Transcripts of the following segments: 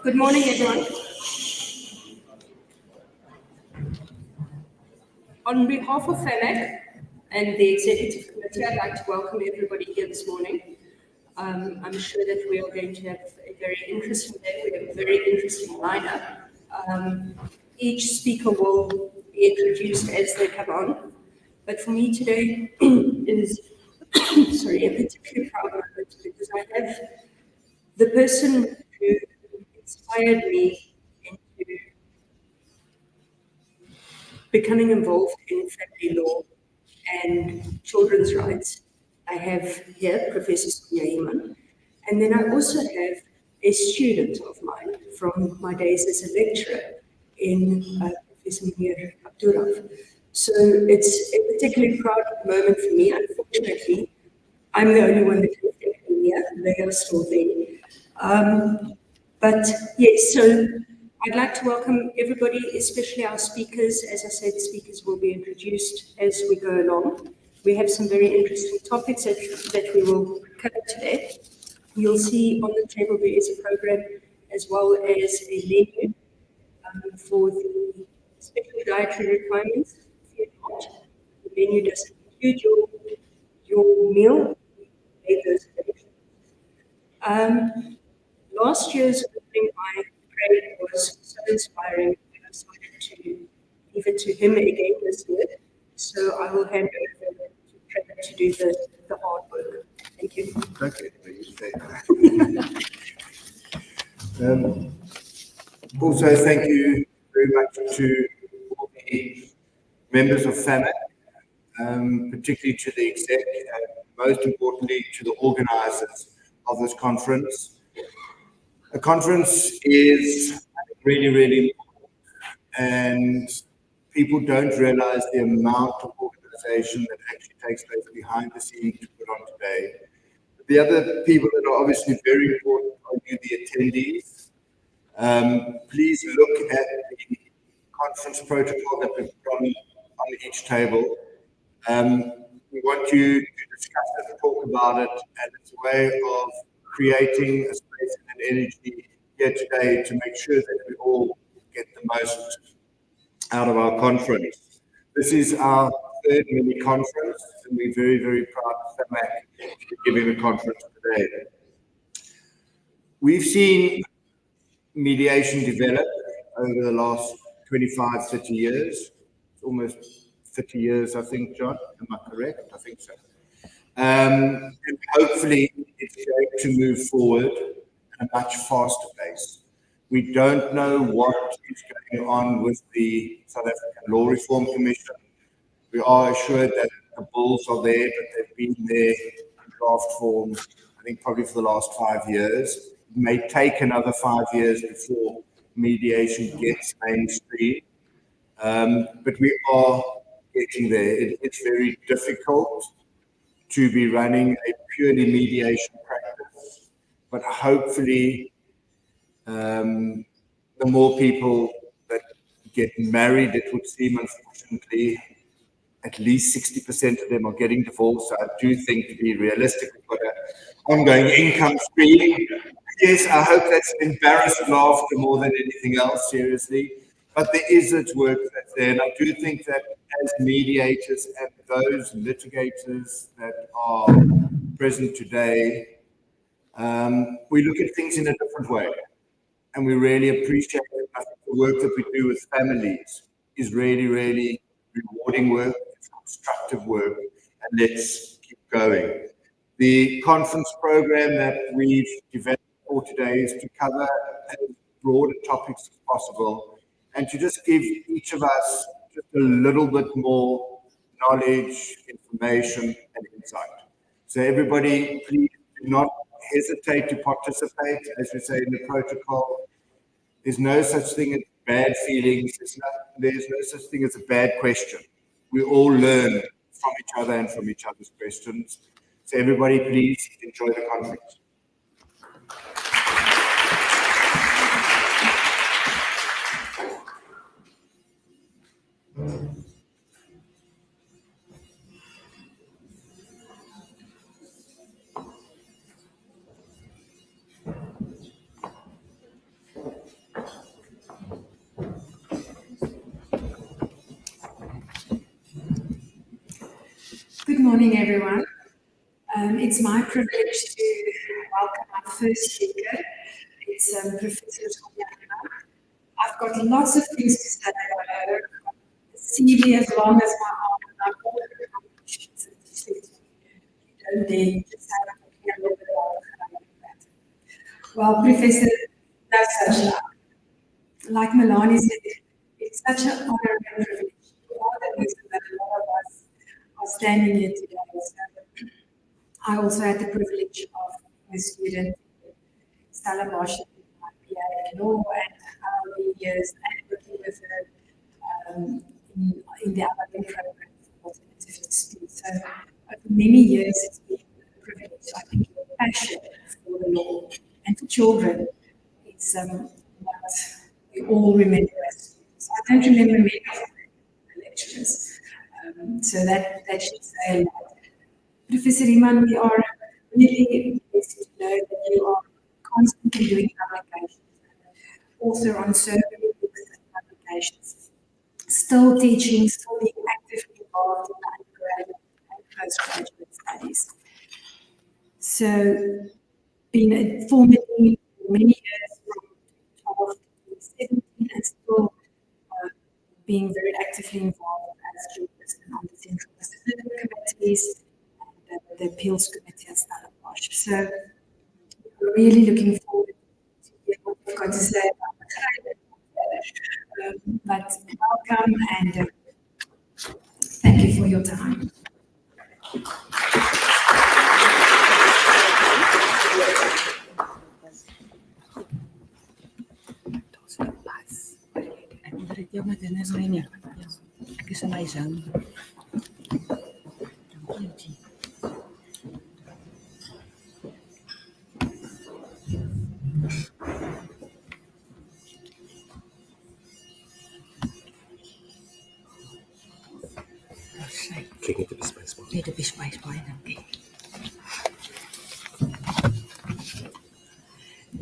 Good morning, everyone. On behalf of FAMAC and the Executive Committee, I'd like to welcome everybody here this morning. I'm sure that we are going to have a very interesting day. We have a very interesting lineup. Each speaker will be introduced as they come on. But for me today is a particularly proud moment because I have the person who inspired me into becoming involved in family law and children's rights. I have here Professor Sonia, and then I also have a student of mine from my days as a lecturer in Professor Muneer Abduroaf. So it's a particularly proud moment for me. Unfortunately, I'm the only one that can take them here. They are still there. But yes, so I'd like to welcome everybody, especially our speakers. As I said, speakers will be introduced as we go along. We have some very interesting topics that we will cover today. You'll see on the table there is a program as well as a menu for the special dietary requirements. Fear not, the menu doesn't include your meal. You pay those additions. Last year's opening by Craig was so inspiring. I decided to leave it to him again this year. So I will hand over to Craig to do the hard work. Thank you. Okay, also, thank you very much to all the members of FAMAC, particularly to the exec, and most importantly to the organisers of this conference. A conference is really, really important, and people don't realise the amount of organisation that actually takes place behind the scenes to put on today. The other people that are obviously very important are you, the attendees. Please look at the conference protocol that we've got on each table. We want you to discuss it and talk about it, and it's a way of creating a space and energy here today to make sure that we all get the most out of our conference. This is our third mini conference, and we're very, very proud of FAMAC to be giving the conference today. We've seen mediation develop over the last 25, 30 years. It's almost 30 years, I think, John. Am I correct? I think so. And hopefully it's going to move forward at a much faster pace. We don't know what is going on with the South African Law Reform Commission. We are assured that the bills are there, but they've been there in draft form, I think probably for the last 5 years. It may take another 5 years before mediation gets mainstream, but we are getting there. It's very difficult to be running a purely mediation practice, but hopefully the more people that get married, it would seem, unfortunately, at least 60% of them are getting divorced. So I do think, to be realistic, we've got an ongoing income stream. Yes, I hope that's an embarrassed laughter more than anything else, seriously. But there is its work that's there. And I do think that as mediators and those litigators that are present today, we look at things in a different way. And we really appreciate it. I think the work that we do with families is really, really rewarding work. It's constructive work. And let's keep going. The conference program that we've developed for today is to cover as broad topics as possible and to just give each of us just a little bit more knowledge, information, and insight. So everybody, please do not hesitate to participate. As we say in the protocol, there's no such thing as bad feelings. There's no such thing as a bad question. We all learn from each other and from each other's questions. So everybody, please enjoy the conference. Good morning, everyone. It's my privilege to welcome our first speaker. It's Professor Sonia. I've got lots of things to say about her. A CV as long as my arm, and I've got her accomplishments. And she said to me, you don't dare, you just have to be a little bit about that. Well, Professor, that's such luck. Like Melanie said, it's such an honor and privilege. All the reason that a lot of us are standing here today. So I also had the privilege of being a student in Stella Bosch in my PA in law and how years and working with her in the Aberdeen program for alternative dispute. So over many years it's been a privilege. I think your passion for the law and for children is what we all remember as students. I don't remember many of the lecturers, so that should say a lot. Professor Iman, we are really pleased to know that you are constantly doing publications, author on so many books and publications, still teaching, still being actively involved in undergraduate and postgraduate studies. So, been a former dean for many years, from 2012 to 2017, and still being very actively involved as chairperson on the Central Disciplinary Committees and the Appeals Committee at Stella Bosch. So we're really looking forward to hear what you've got to say about the but welcome and thank you for your time.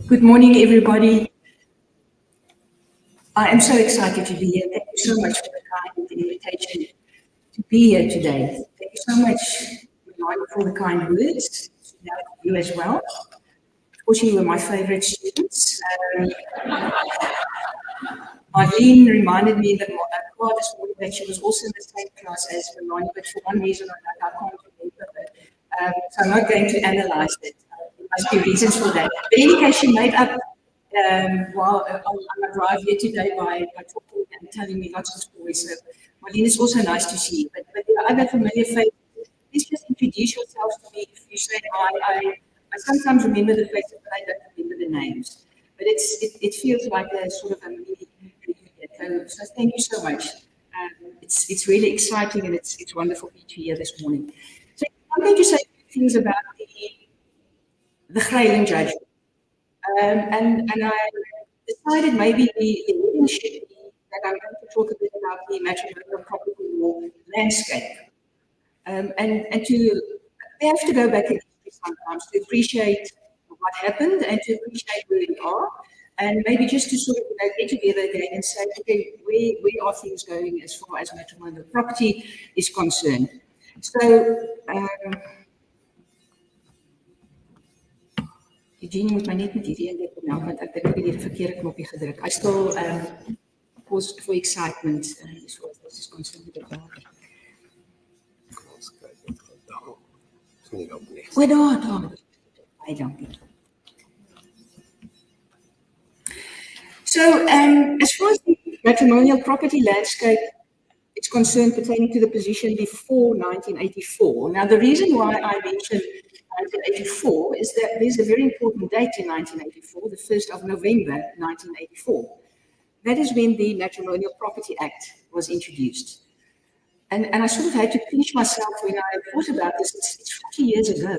Good morning, everybody. I am so excited to be here. Thank you so much for the kind invitation to be here today. Thank you so much, Melanie, for the kind words. You as well. Of course, you were my favorite students. Marlene reminded me that this morning that she was also in the same class as Melanie, but for one reason or another, I can't remember her. So I'm not going to analyze it. There must be reasons for that. But in any case, she made up while on my drive here today by talking and telling me lots of stories. So Marlene, it's also nice to see you. But there are other familiar faces. Please just introduce yourselves to me. If you say hi, I sometimes remember the faces, but I don't remember the names. But it feels like a sort of a mini reunion. So thank you so much. It's really exciting and it's wonderful to be here this morning. So I'm going to say a few things about the Greyling judgment. And I decided maybe the heading should be that I'm going to talk a bit about the matrimonial property law landscape. And we have to go back in history sometimes to appreciate what happened and to appreciate where we are, and maybe just to sort of get together again and say, okay, where are things going as far as matrimonial property is concerned? So, Eugenie moet my net met hierdie een net nou, want ek dink ek het die verkeerde knoppie gedruk. I still pause for excitement as far as this is concerned with the bar. Well, no. I don't think. So, as far as the matrimonial property landscape is concerned pertaining to the position before 1984. Now, the reason why I mentioned 1984 is that there's a very important date in 1984, the 1st of November 1984. That is when the Matrimonial Property Act was introduced. And I sort of had to pinch myself when I thought about this. It's 40 years ago.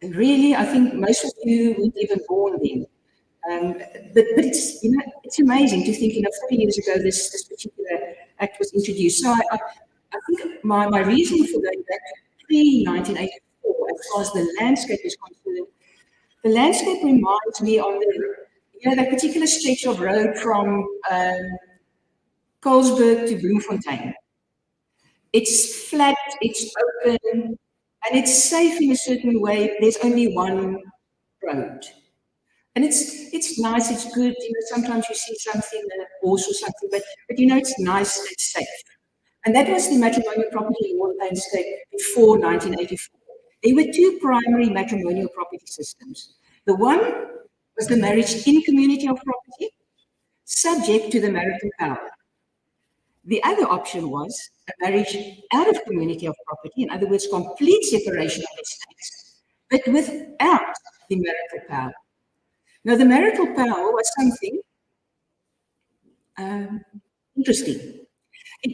Really, I think most of you weren't even born then. But it's, you know, it's amazing to think, 40 years ago this particular act was introduced. So I think my reason for going back to pre-1984, as far as the landscape is concerned, the landscape reminds me of that particular stretch of road from Colesberg to Bloemfontein. It's flat, it's open, and it's safe in a certain way. There's only one road. And it's nice, it's good. Sometimes you see something, a horse or something, but it's nice, it's safe. And that was the matrimonial property law landscape before 1984. There were two primary matrimonial property systems. The one was the marriage in community of property, subject to the marital power. The other option was a marriage out of community of property, in other words, complete separation of estates, but without the marital power. Now, the marital power was something interesting.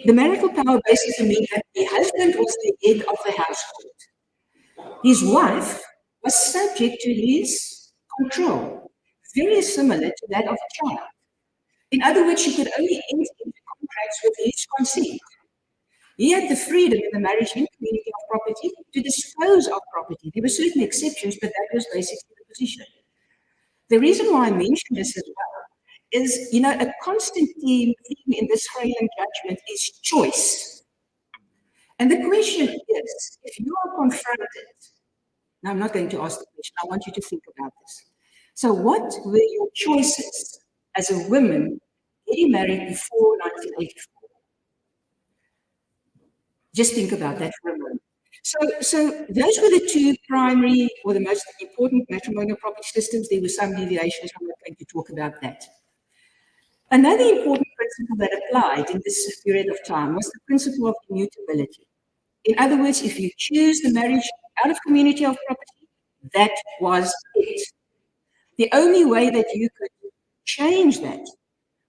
The marital power basically meant that the husband was the head of the household. His wife was subject to his control, very similar to that of a child. In other words, she could only enter into contracts with his consent. He had the freedom in the marriage in community of property to dispose of property. There were certain exceptions, but that was basically the position. The reason why I mention this as well is, a constant theme in this Freyland judgment is choice. And the question is, if you are confronted, now I'm not going to ask the question, I want you to think about this. So what were your choices as a woman getting married before 1984? Just think about that for a moment. So those were the two primary or the most important matrimonial property systems. There were some deviations. I'm not going to talk about that. Another important principle that applied in this period of time was the principle of immutability. In other words, if you choose the marriage out of community of property, that was it. The only way that you could change that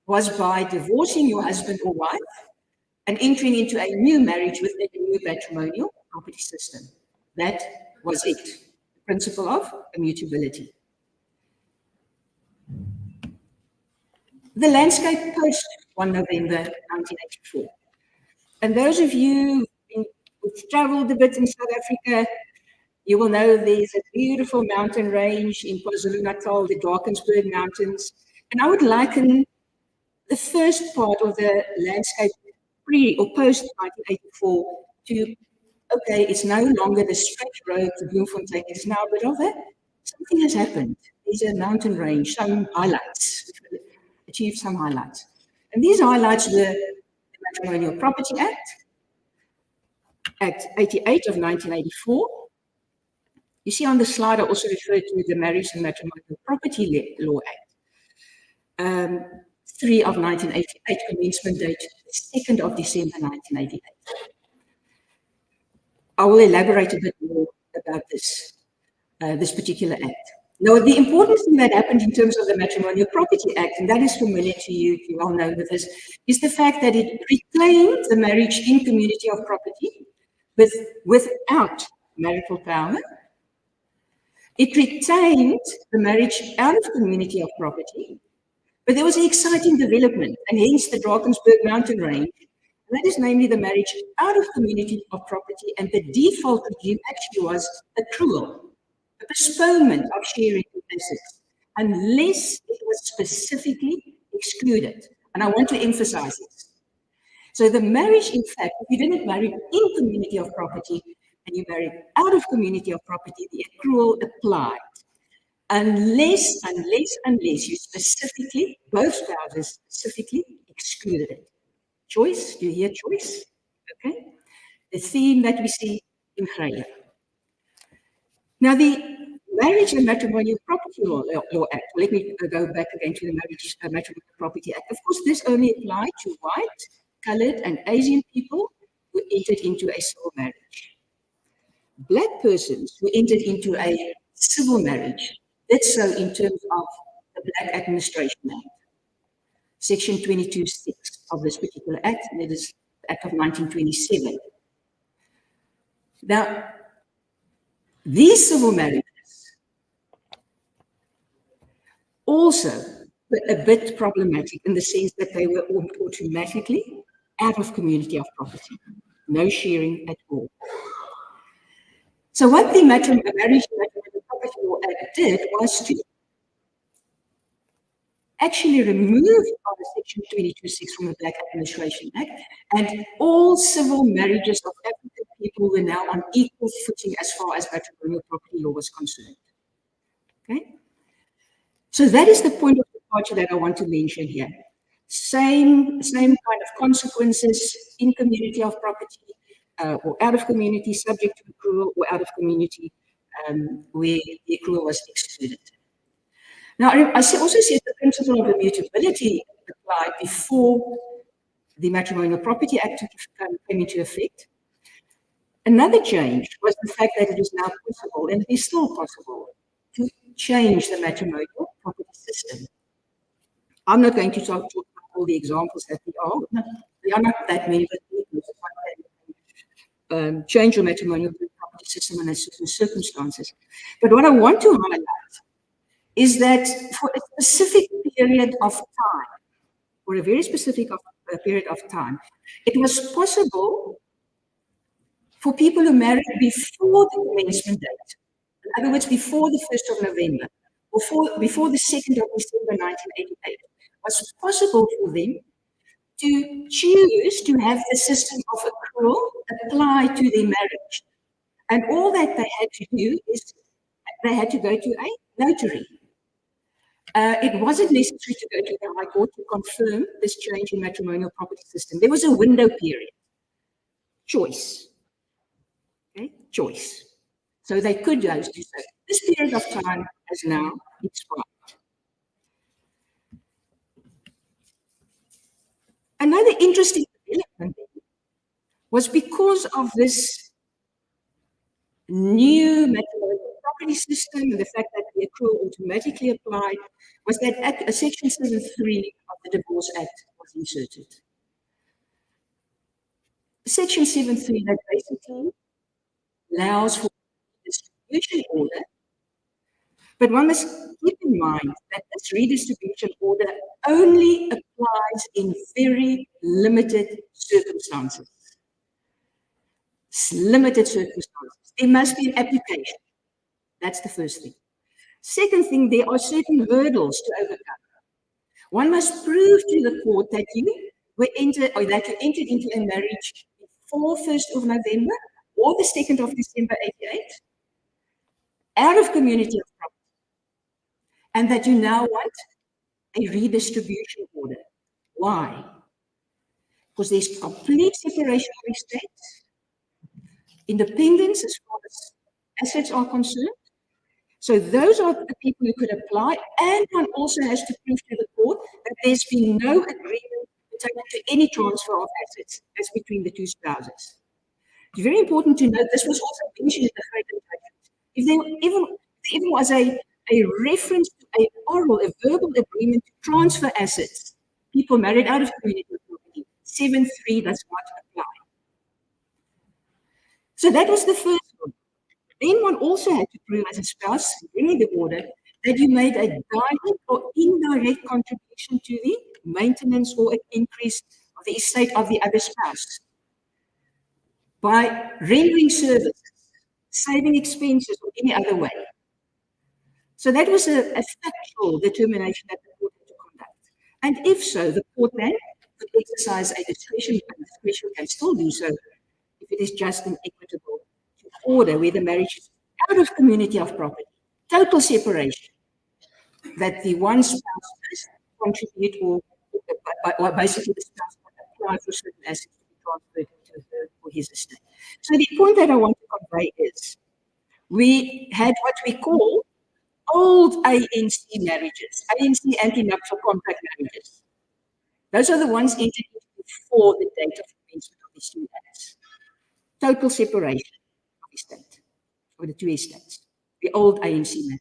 was by divorcing your husband or wife and entering into a new marriage with a new matrimonial property system. That was it, the principle of immutability. The landscape post 1 November 1984. And those of you who've traveled a bit in South Africa, you will know there's a beautiful mountain range in KwaZulu-Natal, the Drakensberg Mountains. And I would liken the first part of the landscape pre or post 1984 to, okay, it's no longer the straight road to Bloemfontein, it's now a bit of it. Something has happened. There's a mountain range, some highlights, achieved some highlights. And these highlights were the Matrimonial Property Act, Act 88 of 1984. You see on the slide, I also referred to the Marriage and Matrimonial Property Law Act. 3 of 1988, commencement date 2nd of December 1988. I will elaborate a bit more about this particular act. Now, the important thing that happened in terms of the Matrimonial Property Act, and that is familiar to you, if you all know this, is the fact that it reclaimed the marriage in community of property without marital power. It retained the marriage out of community of property, but there was an exciting development, and hence the Drakensberg mountain range. And that is namely the marriage out of community of property, and the default regime actually was accrual, a postponement of sharing assets, unless it was specifically excluded. And I want to emphasize this. So the marriage, in fact, if you didn't marry in community of property and you married out of community of property, the accrual applied. Unless you specifically, both spouses specifically excluded it. Choice, do you hear choice? Okay. The theme that we see in Grey. Now, the Marriage and Matrimonial Property Law Act, let me go back again to the Marriage and Matrimonial Property Act. Of course, this only applied to white, colored, and Asian people who entered into a civil marriage. Black persons who entered into a civil marriage did so in terms of the Black Administration Act, Section 22(6) of this particular act, and it is the Act of 1927. Now, these civil marriages also were a bit problematic in the sense that they were automatically out of community of property, no sharing at all. So what the Marriage and Matrimonial Property Law Act did was to actually removed Section 22(6) from the Black Administration Act, and all civil marriages of African people were now on equal footing as far as matrimonial property law was concerned. Okay? So that is the point of departure that I want to mention here. Same kind of consequences in community of property or out of community, subject to accrual, or out of community where the accrual was excluded. Now, I also said the principle of immutability applied before the Matrimonial Property Act came into effect. Another change was the fact that it is now possible, and it is still possible, to change the matrimonial property system. I'm not going to talk about all the examples that there are not that many, but change your matrimonial property system under certain circumstances. But what I want to highlight is that for a specific period of time, for a very specific period of time, it was possible for people who married before the commencement date, in other words, before the 1st of November, or before the 2nd of December 1988, was possible for them to choose to have the system of accrual apply to their marriage. And all that they had to do is they had to go to a notary. It wasn't necessary to go to the High Court to confirm this change in matrimonial property system. There was a window period. Choice. Okay? Choice. So they could go to say, this period of time has now expired. Another interesting development was because of this new matrimonial property system and the fact that the accrual automatically applied, was that Section 7.3 of the Divorce Act was inserted. Section 7.3 that basically allows for a redistribution order, but one must keep in mind that this redistribution order only applies in very limited circumstances. Limited circumstances. There must be an application. That's the first thing. Second thing, there are certain hurdles to overcome. One must prove to the court that you entered into a marriage before 1st of November or the 2nd of December 88, out of community of property, and that you now want a redistribution order. Why? Because there's complete separation of estates, independence as far as assets are concerned. So those are the people who could apply, and one also has to prove to the court that there's been no agreement to any transfer of assets as between the two spouses. It's very important to note this was also mentioned in the Hague Convention. If there even was a reference to a verbal agreement to transfer assets, people married out of community property, 7.3 does not apply. So that was the first one. Then one also had to prove as a spouse, bringing the order, that you made a direct or indirect contribution to the maintenance or increase of the estate of the other spouse by rendering services, saving expenses, or any other way. So that was a factual determination that the court had to conduct. And if so, the court then could exercise a discretion, and discretion can still do so if it is just and equitable to order where the marriage is out of community of property, total separation, that the one spouse must contribute or basically the spouse must apply for certain assets to be transferred to her or his estate. So the point that I want to convey is we had what we call old ANC marriages, ANC anti-nuptial compact marriages. Those are the ones entered into before the date of commencement of these two acts. Total separation of estate, or the two estates, the old ANC marriages.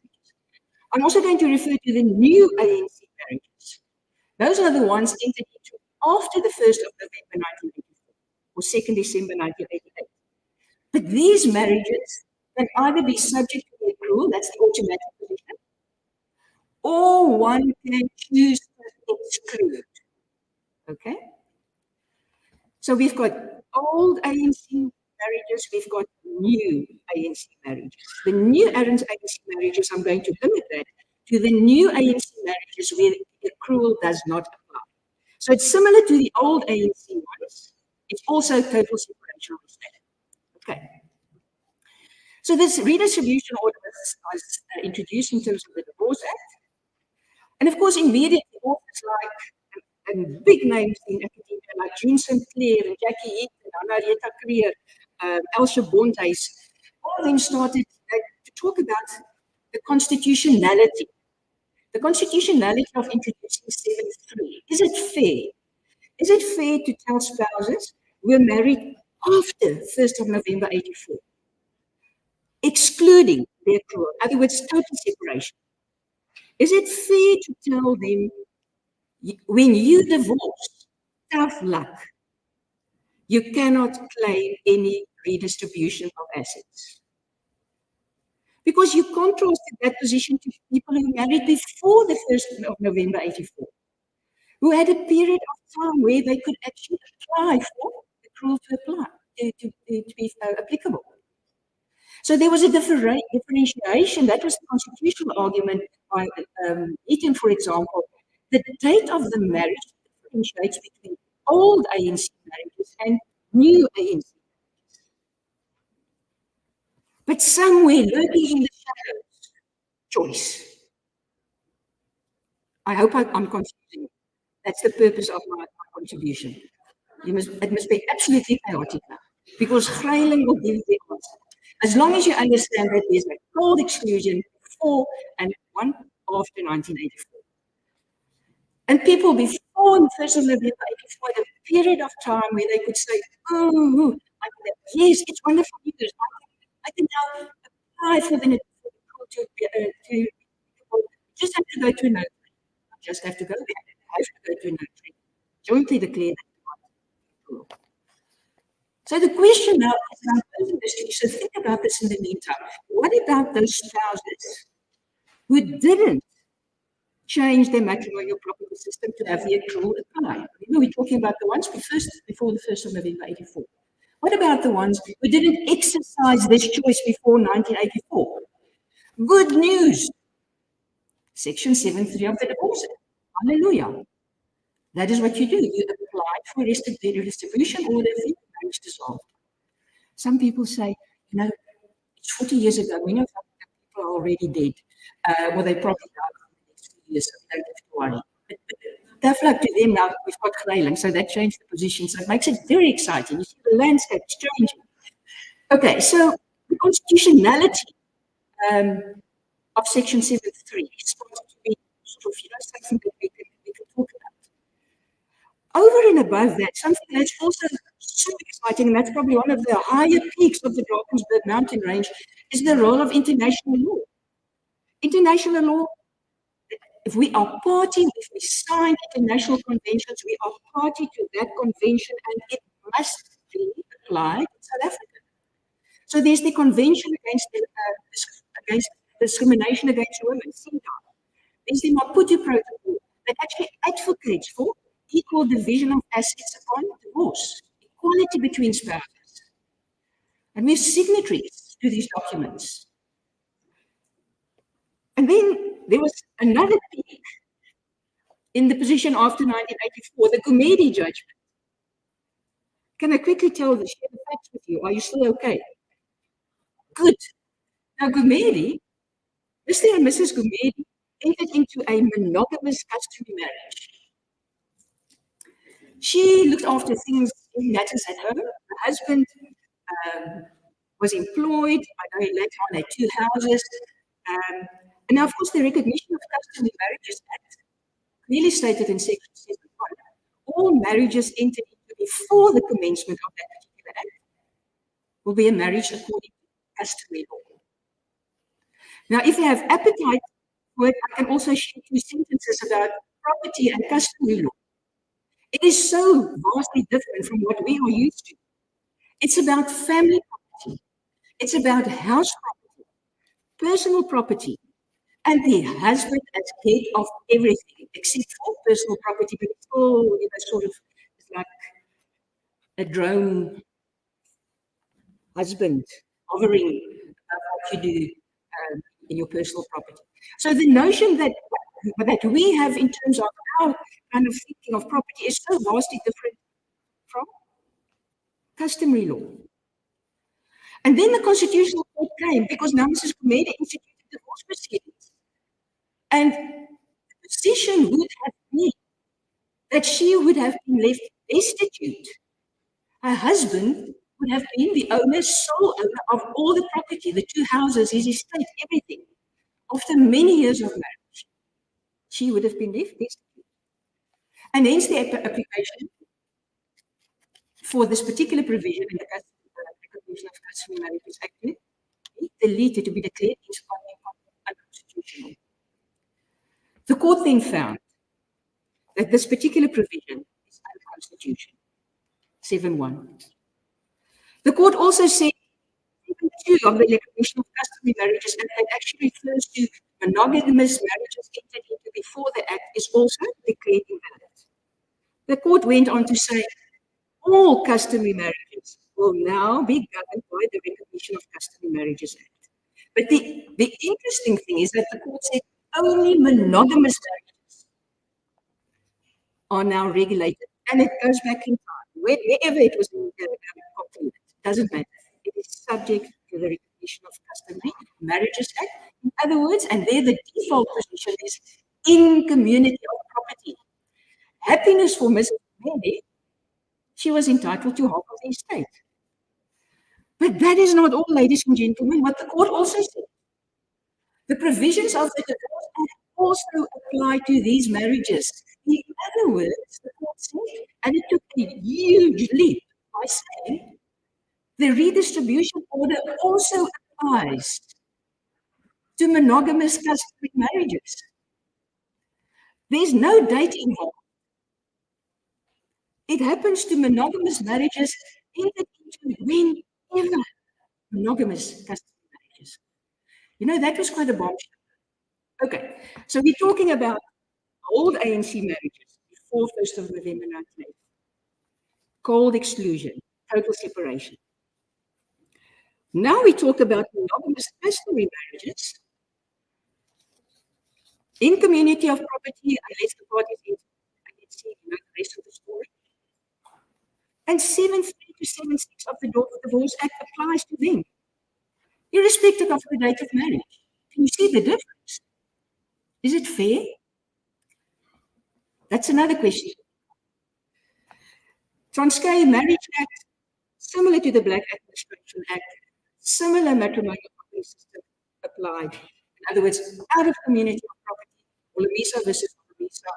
I'm also going to refer to the new ANC marriages. Those are the ones entered into after the 1st of November 1984 or 2nd December 1988. But these marriages can either be subject to the accrual, that's the automatic position, or one can choose to exclude. Okay? So we've got old ANC marriages, we've got new ANC marriages. The new ANC marriages, I'm going to limit that to the new ANC marriages where the accrual does not apply. So it's similar to the old ANC ones. It's also total separation of state. Okay. So this redistribution order was introduced in terms of the Divorce Act. And of course, immediately, authors like and big names in academia like June Sinclair and Jackie Heaton, Anarieta Creer, Elsa Bontais, all of them started to talk about the constitutionality. The constitutionality of introducing 7.3. Is it fair? Is it fair to tell spouses who were married after 1st of November 84, excluding their accrual, in other words, total separation? Is it fair to tell them, when you divorce, tough luck, you cannot claim any redistribution of assets? Because you contrasted that position to people who married before the 1st of November 84, who had a period of time where they could actually apply for accrual to be applicable. So there was a differentiation. That was the constitutional argument by Eaton, for example. The date of the marriage differentiates between old ANC marriages and new ANC marriages. But somewhere lurking in the shadows, choice. I hope I'm confusing you. That's the purpose of my contribution. It must be absolutely chaotic now, because Freiling will give the answer. As long as you understand that there's a cold exclusion before and one after 1984. And people before the 1st of November 84 had a period of time where they could say, oh, yes, it's wonderful news. I can now apply for the to just have to go to a notary. I just have to go there. I have to go to a notary. Jointly declare that. So the question now is, I'm posing this to you, so think about this in the meantime. What about those spouses who didn't change their matrimonial property system to have the accrual apply? We're talking about the ones before the 1st of November 84. What about the ones who didn't exercise this choice before 1984? Good news. Section 7.3 of the Divorce Act. Hallelujah. That is what you do. You apply for a redistribution order if the marriage dissolved. Some people say, it's 40 years ago. We know that people are already dead. Well, they probably died in the next few years, so we don't have to worry. But tough luck to them now. We've got Greyling, so that changed the position. So it makes it very exciting. You see the landscape is changing. Okay, so the constitutionality of Section 7.3 started to be sort of, something that we can talk about. Over and above that, something that's also so exciting, and that's probably one of the higher peaks of the Drakensberg mountain range, is the role of international law. International law, if we are party, if we sign international conventions, we are party to that convention, and it must be applied in South Africa. So there's the Convention against Discrimination Against Women, CEDAW. There's the Maputo Protocol that actually advocates for equal division of assets upon divorce, equality between spouses. And we're signatories to these documents. And then there was another peak in the position after 1984, the Gumede judgment. Can I quickly share the facts with you? Are you still okay? Good. Now, Gumede, Mr. and Mrs. Gumede entered into a monogamous customary marriage. She looked after things in matters at home. Her husband was employed. I know he later on had 2 houses. And now, of course, the Recognition of Customary Marriages Act clearly stated in Section 7.1, all marriages entered into before the commencement of that particular act will be a marriage according to customary law. Now, if you have appetite for it, I can also share 2 sentences about property and customary law. It is so vastly different from what we are used to. It's about family property. It's about house property, personal property, and the husband as head of everything, except for personal property, but it's all, sort of it's like a drone husband hovering about what you do in your personal property. So the notion that that we have in terms of our kind of thinking of property is so vastly different from customary law. And then the Constitutional Court came because now Mrs. Kumede instituted divorce proceedings. And the position would have been that she would have been left destitute. Her husband would have been the owner, sole owner of all the property, the 2 houses, his estate, everything. After many years of marriage, she would have been left destitute. And hence the application for this particular provision in the Recognition of Customary Marriages Act, deleted to be declared unconstitutional. The court then found that this particular provision is unconstitutional. 7.1. The court also said 7.2 of the Recognition of Customary Marriages Act that actually refers to monogamous marriages entered into before the Act is also declared invalid. The court went on to say all customary marriages will now be governed by the Recognition of Customary Marriages Act. But the interesting thing is that the court said only monogamous marriages are now regulated. And it goes back in time. Wherever it was completed, doesn't matter. It is subject to the Recognition of Customary Marriages Act. In other words, and there the default position is in community of property. Happiness for Mrs. Mary, she was entitled to half of the estate. But that is not all, ladies and gentlemen, what the court also said. The provisions of the Divorce Act also apply to these marriages. In other words, the court said, and it took a huge leap by saying, the redistribution order also applies to monogamous customary marriages. There's no date involved. It happens to monogamous marriages entered into whenever monogamous customary marriages. You know, that was quite a bombshell. Okay, so we're talking about old ANC marriages before 1st of November 1980. Cold exclusion, total separation. Now we talk about monogamous customary marriages in community of property, unless the parties see the rest of the story. And 7.3 to 7.6 of the Divorce Act applies to them, irrespective of the date of marriage. Can you see the difference? Is it fair? That's another question. Transkei Marriage Act, similar to the Black Administration Act, similar matrimonial system applied. In other words, out of community of property, Olamisa versus Olamisa,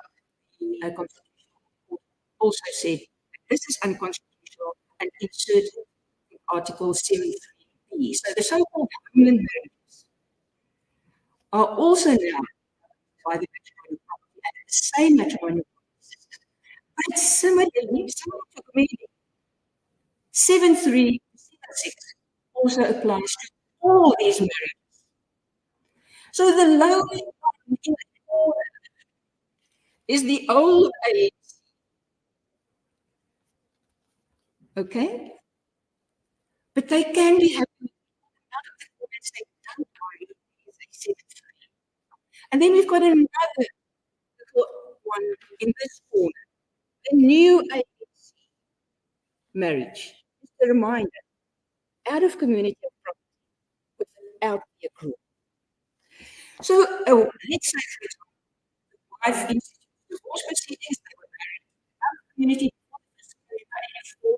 the Constitutional Court also said this is unconstitutional and inserted in Article 73B. So the so-called women marriages are also now by the matrimonial property and the same matrimonial property system. But similarly, similar to community, 7.3 to 7.6 also applies to all these marriages. So the lowest one in the order is the old age. Okay? But they can be happening out of the court and say, don't worry, they 7.3. And then we've got another one in this corner, the new ANC marriage. Just a reminder, out of community of property without the accrual. So let's say, for example, the wife instituted divorce proceedings, they were married out of community before.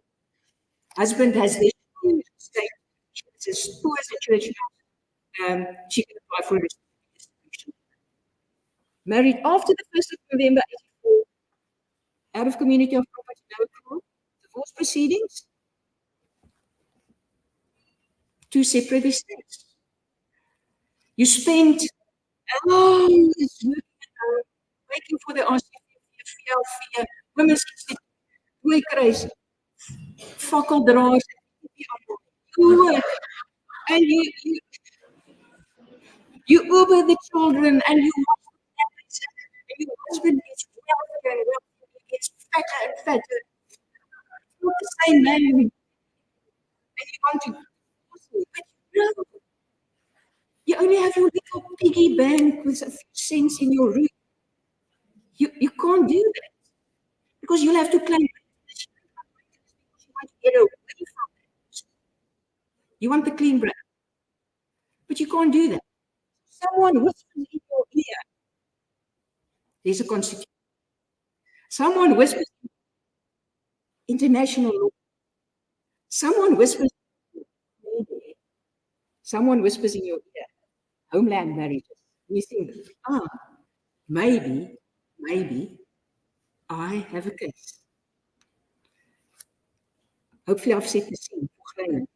Husband has this estate, she has as poor as a church house, she can apply for a distribution. Married after the 1st of November 84, out of community of property, no accrual, divorce proceedings, 2 separate estates. You spent hours waiting for the RCV, Women's Institute, Tweekruis, fakkeldraers, and you Uber the children and you watch the families, and your husband gets wealthier and wealthier, he gets fatter and fatter. It's not the same man and you want to divorce him, but no. You only have your little piggy bank with a few cents in your room. You can't do that because you'll have to claim you want to get away from it. You want the clean break, but you can't do that. Someone whispers in your ear. There's a constitution. Someone whispers international law. Someone whispers in your ear, homeland marriages. You think, maybe I have a case. Hopefully I've set the scene for Greyling.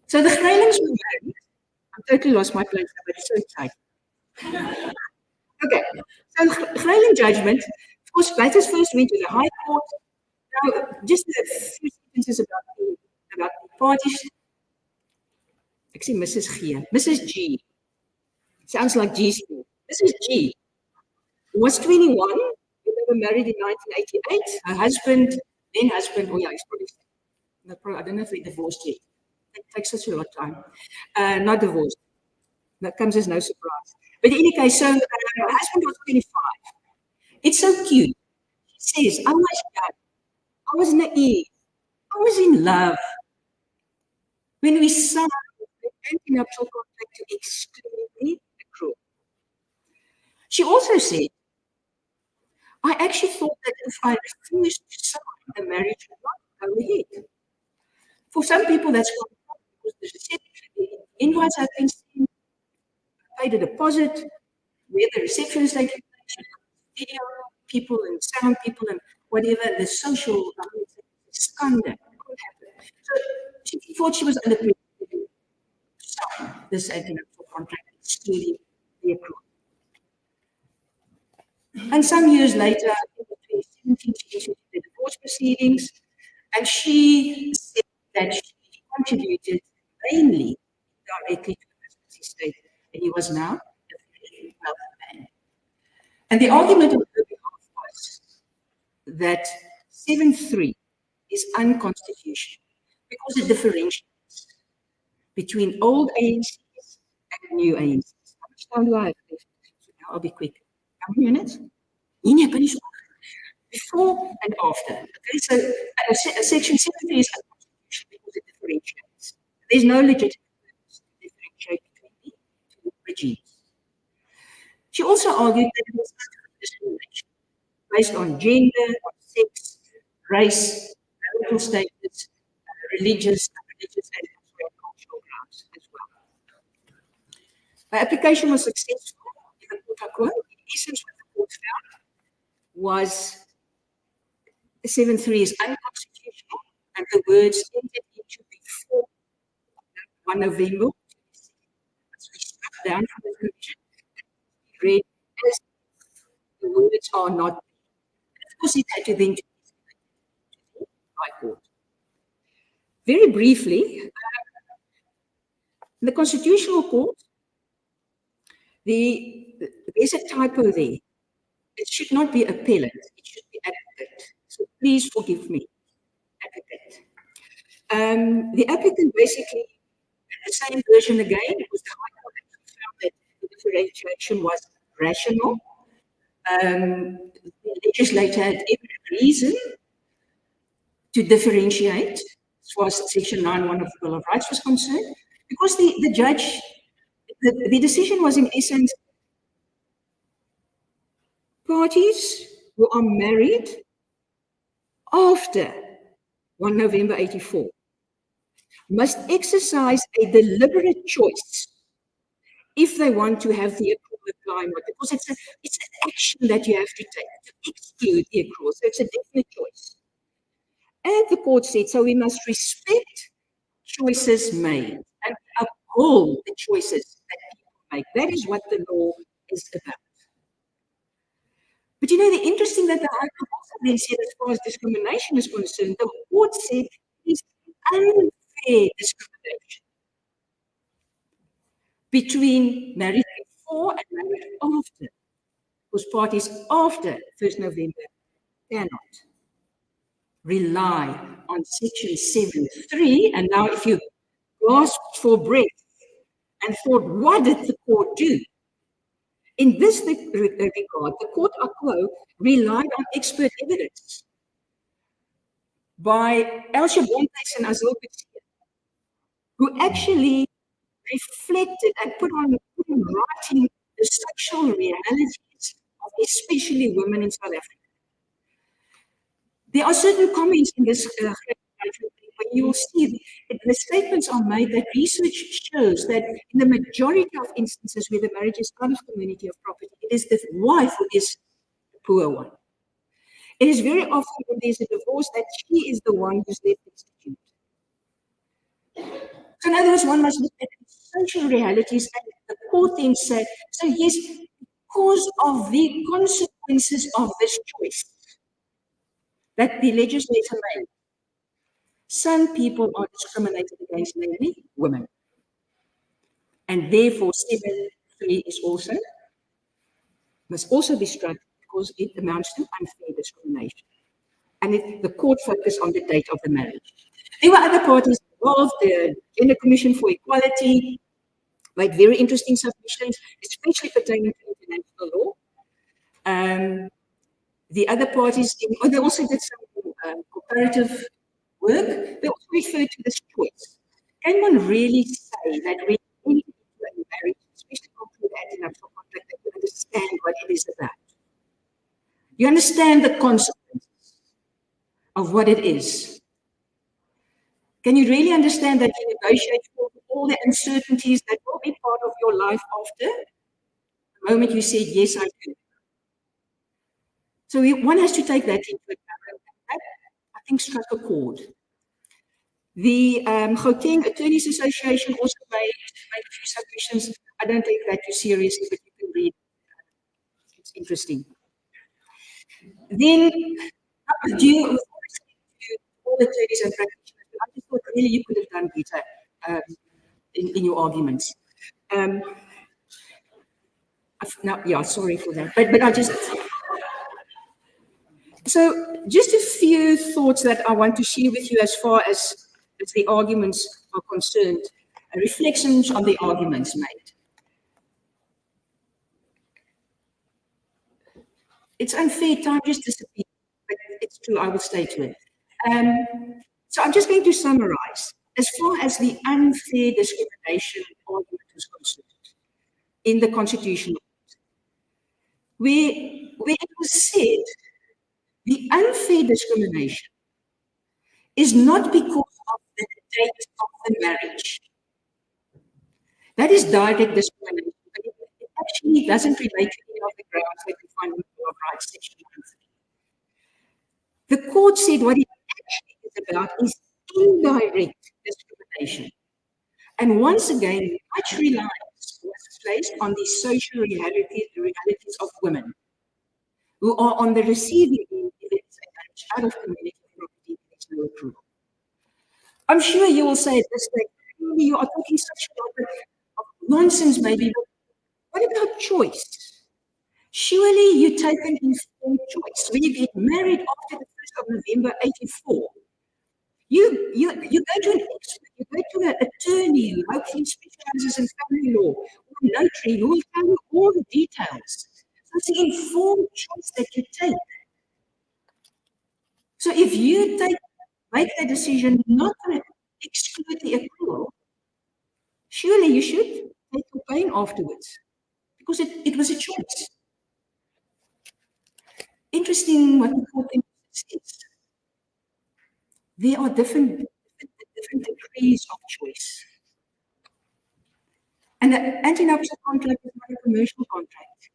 So the Greylings were married. I totally lost my place, but it's so exciting. Okay, so Greyling judgment, of course, Blyters first went to the High Court. Now, just a few sentences about the parties. I see Mrs. G. Mrs. G. Sounds like G's name. Mrs. G was 21 when they were married in 1988. Her husband, he's probably, I don't know if they divorced yet. It takes such a lot of time. Not divorced. That comes as no surprise. But in any case, so her husband was 25. It's so cute. She says, I was young. I was naive. I was in love. When we signed the anti-nuptial contract to exclude the accrual. She also said, I actually thought that if I refused to sign, the marriage would not go ahead. For some people, that's not because the invites have been seen, paid a deposit, where the reception is taking place, video people and sound people and whatever, the social scandal. So she thought she was under pressure to sign this anti-nuptial contract, excluding the accrual. And some years later, in 2017, she issued the divorce proceedings, and she said that she contributed mainly directly to the husband's estate, and he was now a very wealthy man. And the argument on her behalf was that 7.3 is unconstitutional because it differentiates between old ANCs and new ANCs. How much time do I have left? So now I'll be quick. How many minutes? Before and after. Okay, so section 7.3 is unconstitutional because it differentiates. There's no legitimate purpose to differentiate between the two regimes. She also argued that it was discrimination based on gender, on sex, race, marital status, religious and cultural grounds as well. Her application was successful in the court quote. In essence, what the court found was 7.3 is unconstitutional, and the words entered into before 1 November. So we struck down from the provision and read as the words are not. And of course, it had to then to the High Court. Very briefly, the Constitutional Court, there's a typo there. It should not be appellant, it should be advocate. So please forgive me, advocate. The applicant basically, the same version again, it was the High Court that found that the differentiation was rational. The legislator had every reason to differentiate as far as Section 9.1 of the Bill of Rights was concerned, because the judge, the decision was in essence, parties who are married after 1 November 84 must exercise a deliberate choice if they want to have the accrual apply, because it's an action that you have to take to exclude the accrual. So it's a definite choice. And the court said, so we must respect choices made and uphold the choices that people make. That is what the law is about. But you know, the interesting that the High Court also then said, as far as discrimination is concerned, the court said it is unfair discrimination between married before and married after, because parties after 1st November cannot rely on Section 7.3. And now if you gasped for breath and thought, what did the court do? In this regard, the court, I quote, relied on expert evidence by Ilze and Adv who actually reflected and put in writing the sexual realities of especially women in South Africa. There are certain comments in this where you will see the statements are made that research shows that in the majority of instances where the marriage is out of community of property, it is the wife who is the poor one. It is very often when there's a divorce that she is the one who's left destitute. So in other words, one must look at social realities and the court then said, so yes, because of the consequences of this choice that the legislator made, some people are discriminated against, namely women. And therefore, 7.3 is also, must also be struck because it amounts to unfair discrimination. And the court focused on the date of the marriage. There were other parties involved, the Gender Commission for Equality made very interesting submissions, especially pertaining to international law. The other parties, they also did some comparative work. They also referred to this choice. Can one really say that when you enter into a marriage, especially conclude anti-nuptial contract, that you understand what it is about? You understand the consequences of what it is. Can you really understand that you negotiate for all the uncertainties that will be part of your life after the moment you said, yes, I do? So one has to take that into account. That, I think, struck a chord. The Gauteng Attorneys Association also made a few submissions. I don't take that too seriously, but you can read. It's interesting. Then, due to all attorneys and practitioners, I just thought really you could have done better in your arguments. Yeah, sorry for that, but I just. So, just a few thoughts that I want to share with you as far as the arguments are concerned, reflections on the arguments made. It's unfair, time just disappeared, but it's true, I will stay to it. So I'm just going to summarize. As far as the unfair discrimination argument is concerned in the Constitutional Court, where it was said the unfair discrimination is not because of the date of the marriage. That is direct discrimination, but it actually doesn't relate to any of the grounds that we find in the Bill of Rights, Section 1. The court said what it actually is about is indirect discrimination. And once again, much reliance was placed on the social realities, the realities of women who are on the receiving end if it is a marriage out of community property, there is no approval. I'm sure you will say at this stage, you are talking such a lot of nonsense maybe, but what about choice? Surely you take an informed choice. When you get married after the 1st of November 84, you go to an expert, you go to an attorney who hopefully specializes in family law, or a notary who will tell you all the details. So it's an informed choice that you take. So if you make the decision not to exclude the accrual, surely you should take your pain afterwards, because it was a choice. Interesting what the court says. There are different degrees of choice. And the anti-nuptial contract is not a commercial contract.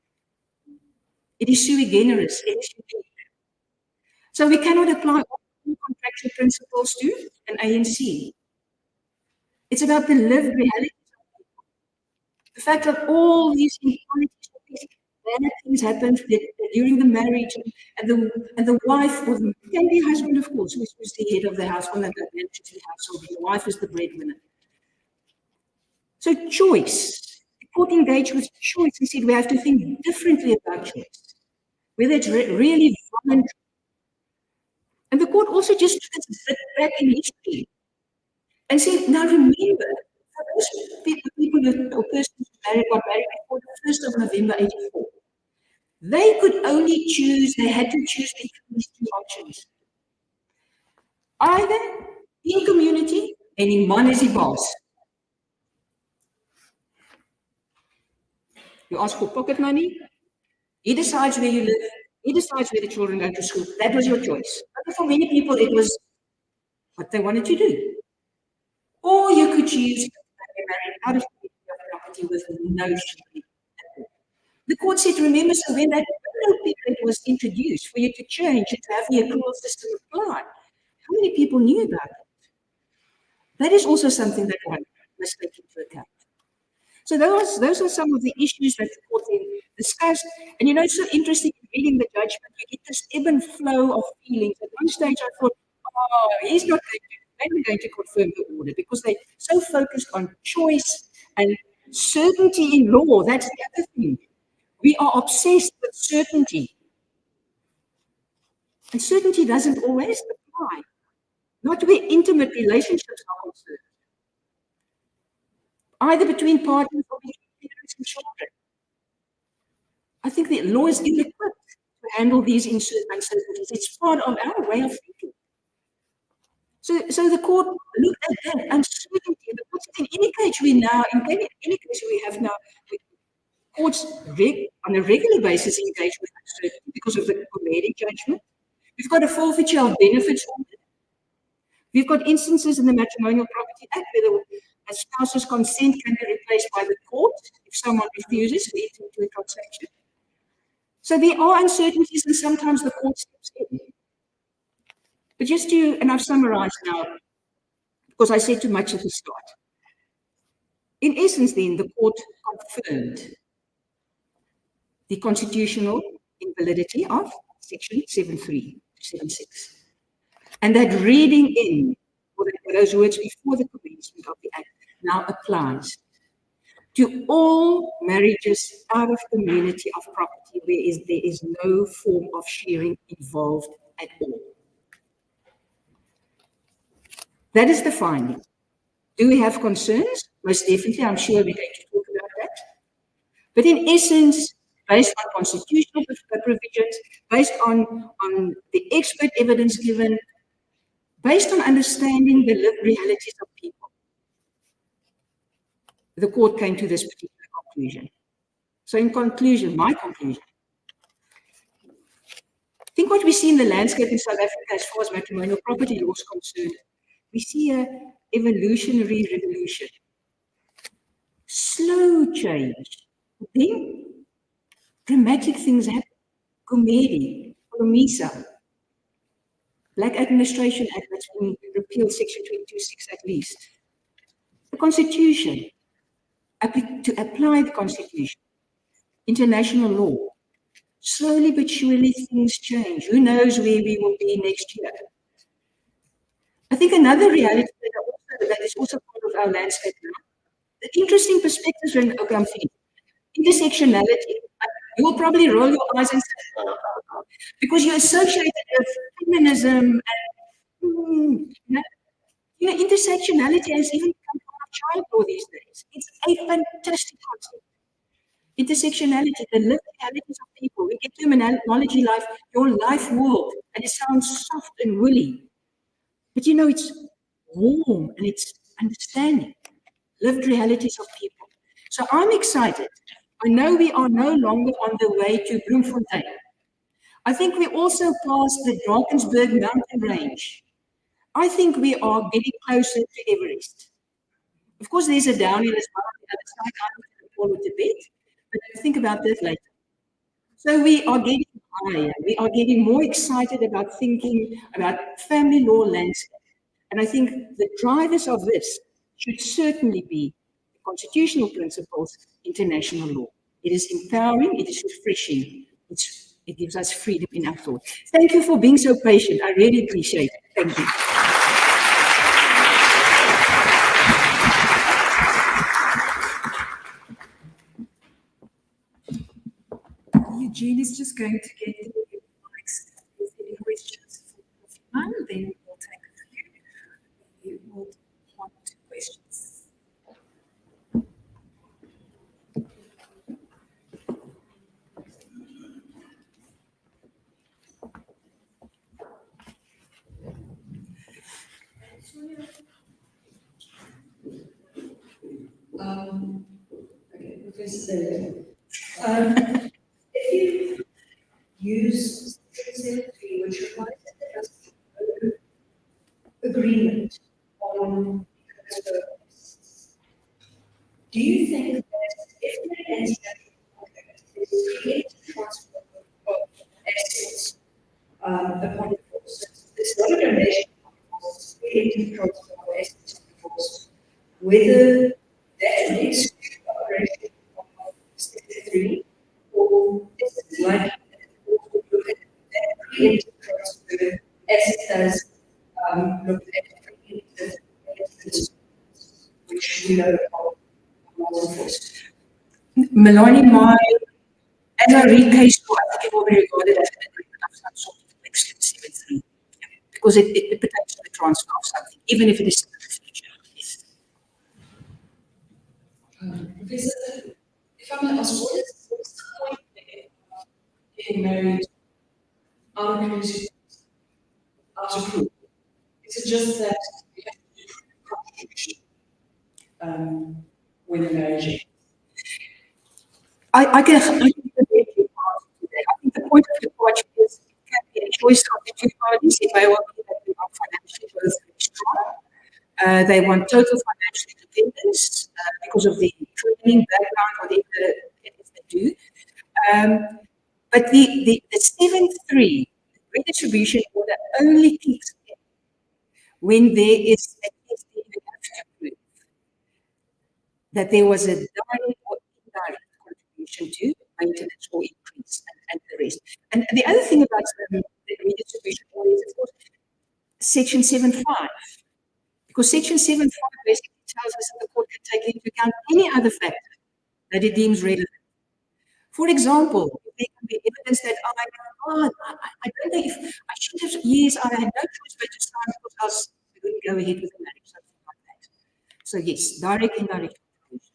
It is sui generis, it is unique. So we cannot apply all contractual principles to an ANC. It's about the lived reality of people. The fact that all these inequalities, bad things happened during the marriage, and the wife, or the can be husband, of course, who was the head of the household and the manager of the household, the wife is the breadwinner. So choice. The court engaged with choice. He said we have to think differently about choice, whether it's really voluntary. And the court also just took a bit back in history and said, now remember, South those people or persons who got married before the 1st of November 84, they could only choose, they had to choose between these two options. Either in community and in municipals. You ask for pocket money, he decides where you live, he decides where the children go to school. That was your choice. But for many people, it was what they wanted to do. Or you could choose to get married out of property with no sharing. The court said, remember, so when that period was introduced for you to change and to have the accrual system apply, how many people knew about it? That is also something that one must take into account. So those are some of the issues that the court then discussed. And you know, it's so interesting reading the judgment, you get this ebb and flow of feelings. At one stage I thought, oh, he's not going to confirm the order, because they're so focused on choice and certainty in law. That's the other thing. We are obsessed with certainty. And certainty doesn't always apply. Not where intimate relationships are concerned. Either between partners or between parents and children. I think the law is ill-equipped to handle these uncertainties. It's part of our way of thinking. So the court looked at that uncertainty. The court said, in any case we have now, courts on a regular basis engage with uncertainty because of the Fourie judgment. We've got a forfeiture of benefits order. We've got instances in the Matrimonial Property Act where a spouse's consent can be replaced by the court if someone refuses to enter into a transaction. So there are uncertainties, and sometimes the court steps in. But and I've summarized now, because I said too much at the start. In essence, then, the court confirmed the constitutional invalidity of Section 7.3 to 7.6. And that reading in, or those words before the commencement of the Act, now applies to all marriages out of community of property where there is no form of sharing involved at all. That is the finding. Do we have concerns? Most definitely, I'm sure we're going to talk about that. But in essence, based on constitutional provisions, based on the expert evidence given, based on understanding the lived realities of people, the court came to this particular conclusion. So in conclusion, my conclusion, I think what we see in the landscape in South Africa as far as matrimonial property law is concerned, we see an evolutionary revolution. Slow change. Then dramatic things happen. Comedy, Colomisa, Black Administration Act that's been repealed, Section 22.6 at least. The Constitution, to apply the Constitution, international law. Slowly but surely things change. Who knows where we will be next year? I think another reality that is also part of our landscape now, the interesting perspectives when I'm thinking, intersectionality. You will probably roll your eyes and say, because you associate it with feminism and intersectionality has even become part of child law these days. It's a fantastic concept. Intersectionality, the lived realities of people. We get terminology like your life world, and it sounds soft and woolly. But you know, it's warm and it's understanding. Lived realities of people. So I'm excited. I know we are no longer on the way to Bloemfontein. I think we also passed the Drakensberg mountain range. I think we are getting closer to Everest. Of course, there's a downhill as well on the other side. I don't want to call it a bit, but I'll think about that later. So we are getting higher. We are getting more excited about thinking about family law landscape. And I think the drivers of this should certainly be constitutional principles, international law. It is empowering, it is refreshing, it gives us freedom in our thought. Thank you for being so patient. I really appreciate it. Thank you. Eugene is just going to get the mics. If there's any questions for Prof, then we'll take a few. We will want questions. Okay, Professor. If you use Section 3, which requires that there must be no agreement on transfer of assets, do you think that if there is a contract, there is created transfer of assets upon divorce? It's not a donation upon divorce, it's created transfer of assets upon divorce. Whether that makes the operation of Section 3 or is it likely that the court would look at that preemptive transfer as it does look at preemptive arrangements, which we know are not enforced? Melanie, as I read case law, I think it will be regarded as an agreement of some sort of exclusivity, because it pertains to the transfer of something, even if it is in the future. Yes. Professor, if I may ask, what is the point there of getting married out of community, out of group? Is it just that you have to do contribution when the marriage ends? I can very few parts to that. I think the point of the court is it can be a choice of the two parties. It may well be that they are financially both very strong. They want total financial independence because of the training, background, whatever it is they do. But the 7.3 redistribution order only kicks in when there is at least the enough proof that there was a direct or indirect contribution to maintenance or increase and the rest. And the other thing about the redistribution order is, of course, Section 7.5. Because Section 7.5 basically tells us that the court can take into account any other factor that it deems relevant. For example, there can be evidence that I don't know if I should have, yes, I had no choice but to sign because else we wouldn't go ahead with the marriage, something like that. So yes, direct, indirect contribution.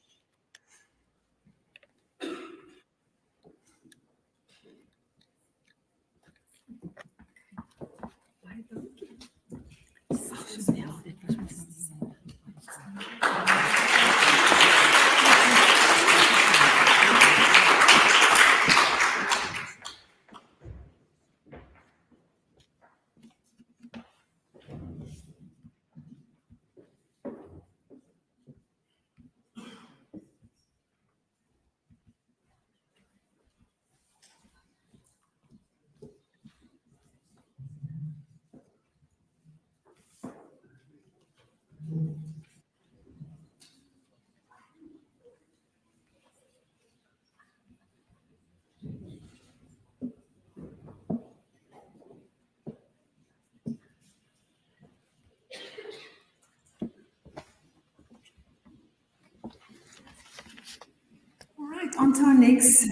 All right, on to our next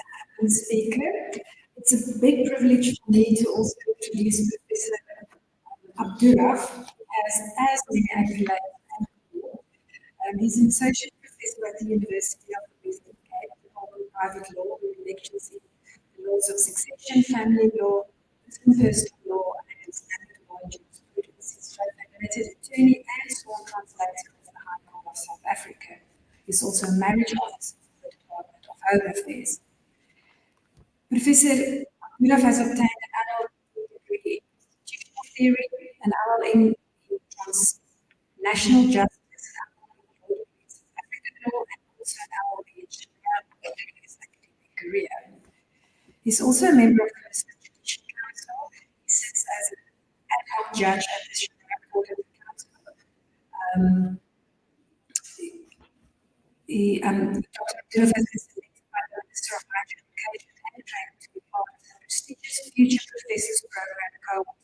speaker. It's a big privilege for me to also introduce Professor Abduroaf, who has as many accolades. He's an associate professor at the University of the Western Cape, holding private law with lectures in the laws of succession, family law, personal law, and Islamic law and jurisprudence. He's both an admitted attorney and sworn translator of the High Court of South Africa. He's also a marriage officer for the Department of Home Affairs. Professor Abduroaf has obtained an LLB degree in constitutional theory, an LLM in transnational justice, an LLM in South African law, and also an LLB in Schneider during his academic career. He's also a member of the Judicial Council. He sits as an ad hoc judge at the Schneider Court of the Council. Dr. Abduroaf has been selected by the Minister of Higher Education and Training to be part of the prestigious Future Professors Program cohort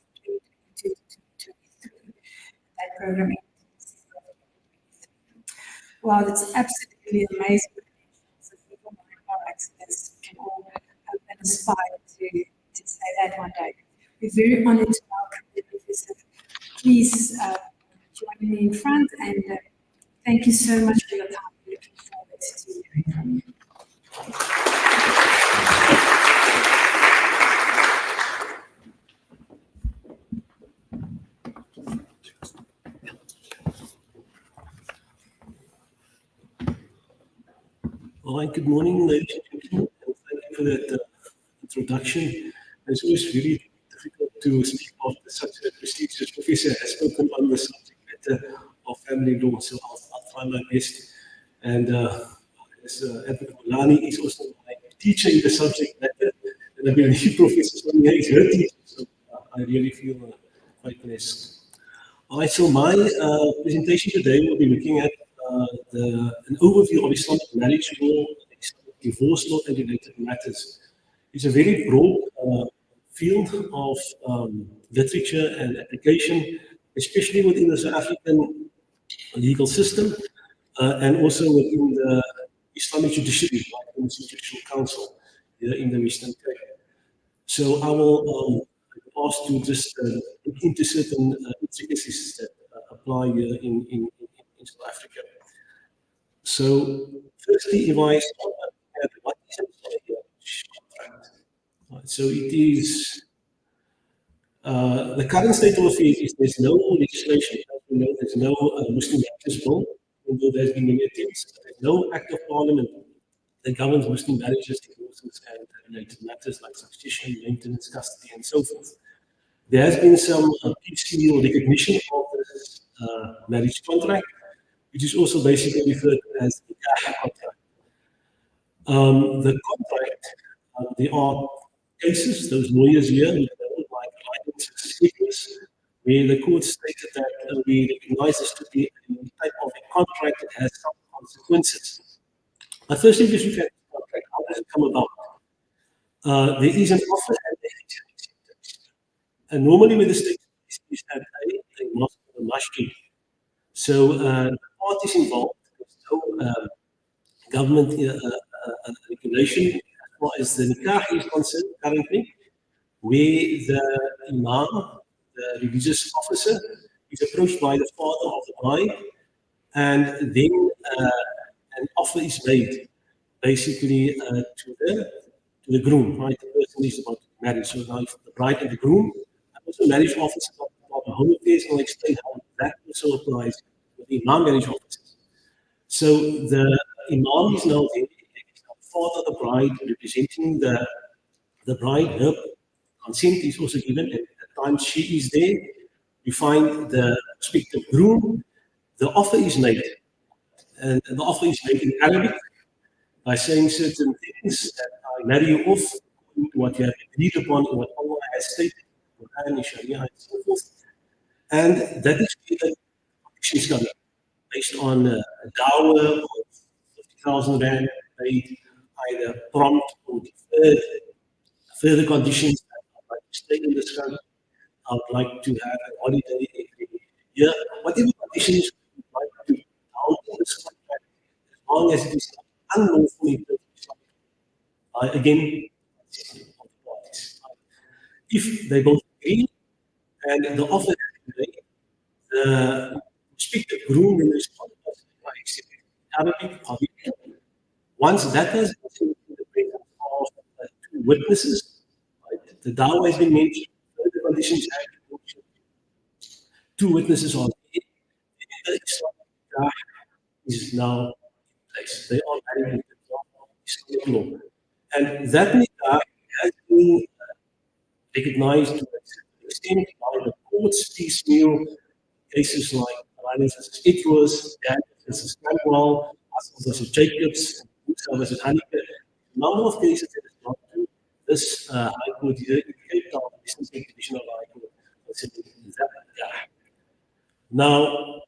2022-2023. That program ends in December 2023. Wow, that's absolutely amazing. So people like this can all hope and aspire to say that one day. We're very honored to welcome the Professor. Please join me in front and thank you so much for your time. Looking forward to hearing from you. All right, good morning, ladies and gentlemen, and thank you for that introduction. It's always really difficult to speak after such a prestigious professor has spoken on the subject matter of family law, so I'll try my best. And as Adv Melanie is also my teacher in the subject matter, and I believe Professor Sonia is her teacher, so I really feel quite blessed. All right, so my presentation today will be looking at an overview of Islamic marriage law, Islamic divorce law, and related matters. It's a very broad field of literature and application, especially within the South African legal system and also within the Islamic judiciary, like the Muslim Judicial Council here in the Western Cape. So I will ask to just look into certain intricacies that apply here in South Africa. So, firstly, if I start at what is a marriage contract? Right, so it is the current state of affairs is there's no legislation, as we know, there's no Muslim marriages bill, although there's been many attempts. There's no act of parliament that governs Muslim marriages, divorces, and related matters like succession, maintenance, custody, and so forth. There has been some piecemeal recognition of this marriage contract, which is also basically referred to as the contract. The contract, there are cases, those lawyers here, like where the court stated that we recognize this to be a type of a contract that has some consequences. But firstly, just look at the contract. How does it come about? There is an offer and there is an acceptance. And normally with the state is at a mosque or a masjid. So the parties involved, there's no government regulation as far as the nikah is concerned currently, where the imam, the religious officer, is approached by the father of the bride, and then an offer is made, basically to the groom, right? The person is about to marry, so now the bride and the groom, and also marriage officer of the Home Affairs will explain how that also applies to the imam marriage officers. So the imam is now there, the father of the bride representing the bride. Her consent is also given, and at the time she is there, we find the prospective groom, the offer is made. And the offer is made in Arabic by saying certain things that I marry you off according to what you have agreed upon and what Allah has stated, Quran, Sharia, and so forth. And that is where the conditions come in, based on a dower of 50,000 rand paid, either prompt or deferred. Further conditions, I'd like to stay in this country, I would like to have a holiday every year, whatever conditions you would like to down in this contract, as long as it is unlawfully purchased. Again, of the parties. If they both agree and the offer has been made, the prospective groom will respond by accepting Arabic public. Once that has been in the presence of two witnesses, right, the dawah has been mentioned, the conditions have been mentioned, two witnesses are there, the Islamic is now in place. They are married in the Islamic law. And that nikah has been recognized to a certain extent by the courts piecemeal cases like Barney versus Edwards, Dan versus Manuel, Hassel versus Jacobs, Musa versus Haneke. A number of cases that has gone to this High Court here in Cape Town, the Eastern State Division of High Court, considering that nikah. Now,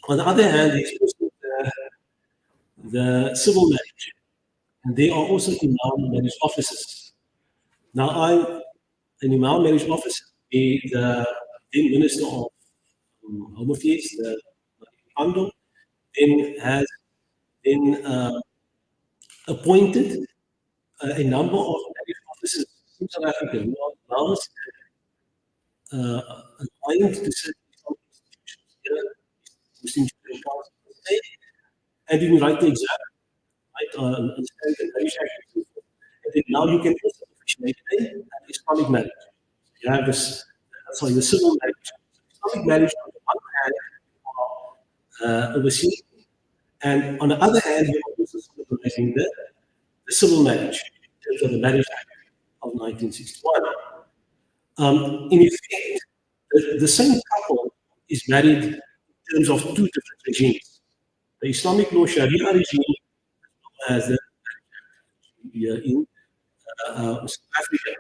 on the other hand, there's also the civil marriage. And they are also imam marriage officers. Now, I'm an imam marriage officer, the then Minister of Home Affairs, the Ando, then has appointed a number of marriage officers in South Africa who are now aligned to certain institutions here, Muslim Judicial Council, and you can write the exam, right, understand the marriage act, and so forth. And then now you can also officiate an Islamic marriage. You have this, the civil marriage. Islamic marriage on the one hand are overseas, and on the other hand, you have also recognizing the civil marriage in terms of the Marriage Act of 1961. In effect, the same couple is married in terms of two different regimes. The Islamic law Sharia regime, as the here in South Africa.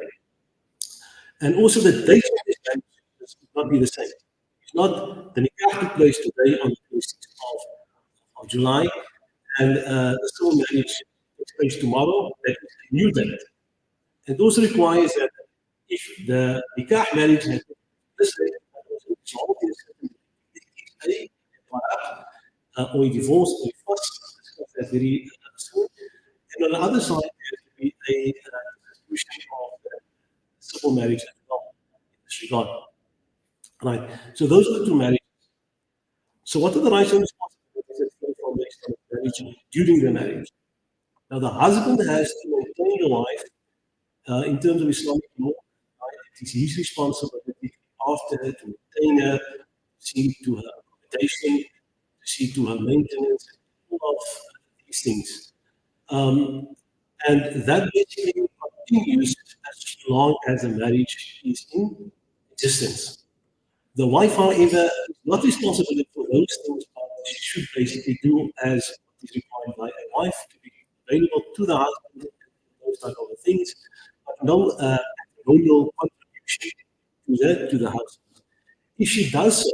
And also the date of this marriage would not be the same. It's not the nikah took place today on the 26th of July, and the civil marriage takes place tomorrow. That is a new date. It also requires that if the nikah marriage has been this date, or a divorce or a first, that's very soon. And on the other side, there has to be a distribution of the civil marriage as well in this regard. Right. So those are the two marriages. So what are the rights and responsibilities that flow from the Islamic marriage during the marriage? Now the husband has to maintain the wife in terms of Islamic law. Right? It is his responsibility after her, to maintain her, to see to her accommodation, to see to her maintenance, all of these things. And that basically continues as long as the marriage is in existence. The wife, however, is not responsible for those things, but she should basically do as is required by a wife, to be available to the husband and those type of things, but no no contribution to the husband. If she does so,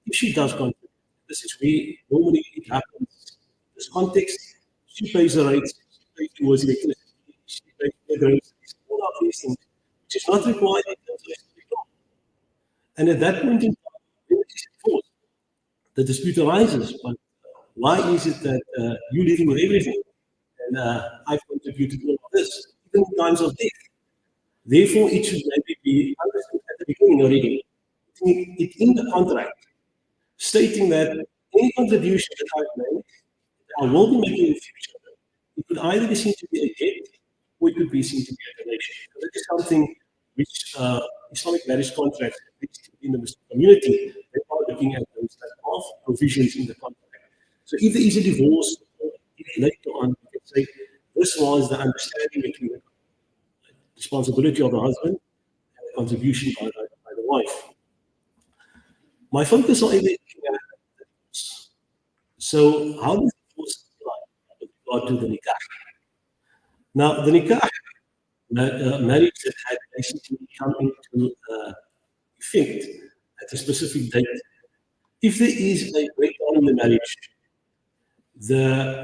if she does contribute, this is where normally it happens in this context. She pays the rates, she pays towards electricity, she pays the groceries, all of these things, which is not required in terms of law. And at that point in time, when it is enforced, the dispute arises. But why is it that you're living with everything and I've contributed all of this, even in times of death? Therefore, it should maybe be understood at the beginning already. It's in the contract, stating that any contribution that I've made, that I will be making in the future, it could either be seen to be a debt or it could be seen to be a donation. So that is something which Islamic marriage contracts, in the Muslim community, they are looking at those type of provisions in the contract. So if there is a divorce, if later on you can say this was the understanding between the responsibility of the husband and the contribution by the wife. My focus on is so how does divorce apply with regard to the nikah? Now the nikah, marriage that had basically come into effect at a specific date. If there is a breakdown in the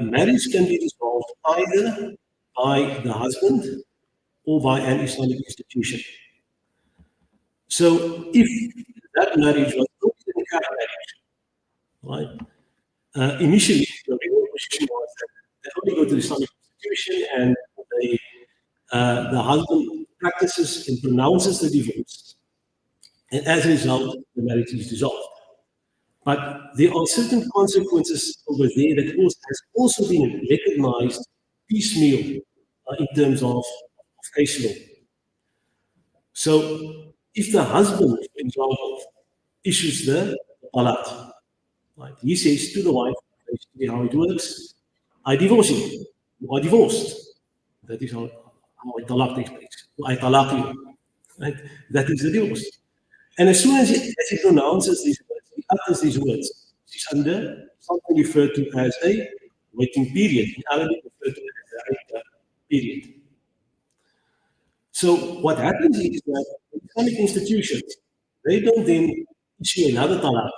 marriage can be dissolved either by the husband or by an Islamic institution. So if that marriage was only the nikah marriage, right? Initially, the position was that they only go to the Islamic institution and the husband practices and pronounces the divorce. And as a result, the marriage is dissolved. But there are certain consequences over there that has also been recognized piecemeal in terms of case law. So if the husband, for example, issues the talaq, right? He says to the wife, basically how it works, I divorce you. You are divorced. That is how a talaq takes place. I talaq you. Right? That is the divorce. And as soon as he pronounces these words, he utters these words, he's under something referred to as a waiting period. In Arabic, referred to as a period. So what happens is that Islamic institutions, they don't then issue another talaq.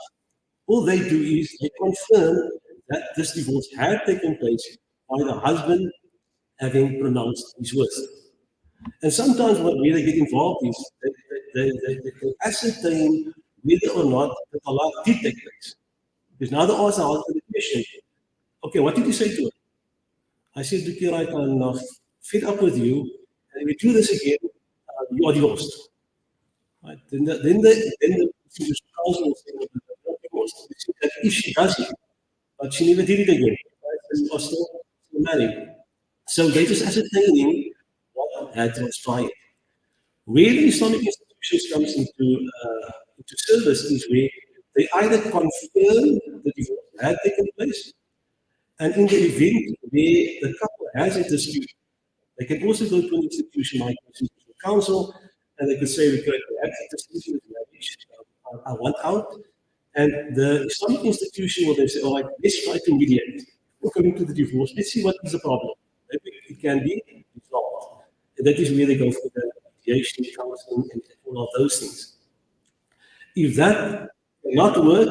All they do is they confirm that this divorce had taken place by the husband having pronounced these words. And sometimes where they get involved is they ascertain whether or not the talaq did take place. Because now they ask the husband the question, okay, what did you say to her? I said, look here, I'm fed up with you, and if you do this again, you are divorced. Right? Then the counsel will say, you're divorced. That if she does it, but she never did it again, right? So you are still married. So they just ascertaining what had transpired. Where the Islamic institutions comes into service is where they either confirm the divorce had taken place, And in the event where the couple has a dispute, they can also go to an institution like the Institutional Council, and they could say, okay, I have a dispute with marriage, I want out. And the Islamic institution will then say, all right, let's try to mediate. We're coming to the divorce, let's see what is the problem. Maybe it can be resolved. And that is where they go for the mediation, counseling, and all of those things. If that cannot work,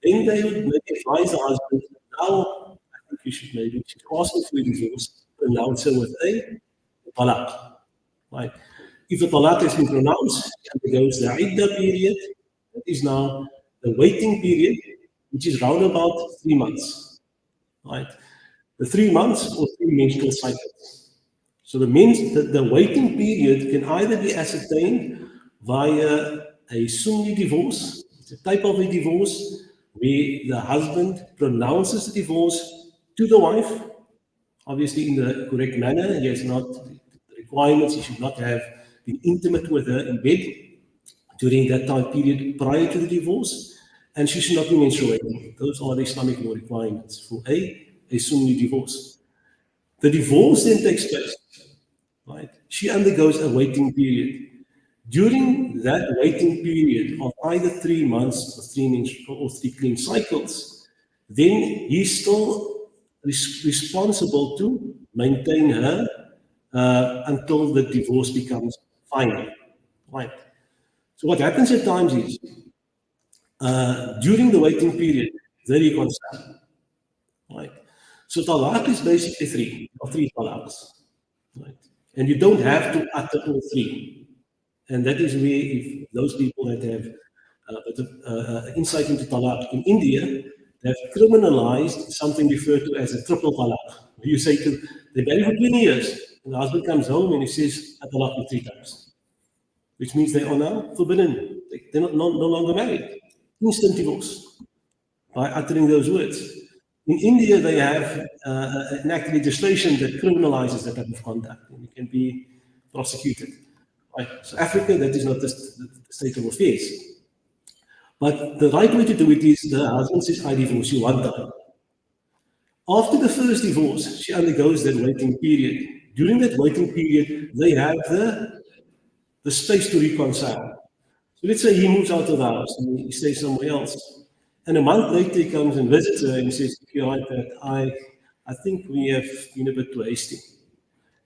then they would maybe advise the husband, now I think you should maybe ask for a divorce, pronounce her with a talaq. Right? If the talaq has been pronounced, and it goes the iddah period, that is now the waiting period, which is round about 3 months. Right? The 3 months or 3 menstrual cycles. So the waiting period can either be ascertained via a Sunni divorce, it's a type of a divorce where the husband pronounces the divorce to the wife, obviously in the correct manner. He has not the requirements, he should not have been intimate with her in bed during that time period prior to the divorce, and she should not be menstruating. Those are the Islamic law requirements for a Sunni divorce. The divorce then takes place, right? She undergoes a waiting period. During that waiting period of either 3 months or 3 clean cycles, then he's still responsible to maintain her until the divorce becomes final, right? So what happens at times is, during the waiting period, they reconcile, right? So talaq is basically three talaqs, right? And you don't have to utter all 3. And that is where, if those people that have insight into talaq in India, they have criminalized something referred to as a triple talaq. You say to they marry for 20 years, and the husband comes home and he says, I talaq you 3 times, which means they are now forbidden. They're no longer married. Instant divorce by uttering those words. In India, they have enacted legislation that criminalizes that type of conduct, and you can be prosecuted. Right. So Africa, that is not the state of affairs. But the right way to do it is the husband says, I divorce you 1 time. After the first divorce, she undergoes that waiting period. During that waiting period, they have the space to reconcile. So let's say he moves out of the house and he stays somewhere else. And a month later, he comes and visits her and says, I think we have been a bit too hasty.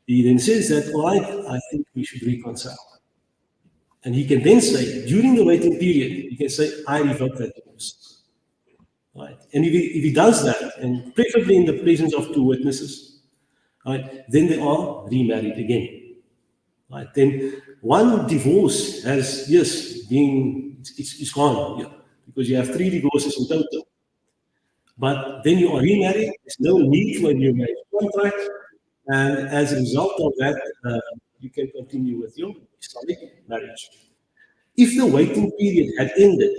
He then says that, all right, I think we should reconcile. And he can then say, during the waiting period, he can say, I revoke that divorce. Right? And if he does that, and preferably in the presence of 2 witnesses, right, then they are remarried again. Right? Then one divorce has, yes, it's gone, yeah, because you have 3 divorces in total. But then you are remarried, there's no need for a new marriage contract. And as a result of that, you can continue with your Islamic marriage. If the waiting period had ended,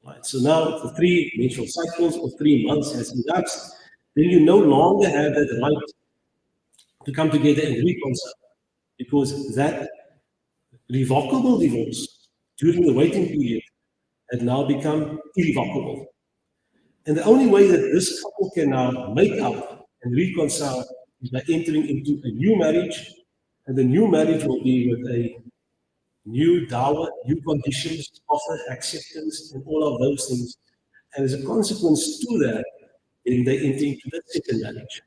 right, so now the 3 menstrual cycles or 3 months has elapsed, then you no longer have that right to come together and reconcile, because that revocable divorce during the waiting period had now become irrevocable. And the only way that this couple can now make up and reconcile is by entering into a new marriage, and the new marriage will be with a new dawah, new conditions, offer, acceptance, and all of those things. And as a consequence to that, then they enter into the second marriage.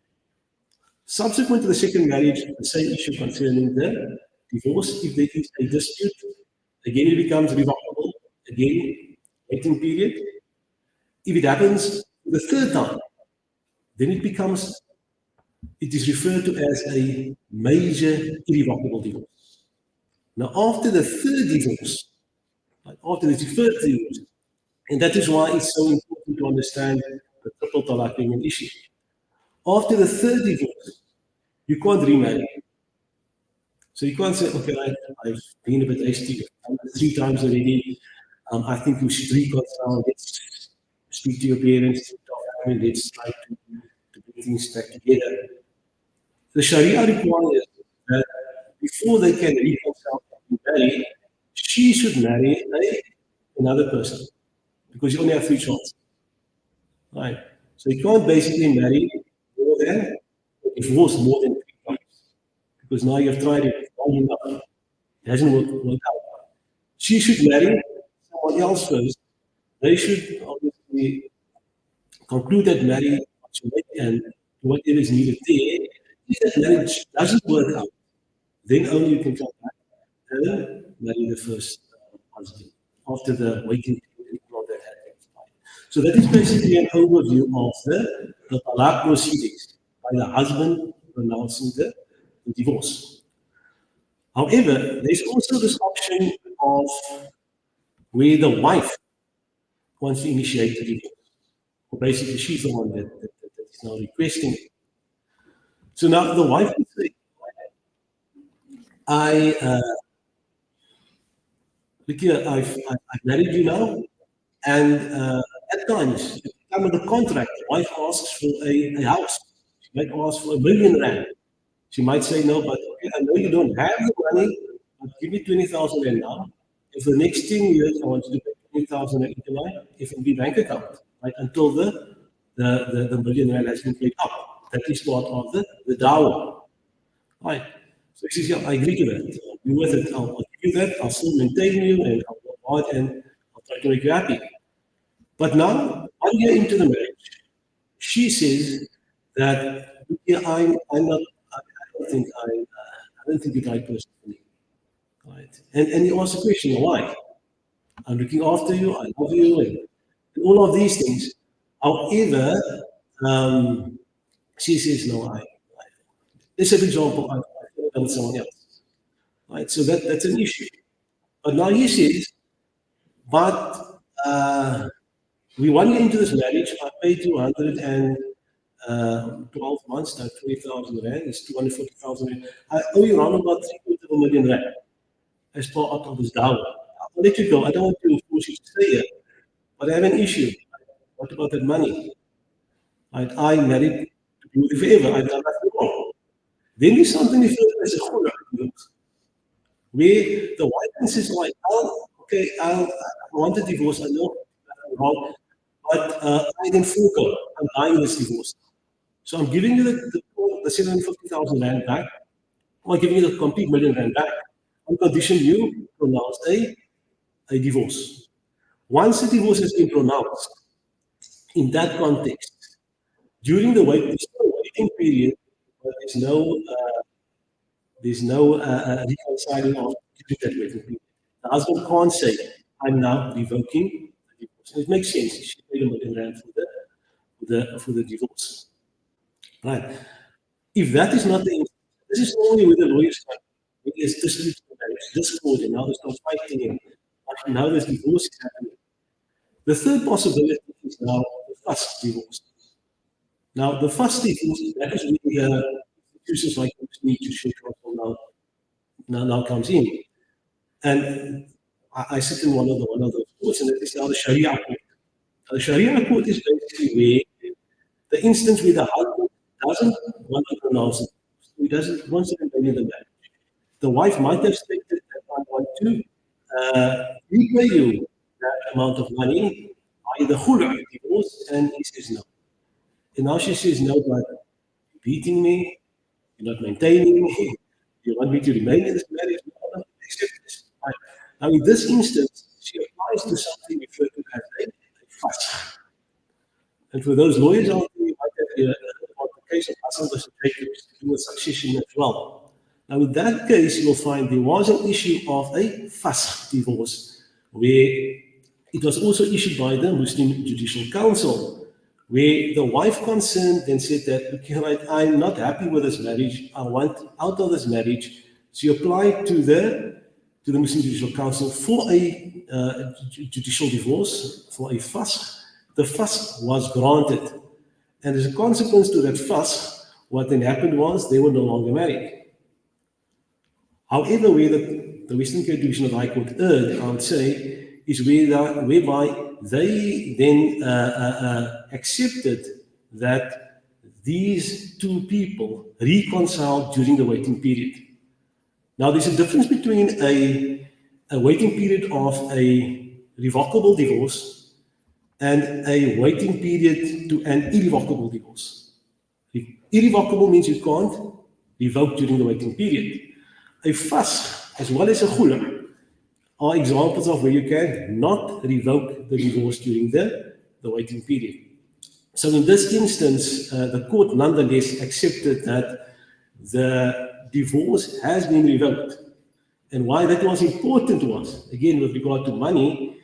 Subsequent to the second marriage, the same issue concerning the divorce. If there is a dispute, again it becomes revocable, again, waiting period. If it happens the 3rd time, then it is referred to as a major irrevocable divorce. Now, after the 3rd divorce, and that is why it's so important to understand the triple talaq being an issue. After the 3rd divorce, you can't remarry. So you can't say, okay, I've been a bit hasty, I've done it 3 times already. I think we should reconcile. Let's speak to your parents, let's try to put things back together. The Sharia requires that before they can reconcile and marry, she should marry another person, because you only have 3 chances. Right? So you can't basically marry more than, or divorced more than 3 times. Because now you've tried it long enough. It hasn't worked out. She should marry someone else first. They should obviously conclude that marriage and whatever is needed there. If that marriage doesn't work out, then only you can come back and marry the first husband after the waiting period that had expired. So that is basically an overview of the talaq proceedings by the husband pronouncing the divorce. However, there's also this option of where the wife wants to initiate the divorce. Or basically, she's the one that is now requesting it. So now the wife would say, look here, I've married you now, and at times, at the time of the contract, the wife asks for a house. She might ask for R1 million. She might say, no, but okay, I know you don't have the money, but give me 20,000 rand now. And for the next 10 years, I want you to pay 20,000 rand into my FNB bank account, right, until the R1 million has been paid up. That is part of the dower. Right. So she says, yeah, I agree to that. I'll be with it. I'll give you that. I'll still maintain you, and I'll work hard, and I'll try to make you happy. But now, 1 year into the marriage, she says that, yeah, I'm not. I don't think you're the right person for me. Right. And you ask the question, why? I'm looking after you, I love you, and all of these things. However, she says, no, let's say, for example, I fell with someone else. Right. So that's an issue. But now he says, but we 1 year into this marriage, I paid you 112 months, now 20,000 rand, it's 240,000 rand. I owe you around about 3.2 million rand as part of this dower. I'll let you go. I don't want to force you to stay here, but I have an issue. What about that money? I married to be with you forever. I've done nothing wrong. Then there's something referred as a khula, where the wife then says, like, I want a divorce, I know nothing wrong, but I then forego. I'm buying this divorce. So I'm giving you the 750,000 rand back, or I'm giving you the complete R1 million back, on condition you pronounce a divorce. Once the divorce has been pronounced, in that context, during the waiting period, there's no reconciling of that waiting period. The husband can't say, I'm now revoking the divorce. And it makes sense. She paid R1 million for the divorce. Right. If that is not the instance, this is only with the lawyers. There's disputes in marriage, discord, and now there's no fighting, and now there's divorce is happening. The third possibility is now the first divorce. Now, the first divorce, that is where institutions like Mediation now comes in. And I sit in one of those courts, and it is now the Sharia court. The Sharia court is basically where the instance where the husband doesn't want to pronounce it, he doesn't want to continue the marriage. The wife might have stated that I want to repay you that amount of money, i.e. the khula, divorce, and he says no. And now she says no, but you're beating me, you're not maintaining me, you want me to remain in this marriage, no, I don't accept this. Right. Now in this instance, she applies to something referred to as a fuss. And for those lawyers out there, you might have the case of Hassan versus Jacobs to do with succession as well. Now, in that case, you'll find there was an issue of a fuss divorce, where it was also issued by the Muslim Judicial Council, where the wife concerned then said that, okay, right, I'm not happy with this marriage, I want out of this marriage. She applied to the Muslim Judicial Council for a judicial divorce, for a fuss. The fuss was granted. And as a consequence to that fuss, what then happened was they were no longer married. However, where the Western Cape Division of the High Court erred, I would say, is whereby they then accepted that these two people reconciled during the waiting period. Now, there's a difference between a waiting period of a revocable divorce and a waiting period to an irrevocable divorce. Irrevocable means you can't revoke during the waiting period. A fasq, as well as a khula, are examples of where you can not revoke the divorce during the waiting period. So in this instance, the court nonetheless accepted that the divorce has been revoked. And why that was important was, again, with regard to money,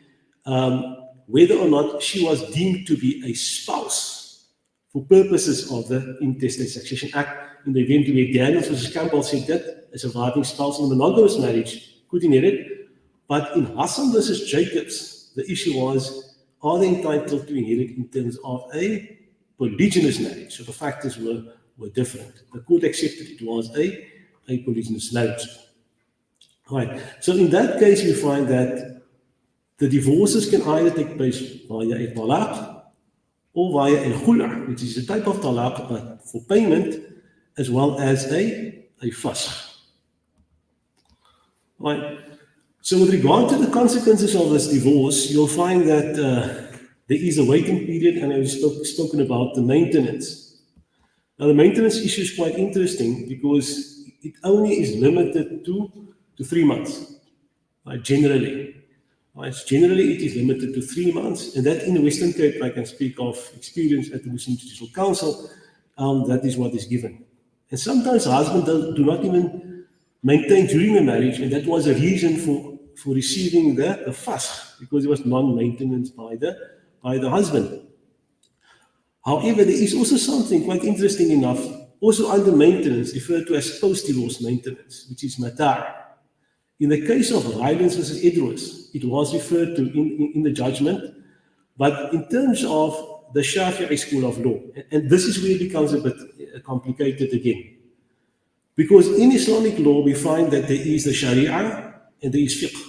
whether or not she was deemed to be a spouse for purposes of the Intestate Succession Act. In the event where Daniels versus Campbell said that a surviving spouse in a monogamous marriage could inherit. But in Hassan versus Jacobs, the issue was, are they entitled to inherit in terms of a polygynous marriage? So the factors were different. The court accepted it was a polygynous marriage. Right. So in that case, we find that the divorces can either take place via a talaq or via a khula, which is a type of talaq, but for payment, as well as a fasq. Right. So with regard to the consequences of this divorce, you'll find that there is a waiting period, and I've spoken about the maintenance. Now, the maintenance issue is quite interesting because it only is limited to 3 months, right, generally. Right, generally, it is limited to 3 months, and that in the Western Cape, I can speak of experience at the Muslim Judicial Council, that is what is given. And sometimes husbands do not even maintain during the marriage, and that was a reason for receiving the fasq, because it was non-maintenance by the husband. However, there is also something quite interesting enough, also under maintenance, referred to as post-divorce maintenance, which is mata'. In the case of Newlands versus Adv, it was referred to in the judgment, but in terms of the Shafi'i school of law, and this is where it becomes a bit complicated again. Because in Islamic law, we find that there is the Sharia and there is fiqh.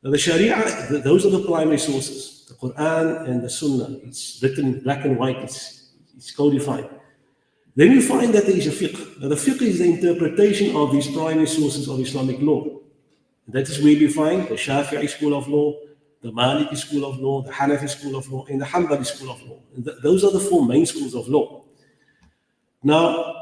Now the Sharia, those are the primary sources, the Quran and the Sunnah. It's written in black and white, it's codified. Then you find that there is a fiqh. Now the fiqh is the interpretation of these primary sources of Islamic law. And that is where we find the Shafi'i school of law, the Maliki school of law, the Hanafi school of law, and the Hanbali school of law. And those are the 4 main schools of law. Now,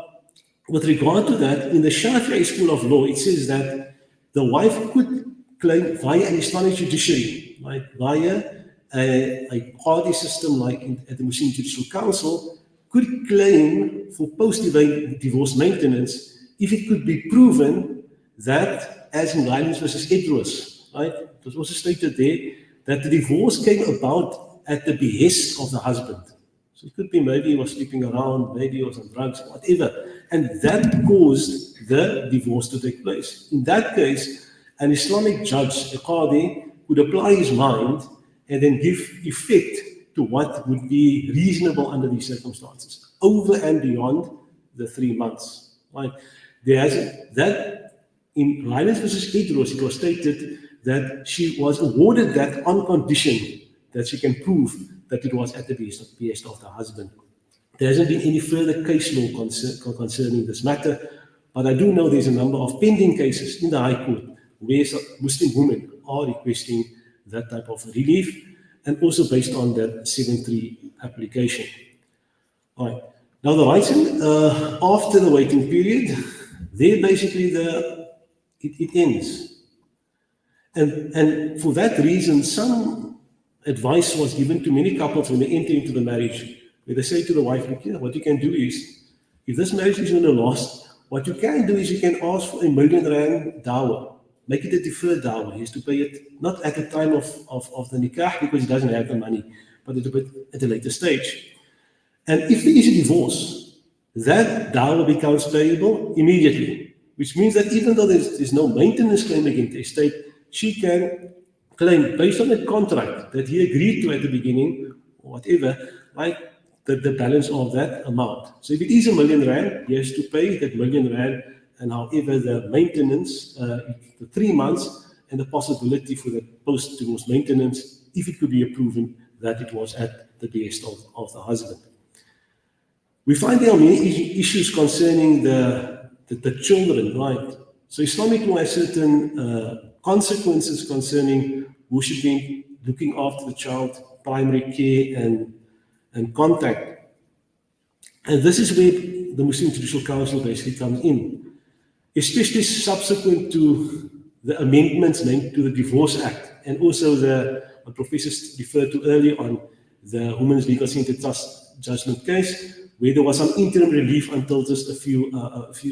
with regard to that, in the Shafi'i school of law, it says that the wife could claim via an Islamic judiciary, right, via a qadi system like at the Muslim Judicial Council, could claim for post-divorce maintenance if it could be proven that, as in Newlands versus Adv, right, it was also stated there that the divorce came about at the behest of the husband. So it could be maybe he was sleeping around, maybe he was on drugs, whatever. And that caused the divorce to take place. In that case, an Islamic judge, a qadi, would apply his mind and then give effect to what would be reasonable under these circumstances, over and beyond the 3 months. Right? In Newlands versus Adv, it was stated that she was awarded that on condition that she can prove that it was at the behest of the husband. There hasn't been any further case law concerning this matter, but I do know there's a number of pending cases in the High Court where Muslim women are requesting that type of relief, and also based on that 7.3 application. All right. Now the rights after the waiting period, there basically it ends. And for that reason, some advice was given to many couples when they enter into the marriage, where they say to the wife, look, what you can do is, if this marriage is going to last, what you can do is you can ask for R1 million dawah. Make it a deferred dawah. He has to pay it not at the time of the nikah because he doesn't have the money, but at a later stage. And if there is a divorce, that dawah becomes payable immediately, which means that even though there's no maintenance claim against the estate, she can claim based on the contract that he agreed to at the beginning, or whatever, like the balance of that amount. So if it is R1 million, he has to pay that R1 million, and however the maintenance, the 3 months, and the possibility for the post-divorce maintenance, if it could be proven that it was at the behest of the husband. We find there are many issues concerning the children, right? So Islamic law has certain consequences concerning who should be looking after the child, primary care and contact. And this is where the Muslim Judicial Council basically comes in, especially subsequent to the amendments made to the Divorce Act, and also what professors referred to earlier on, the Women's Legal Center Trust judgment case, where there was some interim relief until just a few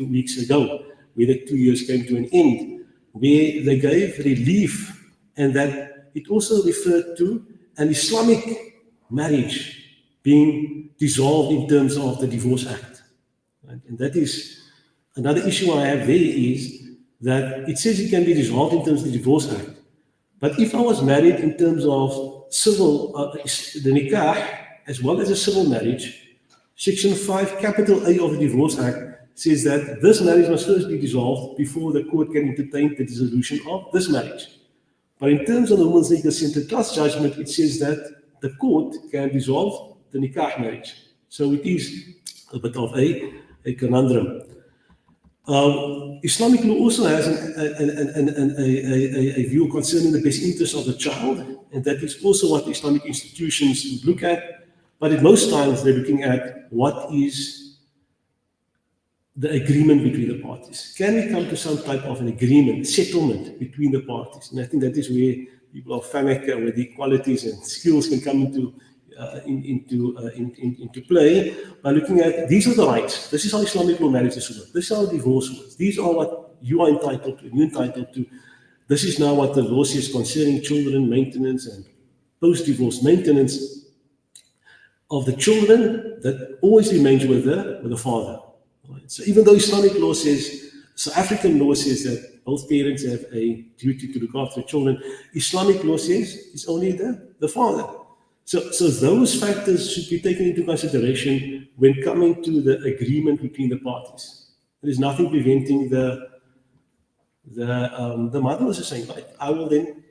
weeks ago, where the 2 years came to an end, where they gave relief, and that it also referred to an Islamic marriage being dissolved in terms of the Divorce Act. Right? And that is another issue I have there, is that it says it can be dissolved in terms of the Divorce Act. But if I was married in terms of civil, the nikah, as well as a civil marriage, Section 5, capital A of the Divorce Act says that this marriage must first be dissolved before the court can entertain the dissolution of this marriage. But in terms of the Women's Legal Center Trust judgment, it says that the court can dissolve the nikah marriage. So it is a bit of a conundrum. Islamic law also has a view concerning the best interest of the child, and that is also what Islamic institutions would look at. But at most times they're looking at what is the agreement between the parties. Can we come to some type of an agreement, settlement between the parties? And I think that is where people of FAMAC, where the equalities and skills can come into play, by looking at these are the rights. This is how Islamic law marriage is work. This is how divorce works. These are what you are entitled to, and you're entitled to. This is now what the law says concerning children maintenance and post-divorce maintenance of the children that always remains with the father. Right? So even though Islamic law says, South African law says that both parents have a duty to look after the children, Islamic law says it's only the father. So those factors should be taken into consideration when coming to the agreement between the parties. There is nothing preventing the mother was saying, right, I will then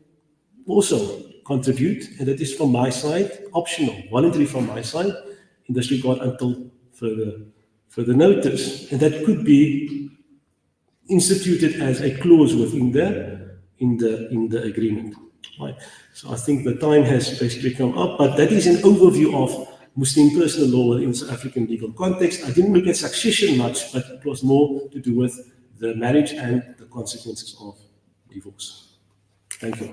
also contribute, and that is from my side, optional, voluntary from my side, in this regard until further notice. And that could be instituted as a clause within the agreement. Right. So I think the time has basically come up, but that is an overview of Muslim personal law in South African legal context. I didn't look at succession much, but it was more to do with the marriage and the consequences of divorce. Thank you.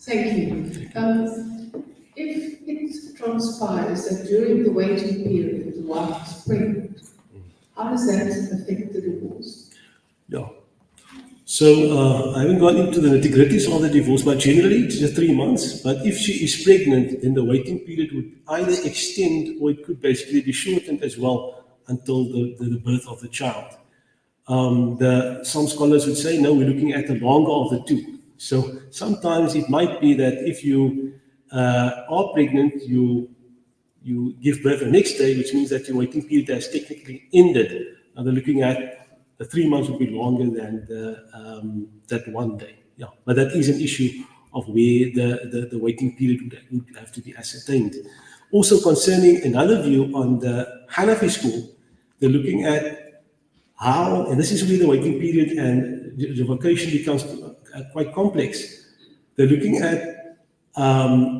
Thank you. If it transpires that during the waiting period the wife is pregnant, how does that affect the divorce? Yeah. So I haven't gone into the nitty-gritties of the divorce, but generally it's just 3 months. But if she is pregnant, then the waiting period would either extend or it could basically be shortened as well until the birth of the child. Some scholars would say, no, we're looking at the longer of the two. So sometimes it might be that if you are pregnant, you give birth the next day, which means that your waiting period has technically ended. Now they're looking at the 3 months would be longer than that 1 day. Yeah, but that is an issue of where the waiting period would have to be ascertained. Also concerning another view on the Hanafi school, they're looking at how, and this is where the waiting period and the vocation becomes quite complex. They're looking at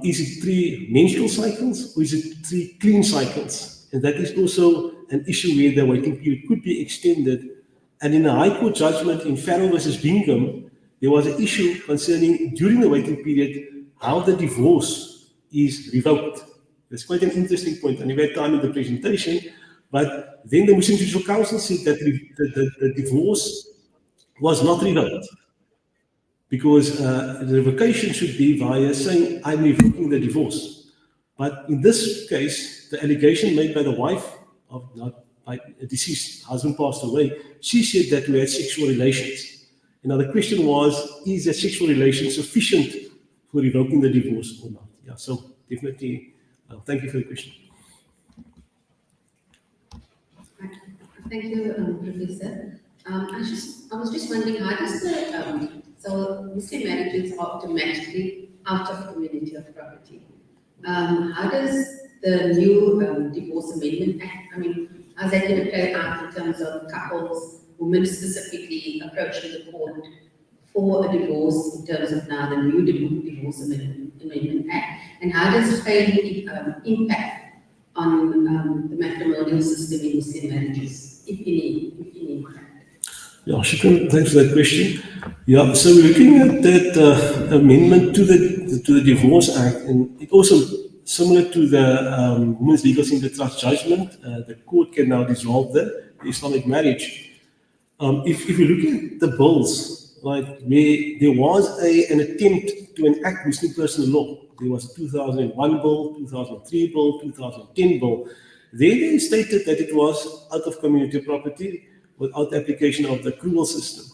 is it 3 menstrual cycles or is it 3 clean cycles? And that is also an issue where the waiting period could be extended. And in a High Court judgment in Farrell versus Bingham, there was an issue concerning during the waiting period how the divorce is revoked. That's quite an interesting point. I never had time in the presentation, but then the Muslim Judicial Council said that the divorce was not revoked, because the revocation should be via saying, I'm revoking the divorce. But in this case, the allegation made by the wife of a deceased husband passed away, she said that we had sexual relations. Now the question was, is that sexual relation sufficient for revoking the divorce or not? Yeah, so definitely, thank you for the question. Thank you, Professor. I was just wondering, how does so Muslim marriages are automatically out of community of property. How does the new Divorce Amendment Act, how's that going to play out in terms of couples women specifically approaching the court for a divorce in terms of now the new Divorce Amendment Act, and how does it really impact on the matrimonial system in Muslim marriages, if any? Yeah, Shukran, thanks for that question. Yeah, so we're looking at that amendment to the Divorce Act, and it also similar to the Women's Legal Single Trust judgment. The court can now dissolve the Islamic marriage. If you look at the bills, like there was an attempt to enact Muslim personal law. There was a 2001 bill, 2003 bill, 2010 bill. They stated that it was out of community property without application of the accrual system,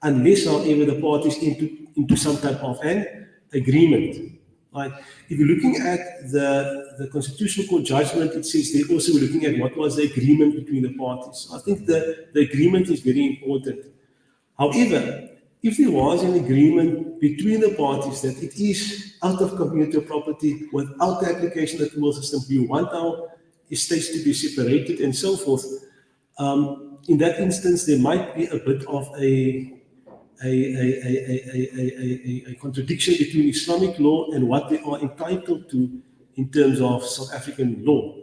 unless, however, the parties into some type of an agreement. Right? If you're looking at the Constitutional Court judgment, it says they also were looking at what was the agreement between the parties. So I think the agreement is very important. However, if there was an agreement between the parties that it is out of community property without the application of the accrual system, we want our estates to be separated and so forth, in that instance, there might be a bit of a contradiction between Islamic law and what they are entitled to in terms of South African law.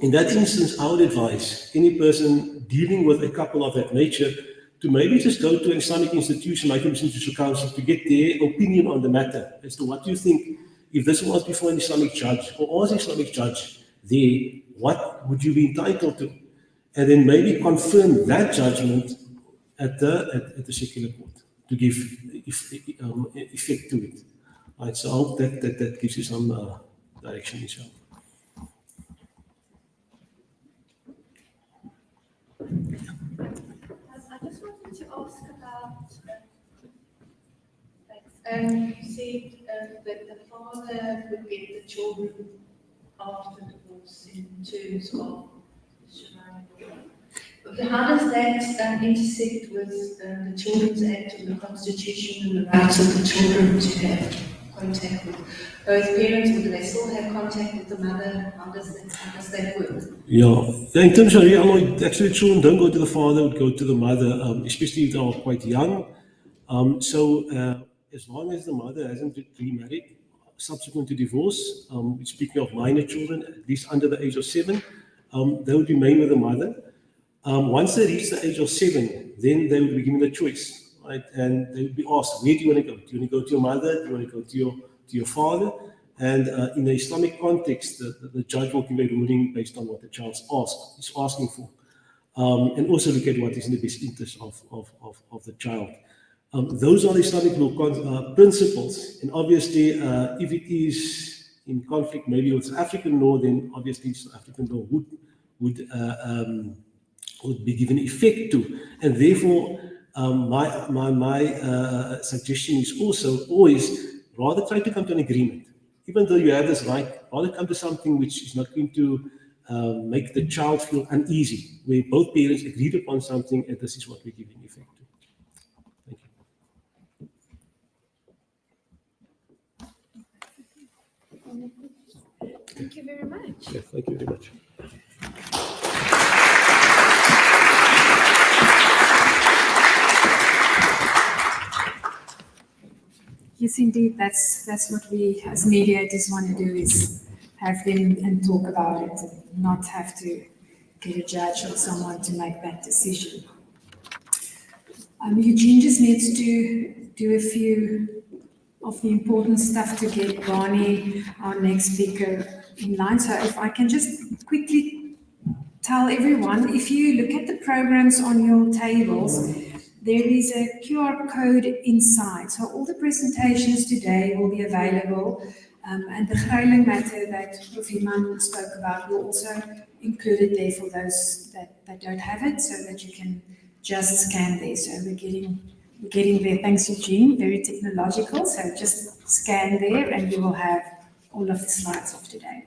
In that instance, I would advise any person dealing with a couple of that nature to maybe just go to an Islamic institution like the Muslim Judicial Council to get their opinion on the matter as to what you think, if this was before an Islamic judge or was an Islamic judge there, what would you be entitled to? And then maybe confirm that judgment at the secular court to give effect to it. Right, so I hope that gives you some direction, inshallah. I just wanted to ask about, you said that the father would get the children after divorce in terms of Schneider. How does that intersect with the Children's Act and the Constitution and the rights of the children to have contact with both parents, or do they still have contact with the mother? How does that work? Yeah, in terms of Sharia law, actually children don't go to the father, would go to the mother, especially if they are quite young. As long as the mother hasn't remarried, subsequent to divorce, speaking of minor children, at least under the age of 7, they would remain with the mother. Once they reach the age of 7, then they would be given a choice, right? And they would be asked, where do you want to go? Do you want to go to your mother? Do you want to go to your father? And in the Islamic context, the judge will give a ruling based on what the child is asking for, and also look at what is in the best interest of the child. Those are the Islamic law principles, and obviously, if it is in conflict maybe with African law, then obviously South African law would be given effect to, and therefore my suggestion is also always rather try to come to an agreement. Even though you have this right, rather come to something which is not going to make the child feel uneasy, where both parents agreed upon something, and this is what we're giving effect to. Thank you. Thank you very much. Yeah, thank you very much. Yes, indeed. That's what we as mediators want to do, is have them and talk about it, and not have to get a judge or someone to make that decision. Eugene just needs to do a few of the important stuff to get Barney, our next speaker, in line. So if I can just quickly tell everyone, if you look at the programs on your tables, there is a QR code inside. So all the presentations today will be available, and the Greiling matter that Prof Iman spoke about will also include it there for those that don't have it, so that you can just scan there. So we're getting there. Thanks, Eugene. Very technological. So just scan there and you will have all of the slides of today.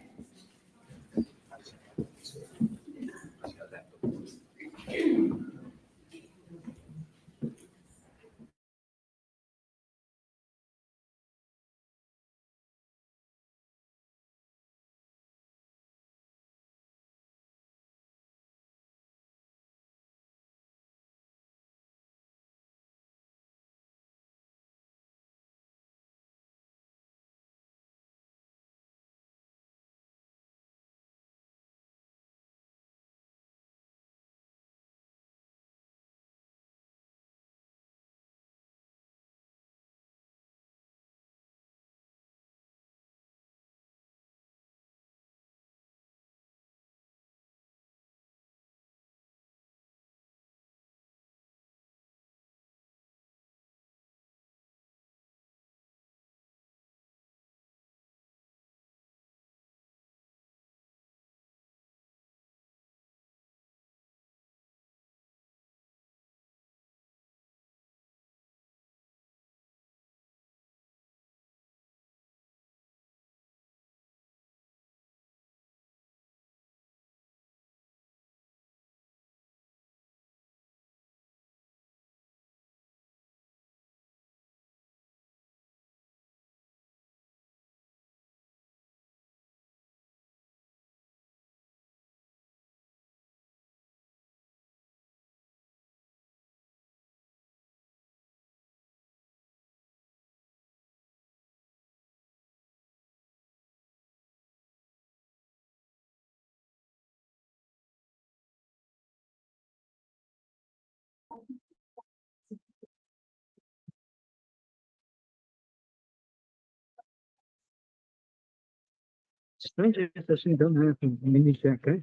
Stranger doesn't don't have a mini jack, eh?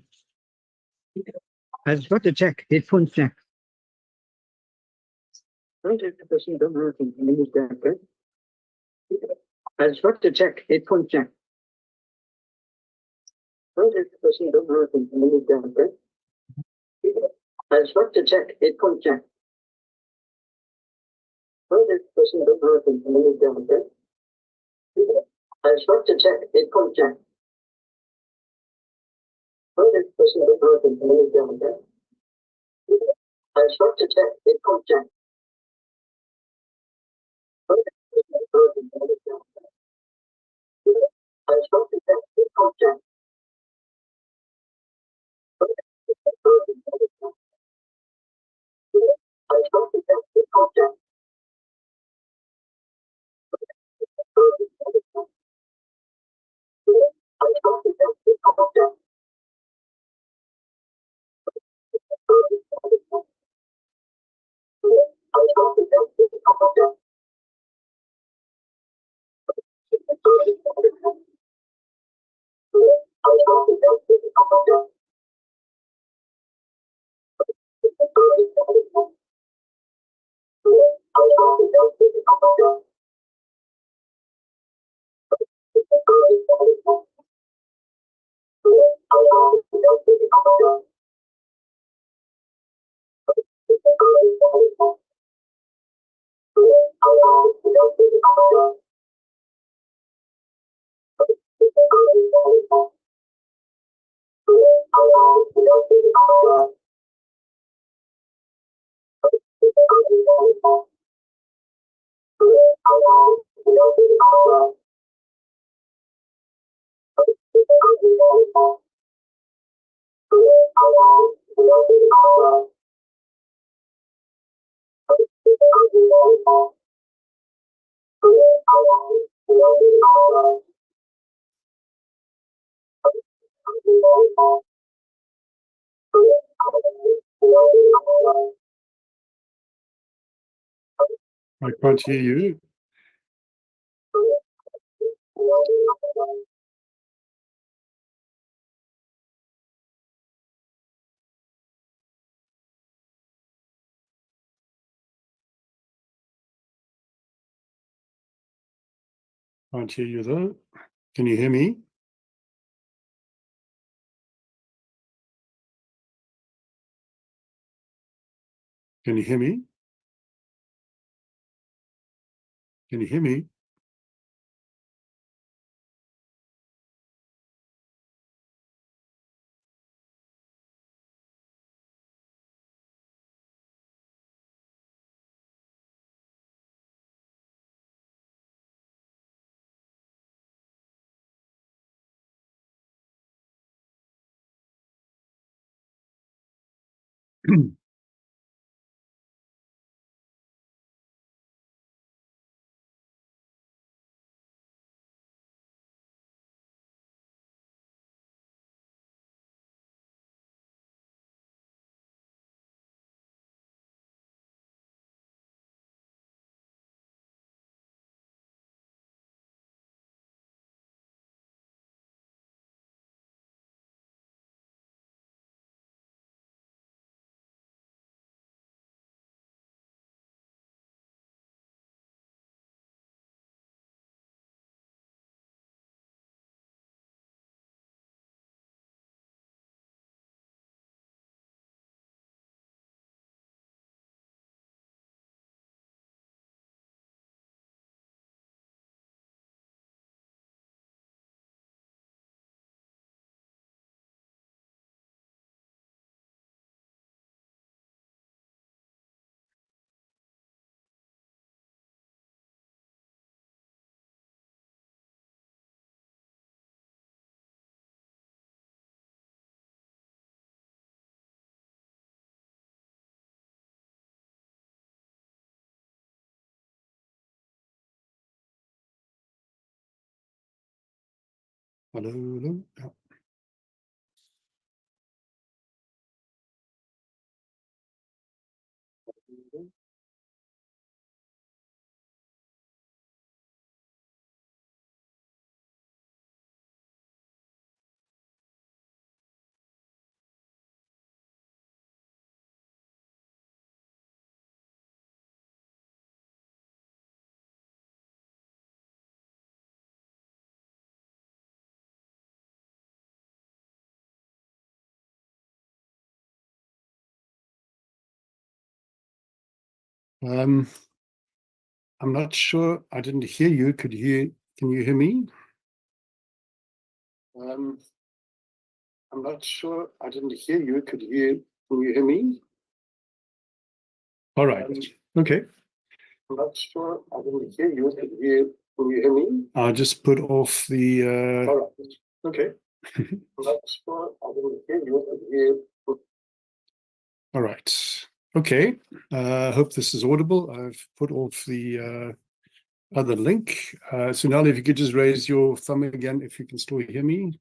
It's got a jack, headphone jack. Stranger doesn't don't have a mini jack, eh? It's got a jack, headphone jack. Stranger doesn't don't have a mini jack, eh? It's got a jack, headphone jack. Stranger doesn't don't have a mini jack, eh? It's got a jack, headphone jack. Stranger doesn't don't have a mini jack, eh? It's got a jack, headphone jack. I can't hear you. Can't hear you though. Can you hear me? Can you hear me? Can you hear me? Hello, hello. Yeah. I'm not sure. I didn't hear you. Can you hear me? I'm not sure. I didn't hear you. Can you hear me? All right. Okay. I'm not sure. I didn't hear you. Can you hear me? I'll just put off the. All right. Okay. I'm not sure. I didn't hear you. All right. Okay. Hope this is audible. I've put off the other link. Sonali, if you could just raise your thumb again, if you can still hear me.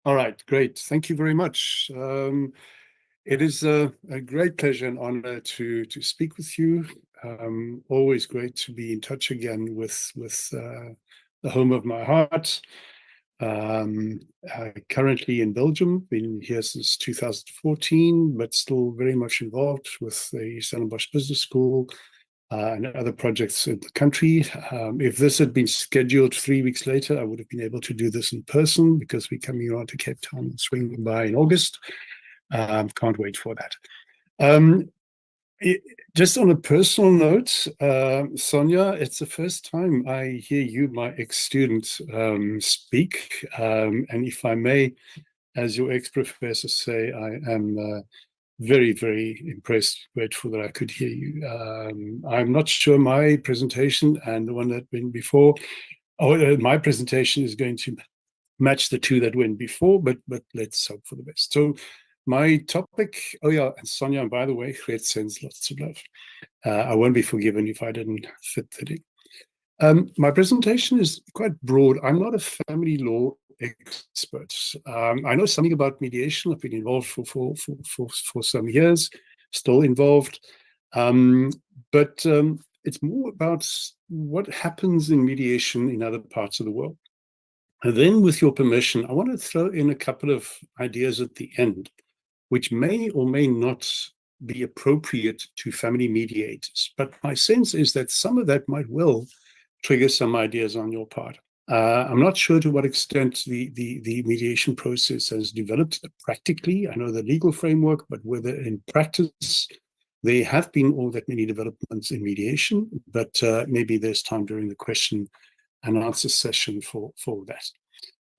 All right, great. Thank you very much. It is a great pleasure and honor to speak with you. Always great to be in touch again with the home of my heart. Currently in Belgium, been here since 2014, but still very much involved with the Stellenbosch Business School and other projects in the country. If this had been scheduled 3 weeks later, I would have been able to do this in person because we're coming around to Cape Town and swinging by in August. Can't wait for that. Just on a personal note, Sonia, it's the first time I hear you, my ex-student, speak. And if I may, as your ex-professor say, I am very, very impressed, grateful that I could hear you. I'm not sure my presentation and the one that went before, my presentation is going to match the two that went before, but let's hope for the best. So my topic, oh yeah, and Sonia, and by the way, great sense, lots of love. I won't be forgiven if I didn't fit that in. My presentation is quite broad. I'm not a family law expert. I know something about mediation. I've been involved for some years, still involved. But it's more about what happens in mediation in other parts of the world. And then, with your permission, I want to throw in a couple of ideas at the end, which may or may not be appropriate to family mediators. But my sense is that some of that might well trigger some ideas on your part. I'm not sure to what extent the mediation process has developed practically. I know the legal framework, but whether in practice there have been all that many developments in mediation, but maybe there's time during the question and answer session for that.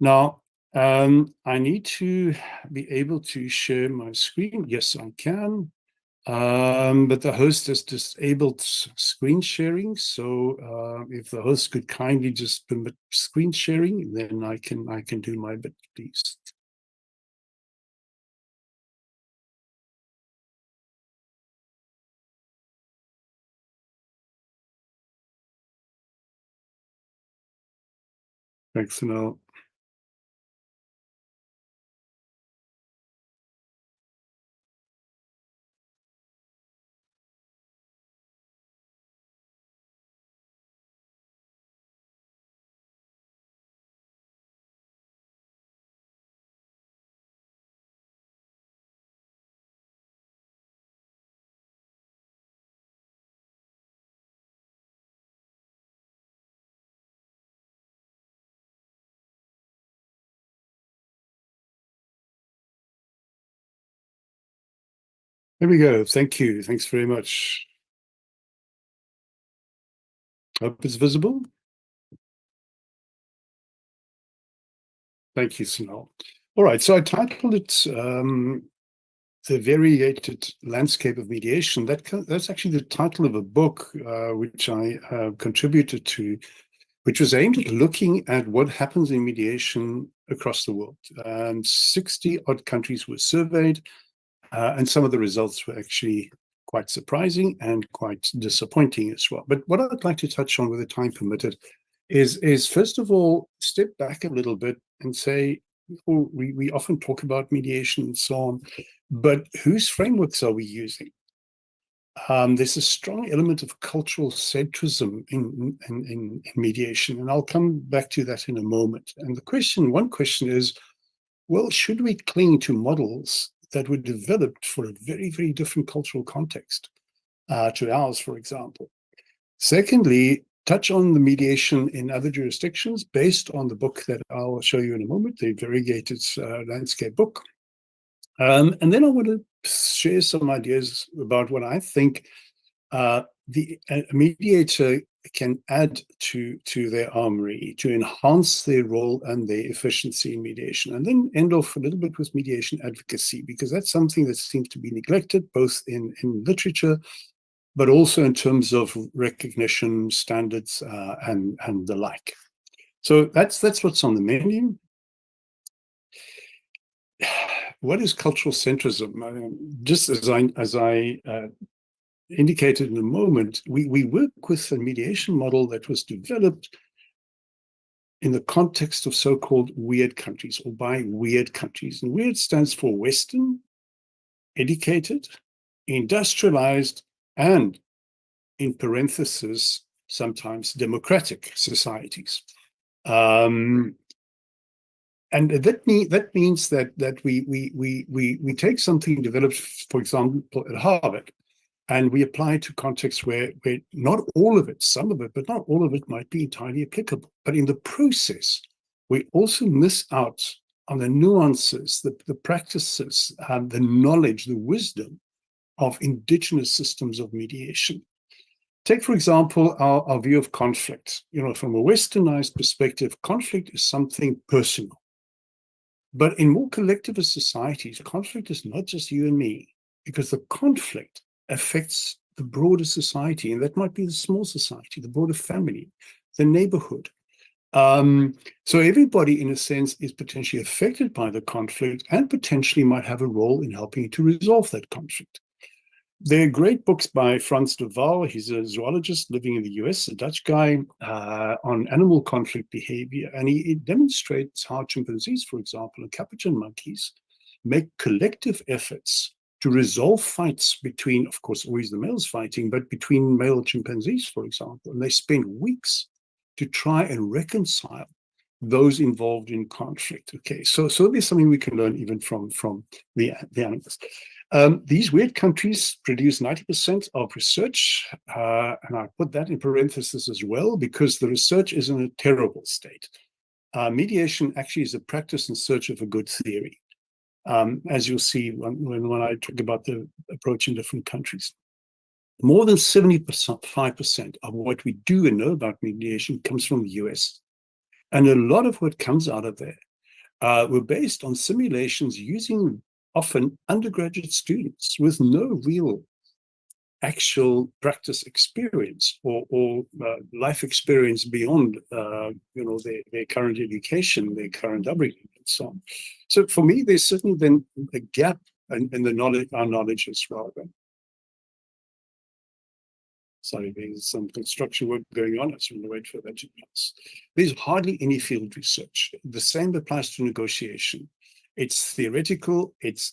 Now, I need to be able to share my screen. Yes, I can. But the host has disabled screen sharing. So if the host could kindly just permit screen sharing, then I can do my bit, please. Thanks, Sunil. There we go. Thank you. Thanks very much. Hope it's visible. Thank you, Sunil. All right, so I titled it The Variegated Landscape of Mediation. That's actually the title of a book which I contributed to, which was aimed at looking at what happens in mediation across the world. 60 odd countries were surveyed, and some of the results were actually quite surprising and quite disappointing as well. But what I'd like to touch on, with the time permitted, is first of all, step back a little bit and say, we often talk about mediation and so on, but whose frameworks are we using? There's a strong element of cultural centrism in mediation, and I'll come back to that in a moment. And one question is, well, should we cling to models that were developed for a very, very different cultural context to ours, for example? Secondly, touch on the mediation in other jurisdictions based on the book that I'll show you in a moment, the Variegated Landscape book. And then I want to share some ideas about what I think the mediator can add to their armory to enhance their role and their efficiency in mediation. And then end off a little bit with mediation advocacy, because that's something that seems to be neglected both in literature, but also in terms of recognition, standards, and the like. So that's what's on the menu. What is cultural centrism? Just as I indicated in a moment, we work with a mediation model that was developed in the context of so-called weird countries, or by weird countries. And weird stands for Western, educated, industrialized, and in parentheses, sometimes democratic societies. And that means that we take something developed, for example, at Harvard, and we apply it to contexts where not all of it, some of it, but not all of it might be entirely applicable. But in the process, we also miss out on the nuances, the practices, the knowledge, the wisdom of indigenous systems of mediation. Take, for example, our view of conflict. From a westernized perspective, conflict is something personal. But in more collectivist societies, conflict is not just you and me, because the conflict affects the broader society, and that might be the small society, the broader family, the neighborhood. So everybody, in a sense, is potentially affected by the conflict and potentially might have a role in helping to resolve that conflict. There are great books by Frans de Waal. He's a zoologist living in the US, a Dutch guy, on animal conflict behavior. And he demonstrates how chimpanzees, for example, and capuchin monkeys make collective efforts to resolve fights between, of course, always the males fighting, but between male chimpanzees, for example. And they spend weeks to try and reconcile those involved in conflict. Okay, so there's something we can learn even from the animals. These weird countries produce 90% of research, and I put that in parentheses as well, because the research is in a terrible state. Mediation actually is a practice in search of a good theory, as you'll see when I talk about the approach in different countries. More than 75% of what we do and know about mediation comes from the US. And a lot of what comes out of there were based on simulations using often undergraduate students with no real actual practice experience or life experience beyond their current education, their current upbringing, and so on. So for me, there's certainly been a gap in our knowledge as well. Sorry, there's some construction work going on. I just want to wait for that to pass. There's hardly any field research. The same applies to negotiation. It's theoretical, it's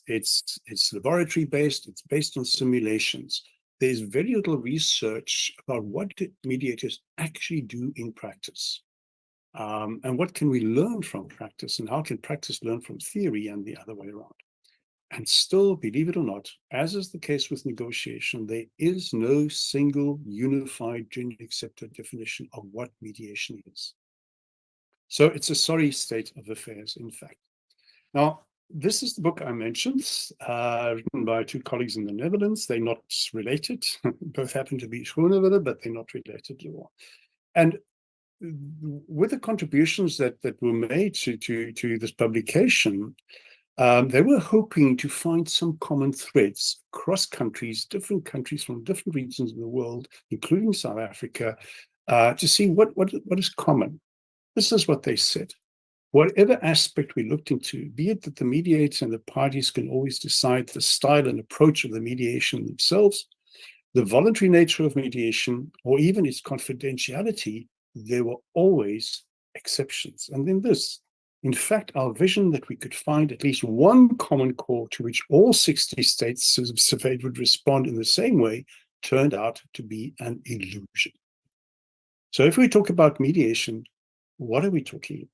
laboratory based, it's based on simulations. There's very little research about what mediators actually do in practice. And what can we learn from practice, and how can practice learn from theory, and the other way around. And still, believe it or not, as is the case with negotiation, there is no single unified, generally accepted definition of what mediation is. So it's a sorry state of affairs, in fact. Now, this is the book I mentioned, written by two colleagues in the Netherlands. They're not related. Both happen to be Schoonewille, but they're not related at all. And with the contributions that were made to this publication, they were hoping to find some common threads across countries, different countries from different regions of the world, including South Africa, to see what is common. This is what they said. Whatever aspect we looked into, be it that the mediator and the parties can always decide the style and approach of the mediation themselves, the voluntary nature of mediation, or even its confidentiality, there were always exceptions. And then this, in fact, our vision that we could find at least one common core to which all 60 states surveyed would respond in the same way turned out to be an illusion. So if we talk about mediation, what are we talking about?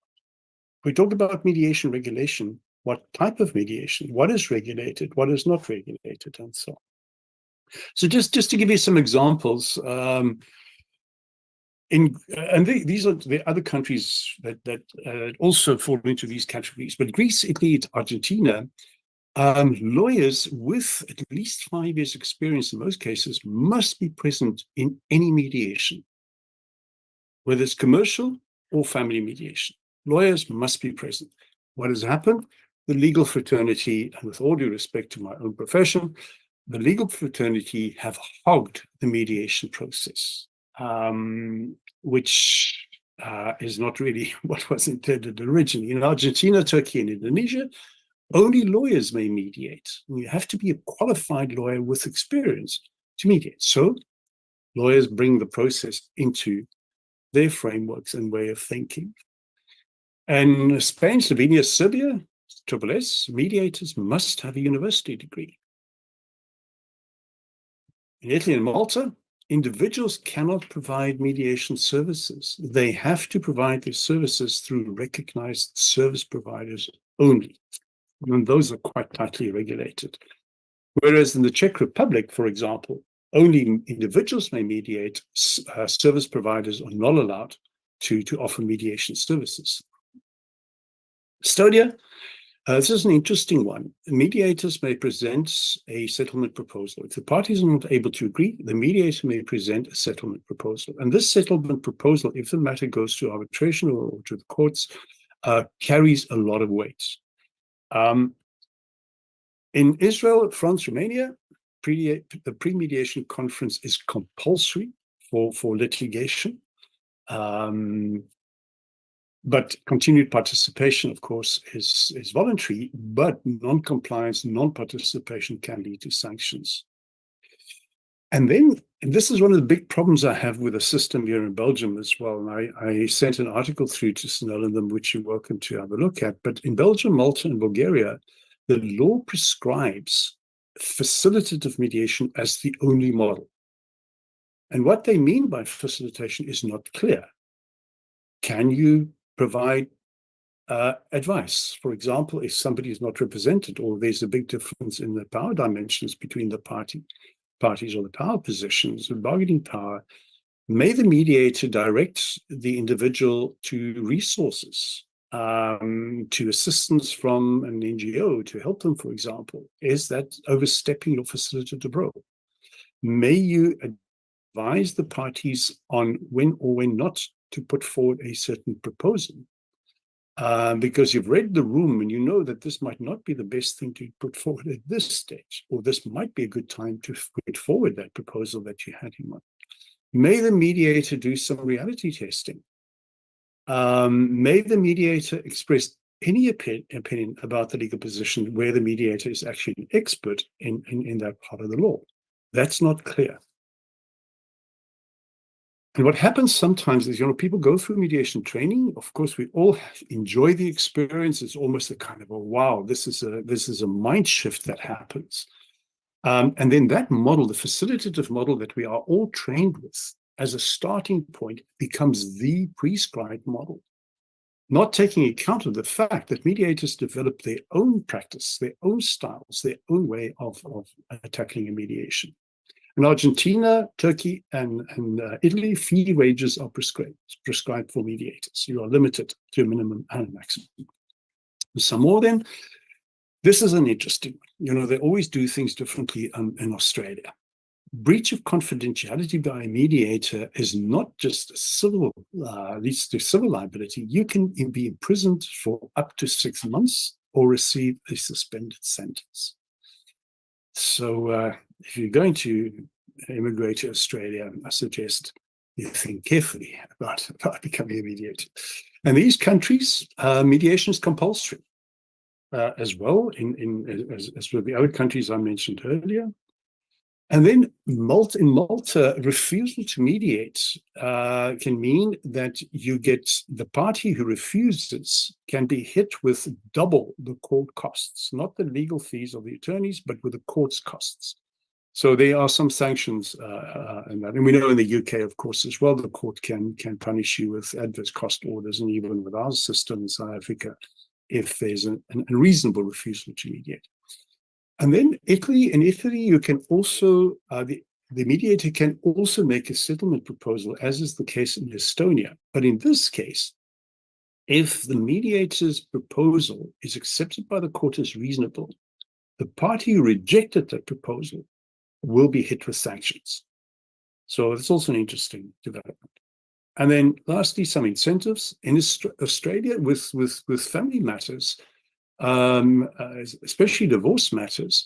We talk about mediation regulation. What type of mediation? What is regulated? What is not regulated? And so on. So just to give you some examples, these are the other countries that also fall into these categories. But Greece, Italy, Argentina Lawyers with at least 5 years experience in most cases must be present in any mediation, whether it's commercial or family mediation. Lawyers must be present. What has happened? The legal fraternity, and with all due respect to my own profession, the legal fraternity have hogged the mediation process, which is not really what was intended originally. In Argentina, Turkey, and Indonesia, only lawyers may mediate. You have to be a qualified lawyer with experience to mediate. So lawyers bring the process into their frameworks and way of thinking. And Spain, Slovenia, Serbia, SSS, mediators must have a university degree. In Italy and Malta, individuals cannot provide mediation services. They have to provide their services through recognized service providers only. And those are quite tightly regulated. Whereas in the Czech Republic, for example, only individuals may mediate. Service providers are not allowed to offer mediation services. Estonia, this is an interesting one. Mediators may present a settlement proposal. If the parties are not able to agree, the mediator may present a settlement proposal. And this settlement proposal, if the matter goes to arbitration or to the courts, carries a lot of weight. In Israel, France, Romania, the pre-mediation conference is compulsory for litigation. But continued participation, of course, is voluntary, but non-compliance, non-participation can lead to sanctions. And this is one of the big problems I have with the system here in Belgium as well. And I sent an article through to Suzanne and them, which you're welcome to have a look at. But in Belgium, Malta, and Bulgaria, the law prescribes facilitative mediation as the only model. And what they mean by facilitation is not clear. Can you provide advice? For example, if somebody is not represented or there's a big difference in the power dimensions between the parties or the power positions, the bargaining power, may the mediator direct the individual to resources, to assistance from an NGO to help them, for example? Is that overstepping your facilitative role? May you advise the parties on when or when not to put forward a certain proposal, because you've read the room and you know that this might not be the best thing to put forward at this stage, or this might be a good time to put forward that proposal that you had in mind. May the mediator do some reality testing. May the mediator express any opinion about the legal position where the mediator is actually an expert in that part of the law. That's not clear. And what happens sometimes is, people go through mediation training. Of course, we all enjoy the experience. It's almost a kind of a, wow, this is a mind shift that happens. And then that model, the facilitative model that we are all trained with as a starting point, becomes the prescribed model, not taking account of the fact that mediators develop their own practice, their own styles, their own way of tackling a mediation. In Argentina, Turkey, and Italy, fee wages are prescribed for mediators. You are limited to a minimum and a maximum. Some more then. This is an interesting one. They always do things differently in Australia. Breach of confidentiality by a mediator is not just civil, leads to civil liability. You can be imprisoned for up to 6 months or receive a suspended sentence. So if you're going to immigrate to Australia, I suggest you think carefully about becoming a mediator. And these countries, mediation is compulsory as well, as with the other countries I mentioned earlier. And then in Malta, refusal to mediate can mean that you get the party who refuses can be hit with double the court costs, not the legal fees of the attorneys, but with the court's costs. So there are some sanctions in that. And we know in the UK, of course, as well, the court can punish you with adverse cost orders, and even with our system in South Africa, if there's a reasonable refusal to mediate. And then in Italy, you can also, the mediator can also make a settlement proposal, as is the case in Estonia. But in this case, if the mediator's proposal is accepted by the court as reasonable, the party who rejected that proposal will be hit with sanctions. So it's also an interesting development. And then lastly, some incentives. In Australia with family matters, especially divorce matters,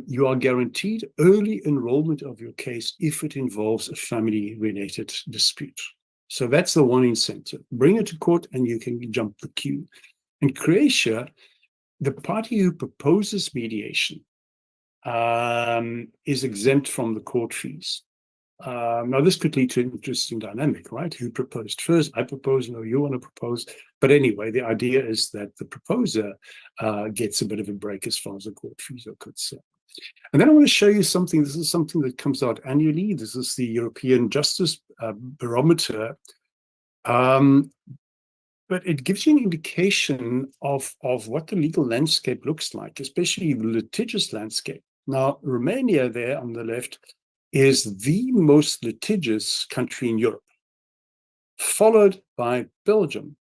you are guaranteed early enrollment of your case if it involves a family-related dispute. So that's the one incentive. Bring it to court and you can jump the queue. In Croatia, the party who proposes mediation is exempt from the court fees. Now, this could lead to an interesting dynamic, right? Who proposed first? I propose, no, you want to propose. But anyway, the idea is that the proposer gets a bit of a break as far as the court fees are concerned. And then I want to show you something. This is something that comes out annually. This is the European Justice Barometer. But it gives you an indication of what the legal landscape looks like, especially the litigious landscape. Now, Romania there on the left is the most litigious country in Europe, followed by Belgium.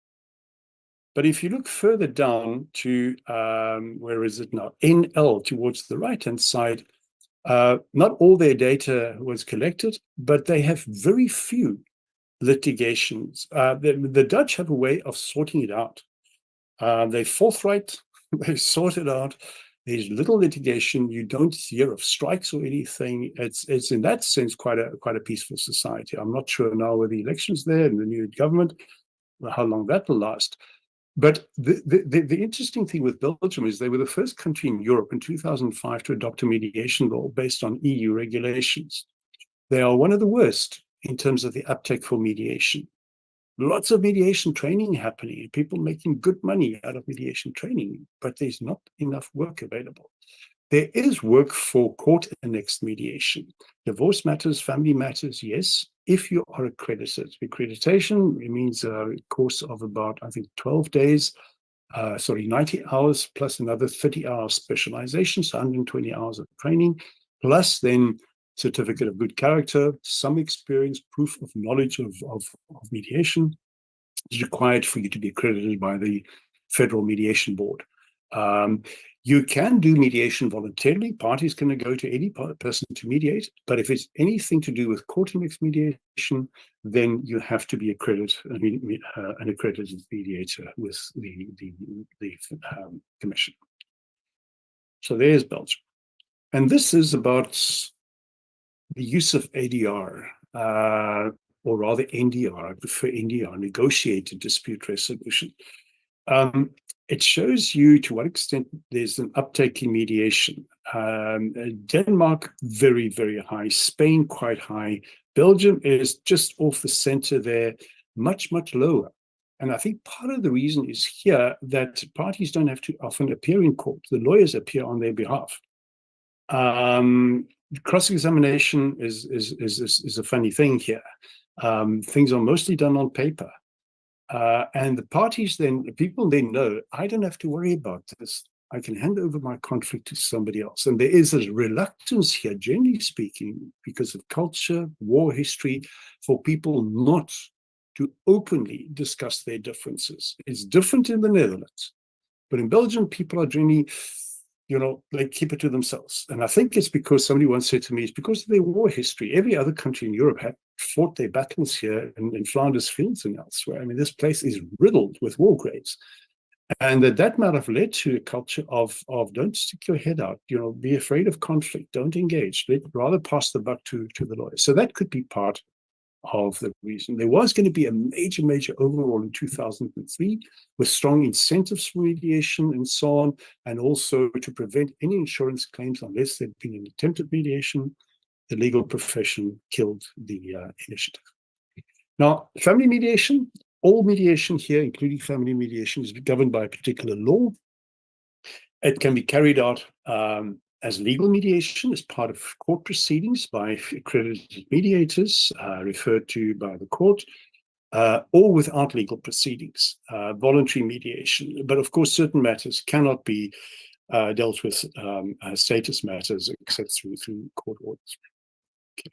But if you look further down to, where is it now, NL, towards the right-hand side, not all their data was collected, but they have very few litigations. The Dutch have a way of sorting it out. They're forthright, they sort it out. There's little litigation. You don't hear of strikes or anything. It's in that sense quite a peaceful society. I'm not sure now with the elections there and the new government, how long that will last. But the interesting thing with Belgium is they were the first country in Europe in 2005 to adopt a mediation law based on EU regulations. They are one of the worst in terms of the uptake for mediation. Lots of mediation training happening, people making good money out of mediation training, but there's not enough work available. There is work for court-annexed mediation. Divorce matters, family matters, yes, if you are accredited. Accreditation, it means a course of about, I think, 12 days, 90 hours plus another 30 hours specialization, so 120 hours of training, plus then certificate of good character, some experience, proof of knowledge of mediation is required for you to be accredited by the Federal Mediation Board. You can do mediation voluntarily. Parties can go to any person to mediate, but if it's anything to do with court-annexed mediation, then you have to be accredited, an accredited mediator with the Commission. So there's Belgium. And this is about the use of ADR, or rather NDR, I prefer NDR, negotiated dispute resolution. It shows you to what extent there's an uptake in mediation. Denmark, very, very high. Spain, quite high. Belgium is just off the center there, much, much lower. And I think part of the reason is here that parties don't have to often appear in court. The lawyers appear on their behalf. Cross-examination is a funny thing here. Things are mostly done on paper. And the parties then, the people then know, I don't have to worry about this. I can hand over my conflict to somebody else. And there is a reluctance here, generally speaking, because of culture, war history, for people not to openly discuss their differences. It's different in the Netherlands. But in Belgium, people are generally, they keep it to themselves. And I think it's because somebody once said to me, it's because of their war history. Every other country in Europe had fought their battles here in Flanders Fields and elsewhere. I mean, this place is riddled with war graves. And that might have led to a culture of don't stick your head out, be afraid of conflict, don't engage, rather pass the buck to the lawyers. So that could be part of the reason. There was going to be a major overhaul in 2003 with strong incentives for mediation and so on, and also to prevent any insurance claims unless there'd been an attempt at mediation. The legal profession killed the initiative. Now, family mediation, all mediation here, including family mediation, is governed by a particular law. It can be carried out as legal mediation as part of court proceedings by accredited mediators referred to by the court, or without legal proceedings, voluntary mediation. But of course, certain matters cannot be dealt with status matters except through court orders. Okay.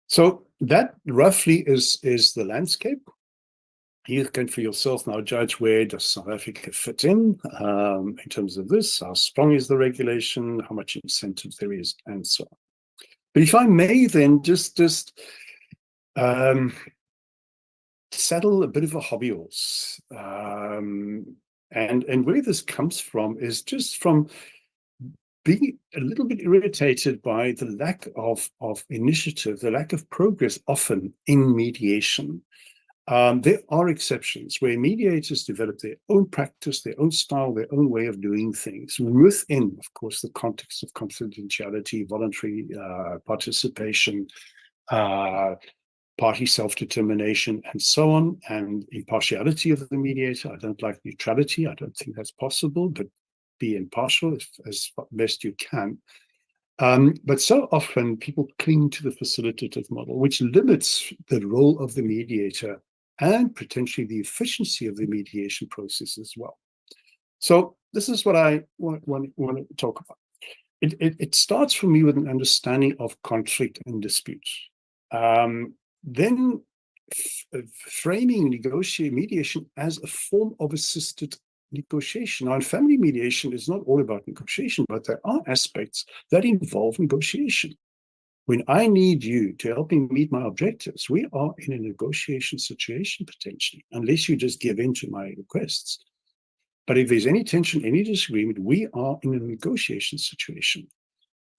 So that roughly is the landscape. You can for yourself now judge where does South Africa fit in terms of this, how strong is the regulation, how much incentive there is, and so on. But if I may then just saddle a bit of a hobby horse. And where this comes from is just from being a little bit irritated by the lack of initiative, the lack of progress often in mediation. There are exceptions where mediators develop their own practice, their own style, their own way of doing things within, of course, the context of confidentiality, voluntary participation, party self-determination, and so on, and impartiality of the mediator. I don't like neutrality. I don't think that's possible, but be impartial as best you can. But so often people cling to the facilitative model, which limits the role of the mediator and potentially the efficiency of the mediation process as well. So this is what I want to talk about. It starts for me with an understanding of conflict and dispute. Then framing mediation as a form of assisted negotiation. Now, in family mediation, it's not all about negotiation, but there are aspects that involve negotiation. When I need you to help me meet my objectives, we are in a negotiation situation potentially, unless you just give in to my requests. But if there's any tension, any disagreement, we are in a negotiation situation.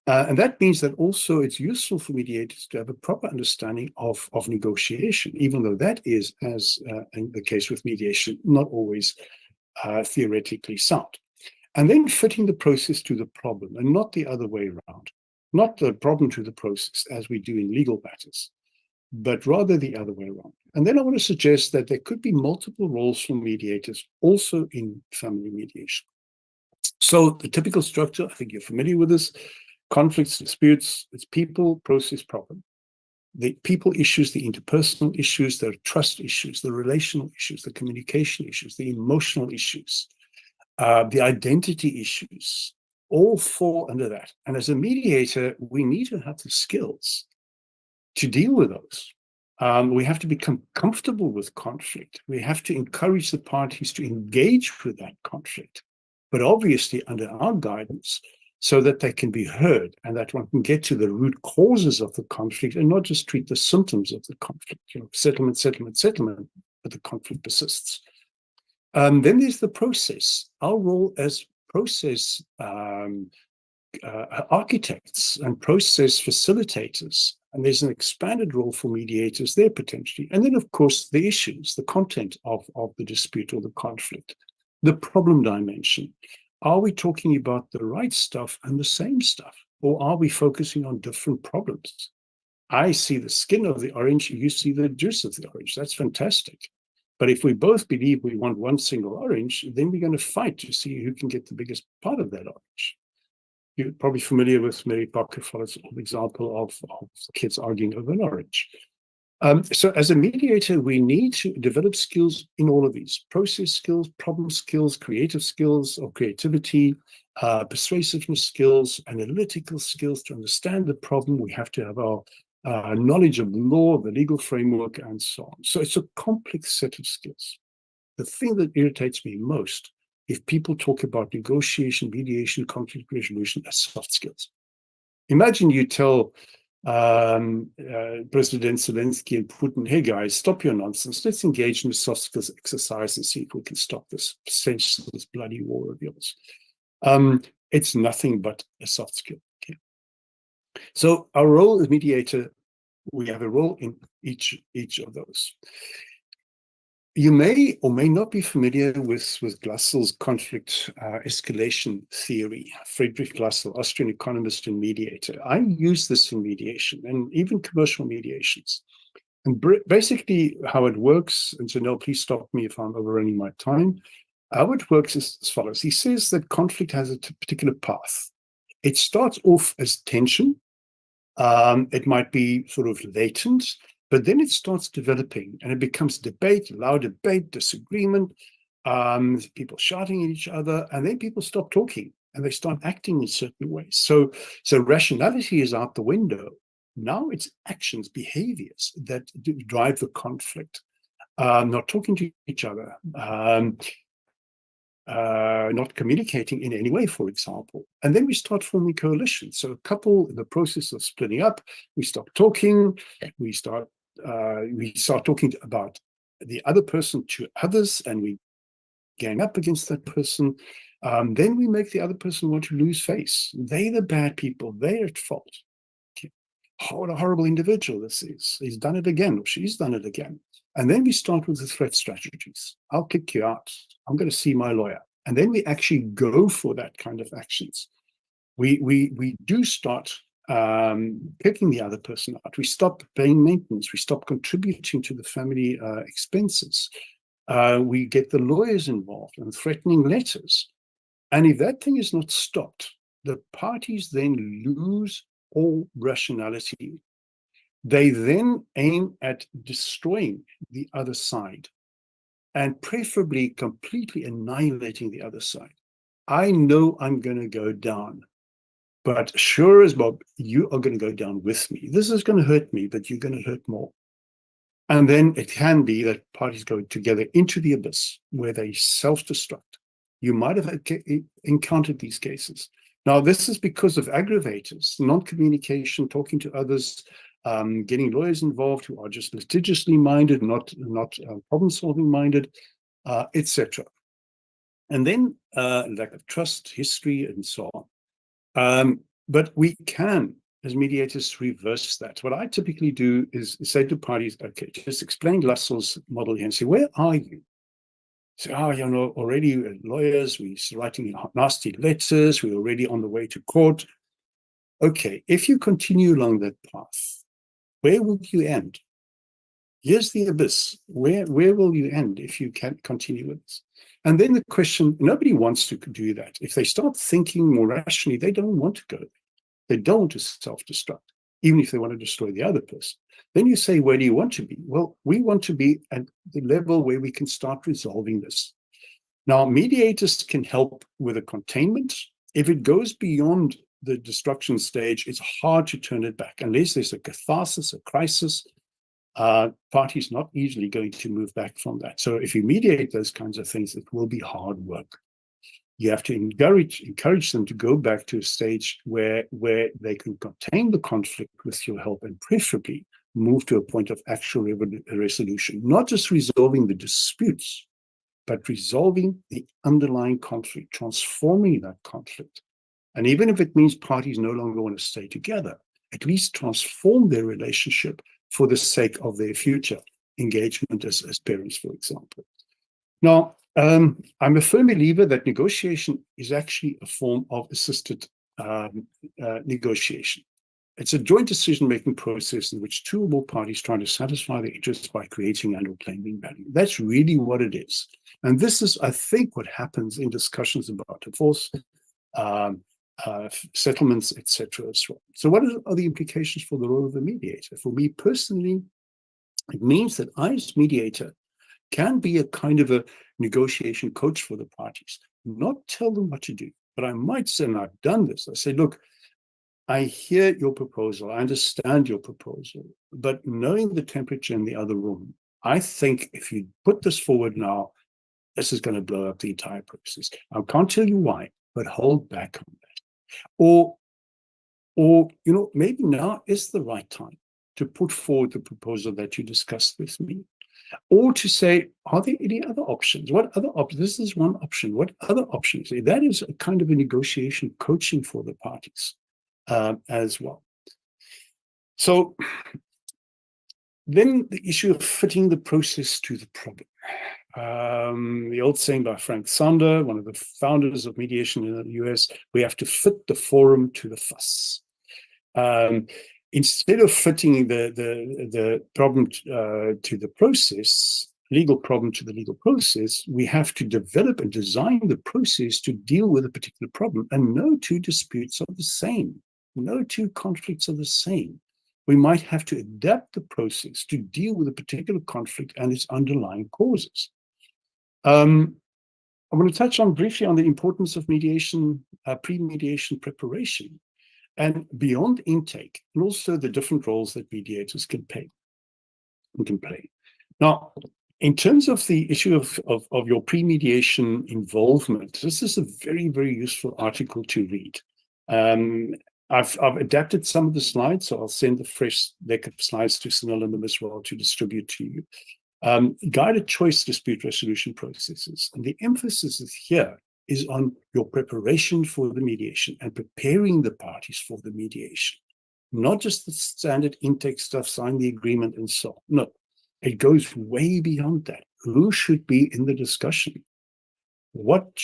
And that means that also it's useful for mediators to have a proper understanding of negotiation, even though that is, as in the case with mediation, not always theoretically sound. And then fitting the process to the problem and not the other way around. Not the problem to the process as we do in legal matters, but rather the other way around. And then I want to suggest that there could be multiple roles for mediators also in family mediation. So the typical structure, I think you're familiar with this, conflicts, disputes, it's people, process, problem. The people issues, the interpersonal issues, the trust issues, the relational issues, the communication issues, the emotional issues, the identity issues, all fall under that. And as a mediator, we need to have the skills to deal with those. We have to become comfortable with conflict. We have to encourage the parties to engage with that conflict, but obviously under our guidance, so that they can be heard and that one can get to the root causes of the conflict and not just treat the symptoms of the conflict, settlement, but the conflict persists. Then there's the process. Our role as process architects and process facilitators, and there's an expanded role for mediators there potentially. And then, of course, the issues, the content of the dispute or the conflict, the problem dimension. Are we talking about the right stuff and the same stuff, or are we focusing on different problems? I see the skin of the orange, you see the juice of the orange. That's fantastic. But if we both believe we want one single orange, then we're going to fight to see who can get the biggest part of that orange. You're probably familiar with Mary Parker-Follett's example of kids arguing over an orange. So as a mediator, we need to develop skills in all of these: process skills, problem skills, creative skills of creativity, persuasiveness skills, analytical skills to understand the problem. We have to have our knowledge of the law, the legal framework, and so on. So it's a complex set of skills. The thing that irritates me most, if people talk about negotiation, mediation, conflict resolution as soft skills. Imagine you tell President Zelensky and Putin, hey guys, stop your nonsense. Let's engage in a soft skills exercise and see if we can stop this senseless bloody war of yours. It's nothing but a soft skill. Okay? So our role as mediator, we have a role in each of those. You may or may not be familiar with Glassel's conflict escalation theory. Friedrich Glassel, Austrian economist and mediator. I use this in mediation and even commercial mediations. And basically how it works, and so no, please stop me if I'm overrunning my time. How it works is as follows. He says that conflict has a particular path. It starts off as tension. It might be sort of latent, but then it starts developing and it becomes debate, loud debate, disagreement, people shouting at each other, and then people stop talking and they start acting in certain ways. So rationality is out the window. Now it's actions, behaviors that drive the conflict. not talking to each other, not communicating in any way, for example. And then we start forming coalitions. So a couple in the process of splitting up, we stop talking, we start talking about the other person to others, and we gang up against that person. Then we make the other person want to lose face. They're the bad people, they're at fault. What a horrible individual this is. He's done it again, or she's done it again. And then we start with the threat strategies. I'll kick you out. I'm going to see my lawyer. And then we actually go for that kind of actions. We do start kicking the other person out. We stop paying maintenance. We stop contributing to the family expenses. We get the lawyers involved and threatening letters. And if that thing is not stopped, the parties then lose all rationality. They then aim at destroying the other side and preferably completely annihilating the other side. I know I'm going to go down, but sure as Bob, you are going to go down with me. This is going to hurt me, but you're going to hurt more. And then it can be that parties go together into the abyss where they self-destruct. You might have encountered these cases. Now, this is because of aggravators, non-communication, talking to others, getting lawyers involved who are just litigiously minded, not problem-solving minded, etc. And then lack of trust, history, and so on. But we can, as mediators, reverse that. What I typically do is say to parties, okay, just explain Lassel's model here and say, where are you? Say, already lawyers, we're writing nasty letters, we're already on the way to court. Okay, if you continue along that path, where will you end? Here's the abyss. Where will you end if you can't continue with this? And then the question, nobody wants to do that. If they start thinking more rationally, they don't want to go there. They don't want to self-destruct, even if they want to destroy the other person. Then you say, where do you want to be? Well, we want to be at the level where we can start resolving this. Now, mediators can help with a containment. If it goes beyond the destruction stage, it's hard to turn it back. Unless there's a catharsis, a crisis, parties not easily going to move back from that. So if you mediate those kinds of things, it will be hard work. You have to encourage them to go back to a stage where they can contain the conflict with your help and preferably move to a point of actual resolution, not just resolving the disputes, but resolving the underlying conflict, transforming that conflict. And even if it means parties no longer want to stay together, at least transform their relationship for the sake of their future engagement as parents, for example. Now, I'm a firm believer that negotiation is actually a form of assisted negotiation. It's a joint decision-making process in which two or more parties try to satisfy their interests by creating and or claiming value. That's really what it is. And this is, I think, what happens in discussions about divorce, settlements, etc. as well. So what are the implications for the role of the mediator? For me personally, it means that I, as mediator, can be a kind of a negotiation coach for the parties, not tell them what to do, but I might say, and I've done this, I say, look, I hear your proposal, I understand your proposal, but knowing the temperature in the other room, I think if you put this forward now, this is going to blow up the entire process. I can't tell you why, but hold back on that. Or maybe now is the right time to put forward the proposal that you discussed with me. Or to say, are there any other options? What other options? This is one option. What other options? That is a kind of a negotiation coaching for the parties as well. So then the issue of fitting the process to the problem. The old saying by Frank Sander, one of the founders of mediation in the US, we have to fit the forum to the fuss. Instead of fitting the problem to the process, legal problem to the legal process, we have to develop and design the process to deal with a particular problem. And no two disputes are the same. No two conflicts are the same. We might have to adapt the process to deal with a particular conflict and its underlying causes. I want to touch on briefly on the importance of mediation, pre-mediation preparation, and beyond intake, and also the different roles that mediators can play. Now, In terms of the issue of your pre-mediation involvement, this is a very, very useful article to read. I've adapted some of the slides, so I'll send the fresh deck of slides to Sunil and them as well to distribute to you. Guided choice dispute resolution processes. And the emphasis here is on your preparation for the mediation and preparing the parties for the mediation. Not just the standard intake stuff, sign the agreement and so on. No, it goes way beyond that. Who should be in the discussion? What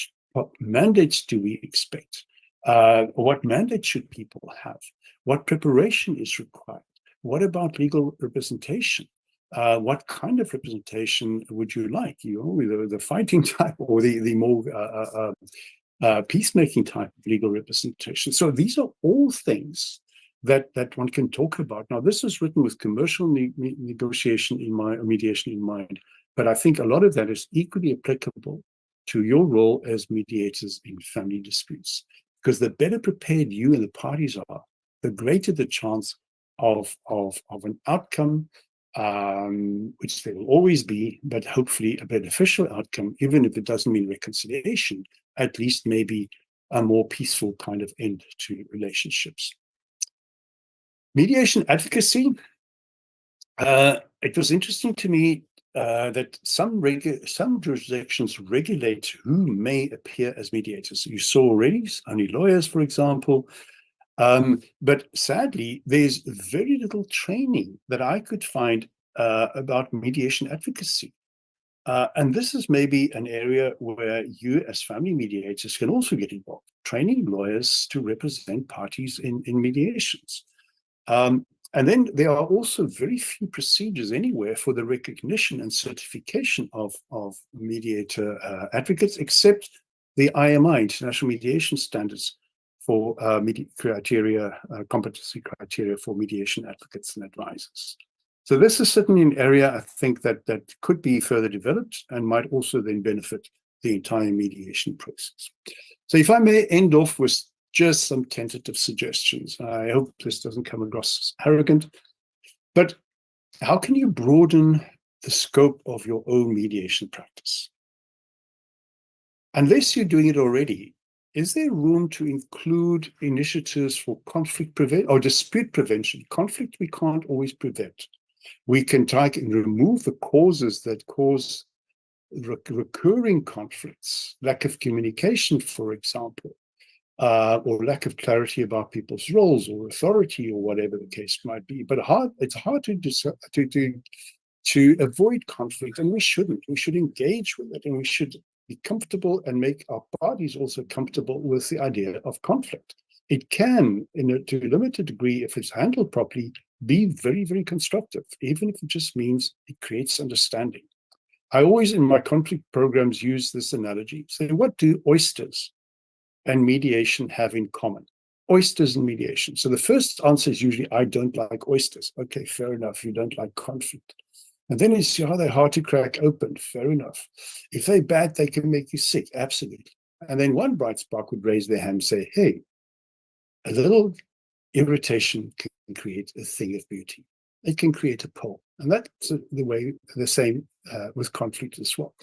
mandates do we expect? What mandate should people have? What preparation is required? What about legal representation? What kind of representation would you like? The fighting type or the more peacemaking type of legal representation? So these are all things that one can talk about. Now, this is written with commercial negotiation in mind, mediation in mind, but I think a lot of that is equally applicable to your role as mediators in family disputes. Because the better prepared you and the parties are, the greater the chance of an outcome, which there will always be, but hopefully a beneficial outcome, even if it doesn't mean reconciliation, at least maybe a more peaceful kind of end to relationships. Mediation advocacy. It was interesting to me that some jurisdictions regulate who may appear as mediators. You saw already, only lawyers, for example. But sadly, there's very little training that I could find about mediation advocacy. And this is maybe an area where you as family mediators can also get involved, training lawyers to represent parties in mediations. And then there are also very few procedures anywhere for the recognition and certification of mediator advocates, except the IMI, International Mediation Standards, for competency criteria for mediation advocates and advisors. So this is certainly an area I think that could be further developed and might also then benefit the entire mediation process. So if I may end off with just some tentative suggestions. I hope this doesn't come across as arrogant, but how can you broaden the scope of your own mediation practice? Unless you're doing it already, is there room to include initiatives for conflict prevention or dispute prevention? Conflict we can't always prevent. We can try and remove the causes that cause recurring conflicts, lack of communication, for example, or lack of clarity about people's roles or authority or whatever the case might be. But it's hard to avoid conflict, and we shouldn't. We should engage with it, and we should be comfortable and make our parties also comfortable with the idea of conflict. It can, to a limited degree, if it's handled properly, be very, very constructive, even if it just means it creates understanding. I always, in my conflict programs, use this analogy. Say, what do oysters and mediation have in common? Oysters and mediation. So the first answer is usually, I don't like oysters. Okay, fair enough. You don't like conflict. And then you see, are they hard to crack open? Fair enough. If they're bad, they can make you sick. Absolutely. And then one bright spark would raise their hand and say, hey, a little irritation can create a thing of beauty. It can create a pole. And that's the same with conflict as well.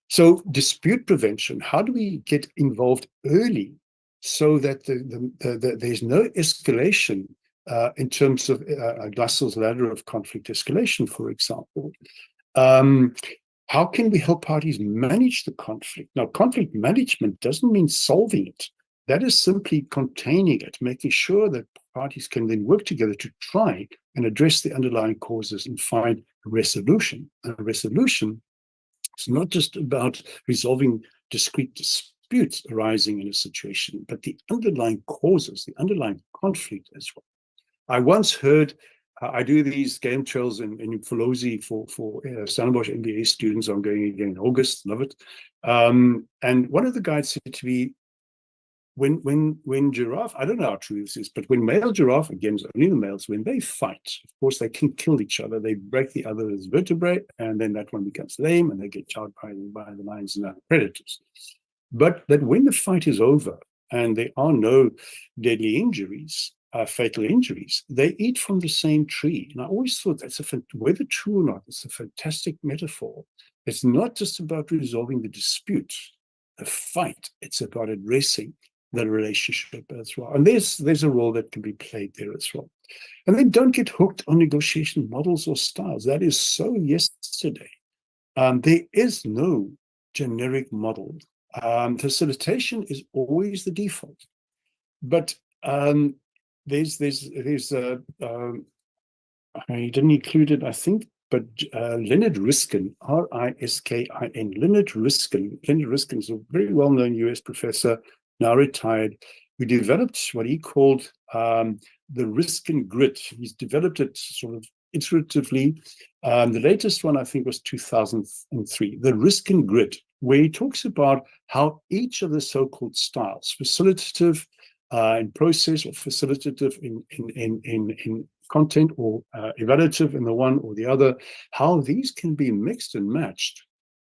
So dispute prevention, how do we get involved early so that there's no escalation in terms of Glassel's ladder of conflict escalation, for example? How can we help parties manage the conflict? Now, conflict management doesn't mean solving it. That is simply containing it, making sure that parties can then work together to try and address the underlying causes and find a resolution. And a resolution is not just about resolving discrete disputes arising in a situation, but the underlying causes, the underlying conflict as well. I once heard, I do these game trails in Villiers for Stellenbosch MBA students. I'm going again in August, love it. And one of the guys said to me, when giraffe, I don't know how true this is, but when male giraffe, again, it's only the males, when they fight, of course, they can kill each other. They break the other's vertebrae, and then that one becomes lame, and they get chowed by the lions and other predators. But that when the fight is over, and there are no deadly injuries, fatal injuries, they eat from the same tree. And I always thought whether true or not, it's a fantastic metaphor. It's not just about resolving the dispute, the fight. It's about addressing the relationship as well. And there's a role that can be played there as well. And then don't get hooked on negotiation models or styles. That is so yesterday. There is no generic model. Facilitation is always the default. But there's I didn't include it, I think, but Leonard Riskin, R-I-S-K-I-N, Leonard Riskin is a very well-known US professor, now retired, who developed what he called the Riskin grid. He's developed it sort of iteratively. The latest one, I think, was 2003, the Riskin grid, where he talks about how each of the so-called styles, facilitative in process or facilitative in content or evaluative in the one or the other, how these can be mixed and matched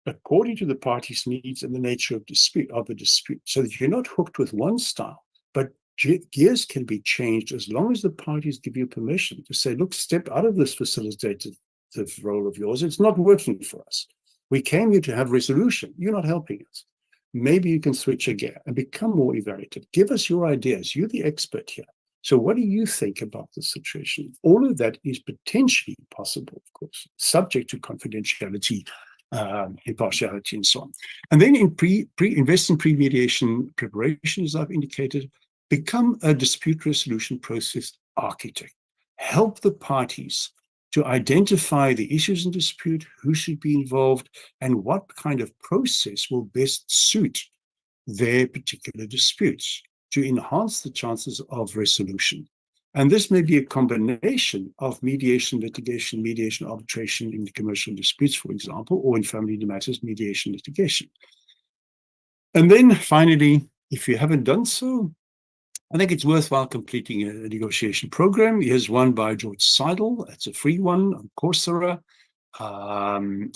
according to the parties' needs and the nature of the dispute, so that you're not hooked with one style, but gears can be changed as long as the parties give you permission to say, look, step out of this facilitative role of yours. It's not working for us. We came here to have resolution. You're not helping us. Maybe you can switch a gear and become more evaluative. Give us your ideas. You're the expert here. So what do you think about the situation? All of that is potentially possible, of course, subject to confidentiality, impartiality, and so on. And then invest in pre-mediation preparation, as I've indicated. Become a dispute resolution process architect. Help the parties to identify the issues in dispute, who should be involved, and what kind of process will best suit their particular disputes to enhance the chances of resolution. And this may be a combination of mediation, litigation, mediation, arbitration in the commercial disputes, for example, or in family matters, mediation, litigation. And then finally, if you haven't done so, I think it's worthwhile completing a negotiation program. Here's one by George Seidel. It's a free one on Coursera.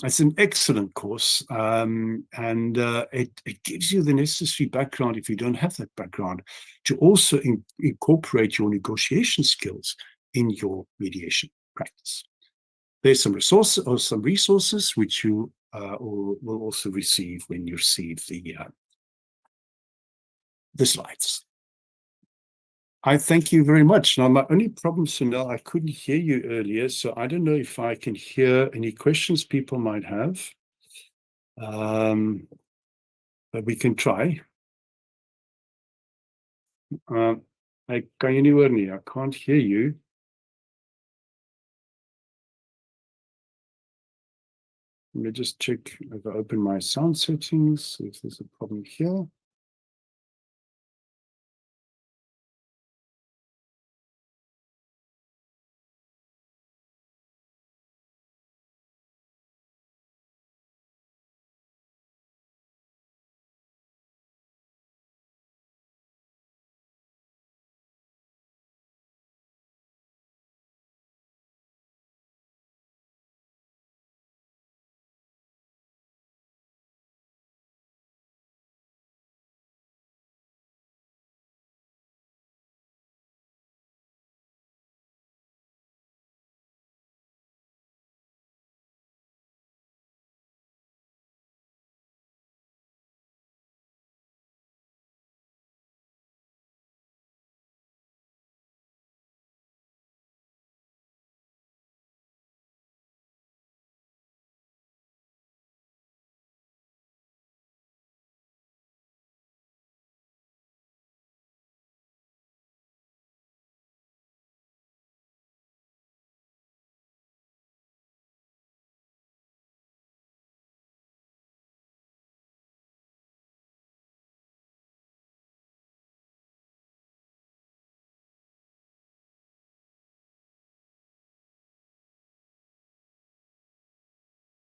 It's an excellent course, and it gives you the necessary background, if you don't have that background, to also incorporate your negotiation skills in your mediation practice. There's some resources which you will also receive when you receive the slides. I thank you very much. Now, my only problem, Sunil, I couldn't hear you earlier, so I don't know if I can hear any questions people might have. But we can try. I can't hear you. Let me just check if I open my sound settings, if there's a problem here.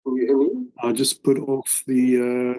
Can you hear me? I'll just put off the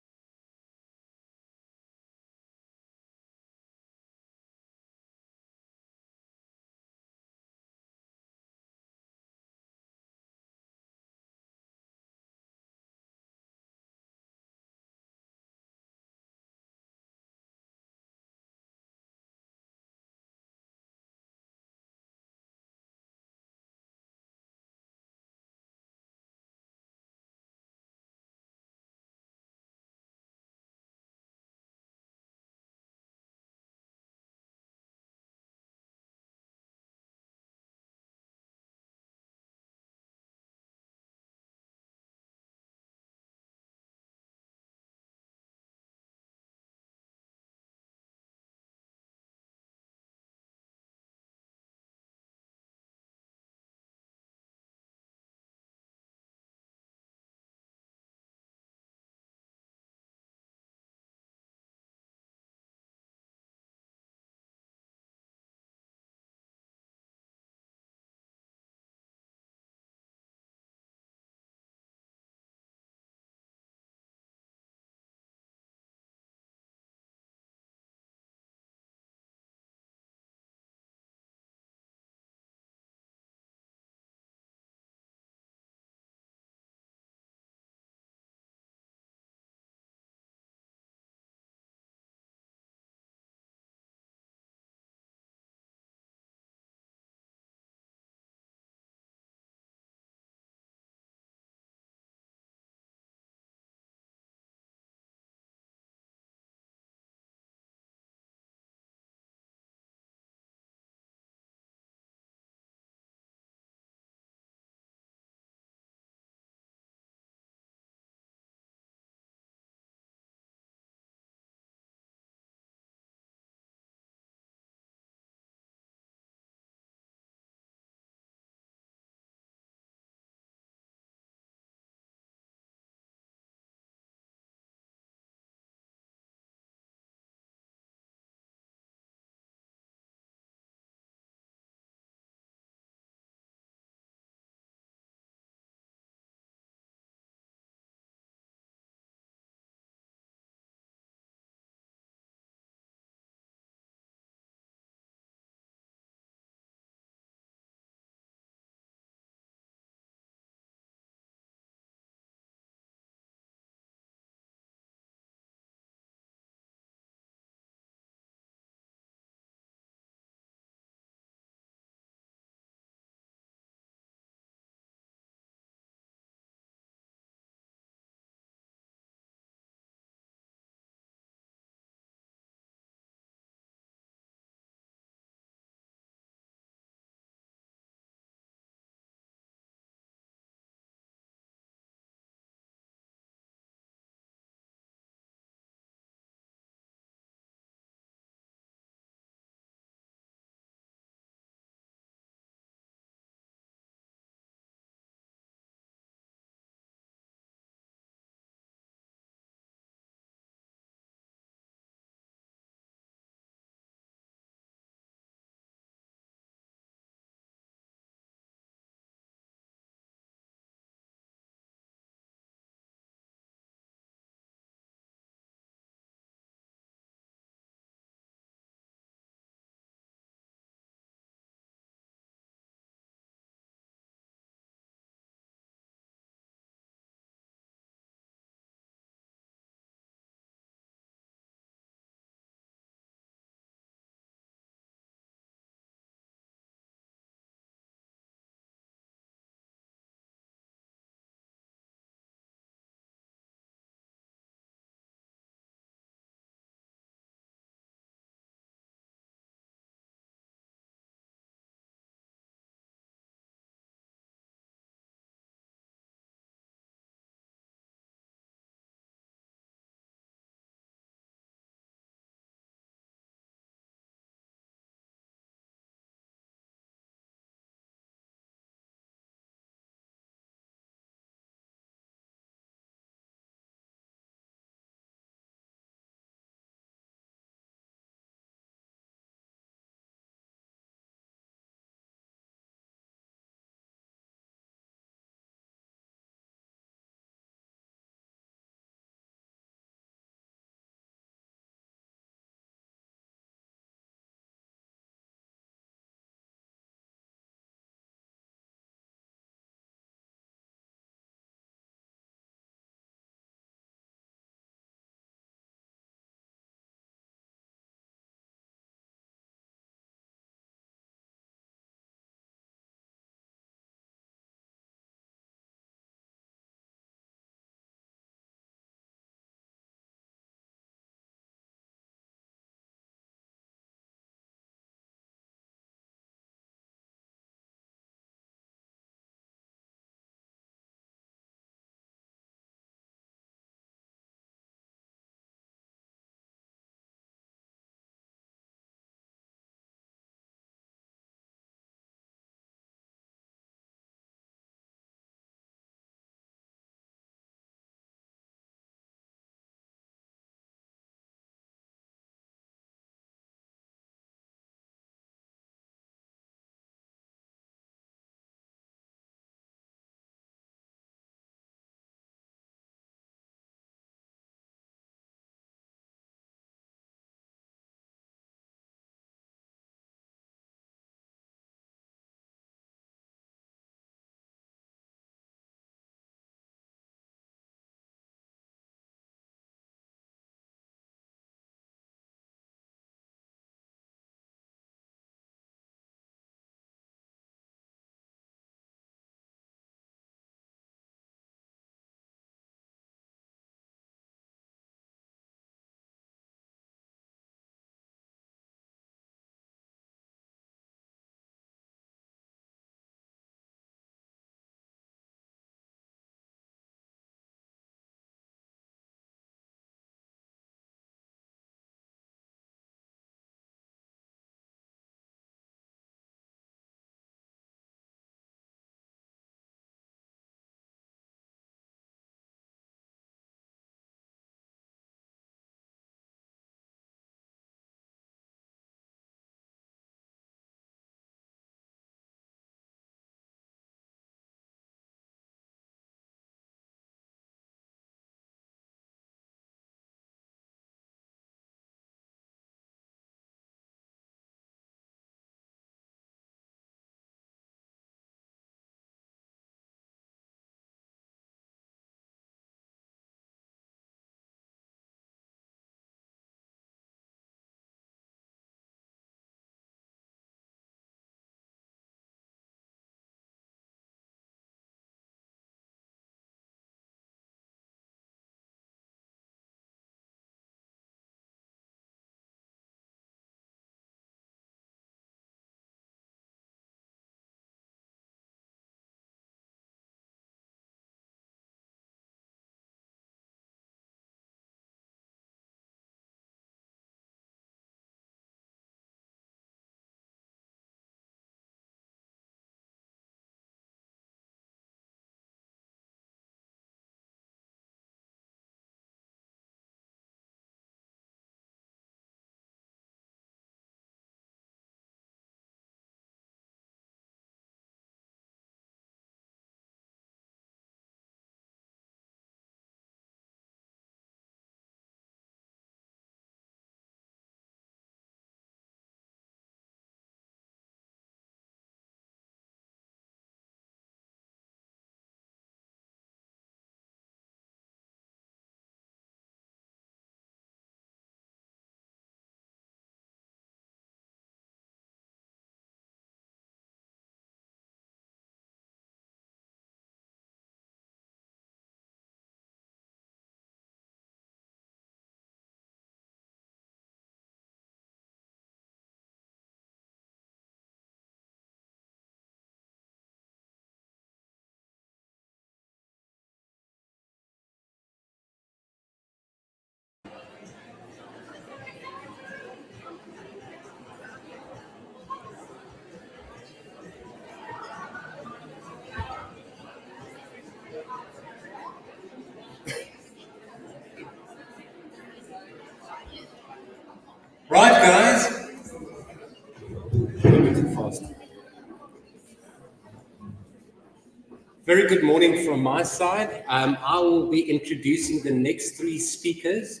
Very good morning from my side. I will be introducing the next three speakers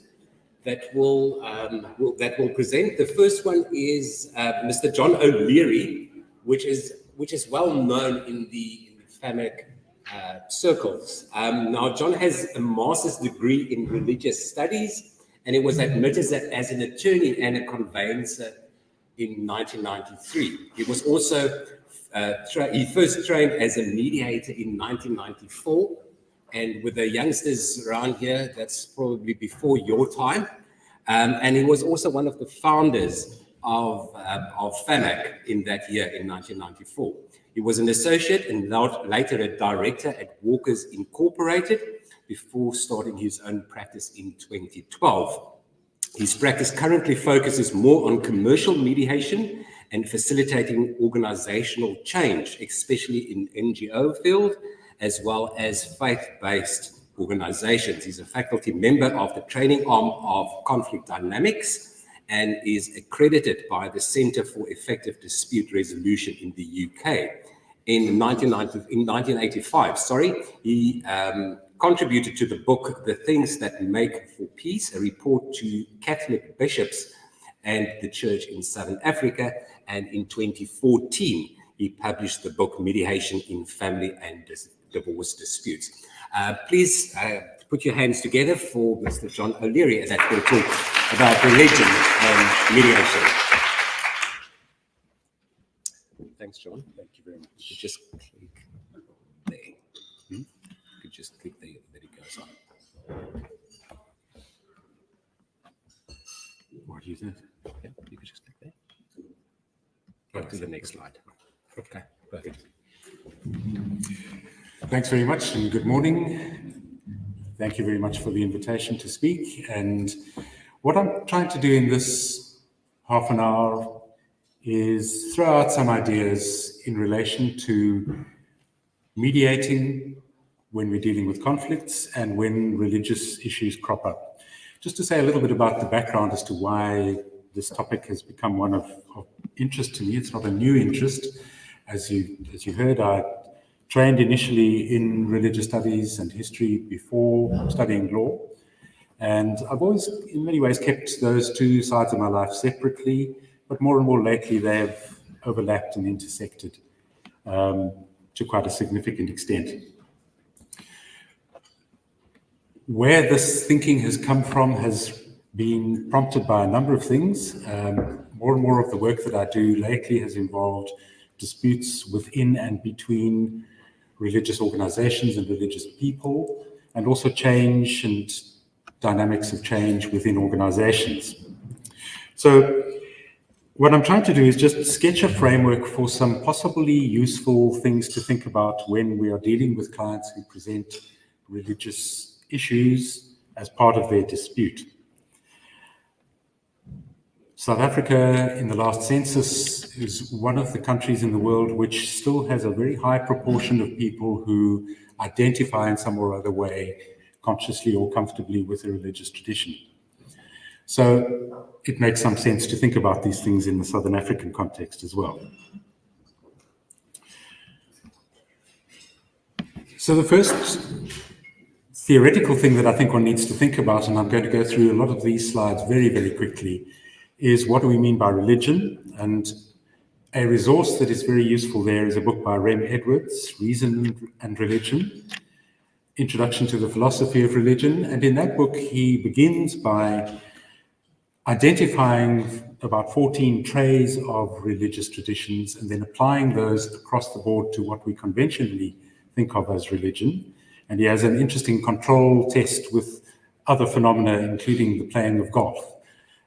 that will present. The first one is Mr. John O'Leary, which is well known in the FAMAC circles. Now, John has a master's degree in religious studies, and he was admitted as an attorney and a conveyancer in 1993. He was also he first trained as a mediator in 1994, and with the youngsters around here, that's probably before your time. And he was also one of the founders of FAMAC in that year, in 1994. He was an associate and later a director at Walkers Incorporated before starting his own practice in 2012. His practice currently focuses more on commercial mediation and facilitating organizational change, especially in NGO field, as well as faith-based organizations. He's a faculty member of the training arm of Conflict Dynamics and is accredited by the Center for Effective Dispute Resolution in the UK. In 1985, he contributed to the book, The Things That Make for Peace, a report to Catholic bishops and the church in Southern Africa. And in 2014, he published the book, Mediation in Family and Divorce Disputes. Please put your hands together for Mr. John O'Leary that will talk about religion and mediation. Thanks, John. Thank you very much. You just click there. You could just click there, then it goes on. What do you think? Yeah, you could just click there. Go to the next slide. Okay, perfect. Thanks very much and good morning. Thank you very much for the invitation to speak. And what I'm trying to do in this half an hour is throw out some ideas in relation to mediating when we're dealing with conflicts and when religious issues crop up. Just to say a little bit about the background as to why this topic has become one of interest to me. It's not a new interest. As you heard, I trained initially in religious studies and history before studying law. And I've always, in many ways, kept those two sides of my life separately, but more and more lately they have overlapped and intersected to quite a significant extent. Where this thinking has come from has been prompted by a number of things. More and more of the work that I do lately has involved disputes within and between religious organizations and religious people, and also change and dynamics of change within organizations. So what I'm trying to do is just sketch a framework for some possibly useful things to think about when we are dealing with clients who present religious issues as part of their dispute. South Africa, in the last census, is one of the countries in the world which still has a very high proportion of people who identify in some or other way, consciously or comfortably, with a religious tradition. So it makes some sense to think about these things in the Southern African context as well. So the first theoretical thing that I think one needs to think about, and I'm going to go through a lot of these slides very, very quickly, is what do we mean by religion? And a resource that is very useful there is a book by Rem Edwards, Reason and Religion, Introduction to the Philosophy of Religion. And in that book, he begins by identifying about 14 trays of religious traditions and then applying those across the board to what we conventionally think of as religion. And he has an interesting control test with other phenomena, including the playing of golf,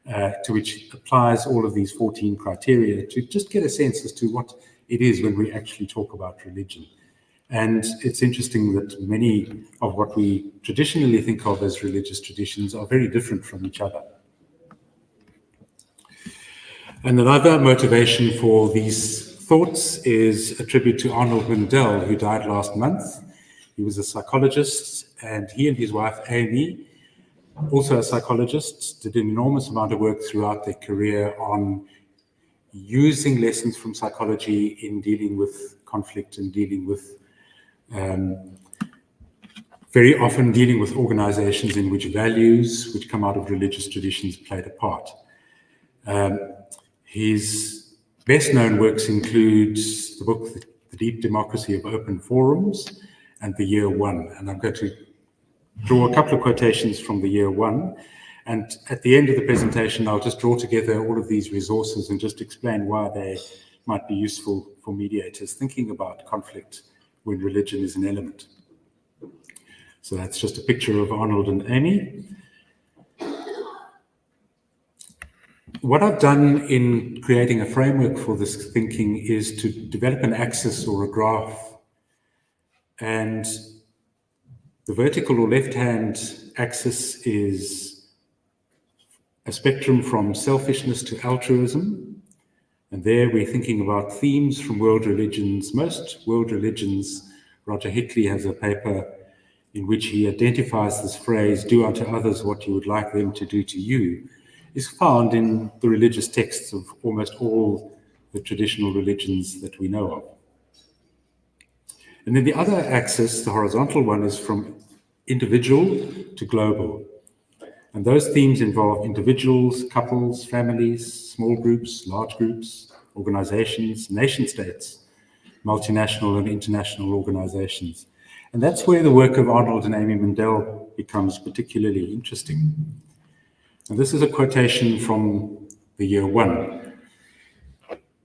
to which applies all of these 14 criteria to just get a sense as to what it is when we actually talk about religion. And it's interesting that many of what we traditionally think of as religious traditions are very different from each other. And another motivation for these thoughts is a tribute to Arnold Mundell, who died last month. He was a psychologist, and he and his wife, Amy, also a psychologist, did an enormous amount of work throughout their career on using lessons from psychology in dealing with conflict and dealing with, very often dealing with organizations in which values which come out of religious traditions played a part. His best known works include the book, The Deep Democracy of Open Forums, and The Year One. And I'm going to draw a couple of quotations from The Year One. And at the end of the presentation, I'll just draw together all of these resources and just explain why they might be useful for mediators thinking about conflict when religion is an element. So that's just a picture of Arnold and Amy. What I've done in creating a framework for this thinking is to develop an axis or a graph. And the vertical or left-hand axis is a spectrum from selfishness to altruism. And there we're thinking about themes from world religions. Most world religions, Roger Hickley has a paper in which he identifies this phrase, do unto others what you would like them to do to you, is found in the religious texts of almost all the traditional religions that we know of. And then the other axis, the horizontal one, is from individual to global. And those themes involve individuals, couples, families, small groups, large groups, organizations, nation states, multinational and international organizations. And that's where the work of Arnold and Amy Mandel becomes particularly interesting. And this is a quotation from The Year One.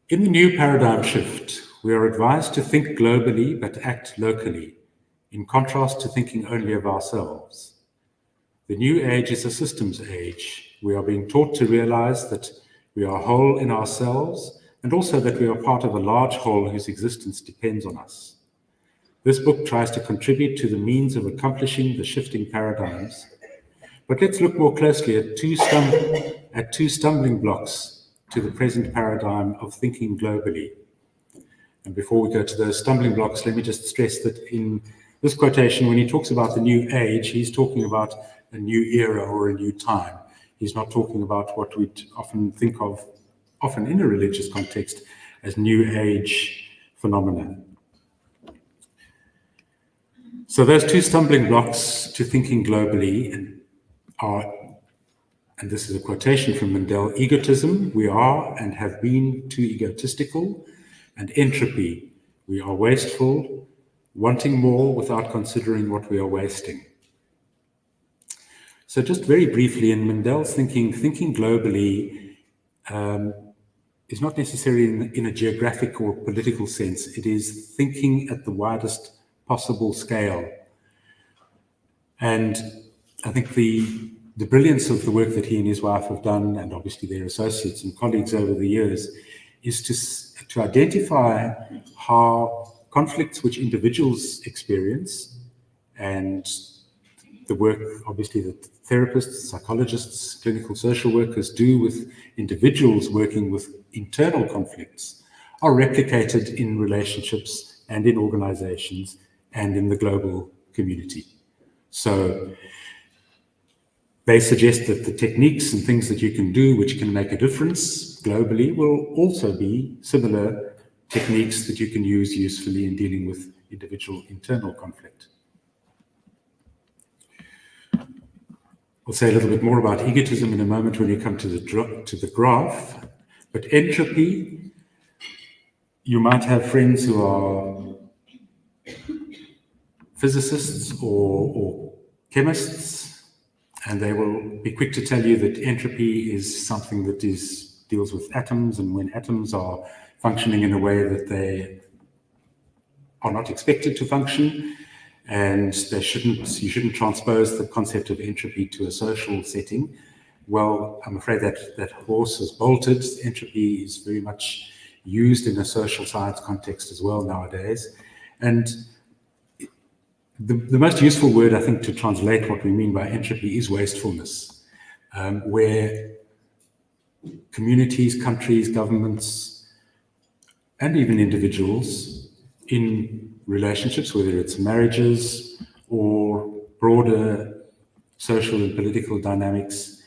In the new paradigm shift, we are advised to think globally but act locally, in contrast to thinking only of ourselves. The new age is a systems age. We are being taught to realize that we are whole in ourselves and also that we are part of a large whole whose existence depends on us. This book tries to contribute to the means of accomplishing the shifting paradigms. But let's look more closely at two stumbling blocks to the present paradigm of thinking globally. And before we go to those stumbling blocks, let me just stress that in this quotation, when he talks about the new age, he's talking about a new era or a new time. He's not talking about what we'd often think of, often in a religious context, as new age phenomena. So those two stumbling blocks to thinking globally are, and this is a quotation from Mandel, egotism, we are and have been too egotistical, and entropy, we are wasteful, wanting more without considering what we are wasting. So just very briefly, in Mandel's thinking globally is not necessarily in a geographic or political sense. It is thinking at the widest possible scale. And I think the brilliance of the work that he and his wife have done, and obviously their associates and colleagues over the years, is to identify how conflicts which individuals experience, and the work obviously that therapists, psychologists, clinical social workers do with individuals working with internal conflicts, are replicated in relationships and in organizations and in the global community. So they suggest that the techniques and things that you can do which can make a difference globally will also be similar techniques that you can use usefully in dealing with individual internal conflict. We'll say a little bit more about egotism in a moment when you come to the graph. But entropy, you might have friends who are physicists or chemists, and they will be quick to tell you that entropy is something that deals with atoms, and when atoms are functioning in a way that they are not expected to function, and you shouldn't transpose the concept of entropy to a social setting. Well, I'm afraid that horse has bolted. Entropy is very much used in a social science context as well nowadays. And the most useful word, I think, to translate what we mean by entropy is wastefulness, where communities, countries, governments, and even individuals in relationships, whether it's marriages or broader social and political dynamics,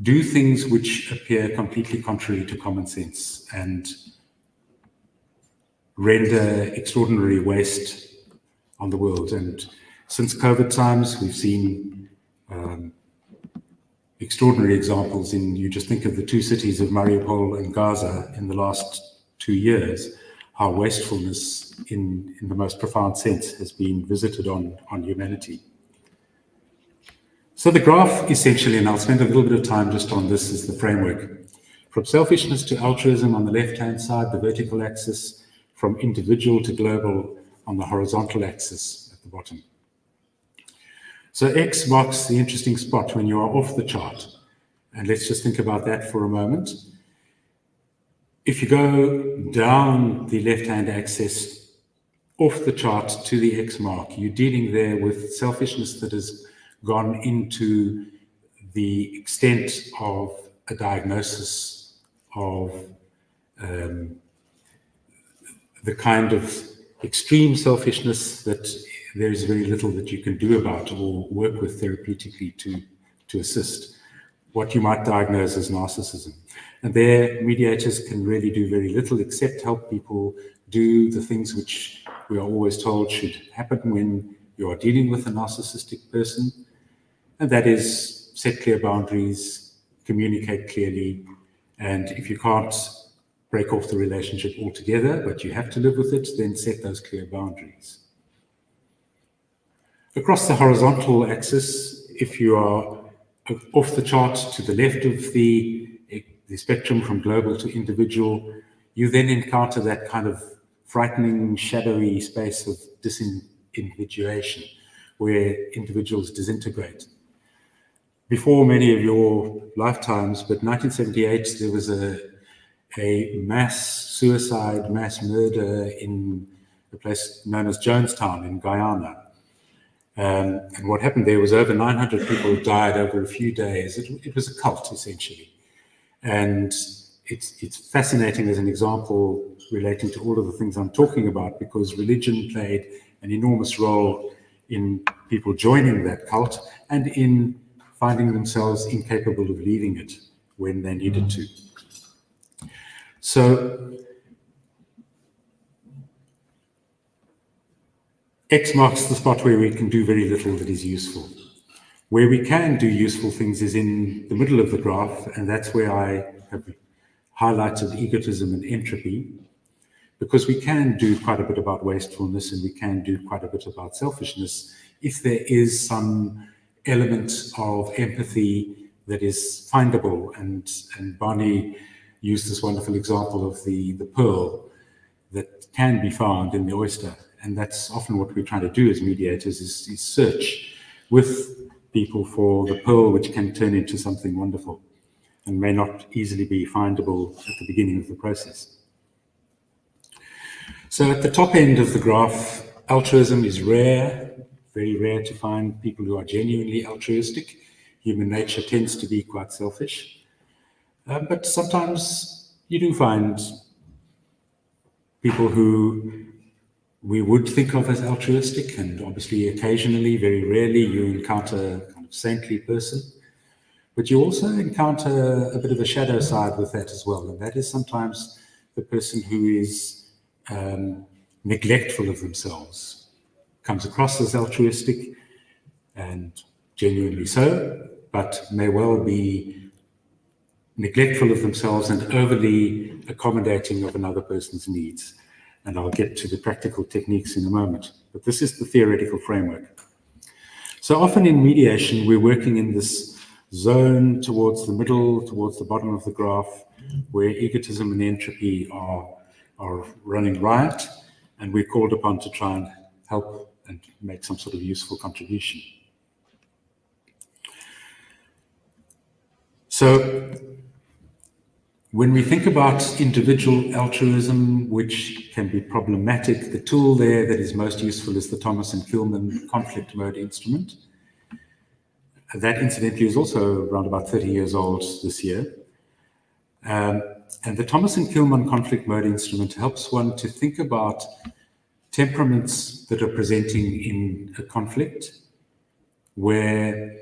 do things which appear completely contrary to common sense and render extraordinary waste on the world. And since COVID times, we've seen extraordinary examples you just think of the two cities of Mariupol and Gaza in the last 2 years, how wastefulness in the most profound sense has been visited on humanity. So the graph essentially, and I'll spend a little bit of time just on this as the framework, from selfishness to altruism on the left-hand side, the vertical axis, from individual to global on the horizontal axis at the bottom. So X marks the interesting spot when you are off the chart. And let's just think about that for a moment. If you go down the left-hand axis, off the chart to the X mark, you're dealing there with selfishness that has gone into the extent of a diagnosis of the kind of extreme selfishness that there is very little that you can do about or work with therapeutically to assist, what you might diagnose as narcissism. And there, mediators can really do very little except help people do the things which we are always told should happen when you are dealing with a narcissistic person. And that is set clear boundaries, communicate clearly, and if you can't break off the relationship altogether, but you have to live with it, then set those clear boundaries. Across the horizontal axis, if you are off the chart to the left of the spectrum from global to individual, you then encounter that kind of frightening, shadowy space of disindividuation, where individuals disintegrate. Before many of your lifetimes, but 1978, there was a mass suicide, mass murder in a place known as Jonestown in Guyana. And what happened there was over 900 people died over a few days. It was a cult, essentially. And it's fascinating as an example relating to all of the things I'm talking about, because religion played an enormous role in people joining that cult and in finding themselves incapable of leaving it when they needed to. So X marks the spot where we can do very little that is useful. Where we can do useful things is in the middle of the graph, and that's where I have highlighted egotism and entropy, because we can do quite a bit about wastefulness and we can do quite a bit about selfishness if there is some element of empathy that is findable. And Barney used this wonderful example of the pearl that can be found in the oyster. And that's often what we're trying to do as mediators, is search with people for the pearl which can turn into something wonderful and may not easily be findable at the beginning of the process. So at the top end of the graph, altruism is rare, very rare to find people who are genuinely altruistic. Human nature tends to be quite selfish. But sometimes you do find people who we would think of as altruistic, and obviously occasionally, very rarely, you encounter a kind of saintly person. But you also encounter a bit of a shadow side with that as well, and that is sometimes the person who is neglectful of themselves, comes across as altruistic and genuinely so, but may well be neglectful of themselves and overly accommodating of another person's needs. And I'll get to the practical techniques in a moment, but this is the theoretical framework. So often in mediation, we're working in this zone towards the middle, towards the bottom of the graph, where egotism and entropy are running riot, and we're called upon to try and help and make some sort of useful contribution. So when we think about individual altruism, which can be problematic, the tool there that is most useful is the Thomas and Kilman conflict mode instrument. That incidentally is also around about 30 years old this year. And the Thomas and Kilman conflict mode instrument helps one to think about temperaments that are presenting in a conflict, where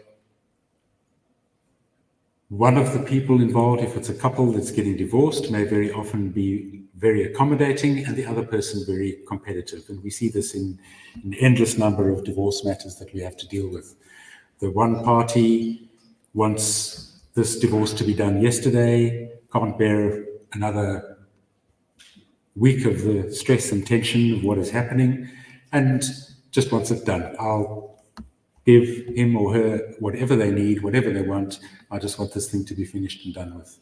One of the people involved, if it's a couple that's getting divorced, may very often be very accommodating and the other person very competitive. And we see this in an endless number of divorce matters that we have to deal with. The one party wants this divorce to be done yesterday, can't bear another week of the stress and tension of what is happening, and just wants it done. I'll give him or her whatever they need, whatever they want. I just want this thing to be finished and done with.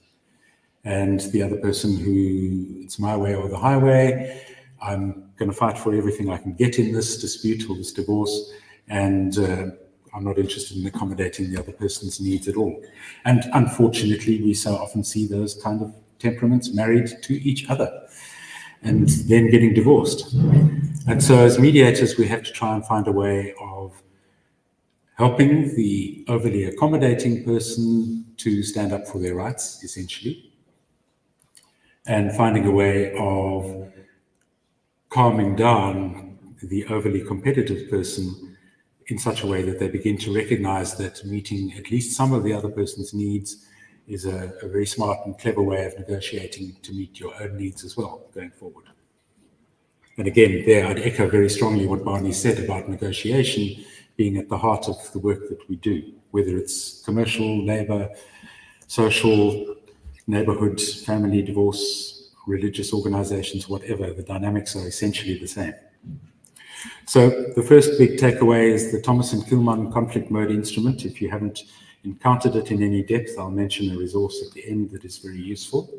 And the other person who, it's my way or the highway, I'm going to fight for everything I can get in this dispute or this divorce, and I'm not interested in accommodating the other person's needs at all. And unfortunately, we so often see those kind of temperaments married to each other and then getting divorced. And so as mediators, we have to try and find a way of helping the overly accommodating person to stand up for their rights, essentially, and finding a way of calming down the overly competitive person in such a way that they begin to recognize that meeting at least some of the other person's needs is a very smart and clever way of negotiating to meet your own needs as well going forward. And again, there I'd echo very strongly what Barney said about negotiation being at the heart of the work that we do, whether it's commercial, labor, social, neighborhood, family, divorce, religious organizations, whatever, the dynamics are essentially the same. So the first big takeaway is the Thomas and Kilman conflict mode instrument. If you haven't encountered it in any depth, I'll mention a resource at the end that is very useful.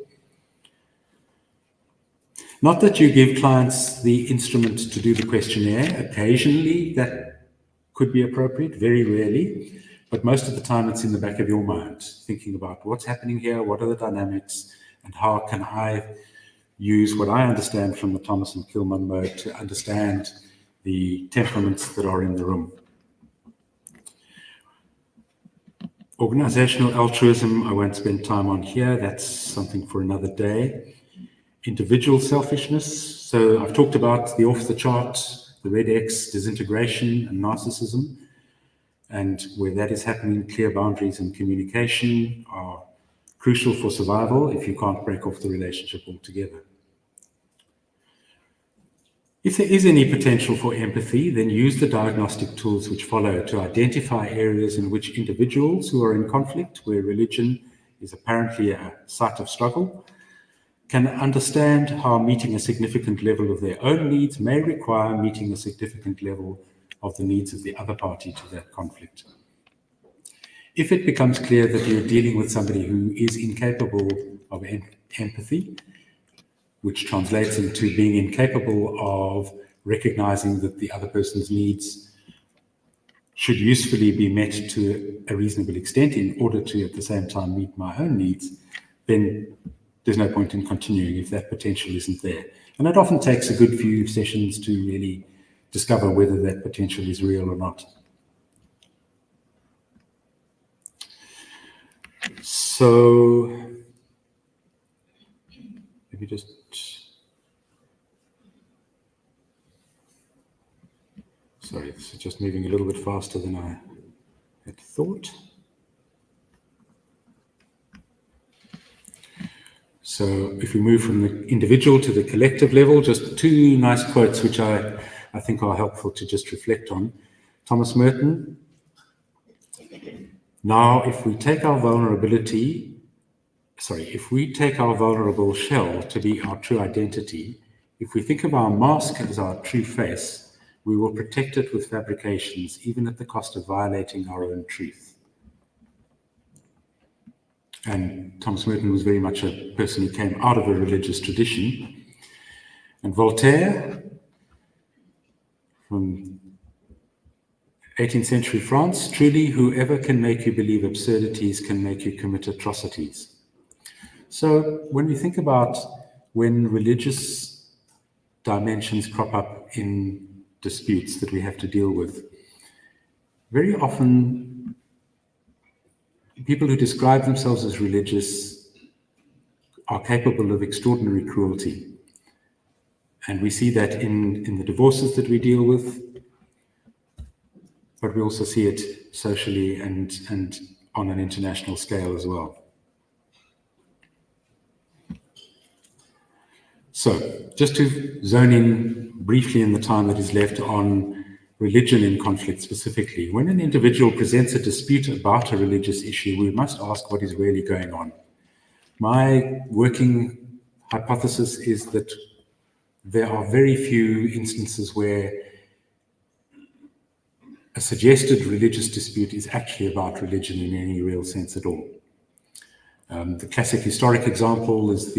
Not that you give clients the instrument to do the questionnaire. Occasionally that could be appropriate, very rarely, but most of the time it's in the back of your mind, thinking about what's happening here, what are the dynamics, and how can I use what I understand from the Thomas and Kilman mode to understand the temperaments that are in the room. Organizational altruism, I won't spend time on here. That's something for another day. Individual selfishness. So I've talked about the off the chart, the red X, disintegration and narcissism. And where that is happening, clear boundaries and communication are crucial for survival if you can't break off the relationship altogether. If there is any potential for empathy, then use the diagnostic tools which follow to identify areas in which individuals who are in conflict, where religion is apparently a site of struggle, can understand how meeting a significant level of their own needs may require meeting a significant level of the needs of the other party to that conflict. If it becomes clear that you're dealing with somebody who is incapable of empathy, which translates into being incapable of recognizing that the other person's needs should usefully be met to a reasonable extent in order to at the same time meet my own needs, then there's no point in continuing if that potential isn't there. And it often takes a good few sessions to really discover whether that potential is real or not. So maybe just sorry, this is just moving a little bit faster than I had thought. So if we move from the individual to the collective level, just two nice quotes which I think are helpful to just reflect on. Thomas Merton. Now, if we take our vulnerable shell to be our true identity, if we think of our mask as our true face, we will protect it with fabrications, even at the cost of violating our own truth. And Thomas Merton was very much a person who came out of a religious tradition. And Voltaire, from 18th century France, truly whoever can make you believe absurdities can make you commit atrocities. So when we think about when religious dimensions crop up in disputes that we have to deal with, very often people who describe themselves as religious are capable of extraordinary cruelty. And we see that in the divorces that we deal with, but we also see it socially and on an international scale as well. So, just to zone in briefly in the time that is left on religion in conflict specifically, when an individual presents a dispute about a religious issue, we must ask what is really going on. My working hypothesis is that there are very few instances where a suggested religious dispute is actually about religion in any real sense at all. The classic historic example is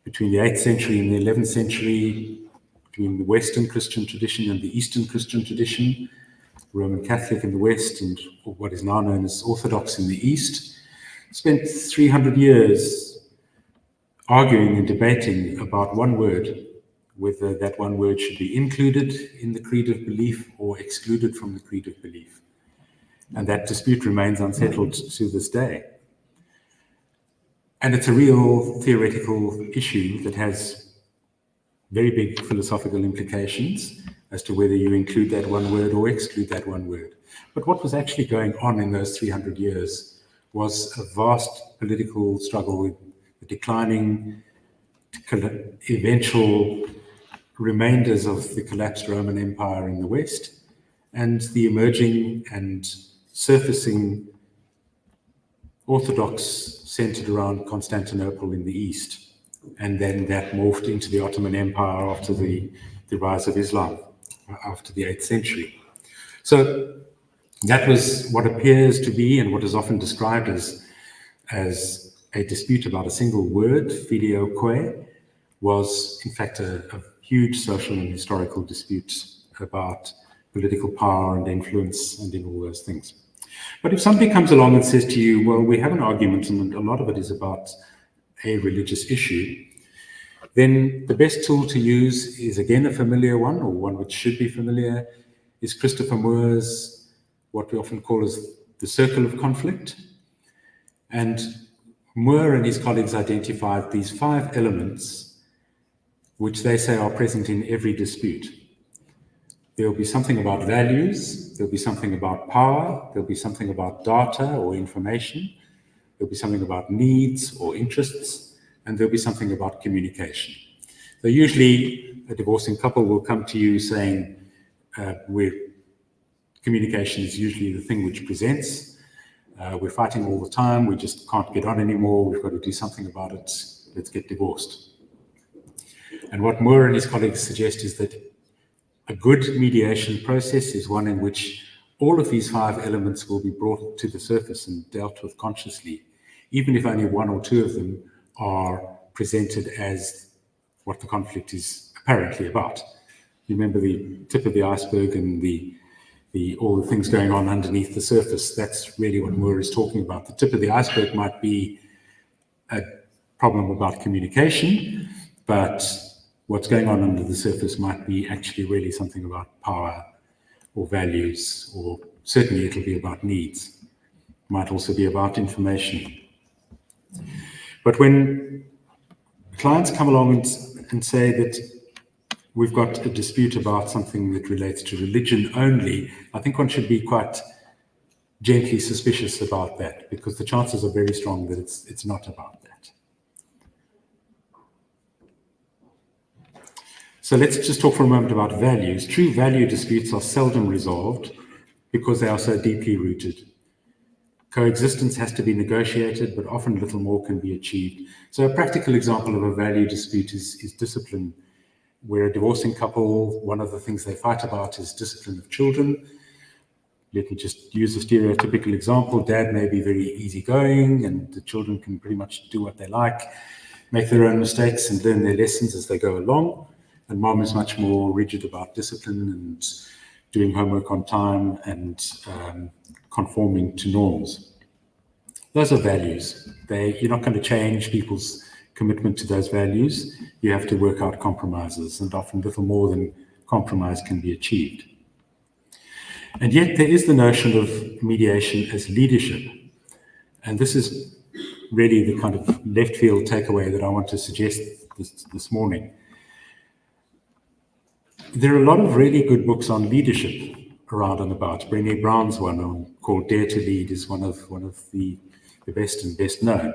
between the 8th century and the 11th century, between the Western Christian tradition and the Eastern Christian tradition, Roman Catholic in the West and what is now known as Orthodox in the East, spent 300 years arguing and debating about one word, whether that one word should be included in the creed of belief or excluded from the creed of belief. And that dispute remains unsettled to this day. And it's a real theoretical issue that has very big philosophical implications as to whether you include that one word or exclude that one word. But what was actually going on in those 300 years was a vast political struggle with the declining eventual remainders of the collapsed Roman Empire in the West and the emerging and surfacing Orthodox centered around Constantinople in the East. And then that morphed into the Ottoman Empire after the rise of Islam, after the 8th century. So that was what appears to be and what is often described as a dispute about a single word, filioque, was in fact a huge social and historical dispute about political power and influence and in all those things. But if somebody comes along and says to you, well, we have an argument and a lot of it is about a religious issue, then the best tool to use is again a familiar one, or one which should be familiar, is Christopher Moore's, what we often call as the circle of conflict. And Moore and his colleagues identified these 5 elements which they say are present in every dispute. There will be something about values, there'll be something about power, there'll be something about data or information, there'll be something about needs or interests, and there'll be something about communication. So usually a divorcing couple will come to you saying, communication is usually the thing which presents. We're fighting all the time, we just can't get on anymore, we've got to do something about it, let's get divorced. And what Moore and his colleagues suggest is that a good mediation process is one in which all of these 5 elements will be brought to the surface and dealt with consciously, even if only 1 or 2 of them are presented as what the conflict is apparently about. You remember the tip of the iceberg and all the things going on underneath the surface. That's really what Moore is talking about. The tip of the iceberg might be a problem about communication, but what's going on under the surface might be actually really something about power or values, or certainly it'll be about needs. It might also be about information. But when clients come along and say that we've got a dispute about something that relates to religion only, I think one should be quite gently suspicious about that, because the chances are very strong that it's not about that. So let's just talk for a moment about values. True value disputes are seldom resolved because they are so deeply rooted. Coexistence has to be negotiated, but often little more can be achieved. So a practical example of a value dispute is discipline, where a divorcing couple, one of the things they fight about is discipline of children. Let me just use a stereotypical example. Dad may be very easygoing and the children can pretty much do what they like, make their own mistakes and learn their lessons as they go along. And mom is much more rigid about discipline and doing homework on time and conforming to norms. Those are values. You're not going to change people's commitment to those values. You have to work out compromises, and often little more than compromise can be achieved. And yet there is the notion of mediation as leadership. And this is really the kind of left field takeaway that I want to suggest this morning. There are a lot of really good books on leadership around and about. Brené Brown's one called Dare to Lead is one of the best and best known.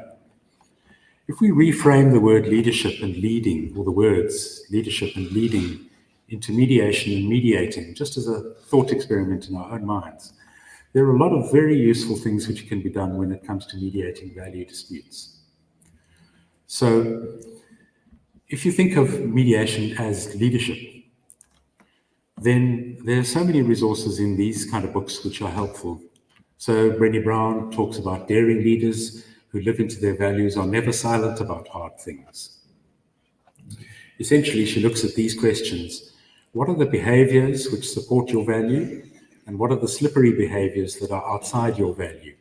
If we reframe the word leadership and leading, or the words leadership and leading, into mediation and mediating, just as a thought experiment in our own minds, there are a lot of very useful things which can be done when it comes to mediating value disputes. So, if you think of mediation as leadership, then there are so many resources in these kind of books which are helpful. So Brené Brown talks about daring leaders who live into their values, are never silent about hard things. Essentially, she looks at these questions. What are the behaviors which support your value? And what are the slippery behaviors that are outside your value?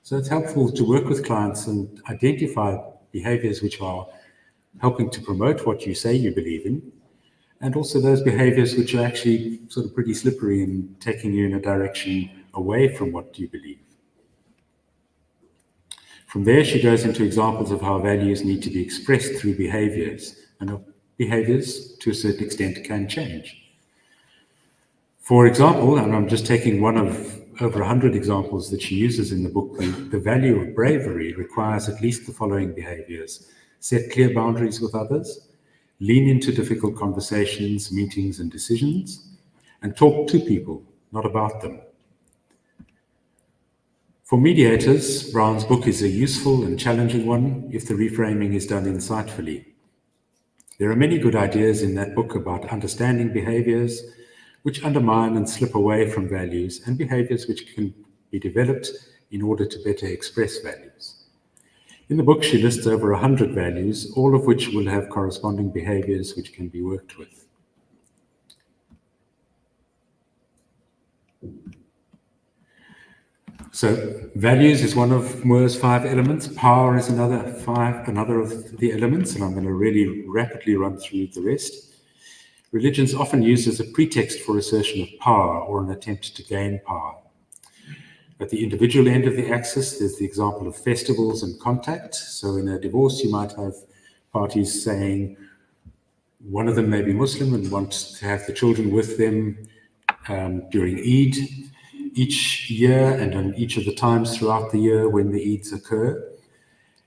So it's helpful to work with clients and identify behaviors which are helping to promote what you say you believe in, and also those behaviors which are actually sort of pretty slippery and taking you in a direction away from what you believe. From there, she goes into examples of how values need to be expressed through behaviors, and behaviors, to a certain extent, can change. For example, and I'm just taking one of over 100 examples that she uses in the book, the value of bravery requires at least the following behaviors: set clear boundaries with others, lean into difficult conversations, meetings, and decisions, and talk to people, not about them. For mediators, Brown's book is a useful and challenging one if the reframing is done insightfully. There are many good ideas in that book about understanding behaviors which undermine and slip away from values, and behaviors which can be developed in order to better express values. In the book, she lists over 100 values, all of which will have corresponding behaviors which can be worked with. So values is one of Moe's 5 elements. Power is another of the elements, and I'm going to really rapidly run through the rest. Religion is often used as a pretext for assertion of power or an attempt to gain power. At the individual end of the axis, there's the example of festivals and contact. So in a divorce, you might have parties saying one of them may be Muslim and want to have the children with them during Eid each year and on each of the times throughout the year when the Eids occur.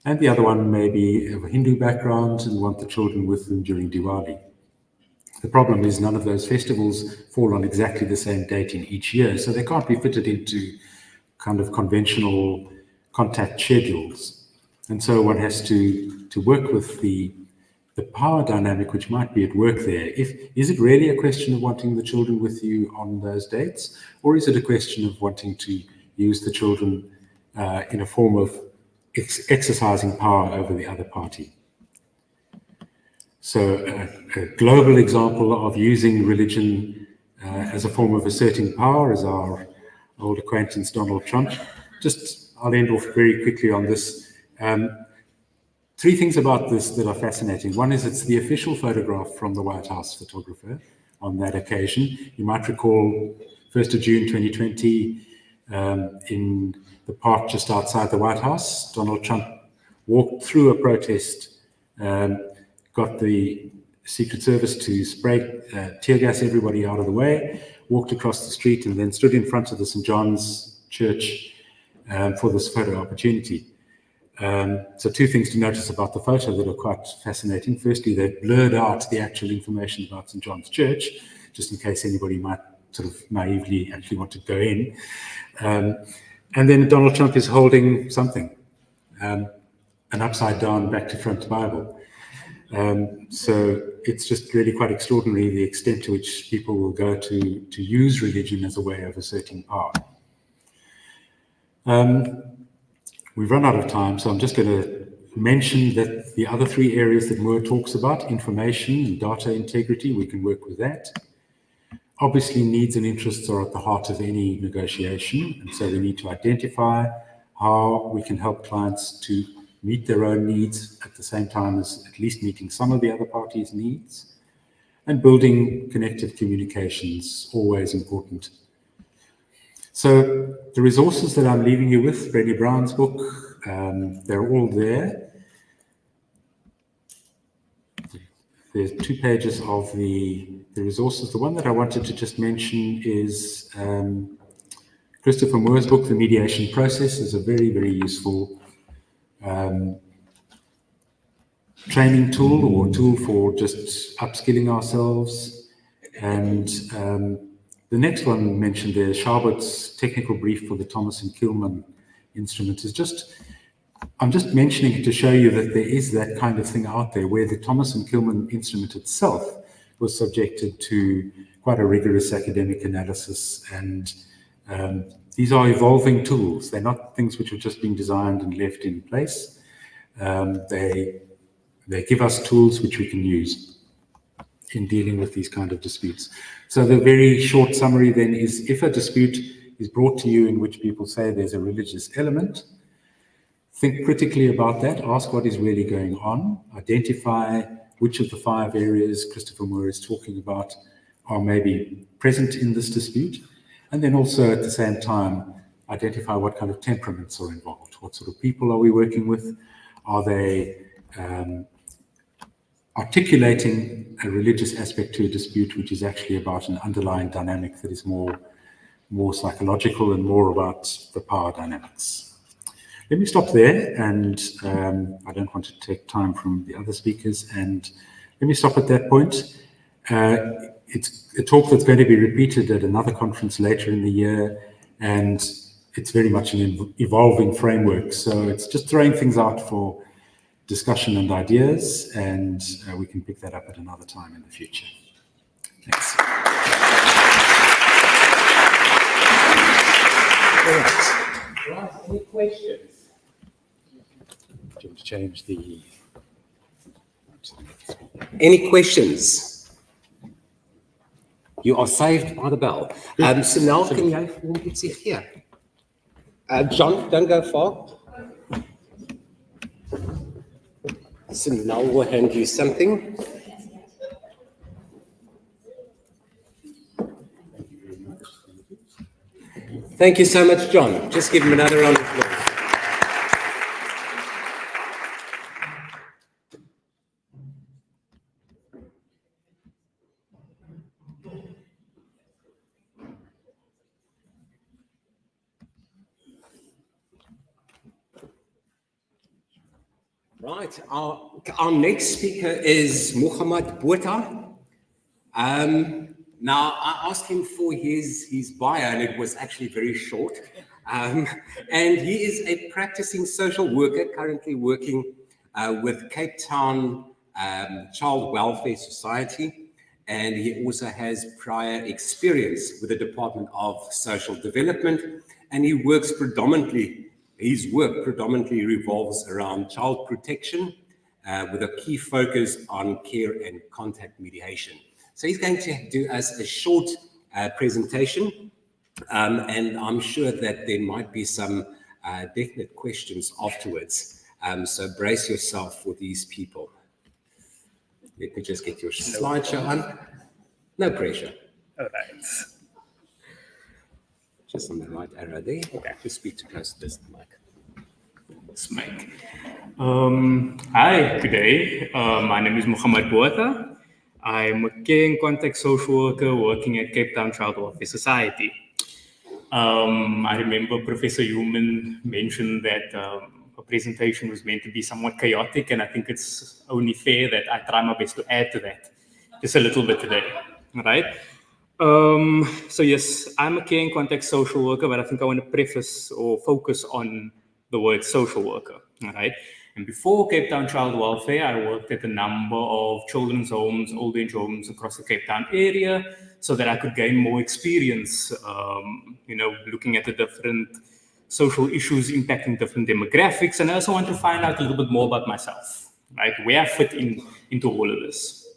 And the other one may be of a Hindu background and want the children with them during Diwali. The problem is none of those festivals fall on exactly the same date in each year, so they can't be fitted into kind of conventional contact schedules. And so one has to work with the power dynamic which might be at work there. Is it really a question of wanting the children with you on those dates, or is it a question of wanting to use the children in a form of exercising power over the other party? So a global example of using religion as a form of asserting power is our old acquaintance Donald Trump. I'll end off very quickly on this. 3 things about this that are fascinating. One is it's the official photograph from the White House photographer on that occasion. You might recall 1st of June 2020 in the park just outside the White House, Donald Trump walked through a protest, got the Secret Service to spray tear gas everybody out of the way, walked across the street, and then stood in front of the St. John's Church for this photo opportunity. So 2 things to notice about the photo that are quite fascinating. Firstly, they blurred out the actual information about St. John's Church, just in case anybody might sort of naively actually want to go in. And then Donald Trump is holding something, an upside down back to front Bible. So it's just really quite extraordinary the extent to which people will go to use religion as a way of asserting power. We've run out of time, so I'm just going to mention that the other 3 areas that Moore talks about, information and data integrity, we can work with that. Obviously, needs and interests are at the heart of any negotiation, and so we need to identify how we can help clients to meet their own needs at the same time as at least meeting some of the other parties' needs. And building connective communications, always important. So the resources that I'm leaving you with, Brené Brown's book, they're all there. there's 2 pages of the resources. The one that I wanted to just mention is Christopher Moore's book, The Mediation Process, is a very, very useful training tool or tool for just upskilling ourselves. And the next one mentioned there, Sharbott's technical brief for the Thomas and Kilman instrument, is just, I'm just mentioning it to show you that there is that kind of thing out there where the Thomas and Kilman instrument itself was subjected to quite a rigorous academic analysis. And these are evolving tools. They're not things which have just been designed and left in place. They give us tools which we can use in dealing with these kind of disputes. So the very short summary then is, if a dispute is brought to you in which people say there's a religious element, think critically about that, ask what is really going on, identify which of the 5 areas Christopher Moore is talking about are maybe present in this dispute, and then also at the same time identify what kind of temperaments are involved. What sort of people are we working with? Are they articulating a religious aspect to a dispute which is actually about an underlying dynamic that is more psychological and more about the power dynamics? Let me stop there, and I don't want to take time from the other speakers, and let me stop at that point. It's a talk that's going to be repeated at another conference later in the year, and it's very much an evolving framework. So it's just throwing things out for discussion and ideas, and we can pick that up at another time in the future. Thanks. Right, any questions? Do you want to change the... Any questions? You are saved by the bell. So now can you form it here? John, don't go far. So now we'll hand you something. Thank you so much, John. Just give him another round of applause. Right, our next speaker is Mogamad Botha. Now, I asked him for his bio, and it was actually very short. And he is a practicing social worker, currently working with Cape Town Child Welfare Society. And he also has prior experience with the Department of Social Development. And he works predominantly, his work predominantly revolves around child protection with a key focus on care and contact mediation. So he's going to do us a short presentation, and I'm sure that there might be some definite questions afterwards. So brace yourself for these people. Let me just get your slideshow on. No pressure. All right. Just on the right arrow there. Okay. Just speak to close to this mic. This mic. Hi, good day. My name is Mogamad Botha. I'm a care and contact social worker working at Cape Town Child Welfare Society. I remember Professor Human mentioned that a presentation was meant to be somewhat chaotic, and I think it's only fair that I try my best to add to that just a little bit today, right? So yes, I'm a care and contact social worker, but I think I want to preface or focus on the word social worker, all right? And before Cape Town Child Welfare, I worked at a number of children's homes, old age homes across the Cape Town area so that I could gain more experience, looking at the different social issues impacting different demographics. And I also want to find out a little bit more about myself, right? Where I fit into all of this.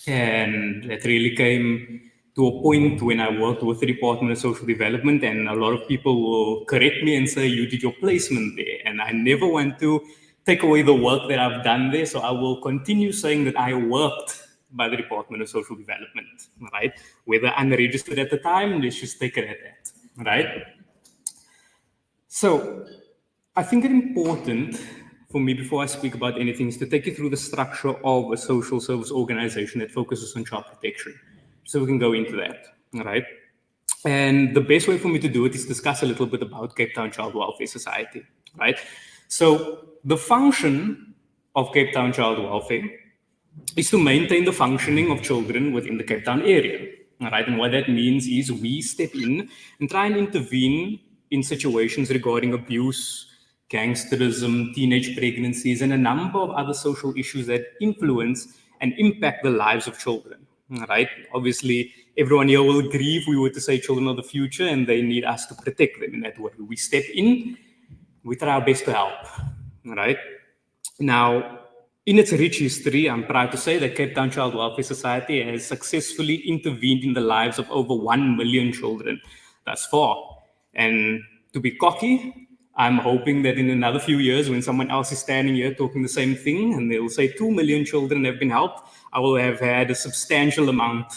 And that really came to a point when I worked with the Department of Social Development, and a lot of people will correct me and say, you did your placement there. And I never want to take away the work that I've done there. So I will continue saying that I worked by the Department of Social Development, right? Whether unregistered at the time, let's just take it at that, right? So I think it's important for me before I speak about anything is to take you through the structure of a social service organization that focuses on child protection. So we can go into that, all right? And the best way for me to do it is discuss a little bit about Cape Town Child Welfare Society, right? So the function of Cape Town Child Welfare is to maintain the functioning of children within the Cape Town area, all right? And what that means is we step in and try and intervene in situations regarding abuse, gangsterism, teenage pregnancies, and a number of other social issues that influence and impact the lives of children, all right? Obviously, everyone here will agree if we were to say children are the future and they need us to protect them in that way. We step in, we try our best to help, all right? Now, in its rich history, I'm proud to say that Cape Town Child Welfare Society has successfully intervened in the lives of over 1 million children thus far. And to be cocky, I'm hoping that in another few years, when someone else is standing here talking the same thing, and they'll say 2 million children have been helped, I will have had a substantial amount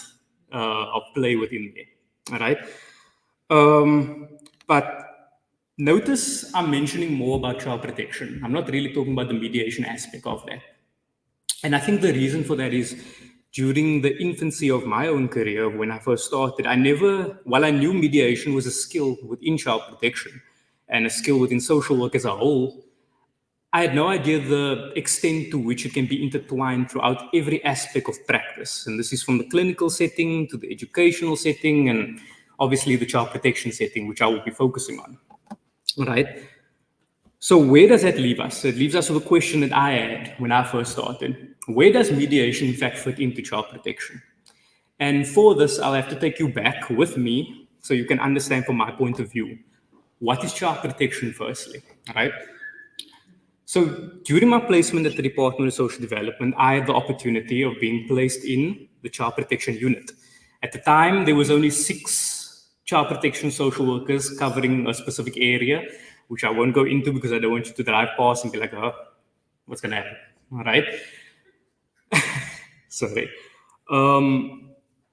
of play within there, all right? But notice I'm mentioning more about child protection. I'm not really talking about the mediation aspect of that. And I think the reason for that is during the infancy of my own career, when I first started, while I knew mediation was a skill within child protection and a skill within social work as a whole, I had no idea the extent to which it can be intertwined throughout every aspect of practice. And this is from the clinical setting to the educational setting and obviously the child protection setting, which I will be focusing on. All right. So where does that leave us? It leaves us with a question that I had when I first started. Where does mediation in fact fit into child protection? And for this, I'll have to take you back with me so you can understand from my point of view, what is child protection firstly, all right? So during my placement at the Department of Social Development, I had the opportunity of being placed in the child protection unit. At the time, there was only 6 child protection social workers covering a specific area, which I won't go into because I don't want you to drive past and be like, oh, what's going to happen? All right. Sorry.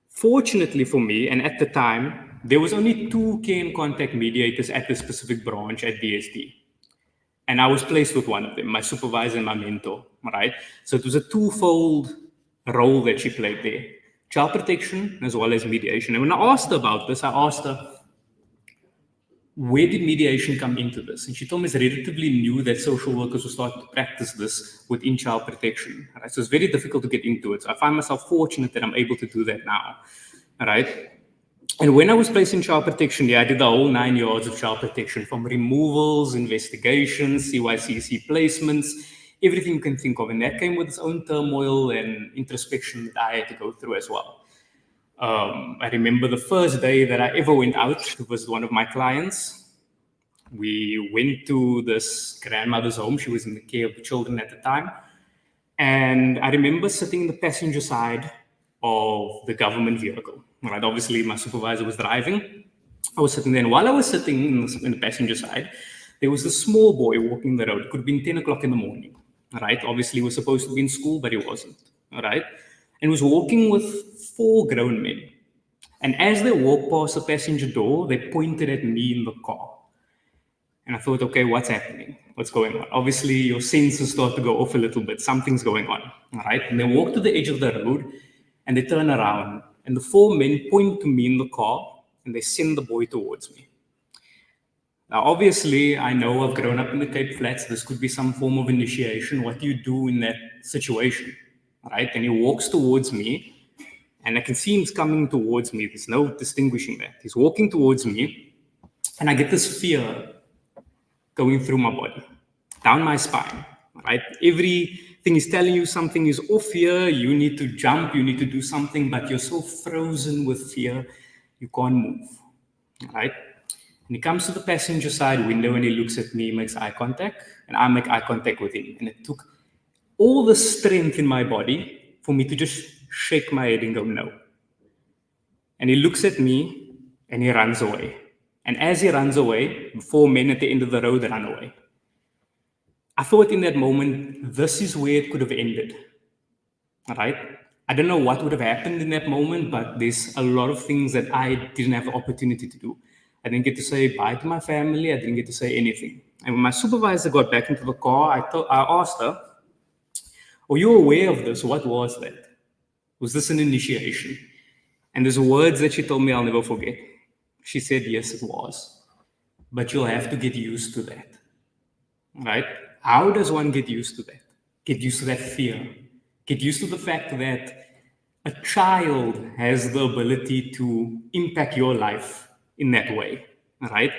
Fortunately for me, and at the time, there was only 2 care and contact mediators at the specific branch at DSD. And I was placed with one of them, my supervisor and my mentor, right? So it was a twofold role that she played there, child protection as well as mediation. And when I asked her about this, I asked her, where did mediation come into this? And she told me it's relatively new that social workers will start to practice this within child protection. Right? So it's very difficult to get into it. So I find myself fortunate that I'm able to do that now. All right. And when I was placed in child protection, I did the whole 9 yards of child protection, from removals, investigations, CYCC placements, everything you can think of. And that came with its own turmoil and introspection that I had to go through as well. I remember the first day that I ever went out was one of my clients. We went to this grandmother's home. She was in the care of the children at the time. And I remember sitting in the passenger side of the government vehicle. Right? Obviously, my supervisor was driving. I was sitting there. And while I was sitting in the passenger side, there was this small boy walking the road. It could have been 10 o'clock in the morning. Right? Obviously, he was supposed to be in school, but he wasn't. All right? And was walking with 4 grown men. And as they walked past the passenger door, they pointed at me in the car. And I thought, okay, what's happening? What's going on? Obviously, your senses start to go off a little bit. Something's going on, all right? And they walk to the edge of the road, and they turn around. And the 4 men point to me in the car, and they send the boy towards me. Now, obviously, I know I've grown up in the Cape Flats. This could be some form of initiation. What do you do in that situation? All right, and he walks towards me, and I can see him coming towards me. There's no distinguishing that. He's walking towards me, and I get this fear going through my body, down my spine, right? Everything is telling you something is off here. You need to jump, you need to do something, but you're so frozen with fear, you can't move, right? And he comes to the passenger side window, and he looks at me, makes eye contact, and I make eye contact with him. And it took all the strength in my body for me to just shake my head and go, no. And he looks at me and he runs away. And as he runs away, the 4 men at the end of the road run away. I thought in that moment, this is where it could have ended. All right? I don't know what would have happened in that moment, but there's a lot of things that I didn't have the opportunity to do. I didn't get to say bye to my family. I didn't get to say anything. And when my supervisor got back into the car, I asked her, "Are you aware of this? What was that? Was this an initiation?" And there's words that she told me I'll never forget. She said, "Yes, it was. But you'll have to get used to that." Right? How does one get used to that? Get used to that fear. Get used to the fact that a child has the ability to impact your life in that way, right?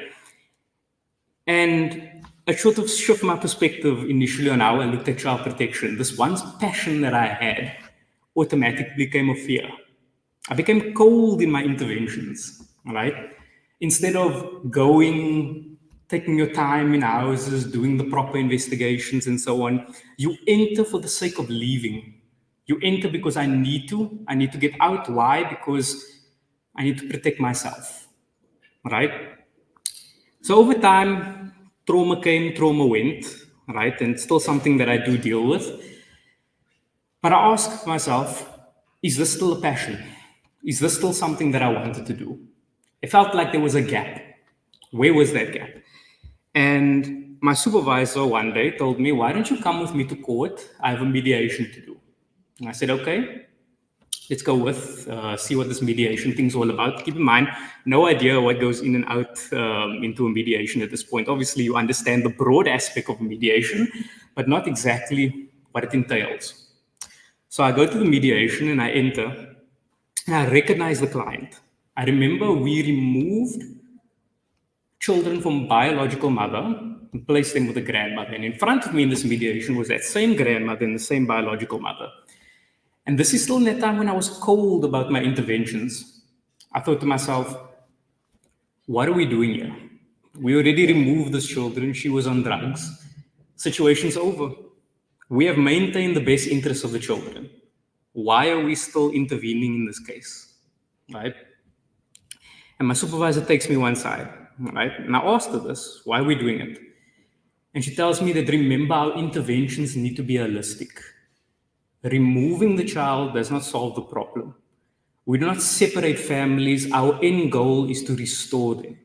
And I sort of shift my perspective initially on how I looked at child protection. This once passion that I had automatically became a fear. I became cold in my interventions, right? Instead of going, taking your time in houses, doing the proper investigations and so on, you enter for the sake of leaving. You enter because I need to get out. Why? Because I need to protect myself, right? So over time, trauma came, trauma went, right? And it's still something that I do deal with. But I ask myself, is this still a passion? Is this still something that I wanted to do? It felt like there was a gap. Where was that gap? And my supervisor one day told me, "Why don't you come with me to court? I have a mediation to do." And I said, "Okay, let's go see what this mediation thing's all about." Keep in mind, no idea what goes in and out into a mediation at this point. Obviously, you understand the broad aspect of mediation, but not exactly what it entails. So I go to the mediation and I enter, and I recognize the client. I remember we removed children from biological mother and placed them with a grandmother. And in front of me in this mediation was that same grandmother and the same biological mother. And this is still in that time when I was cold about my interventions. I thought to myself, what are we doing here? We already removed this children. She was on drugs. Situation's over. We have maintained the best interests of the children. Why are we still intervening in this case? Right? And my supervisor takes me one side, right? And I asked her this, why are we doing it? And she tells me that, remember, our interventions need to be holistic. Removing the child does not solve the problem. We do not separate families. Our end goal is to restore them.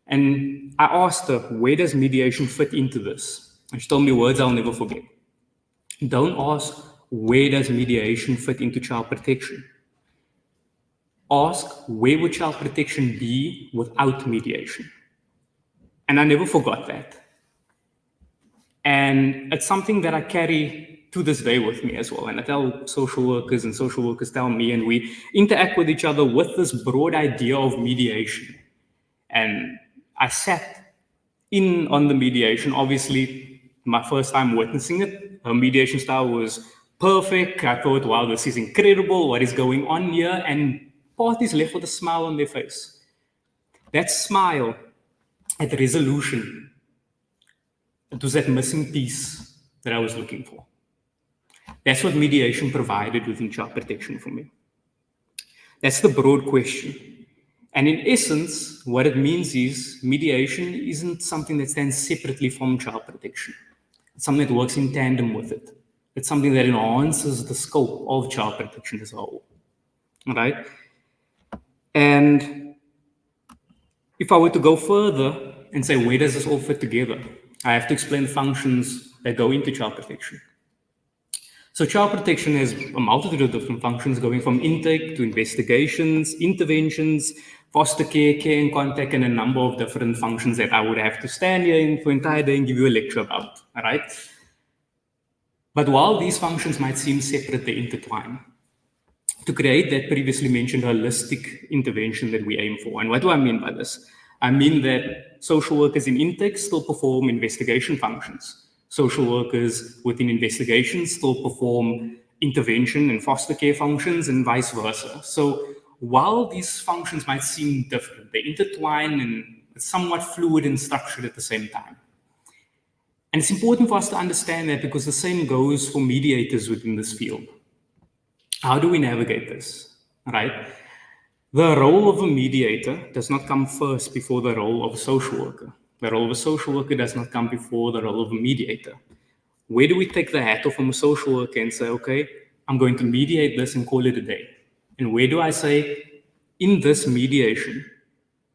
And I asked her, where does mediation fit into this? And she told me words I'll never forget. Don't ask, where does mediation fit into child protection? Ask, where would child protection be without mediation? And I never forgot that. And it's something that I carry to this day with me as well. And I tell social workers, and social workers tell me, and we interact with each other with this broad idea of mediation. And I sat in on the mediation. Obviously, my first time witnessing it, her mediation style was perfect. I thought, wow, this is incredible. What is going on here? And parties left with a smile on their face. That smile at resolution, it was that missing piece that I was looking for. That's what mediation provided within child protection for me. That's the broad question. And in essence, what it means is mediation isn't something that stands separately from child protection. It's something that works in tandem with it. It's something that enhances the scope of child protection as a whole. All right? And if I were to go further and say, where does this all fit together? I have to explain the functions that go into child protection. So child protection has a multitude of different functions going from intake to investigations, interventions, foster care, care and contact, and a number of different functions that I would have to stand here for an entire day and give you a lecture about, all right? But while these functions might seem separate, they intertwine to create that previously mentioned holistic intervention that we aim for. And what do I mean by this? I mean that social workers in intake still perform investigation functions. Social workers within investigations still perform intervention and foster care functions and vice versa. So while these functions might seem different, they intertwine and it's somewhat fluid and structured at the same time. And it's important for us to understand that because the same goes for mediators within this field. How do we navigate this, right? The role of a mediator does not come first before the role of a social worker. The role of a social worker does not come before the role of a mediator. Where do we take the hat off from a social worker and say, okay, I'm going to mediate this and call it a day? And where do I say, in this mediation,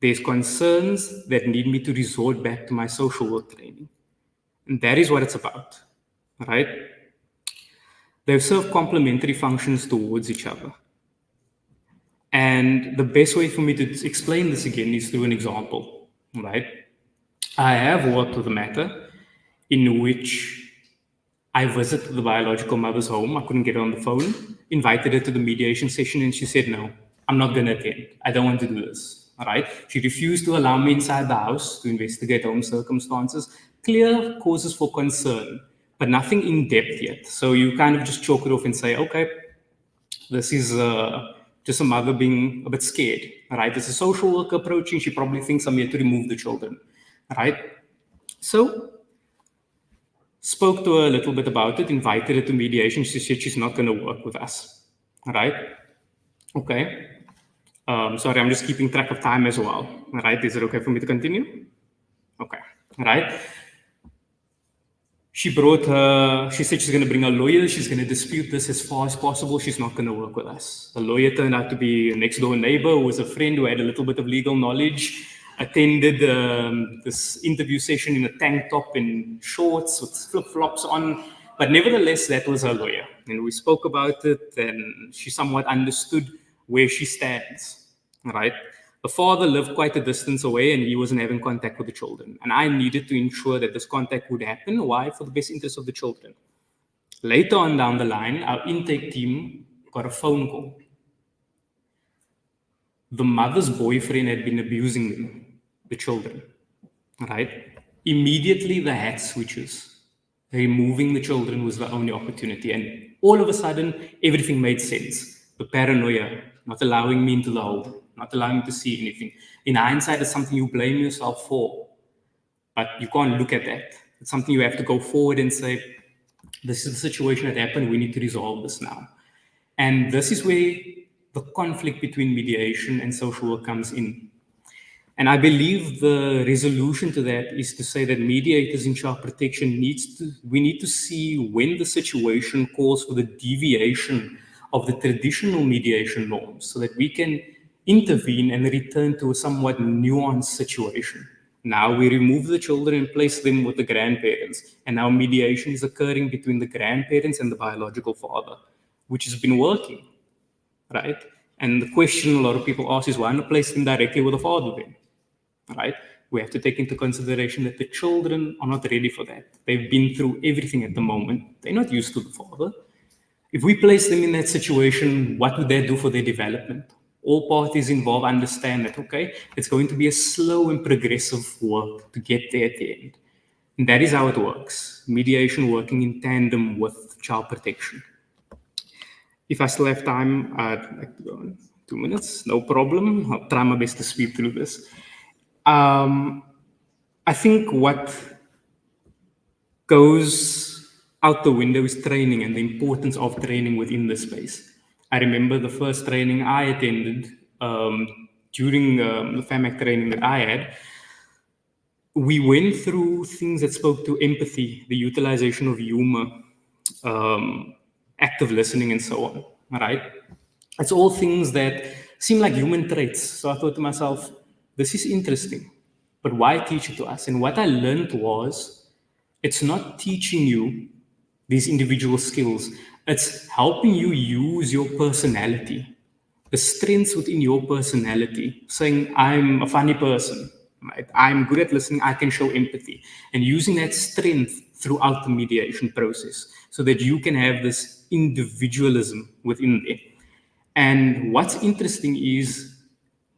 There's concerns that need me to resort back to my social work training. And that is what it's about, right? They serve complementary functions towards each other. And the best way for me to explain this again is through an example, right? I have worked with a matter in which I visited the biological mother's home. I couldn't get her on the phone, invited her to the mediation session, and she said, no, I'm not going to attend. I don't want to do this, all right? She refused to allow me inside the house to investigate home circumstances. Clear causes for concern, but nothing in depth yet. So you kind of just chalk it off and say, okay, this is just a mother being a bit scared, right? There's a social worker approaching. She probably thinks I'm here to remove the children, right? So spoke to her a little bit about it, invited her to mediation. She said she's not going to work with us, right? Okay. Sorry, I'm just keeping track of time as well, right? Is it okay for me to continue? Okay, right? She said she's going to bring a lawyer. She's going to dispute this as far as possible. She's not going to work with us. The lawyer turned out to be a next door neighbor who was a friend who had a little bit of legal knowledge, attended this interview session in a tank top and shorts with flip-flops on. But nevertheless, that was her lawyer. And we spoke about it, and she somewhat understood where she stands, right? The father lived quite a distance away, and he wasn't having contact with the children. And I needed to ensure that this contact would happen. Why? For the best interest of the children. Later on down the line, our intake team got a phone call. The mother's boyfriend had been abusing them, the children, right? Immediately, the hat switches. Removing the children was the only opportunity. And all of a sudden, everything made sense. The paranoia, not allowing me into the home, not allowing me to see anything. In hindsight, it's something you blame yourself for, but you can't look at that. It's something you have to go forward and say, this is the situation that happened, we need to resolve this now. And this is where the conflict between mediation and social work comes in. And I believe the resolution to that is to say that mediators in child protection we need to see when the situation calls for the deviation of the traditional mediation norms so that we can intervene and return to a somewhat nuanced situation. Now we remove the children and place them with the grandparents. And now mediation is occurring between the grandparents and the biological father, which has been working, right? And the question a lot of people ask is, why not place them directly with the father then, right? We have to take into consideration that the children are not ready for that. They've been through everything at the moment. They're not used to the father. If we place them in that situation, what would that do for their development? All parties involved understand that, okay, it's going to be a slow and progressive work to get there at the end. And that is how it works. Mediation working in tandem with child protection. If I still have time, I'd like to go on 2 minutes, no problem. I'll try my best to speed through this. I think what goes out the window is training and the importance of training within the space. I remember the first training I attended during the FAMAC training that I had. We went through things that spoke to empathy, the utilization of humor, active listening, and so on, right? It's all things that seem like human traits. So I thought to myself, this is interesting, but why teach it to us? And what I learned was, it's not teaching you these individual skills. It's helping you use your personality, the strengths within your personality, saying, I'm a funny person, right? I'm good at listening, I can show empathy, and using that strength throughout the mediation process so that you can have this individualism within there. And what's interesting is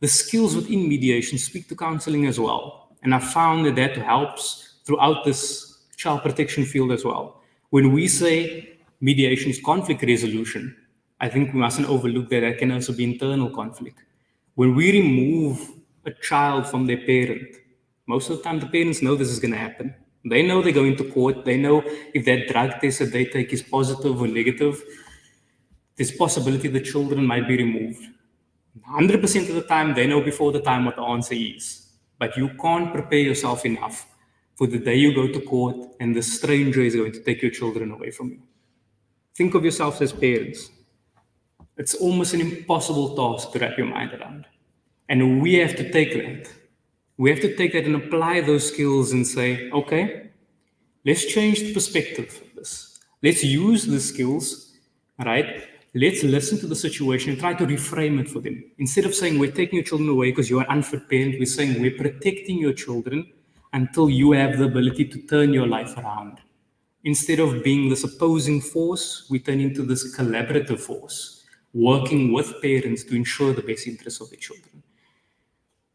the skills within mediation speak to counseling as well. And I found that that helps throughout this child protection field as well. When we say mediation is conflict resolution, I think we mustn't overlook that that can also be internal conflict. When we remove a child from their parent, most of the time the parents know this is going to happen. They know they're going to court. They know if that drug test that they take is positive or negative, there's possibility the children might be removed. 100% of the time, they know before the time what the answer is. But you can't prepare yourself enough for the day you go to court and the stranger is going to take your children away from you. Think of yourselves as parents. It's almost an impossible task to wrap your mind around. And we have to take that. We have to take that and apply those skills and say, okay, let's change the perspective of this. Let's use the skills, right? Let's listen to the situation and try to reframe it for them. Instead of saying we're taking your children away because you're an unfit parent, we're saying we're protecting your children until you have the ability to turn your life around. Instead of being this opposing force, we turn into this collaborative force, working with parents to ensure the best interests of their children.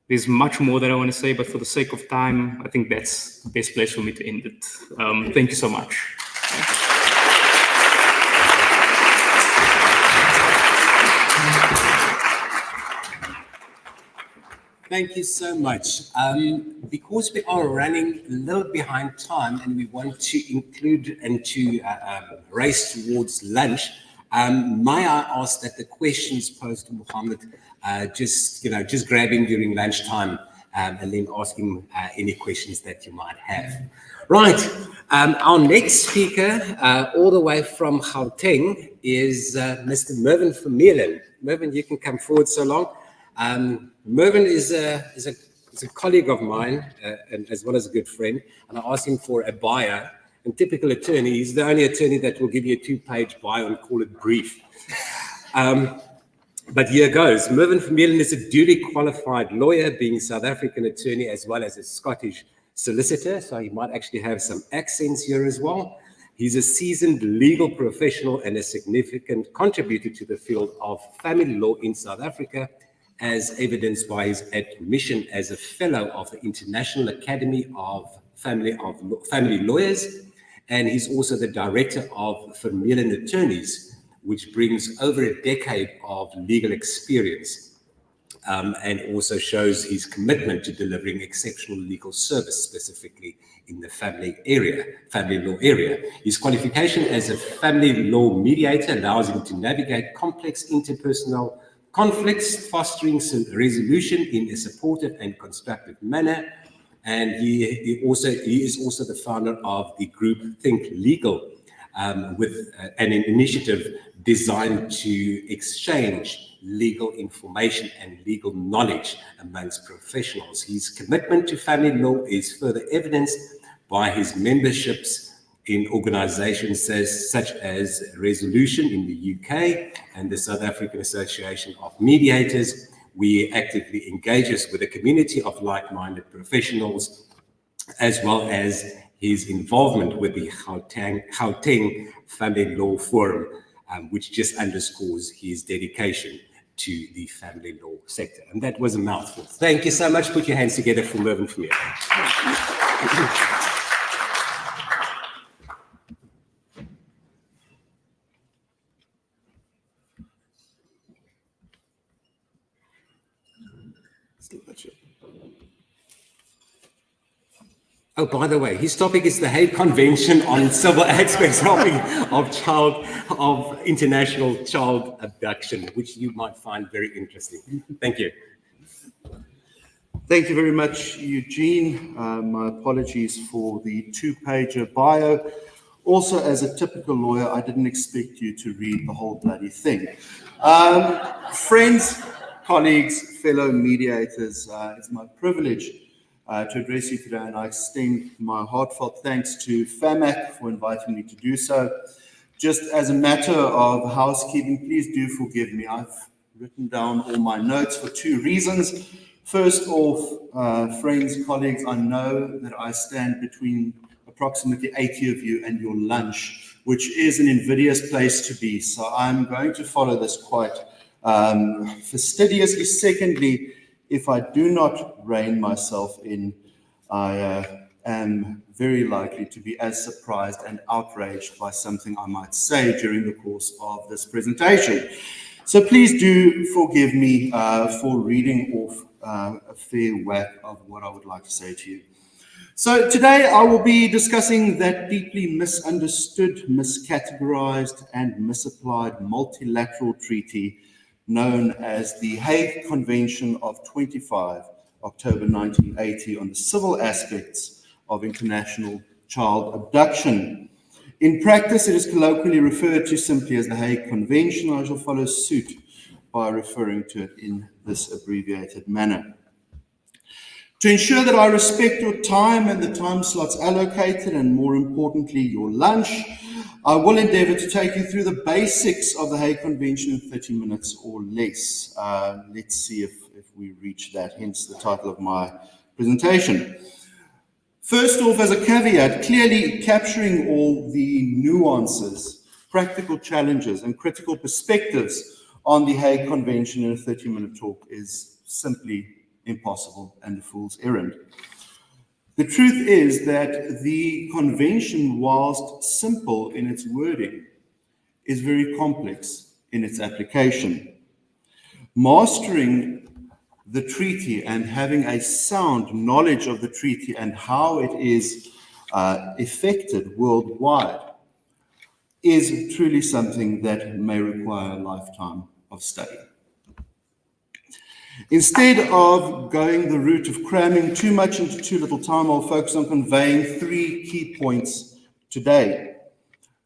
There's much more that I want to say, but for the sake of time, I think that's the best place for me to end it. Thank you so much. Thank you so much. Because we are running a little behind time and we want to include and to race towards lunch, may I ask that the questions posed to Mogamad just grab him during lunchtime and then ask him any questions that you might have. Right, our next speaker, all the way from Gauteng, is Mr. Mervyn Vermeulen. Mervyn, you can come forward so long. Mervyn is a colleague of mine and as well as a good friend, and I asked him for a bio. And typical attorney, he's the only attorney that will give you a 2-page bio and call it brief. But here goes. Mervyn Vermeulen is a duly qualified lawyer, being a South African attorney as well as a Scottish solicitor, so he might actually have some accents here as well. He's a seasoned legal professional and a significant contributor to the field of family law in South Africa, as evidenced by his admission as a fellow of the International Academy of Family Lawyers, and he's also the director of Vermeulen Attorneys, which brings over a decade of legal experience, and also shows his commitment to delivering exceptional legal service, specifically in the family law area. His qualification as a family law mediator allows him to navigate complex interpersonal conflicts, fostering resolution in a supportive and constructive manner. And he is also the founder of the group Think Legal, with an initiative designed to exchange legal information and legal knowledge amongst professionals. His commitment to family law is further evidenced by his memberships in organizations such as Resolution in the UK and the South African Association of Mediators. We actively engage with a community of like-minded professionals, as well as his involvement with the Gauteng Family Law Forum, which just underscores his dedication to the family law sector. And that was a mouthful. Thank you so much. Put your hands together for Mervyn Vermeulen. Oh, by the way, his topic is the Hague Convention on Civil Aspects of International Child Abduction, which you might find very interesting. Thank you. Thank you very much, Eugene. My apologies for the 2-pager bio. Also, as a typical lawyer, I didn't expect you to read the whole bloody thing. Friends, colleagues, fellow mediators, it's my privilege to address you today, and I extend my heartfelt thanks to FAMAC for inviting me to do so. Just as a matter of housekeeping, please do forgive me. I've written down all my notes for 2 reasons. First off, friends, colleagues, I know that I stand between approximately 80 of you and your lunch, which is an invidious place to be. So I'm going to follow this quite fastidiously. Secondly, if I do not rein myself in, I am very likely to be as surprised and outraged by something I might say during the course of this presentation. So please do forgive me for reading off a fair whack of what I would like to say to you. So today I will be discussing that deeply misunderstood, miscategorized, and misapplied multilateral treaty known as the Hague Convention of 25 October 1980 on the civil aspects of international child abduction. In practice, it is colloquially referred to simply as the Hague Convention. I shall follow suit by referring to it in this abbreviated manner. To ensure that I respect your time and the time slots allocated, and more importantly, your lunch, I will endeavour to take you through the basics of the Hague Convention in 30 minutes or less. Let's see if we reach that, hence the title of my presentation. First off, as a caveat, clearly capturing all the nuances, practical challenges, and critical perspectives on the Hague Convention in a 30-minute talk is simply impossible and a fool's errand. The truth is that the convention, whilst simple in its wording, is very complex in its application. Mastering the treaty and having a sound knowledge of the treaty and how it is effected worldwide is truly something that may require a lifetime of study. Instead of going the route of cramming too much into too little time, I'll focus on conveying 3 key points today.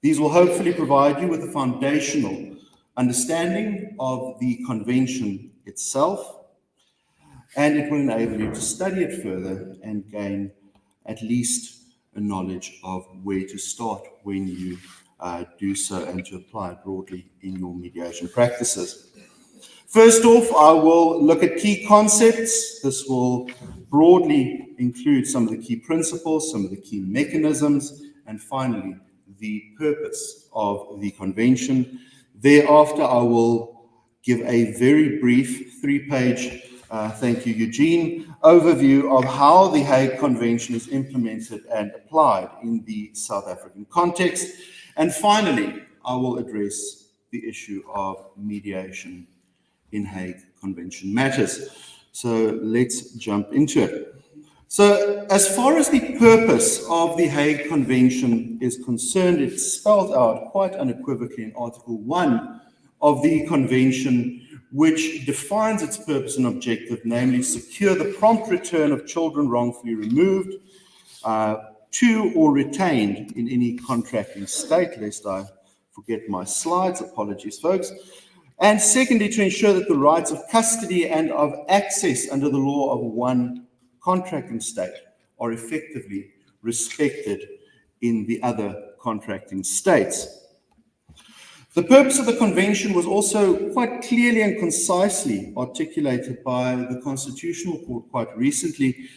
These will hopefully provide you with a foundational understanding of the convention itself, and it will enable you to study it further and gain at least a knowledge of where to start when you do so, and to apply it broadly in your mediation practices. First off, I will look at key concepts. This will broadly include some of the key principles, some of the key mechanisms, and finally, the purpose of the convention. Thereafter, I will give a very brief 3-page, thank you, Eugene, overview of how the Hague Convention is implemented and applied in the South African context. And finally, I will address the issue of mediation in Hague Convention matters. So let's jump into it. So as far as the purpose of the Hague Convention is concerned, it's spelled out quite unequivocally in Article 1 of the Convention, which defines its purpose and objective, namely secure the prompt return of children wrongfully removed to or retained in any contracting state, lest I forget my slides, apologies folks. And secondly, to ensure that the rights of custody and of access under the law of one contracting state are effectively respected in the other contracting states. The purpose of the convention was also quite clearly and concisely articulated by the Constitutional Court quite recently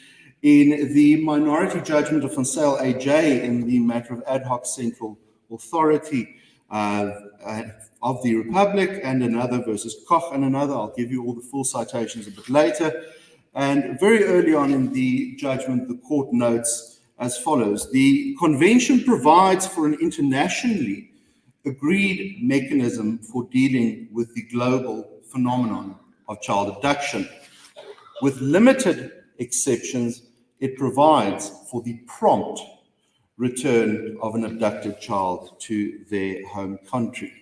in the minority judgment of Van Zyl AJ in the matter of ad hoc central authority of the Republic, and another versus Koch and another. I'll give you all the full citations a bit later. And very early on in the judgment, the court notes as follows: the convention provides for an internationally agreed mechanism for dealing with the global phenomenon of child abduction. With limited exceptions, it provides for the prompt return of an abducted child to their home country.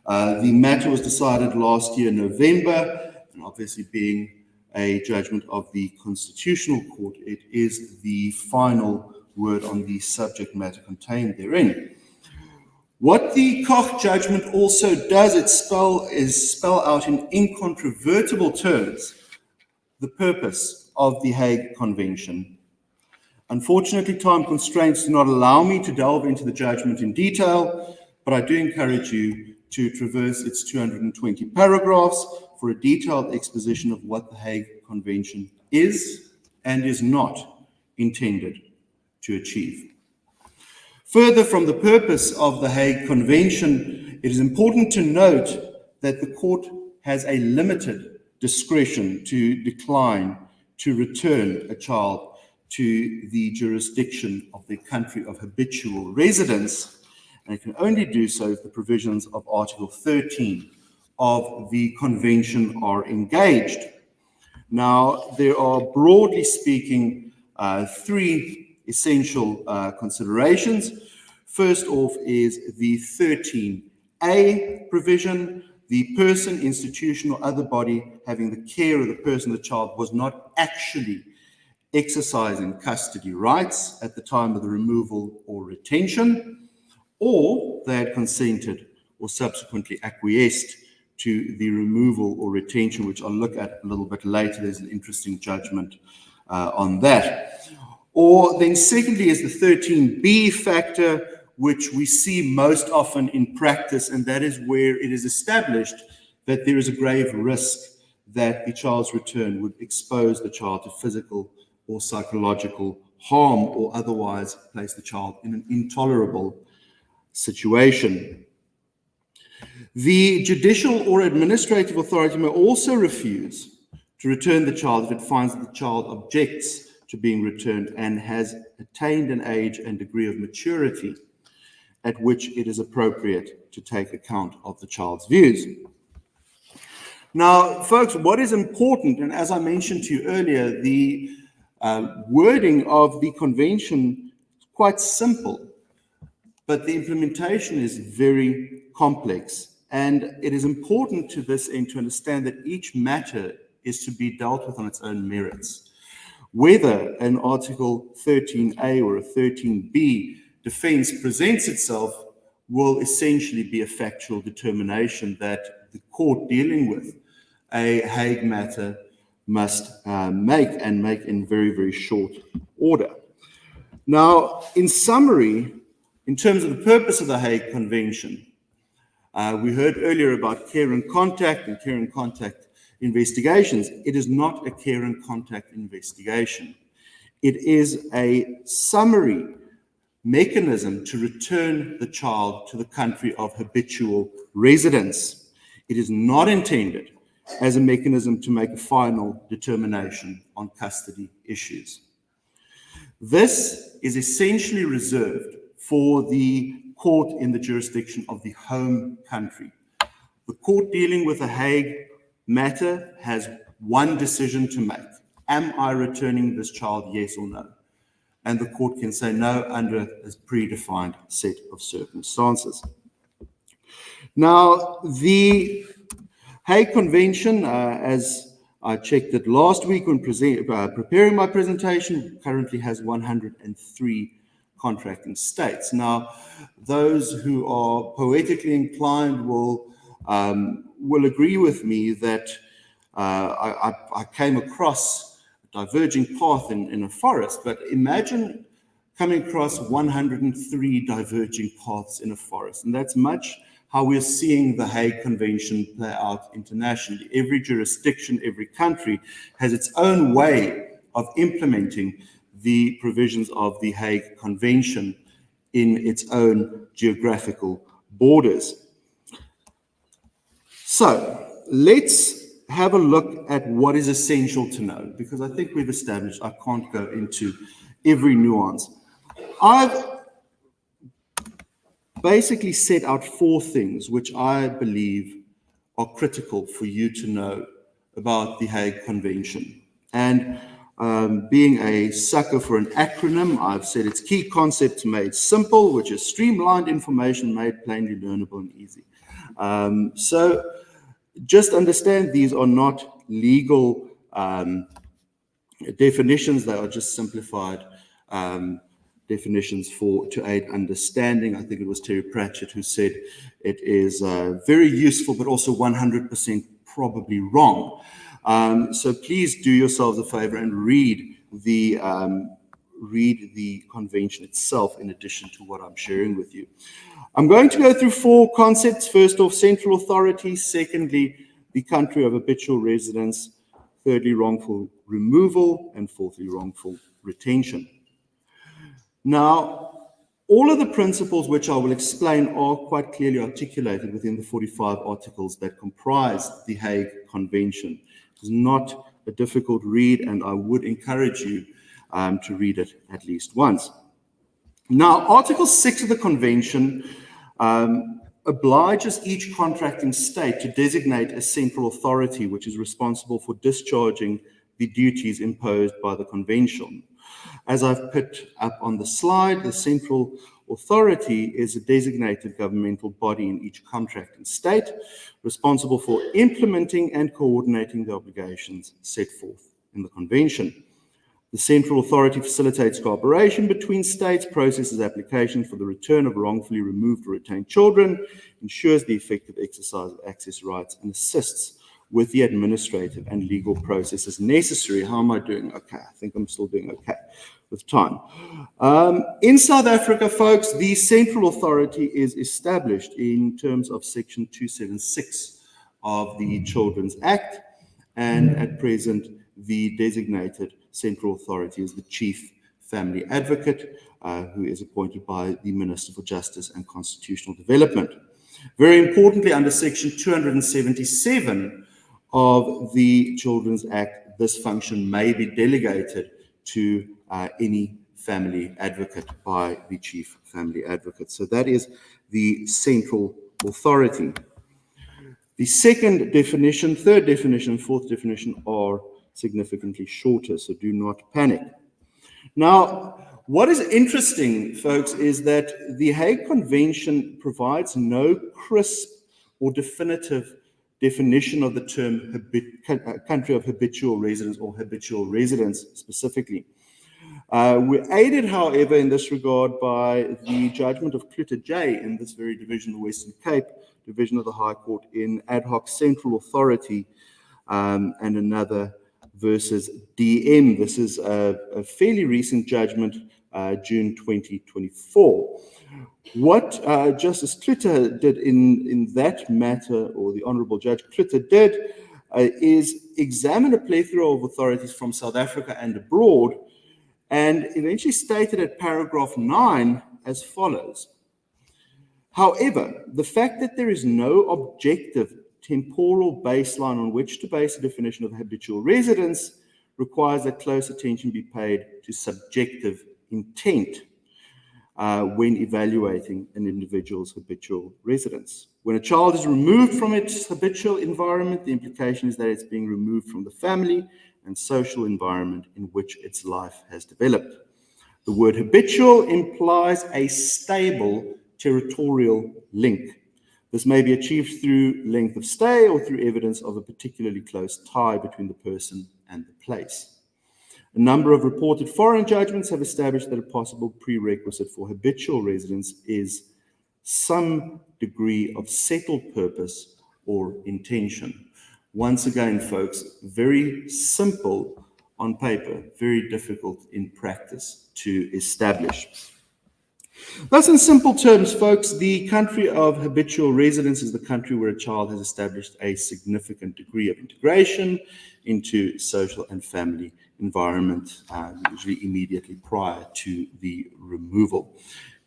The matter was decided last year, November, and obviously being a judgment of the Constitutional Court, it is the final word on the subject matter contained therein. What the Koch judgment also does, it spell out in incontrovertible terms the purpose of the Hague Convention. Unfortunately, time constraints do not allow me to delve into the judgment in detail, but I do encourage you to traverse its 220 paragraphs for a detailed exposition of what the Hague Convention is and is not intended to achieve. Further, from the purpose of the Hague Convention, it is important to note that the court has a limited discretion to decline to return a child to the jurisdiction of their country of habitual residence, and it can only do so if the provisions of Article 13 of the Convention are engaged. Now, there are, broadly speaking, 3 essential considerations. First off is the 13A provision: the person, institution, or other body having the care of the person or the child was not actually exercising custody rights at the time of the removal or retention, or they had consented or subsequently acquiesced to the removal or retention, which I'll look at a little bit later. There's an interesting judgment on that. Or then secondly is the 13B factor, which we see most often in practice, and that is where it is established that there is a grave risk that the child's return would expose the child to physical or psychological harm or otherwise place the child in an intolerable situation. The judicial or administrative authority may also refuse to return the child if it finds that the child objects to being returned and has attained an age and degree of maturity at which it is appropriate to take account of the child's views. Now, folks, what is important, and as I mentioned to you earlier, the wording of the convention is quite simple, but the implementation is very complex. And it is important to this end to understand that each matter is to be dealt with on its own merits. Whether an Article 13A or a 13B defense presents itself will essentially be a factual determination that the court dealing with a Hague matter must make in very, very short order. Now, in summary, in terms of the purpose of the Hague Convention, we heard earlier about care and contact investigations. It is not a care and contact investigation. It is a summary mechanism to return the child to the country of habitual residence. It is not intended as a mechanism to make a final determination on custody issues. This is essentially reserved for the court in the jurisdiction of the home country. The court dealing with a Hague matter has one decision to make. Am I returning this child, yes or no? And the court can say no under a predefined set of circumstances. Now, the Hague Convention, as I checked it last week when preparing my presentation, currently has 103 contracting states. Now, those who are poetically inclined will agree with me that I came across a diverging path in a forest, but imagine coming across 103 diverging paths in a forest, and that's much how we're seeing the Hague Convention play out internationally. Every jurisdiction, every country has its own way of implementing the provisions of the Hague Convention in its own geographical borders. So let's have a look at what is essential to know, because I think we've established I can't go into every nuance. I've basically set out 4 things which I believe are critical for you to know about the Hague Convention. And being a sucker for an acronym, I've said its key concepts made simple, which is streamlined information made plainly learnable and easy. So just understand these are not legal definitions, they are just simplified definitions to aid understanding. I think it was Terry Pratchett who said it is very useful, but also 100% probably wrong. So please do yourselves a favor and read the convention itself in addition to what I'm sharing with you. I'm going to go through 4 concepts. First off, central authority. Secondly, the country of habitual residence. Thirdly, wrongful removal. And fourthly, wrongful retention. Now, all of the principles which I will explain are quite clearly articulated within the 45 articles that comprise the Hague Convention. It's not a difficult read, and I would encourage you to read it at least once. Now, Article 6 of the Convention obliges each contracting state to designate a central authority which is responsible for discharging the duties imposed by the Convention. As I've put up on the slide, the central authority is a designated governmental body in each contracting state, responsible for implementing and coordinating the obligations set forth in the Convention. The central authority facilitates cooperation between states, processes applications for the return of wrongfully removed or retained children, ensures the effective exercise of access rights, and assists with the administrative and legal processes necessary. How am I doing? Okay, I think I'm still doing okay with time. In South Africa, folks, the central authority is established in terms of Section 276 of the Children's Act, and at present, the designated central authority is the Chief Family Advocate, who is appointed by the Minister for Justice and Constitutional Development. Very importantly, under Section 277 of the Children's Act, this function may be delegated to any family advocate by the Chief Family Advocate. So that is the central authority. The second definition, third definition, fourth definition are significantly shorter, so do not panic. Now, what is interesting, folks, is that the Hague Convention provides no crisp or definitive definition of the term country of habitual residence or habitual residence specifically. We're aided, however, in this regard by the judgment of Clutter J in this very division, the Western Cape Division of the High Court in ad hoc central authority and another versus DM. This is a fairly recent judgment, June 2024. What Justice Clutter did in that matter, or the Honourable Judge Clutter did, is examine a plethora of authorities from South Africa and abroad, and eventually stated at paragraph 9 as follows. However, the fact that there is no objective temporal baseline on which to base a definition of habitual residence requires that close attention be paid to subjective intent when evaluating an individual's habitual residence. When a child is removed from its habitual environment, the implication is that it's being removed from the family and social environment in which its life has developed. The word habitual implies a stable territorial link. This may be achieved through length of stay or through evidence of a particularly close tie between the person and the place. A number of reported foreign judgments have established that a possible prerequisite for habitual residence is some degree of settled purpose or intention. Once again, folks, very simple on paper, very difficult in practice to establish. Thus, in simple terms, folks, the country of habitual residence is the country where a child has established a significant degree of integration into social and family environment, usually immediately prior to the removal.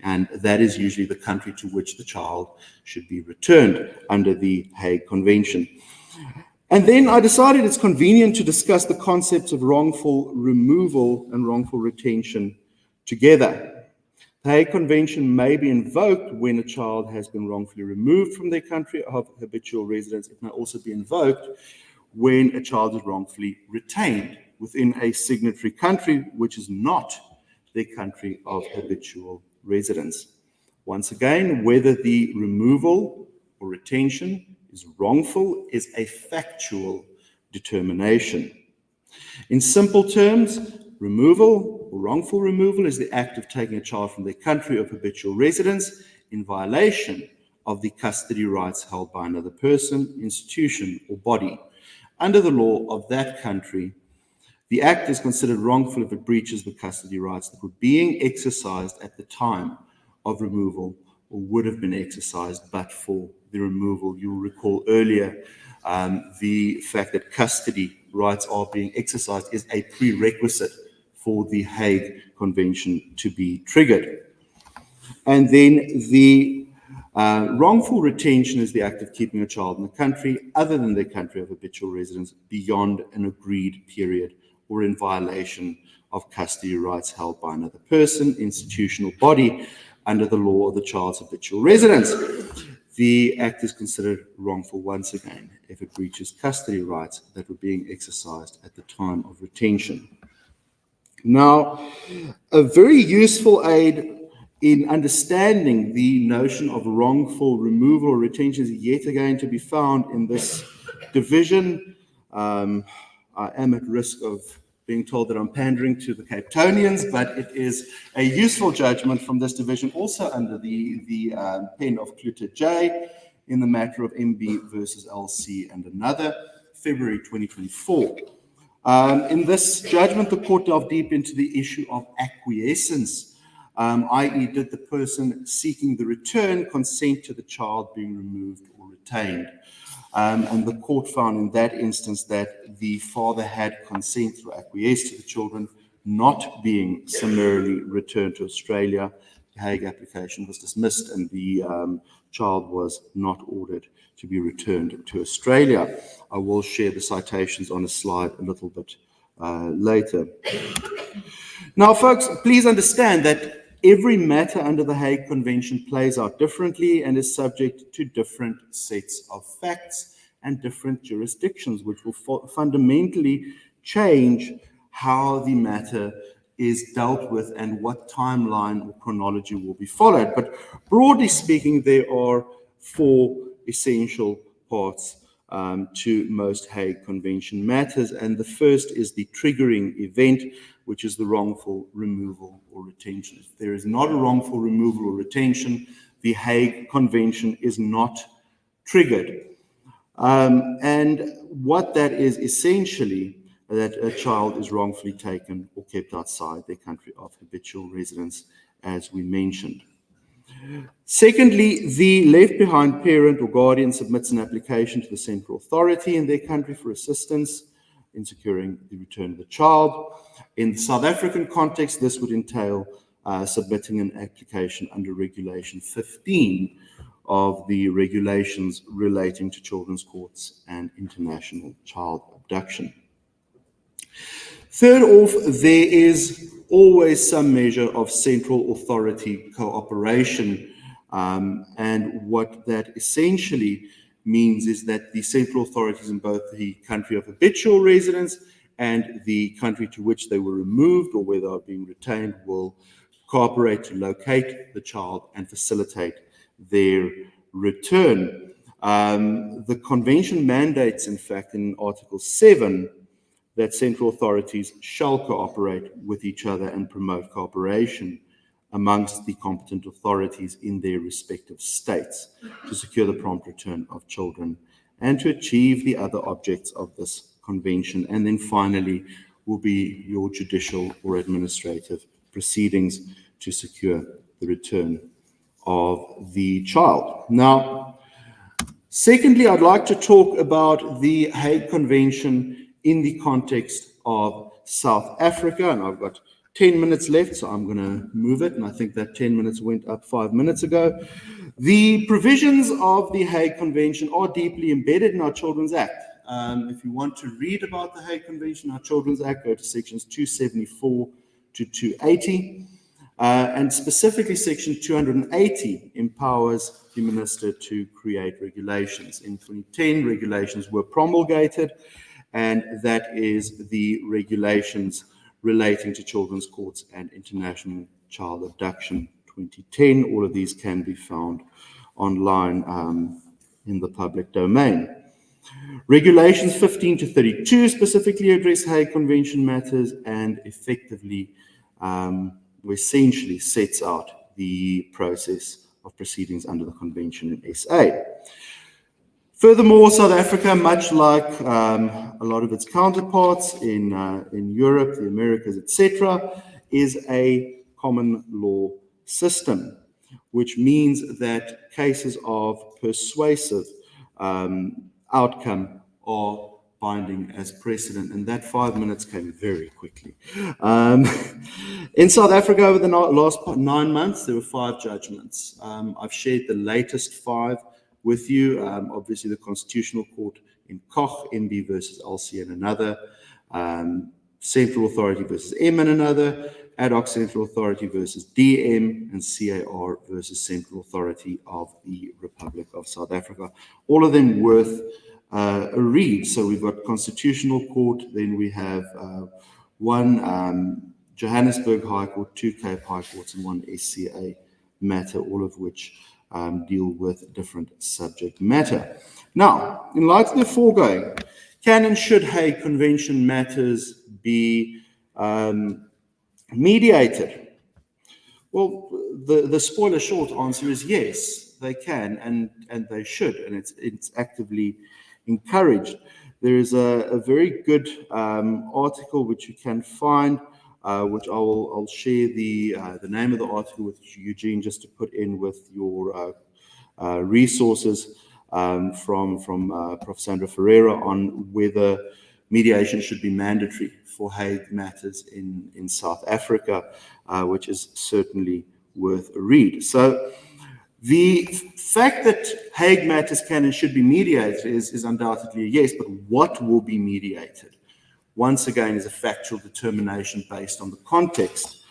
And that is usually the country to which the child should be returned under the Hague Convention. And then I decided it's convenient to discuss the concepts of wrongful removal and wrongful retention together. The Hague Convention may be invoked when a child has been wrongfully removed from their country of habitual residence. It may also be invoked when a child is wrongfully retained within a signatory country which is not their country of habitual residence. Once again, whether the removal or retention is wrongful is a factual determination. In simple terms, removal or wrongful removal is the act of taking a child from their country of habitual residence in violation of the custody rights held by another person, institution, or body. Under the law of that country, the act is considered wrongful if it breaches the custody rights that were being exercised at the time of removal or would have been exercised but for the removal. You'll recall earlier the fact that custody rights are being exercised is a prerequisite for the Hague Convention to be triggered. And then the wrongful retention is the act of keeping a child in the country other than their country of habitual residence beyond an agreed period or in violation of custody rights held by another person, institution, or body under the law of the child's habitual residence. The act is considered wrongful once again if it breaches custody rights that were being exercised at the time of retention. Now, a very useful aid in understanding the notion of wrongful removal or retention is yet again to be found in this division. I am at risk of being told that I'm pandering to the Cape Townians, but it is a useful judgment from this division, also under the pen of Clute J, in the matter of MB versus LC and another, February 2024. In this judgment, the court delved deep into the issue of acquiescence, i.e. did the person seeking the return consent to the child being removed or retained. And the court found in that instance that the father had consent to acquiesce to the children not being summarily returned to Australia. The Hague application was dismissed and the child was not ordered to be returned to Australia. I will share the citations on a slide a little bit later. Now, folks, please understand that every matter under the Hague Convention plays out differently and is subject to different sets of facts and different jurisdictions, which will fundamentally change how the matter is dealt with and what timeline or chronology will be followed. But broadly speaking, there are four essential parts to most Hague Convention matters. And the first is the triggering event, which is the wrongful removal or retention. If there is not a wrongful removal or retention, the Hague Convention is not triggered. And what that is essentially that a child is wrongfully taken or kept outside their country of habitual residence, as we mentioned. Secondly, the left behind parent or guardian submits an application to the central authority in their country for assistance in securing the return of the child. In the South African context, this would entail submitting an application under Regulation 15 of the regulations relating to children's courts and international child abduction. Third off, there is always some measure of central authority cooperation. And what that essentially means is that the central authorities in both the country of habitual residence and the country to which they were removed or where they are being retained will cooperate to locate the child and facilitate their return. The convention mandates, in fact, in Article 7, that central authorities shall cooperate with each other and promote cooperation amongst the competent authorities in their respective states to secure the prompt return of children and to achieve the other objects of this convention. And then finally will be your judicial or administrative proceedings to secure the return of the child. Now, secondly, I'd like to talk about the Hague Convention in the context of South Africa, and I've got 10 minutes left, so I'm going to move it, and I think that 10 minutes went up 5 minutes ago. The provisions of the Hague Convention are deeply embedded in our Children's Act. If you want to read about the Hague Convention, our Children's Act, go to sections 274 to 280. And specifically, section 280 empowers the minister to create regulations. In 2010, regulations were promulgated, and that is the regulations relating to children's courts and international child abduction 2010. All of these can be found online in the public domain. Regulations 15 to 32 specifically address Hague Convention matters and effectively essentially sets out the process of proceedings under the convention in SA. Furthermore, South Africa, much like a lot of its counterparts in Europe, the Americas, etc., is a common law system, which means that cases of persuasive outcome are binding as precedent, and that 5 minutes came very quickly. In South Africa, over the last 9 months, there were 5 judgments. I've shared the latest 5 with you. Obviously, the Constitutional Court in Koch, MB versus LC and another, Central Authority versus M and another, Ad hoc Central Authority versus DM, and CAR versus Central Authority of the Republic of South Africa. All of them worth a read. So we've got Constitutional Court, then we have one Johannesburg High Court, 2 Cape High Courts, and 1 SCA matter, all of which deal with different subject matter. Now, in light of the foregoing, can and should Hague Convention matters be mediated? Well, the spoiler short answer is yes, they can and they should, and it's actively encouraged. There is a very good article which you can find, which I'll share the name of the article with Eugene just to put in with your resources from Prof. Sandra Ferreira on whether mediation should be mandatory for Hague matters in South Africa, which is certainly worth a read. So the fact that Hague matters can and should be mediated is undoubtedly a yes, but what will be mediated? Once again, is a factual determination based on the context.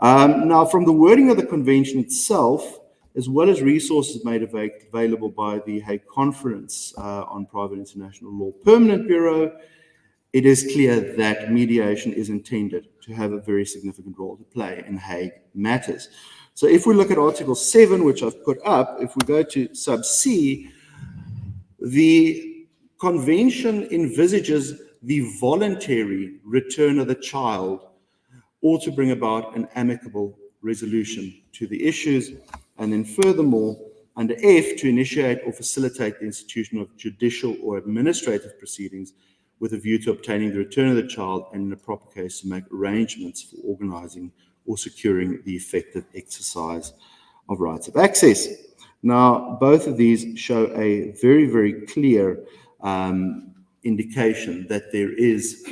Now, from the wording of the convention itself, as well as resources made available by the Hague Conference on Private International Law Permanent Bureau, it is clear that mediation is intended to have a very significant role to play in Hague matters. So if we look at Article 7, which I've put up, if we go to sub C, the convention envisages the voluntary return of the child or to bring about an amicable resolution to the issues. And then furthermore, under F, to initiate or facilitate the institution of judicial or administrative proceedings with a view to obtaining the return of the child, and in a proper case to make arrangements for organizing or securing the effective exercise of rights of access. Now, both of these show a very, very clear indication that there is,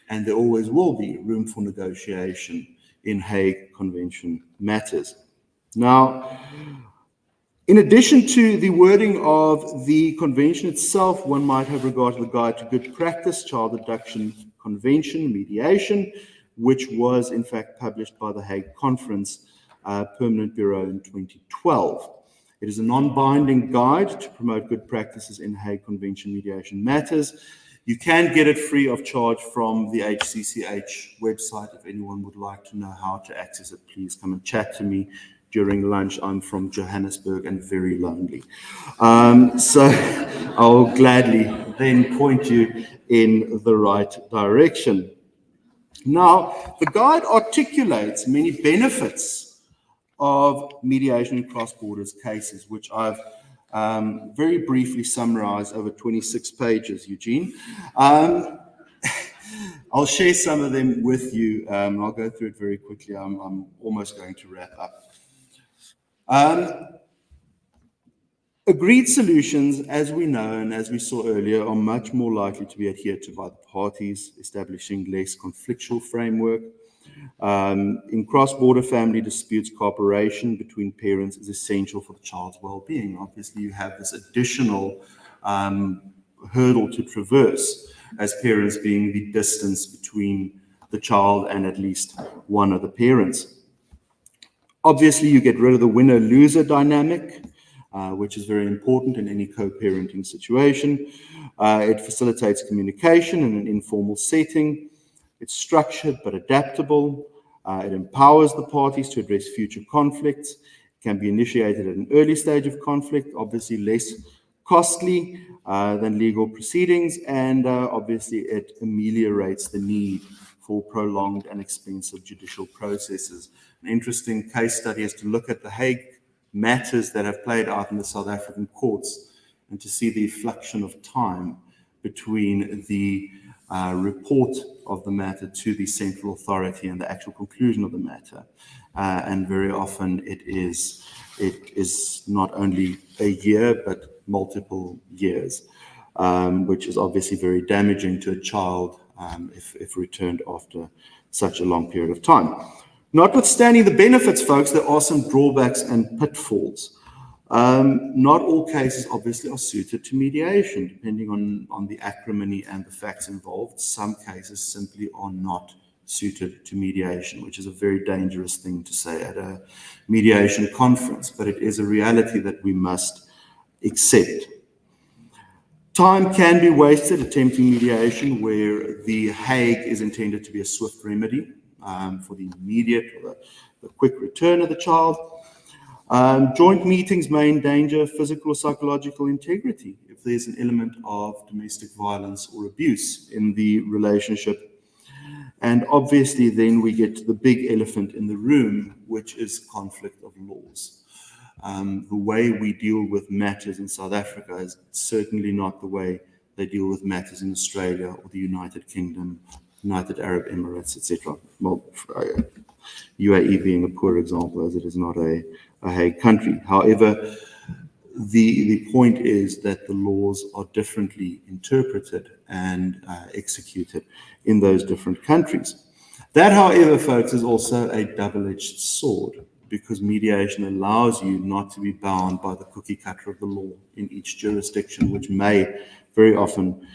and there always will be, room for negotiation in Hague Convention matters. Now, in addition to the wording of the convention itself, one might have regard to the Guide to Good Practice, Child Abduction Convention, Mediation, which was in fact published by the Hague Conference Permanent Bureau in 2012. It is a non-binding guide to promote good practices in Hague Convention mediation matters. You can get it free of charge from the HCCH website. If anyone would like to know how to access it, please come and chat to me during lunch. I'm from Johannesburg and very lonely. So I'll gladly then point you in the right direction. Now, the guide articulates many benefits of mediation in cross-borders cases, which I've very briefly summarized over 26 pages, Eugene. I'll share some of them with you. I'll go through it very quickly. I'm almost going to wrap up. Agreed solutions, as we know and as we saw earlier, are much more likely to be adhered to by the parties, establishing less conflictual framework. In cross-border family disputes, cooperation between parents is essential for the child's well-being. Obviously, you have this additional hurdle to traverse as parents being the distance between the child and at least one of the parents. Obviously, you get rid of the winner-loser dynamic, which is very important in any co-parenting situation. It facilitates communication in an informal setting. It's structured but adaptable. It empowers the parties to address future conflicts. It can be initiated at an early stage of conflict, obviously less costly than legal proceedings, and obviously it ameliorates the need for prolonged and expensive judicial processes. An interesting case study is to look at the Hague matters that have played out in the South African courts and to see the effluxion of time between the report of the matter to the central authority and the actual conclusion of the matter. And very often it is not only a year, but multiple years, which is obviously very damaging to a child if returned after such a long period of time. Notwithstanding the benefits, folks, there are some drawbacks and pitfalls. Not all cases obviously are suited to mediation, depending on the acrimony and the facts involved. Some cases simply are not suited to mediation, which is a very dangerous thing to say at a mediation conference, but it is a reality that we must accept. Time can be wasted attempting mediation where the Hague is intended to be a swift remedy for the immediate or the quick return of the child. Joint meetings may endanger physical or psychological integrity if there's an element of domestic violence or abuse in the relationship. And obviously then we get to the big elephant in the room, which is conflict of laws. The way we deal with matters in South Africa is certainly not the way they deal with matters in Australia or the United Kingdom, United Arab Emirates, etc. Well, UAE being a poor example, as it is not a Hague country. However, the point is that the laws are differently interpreted and executed in those different countries. That, however, folks, is also a double-edged sword, because mediation allows you not to be bound by the cookie cutter of the law in each jurisdiction, which may very often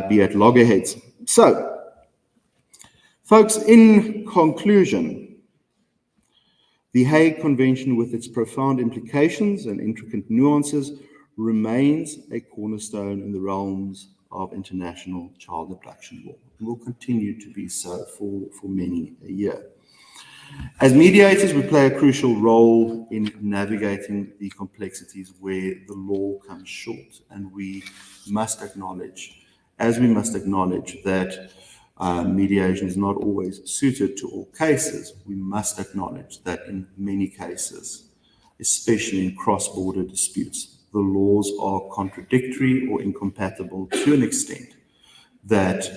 be at loggerheads. So, folks, in conclusion, the Hague Convention, with its profound implications and intricate nuances, remains a cornerstone in the realms of international child abduction law, and will continue to be so for many a year. As mediators, we play a crucial role in navigating the complexities where the law comes short, and we must acknowledge, that mediation is not always suited to all cases. We must acknowledge that in many cases, especially in cross-border disputes, the laws are contradictory or incompatible to an extent that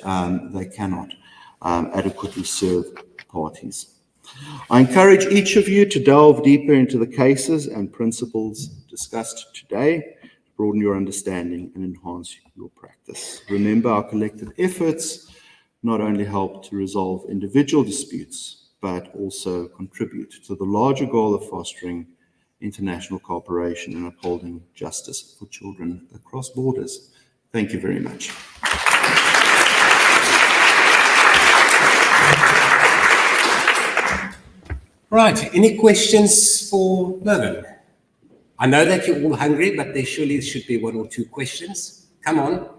they cannot adequately serve parties. I encourage each of you to delve deeper into the cases and principles discussed today, to broaden your understanding and enhance your practice. Remember, our collective efforts not only help to resolve individual disputes, but also contribute to the larger goal of fostering international cooperation and upholding justice for children across borders. Thank you very much. Right, any questions for Mervyn? I know that you're all hungry, but there surely should be one or two questions. Come on,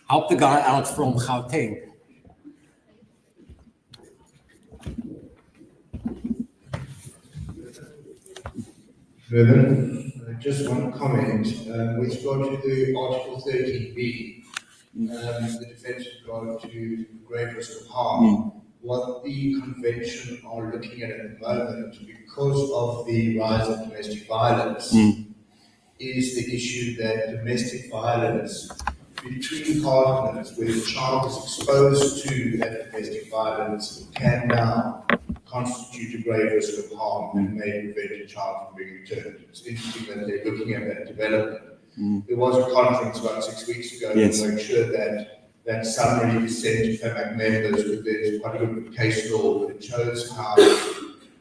help the guy out from Gauteng. Mervyn, just one comment with regard to the Article 13B, the defence with regard to grave risk of harm. What the convention are looking at the moment, because of the rise of domestic violence, is the issue that domestic violence between partners, where the child is exposed to that domestic violence, can now constitute a grave risk of harm and may prevent a child from being returned. It's interesting that they're looking at that development. There was a conference about 6 weeks ago to make sure that that summary is sent to FAMAC members, with there's quite a good case law, but it shows how,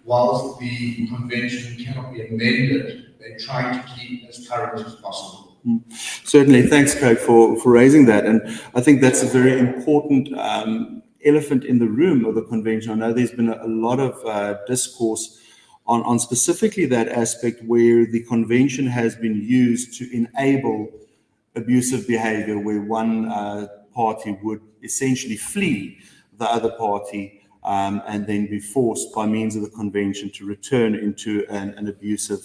whilst the convention cannot be amended, they're trying to keep as current as possible. Certainly, thanks, Craig, for raising that. And I think that's a very important elephant in the room of the convention. I know there's been a lot of discourse on specifically that aspect, where the convention has been used to enable abusive behavior, where one party would essentially flee the other party and then be forced by means of the convention to return into an abusive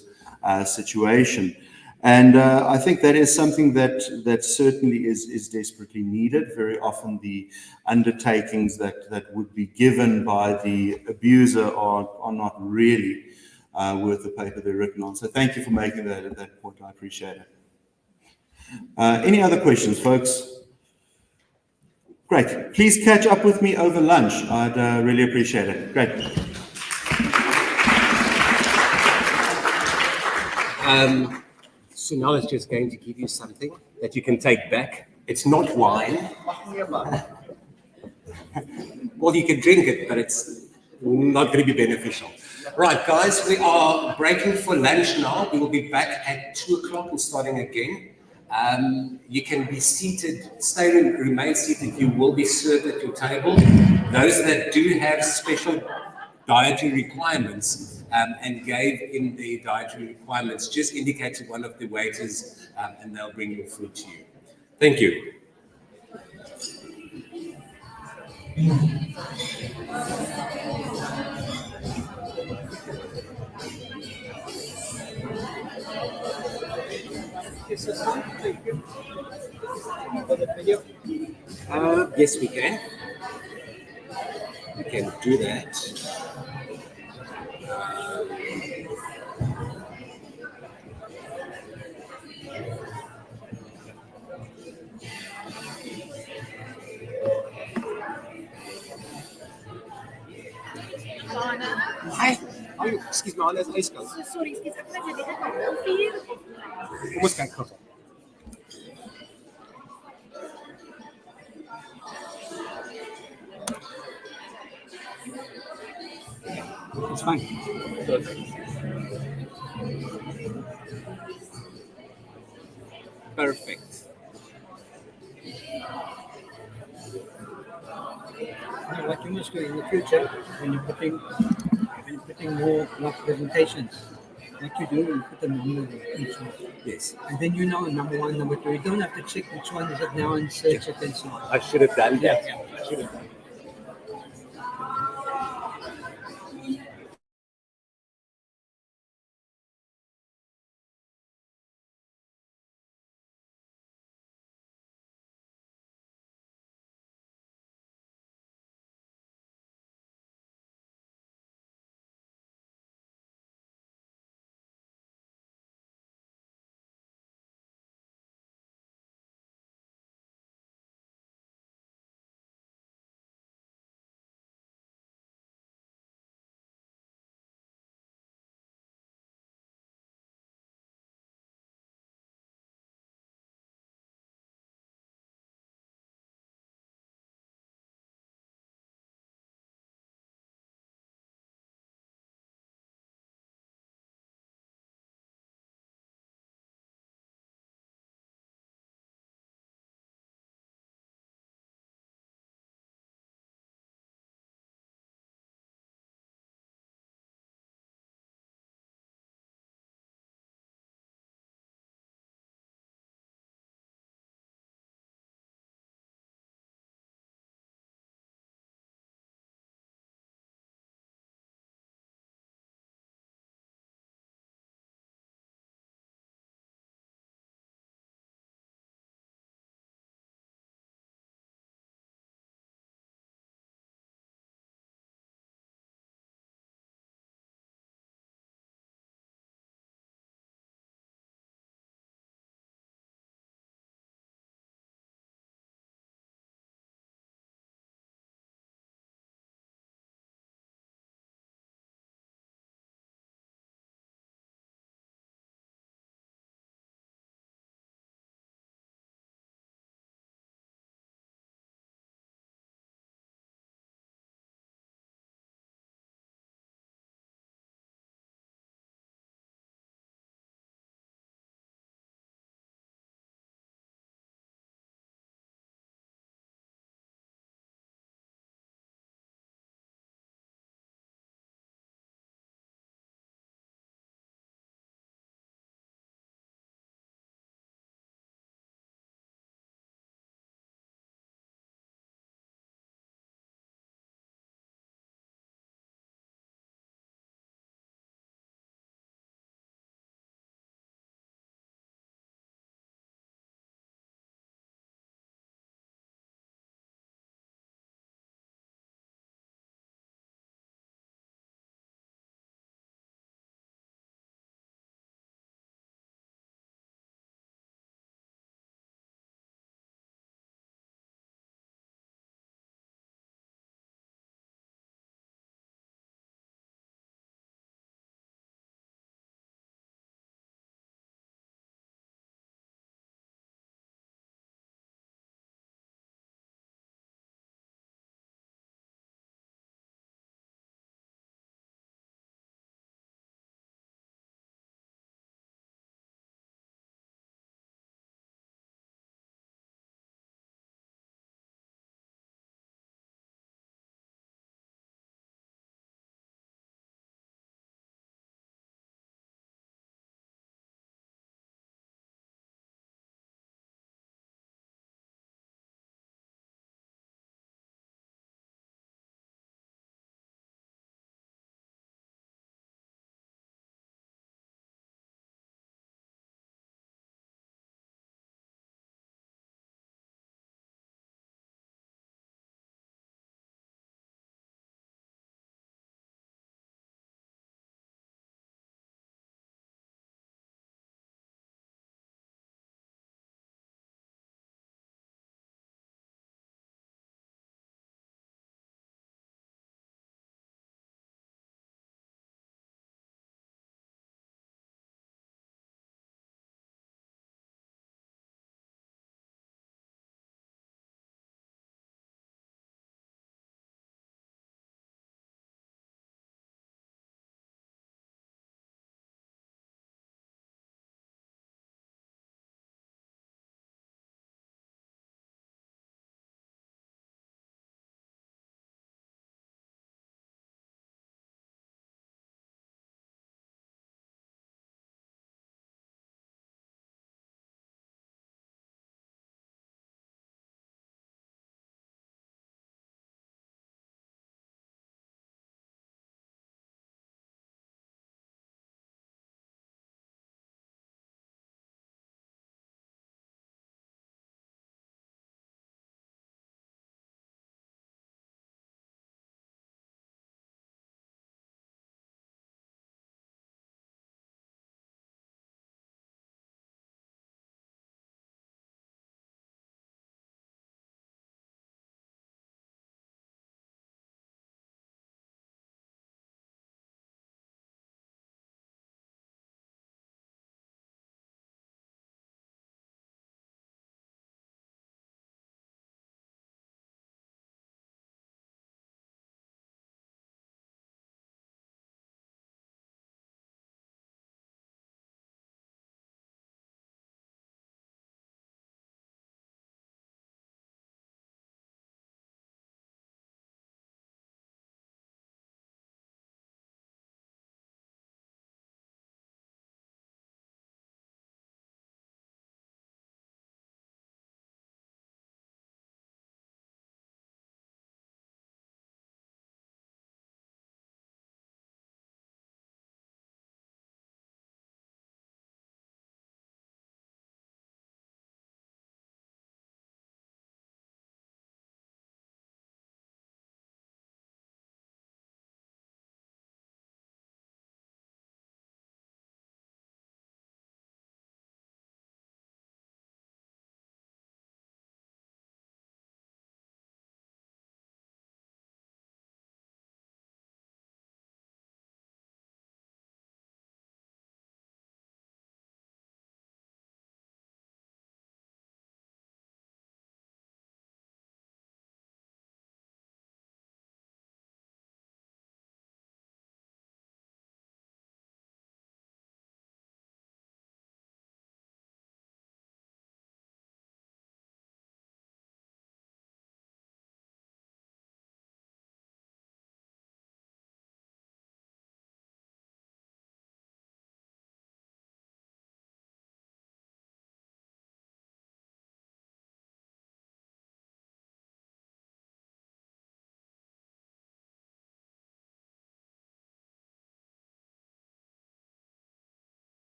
situation. And I think that is something that certainly is desperately needed. Very often the undertakings that would be given by the abuser are not really worth the paper they're written on. So thank you for making that at that point. I appreciate it. Any other questions, folks? Great. Please catch up with me over lunch. I'd really appreciate it. Great. So now it's just going to give you something that you can take back. It's not wine. Well, you can drink it, but it's not going to be beneficial. Right, guys, we are breaking for lunch now. We will be back at 2 o'clock and starting again. You can be seated, remain seated. You will be served at your table. Those that do have special dietary requirements and gave in the dietary requirements, just indicate to one of the waiters and they'll bring your food to you. Thank you. Yes, we can. we can do that. Hi. Oh, excuse me, alles ijskoud. Sorry, excuse me, ek het net 'n halfuur. Kom ons kyk gou. It's fine. Perfect. Perfect. Now, what you must do in the future, when you're putting more presentations, what you do, you put them in order, each one. Yes. And then you know number one, number two. You don't have to check which one is it now and search it and so on. I should have done that. Yeah. I should have done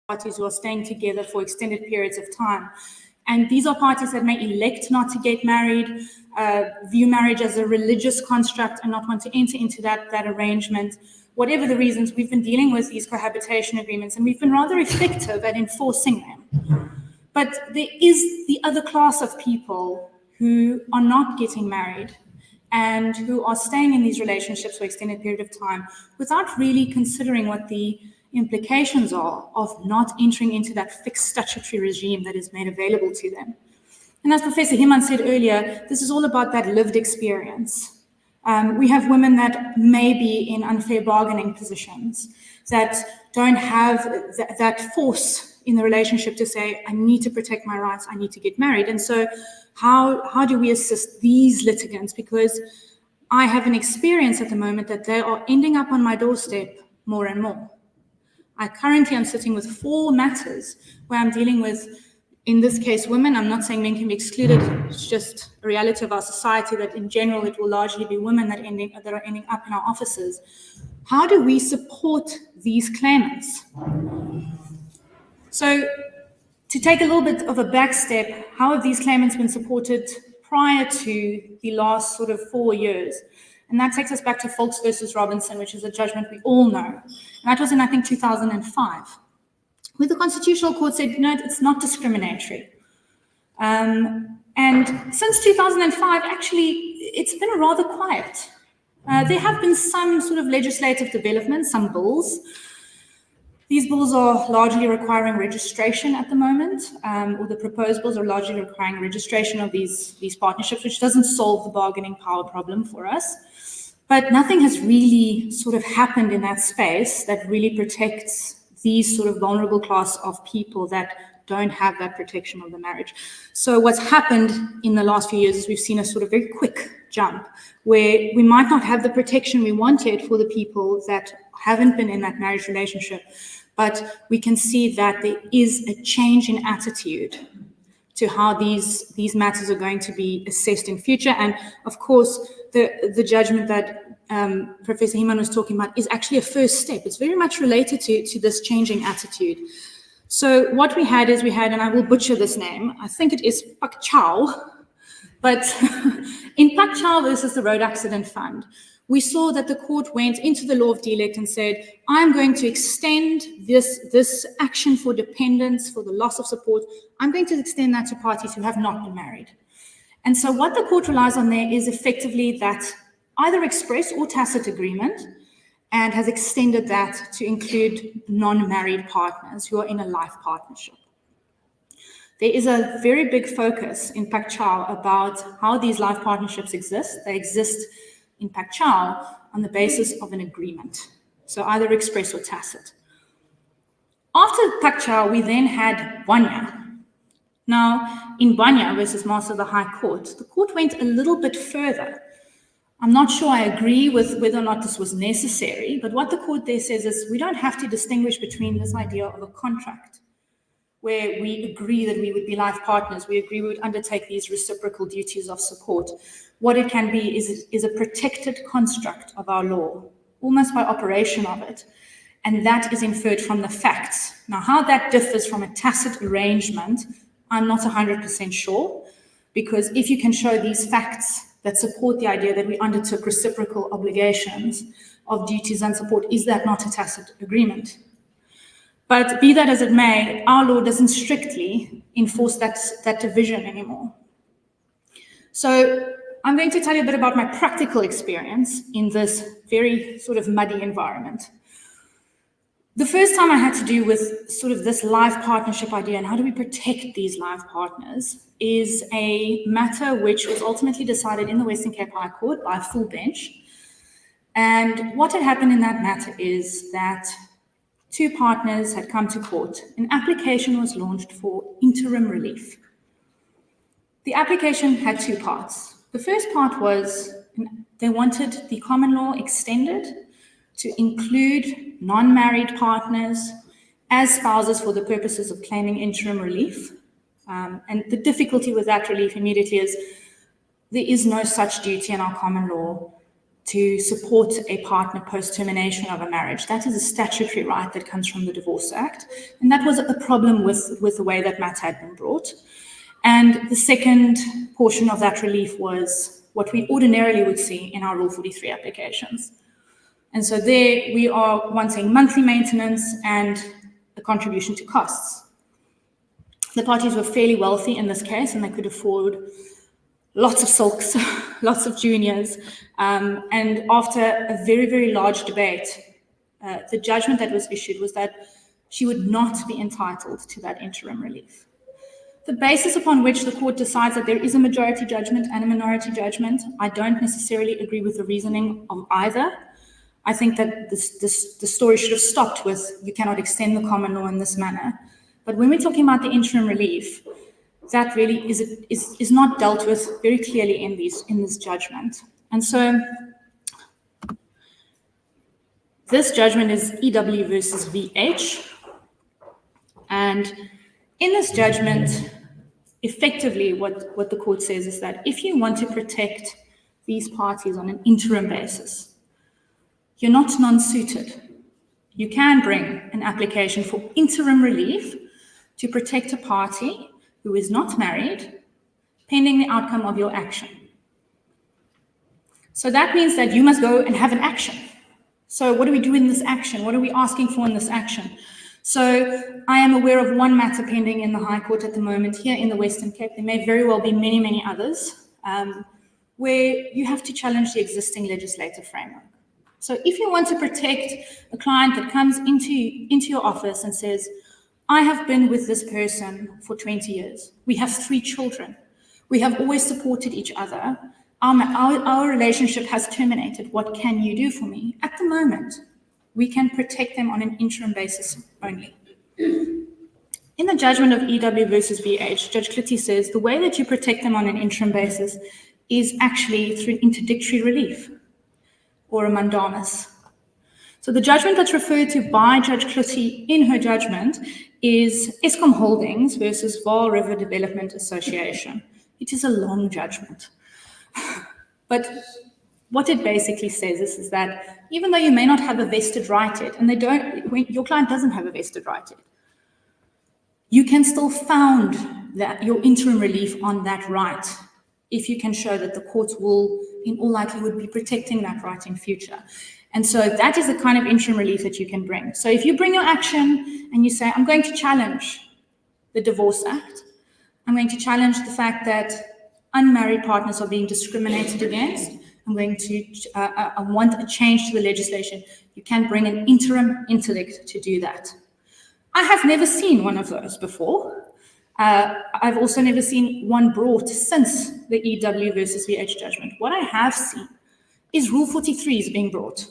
parties who are staying together for extended periods of time. And these are parties that may elect not to get married, view marriage as a religious construct and not want to enter into that arrangement. Whatever the reasons, we've been dealing with these cohabitation agreements and we've been rather effective at enforcing them. But there is the other class of people who are not getting married and who are staying in these relationships for extended period of time without really considering what the implications are of not entering into that fixed statutory regime that is made available to them. And as Professor Himan said earlier, this is all about that lived experience. We have women that may be in unfair bargaining positions, that don't have that force in the relationship to say, I need to protect my rights, I need to get married. And so how do we assist these litigants? Because I have an experience at the moment that they are ending up on my doorstep more and more. I currently am sitting with 4 matters where I'm dealing with, in this case, women. I'm not saying men can be excluded. It's just a reality of our society that in general, it will largely be women that are ending up in our offices. How do we support these claimants? So to take a little bit of a back step, how have these claimants been supported prior to the last sort of 4 years? And that takes us back to Folks versus Robinson, which is a judgment we all know. And that was in, I think, 2005, where the Constitutional Court said, no, it's not discriminatory. And since 2005, actually, it's been rather quiet. There have been some sort of legislative developments, some bills. These bills are largely requiring registration at the moment, or the proposed bills are largely requiring registration of these partnerships, which doesn't solve the bargaining power problem for us. But nothing has really sort of happened in that space that really protects these sort of vulnerable class of people that don't have that protection of the marriage. So what's happened in the last few years is we've seen a sort of very quick jump where we might not have the protection we wanted for the people that haven't been in that marriage relationship, but we can see that there is a change in attitude to how these matters are going to be assessed in future. And of course, the judgment that Professor Himan was talking about is actually a first step. It's very much related to this changing attitude. So what we had, and I will butcher this name, I think it is Pak Chow, but in Pak Chow versus the Road Accident Fund, we saw that the court went into the law of delect and said, I'm going to extend this action for dependence, for the loss of support, I'm going to extend that to parties who have not been married. And so what the court relies on there is effectively that either express or tacit agreement, and has extended that to include non-married partners who are in a life partnership. There is a very big focus in Pak Chow about how these life partnerships exist. They exist in Pak Chow on the basis of an agreement, so either express or tacit. After Pak Chow, we then had Banya. Now, in Banya versus Master of the High Court, the court went a little bit further. I'm not sure I agree with whether or not this was necessary, but what the court there says is we don't have to distinguish between this idea of a contract where we agree that we would be life partners, we agree we would undertake these reciprocal duties of support. What it can be is a protected construct of our law, almost by operation of it, and that is inferred from the facts. Now, how that differs from a tacit arrangement, I'm not 100% sure, because if you can show these facts that support the idea that we undertook reciprocal obligations of duties and support, is that not a tacit agreement? But be that as it may, our law doesn't strictly enforce that division anymore. So I'm going to tell you a bit about my practical experience in this very sort of muddy environment. The first time I had to do with sort of this life partnership idea and how do we protect these life partners is a matter which was ultimately decided in the Western Cape High Court by a full bench. And what had happened in that matter is that 2 partners had come to court. An application was launched for interim relief. The application had 2 parts. The first part was they wanted the common law extended to include non-married partners as spouses for the purposes of claiming interim relief. And the difficulty with that relief immediately is there is no such duty in our common law to support a partner post-termination of a marriage. That is a statutory right that comes from the Divorce Act. And that was a problem with the way that matter had been brought. And the second portion of that relief was what we ordinarily would see in our Rule 43 applications. And so there we are wanting monthly maintenance and a contribution to costs. The parties were fairly wealthy in this case, and they could afford lots of silks, lots of juniors. And after a very, very large debate, the judgment that was issued was that she would not be entitled to that interim relief. The basis upon which the court decides that there is a majority judgment and a minority judgment, I don't necessarily agree with the reasoning of either. I think that the story should have stopped with you cannot extend the common law in this manner. But when we're talking about the interim relief, that really is not dealt with very clearly in this judgment. And so this judgment is EW versus VH. And in this judgment, effectively what the court says is that if you want to protect these parties on an interim basis, you're not non-suited. You can bring an application for interim relief to protect a party who is not married, pending the outcome of your action. So that means that you must go and have an action. So what do we do in this action? What are we asking for in this action? So I am aware of one matter pending in the High Court at the moment here in the Western Cape. There may very well be many, many others where you have to challenge the existing legislative framework. So if you want to protect a client that comes into your office and says, I have been with this person for 20 years. We have 3 children. We have always supported each other. Our relationship has terminated. What can you do for me? At the moment, we can protect them on an interim basis only. In the judgment of EW versus VH, Judge Klitty says the way that you protect them on an interim basis is actually through interdictory relief or a mandamus. So the judgment that's referred to by Judge Klitty in her judgment is Eskom Holdings versus Vaal River Development Association. It is a long judgment. But what it basically says is that even though you may not have a vested right yet, and your client doesn't have a vested right yet, you can still found that your interim relief on that right if you can show that the courts will, in all likelihood, be protecting that right in future. And so that is the kind of interim relief that you can bring. So if you bring your action and you say, I'm going to challenge the Divorce Act, I'm going to challenge the fact that unmarried partners are being discriminated against, I want a change to the legislation, you can bring an interim interdict to do that. I have never seen one of those before. I've also never seen one brought since the EW versus VH judgment. What I have seen is Rule 43 is being brought,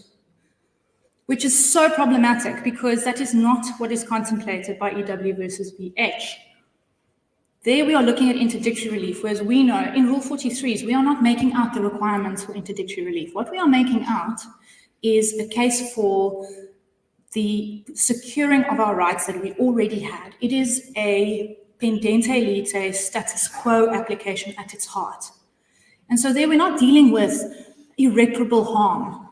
which is so problematic because that is not what is contemplated by EW versus VH. There we are looking at interdictory relief, whereas we know in Rule 43s, we are not making out the requirements for interdictory relief. What we are making out is a case for the securing of our rights that we already had. It is a pendente lite status quo application at its heart. And so there we're not dealing with irreparable harm.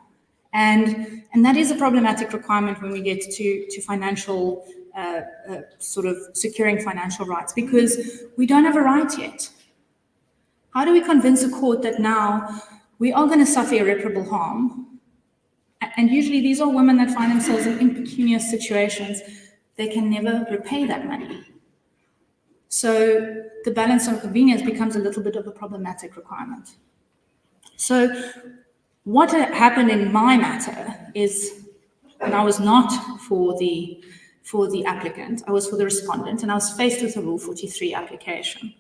And that is a problematic requirement when we get to financial, sort of securing financial rights, because we don't have a right yet. How do we convince a court that now we are going to suffer irreparable harm? And usually these are women that find themselves in impecunious situations. They can never repay that money. So the balance on convenience becomes a little bit of a problematic requirement. So what happened in my matter is, when I was not for the applicant, I was for the respondent, and I was faced with a Rule 43 application.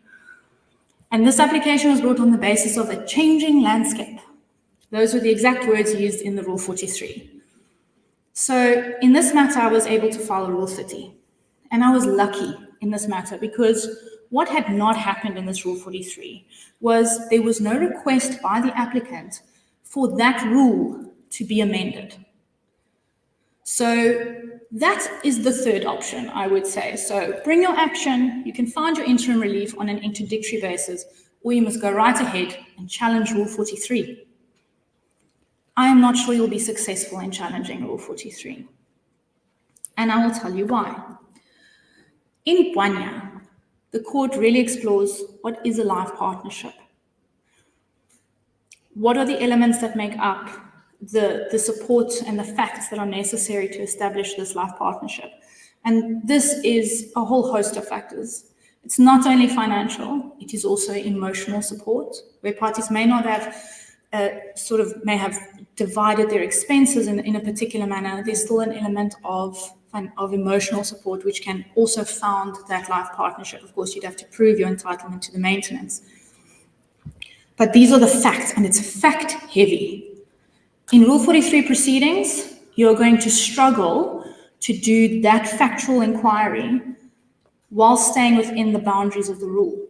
And this application was brought on the basis of a changing landscape. Those were the exact words used in the Rule 43. So in this matter, I was able to file a Rule 30. And I was lucky in this matter because what had not happened in this Rule 43 was there was no request by the applicant for that rule to be amended. So that is the third option, I would say. So bring your action, you can find your interim relief on an interdictory basis, or you must go right ahead and challenge Rule 43. I am not sure you'll be successful in challenging Rule 43. And I will tell you why. In Bwanya, the court really explores what is a life partnership. What are the elements that make up the support and the facts that are necessary to establish this life partnership? And this is a whole host of factors. It's not only financial, it is also emotional support, where parties may not have may have divided their expenses in a particular manner. There's still an element of emotional support, which can also found that life partnership. Of course, you'd have to prove your entitlement to the maintenance. But these are the facts, and it's fact heavy. In Rule 43 proceedings, you're going to struggle to do that factual inquiry while staying within the boundaries of the rule.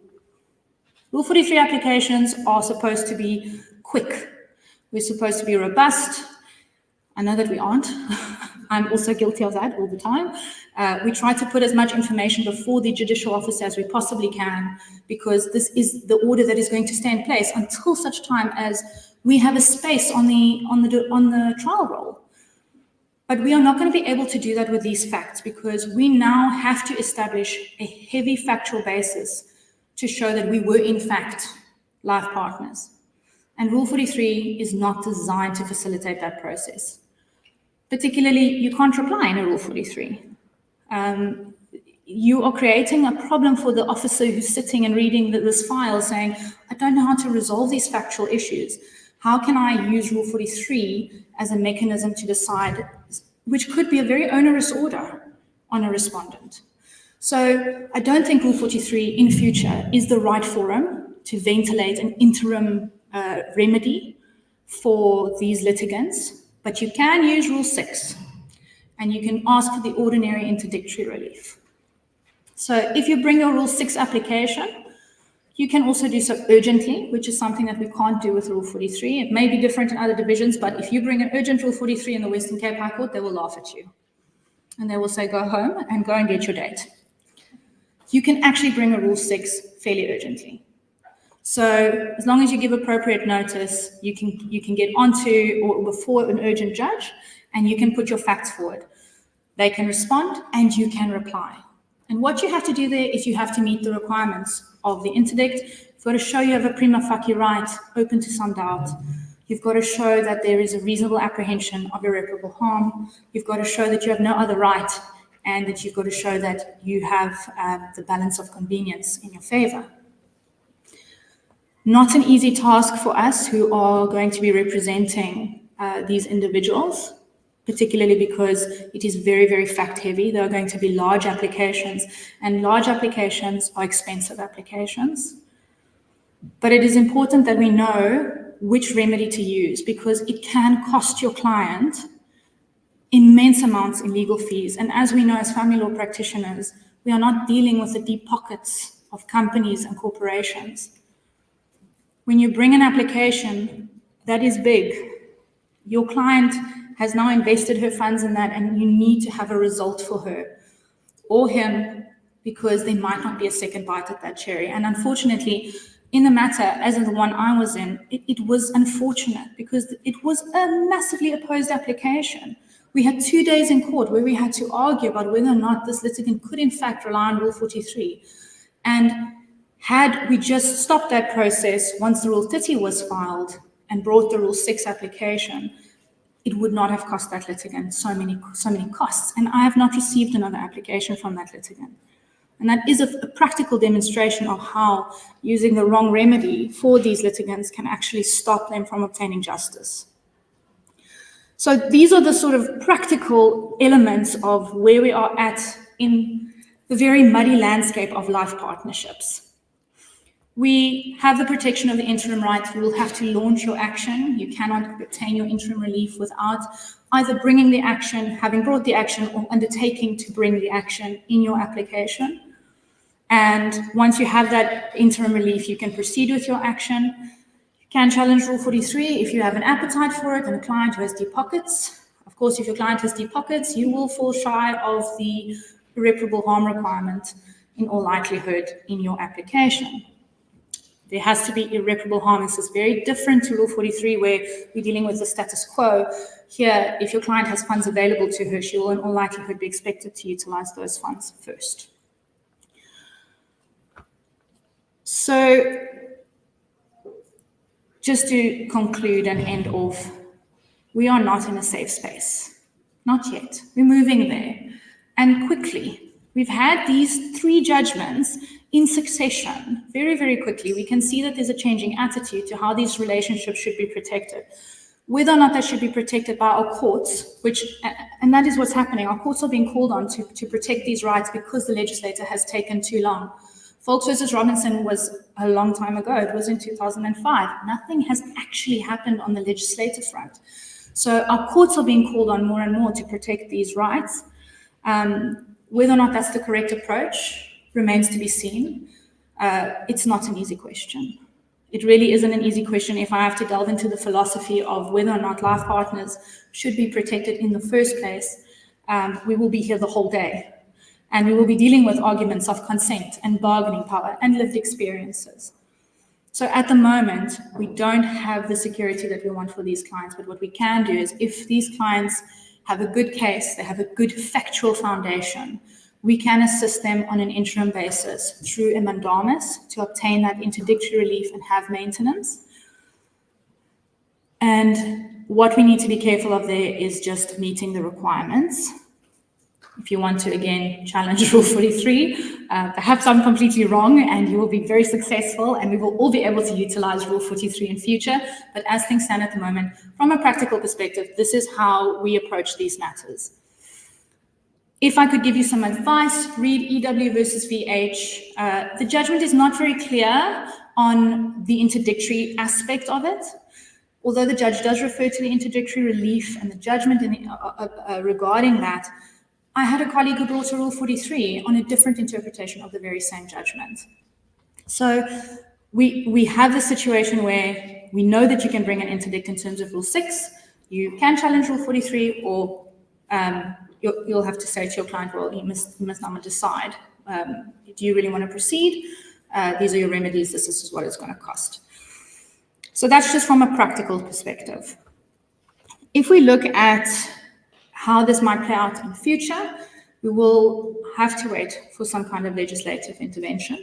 Rule 43 applications are supposed to be quick. We're supposed to be robust. I know that we aren't. I'm also guilty of that all the time. We try to put as much information before the judicial officer as we possibly can, because this is the order that is going to stay in place until such time as we have a space on the trial roll. But we are not going to be able to do that with these facts, because we now have to establish a heavy factual basis to show that we were in fact life partners. And Rule 43 is not designed to facilitate that process. Particularly, you can't reply in a Rule 43. You are creating a problem for the officer who's sitting and reading this file saying, I don't know how to resolve these factual issues. How can I use Rule 43 as a mechanism to decide, which could be a very onerous order on a respondent? So I don't think Rule 43 in future is the right forum to ventilate an interim remedy for these litigants, but you can use Rule 6 and you can ask for the ordinary interdictory relief. So if you bring your Rule 6 application, you can also do so urgently, which is something that we can't do with Rule 43. It may be different in other divisions, but if you bring an urgent Rule 43 in the Western Cape High Court, they will laugh at you. And they will say, go home and go and get your date. You can actually bring a Rule 6 fairly urgently. So as long as you give appropriate notice, you can get onto or before an urgent judge, and you can put your facts forward. They can respond and you can reply. And what you have to do there is you have to meet the requirements of the interdict. You've got to show you have a prima facie right open to some doubt. You've got to show that there is a reasonable apprehension of irreparable harm. You've got to show that you have no other right, and that you've got to show that you have the balance of convenience in your favor. Not an easy task for us who are going to be representing these individuals, particularly because it is very, very fact heavy. There are going to be large applications, and large applications are expensive applications. But it is important that we know which remedy to use, because it can cost your client immense amounts in legal fees. And as we know, as family law practitioners, we are not dealing with the deep pockets of companies and corporations. When you bring an application that is big, your client has now invested her funds in that, and you need to have a result for her or him, because there might not be a second bite at that cherry. And unfortunately, in the matter, as in the one I was in, it was unfortunate because it was a massively opposed application. We had 2 days in court where we had to argue about whether or not this litigant could in fact rely on Rule 43. And had we just stopped that process once the Rule 30 was filed and brought the Rule 6 application, it would not have cost that litigant so many costs. And I have not received another application from that litigant. And that is a practical demonstration of how using the wrong remedy for these litigants can actually stop them from obtaining justice. So these are the sort of practical elements of where we are at in the very muddy landscape of life partnerships. We have the protection of the interim right. You will have to launch your action. You cannot obtain your interim relief without either bringing the action, having brought the action, or undertaking to bring the action in your application. And once you have that interim relief, you can proceed with your action. You can challenge Rule 43 if you have an appetite for it and a client who has deep pockets. Of course, if your client has deep pockets, you will fall shy of the irreparable harm requirement in all likelihood in your application. There has to be irreparable harm. This is very different to Rule 43, where we're dealing with the status quo. Here, if your client has funds available to her, she will in all likelihood be expected to utilize those funds first. So, just to conclude and end off, we are not in a safe space. Not yet. We're moving there. And quickly. We've had these 3 judgments in succession, very, very quickly. We can see that there's a changing attitude to how these relationships should be protected. Whether or not they should be protected by our courts, and that is what's happening. Our courts are being called on to protect these rights because the legislator has taken too long. Volks versus Robinson was a long time ago. It was in 2005. Nothing has actually happened on the legislative front. So our courts are being called on more and more to protect these rights. Whether or not that's the correct approach remains to be seen. It's not an easy question. It really isn't an easy question if I have to delve into the philosophy of whether or not life partners should be protected in the first place. We will be here the whole day. And we will be dealing with arguments of consent and bargaining power and lived experiences. So at the moment, we don't have the security that we want for these clients. But what we can do is if these clients have a good case, they have a good factual foundation, we can assist them on an interim basis through a mandamus to obtain that interdictory relief and have maintenance. And what we need to be careful of there is just meeting the requirements. If you want to, again, challenge Rule 43, perhaps I'm completely wrong and you will be very successful and we will all be able to utilize Rule 43 in future. But as things stand at the moment, from a practical perspective, this is how we approach these matters. If I could give you some advice, read EW versus VH. The judgment is not very clear on the interdictory aspect of it. Although the judge does refer to the interdictory relief and the judgment regarding that, I had a colleague who brought a Rule 43 on a different interpretation of the very same judgment. So we have the situation where we know that you can bring an interdict in terms of Rule 6. You can challenge Rule 43, or you'll have to say to your client, well, you must now decide. Do you really want to proceed? These are your remedies. This is what it's going to cost. So that's just from a practical perspective. If we look at how this might play out in the future, we will have to wait for some kind of legislative intervention.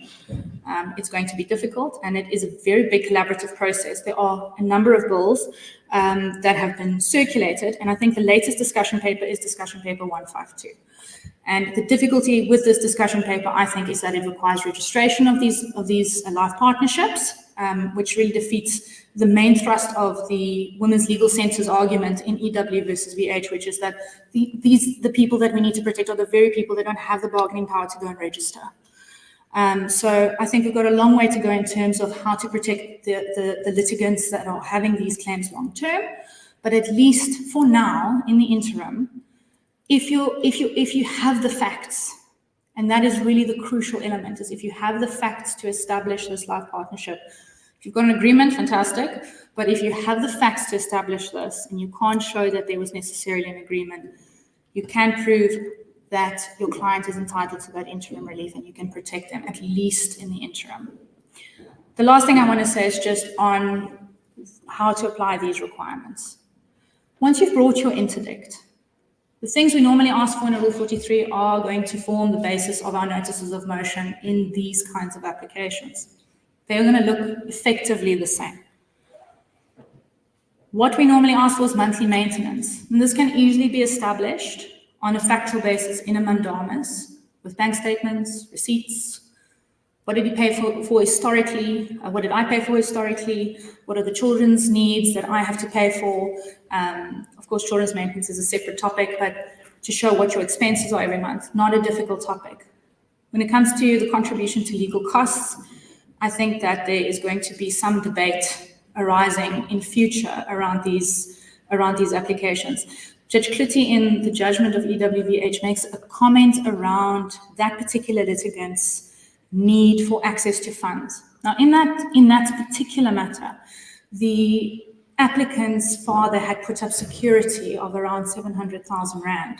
It's going to be difficult, and it is a very big collaborative process. There are a number of bills that have been circulated, and I think the latest discussion paper is discussion paper 152. And the difficulty with this discussion paper, I think, is that it requires registration of these life partnerships, which really defeats the main thrust of the Women's Legal Centre's argument in EW versus VH, which is that the people that we need to protect are the very people that don't have the bargaining power to go and register. So I think we've got a long way to go in terms of how to protect the litigants that are having these claims long term. But at least for now, in the interim, if you have the facts, and that is really the crucial element, is if you have the facts to establish this life partnership. If you've got an agreement, fantastic. But if you have the facts to establish this and you can't show that there was necessarily an agreement, you can prove that your client is entitled to that interim relief and you can protect them, at least in the interim. The last thing I want to say is just on how to apply these requirements. Once you've brought your interdict, the things we normally ask for in a Rule 43 are going to form the basis of our notices of motion in these kinds of applications. They're going to look effectively the same. What we normally ask for is monthly maintenance, and this can easily be established on a factual basis in a mandamus with bank statements, receipts. What did you pay for historically? What did I pay for historically? What are the children's needs that I have to pay for? Of course, children's maintenance is a separate topic, but to show what your expenses are every month, not a difficult topic. When it comes to the contribution to legal costs, I think that there is going to be some debate arising in future around these applications. Judge Klitty in the judgment of EWVH makes a comment around that particular litigant's need for access to funds. Now, in that particular matter, the applicant's father had put up security of around 700,000 Rand.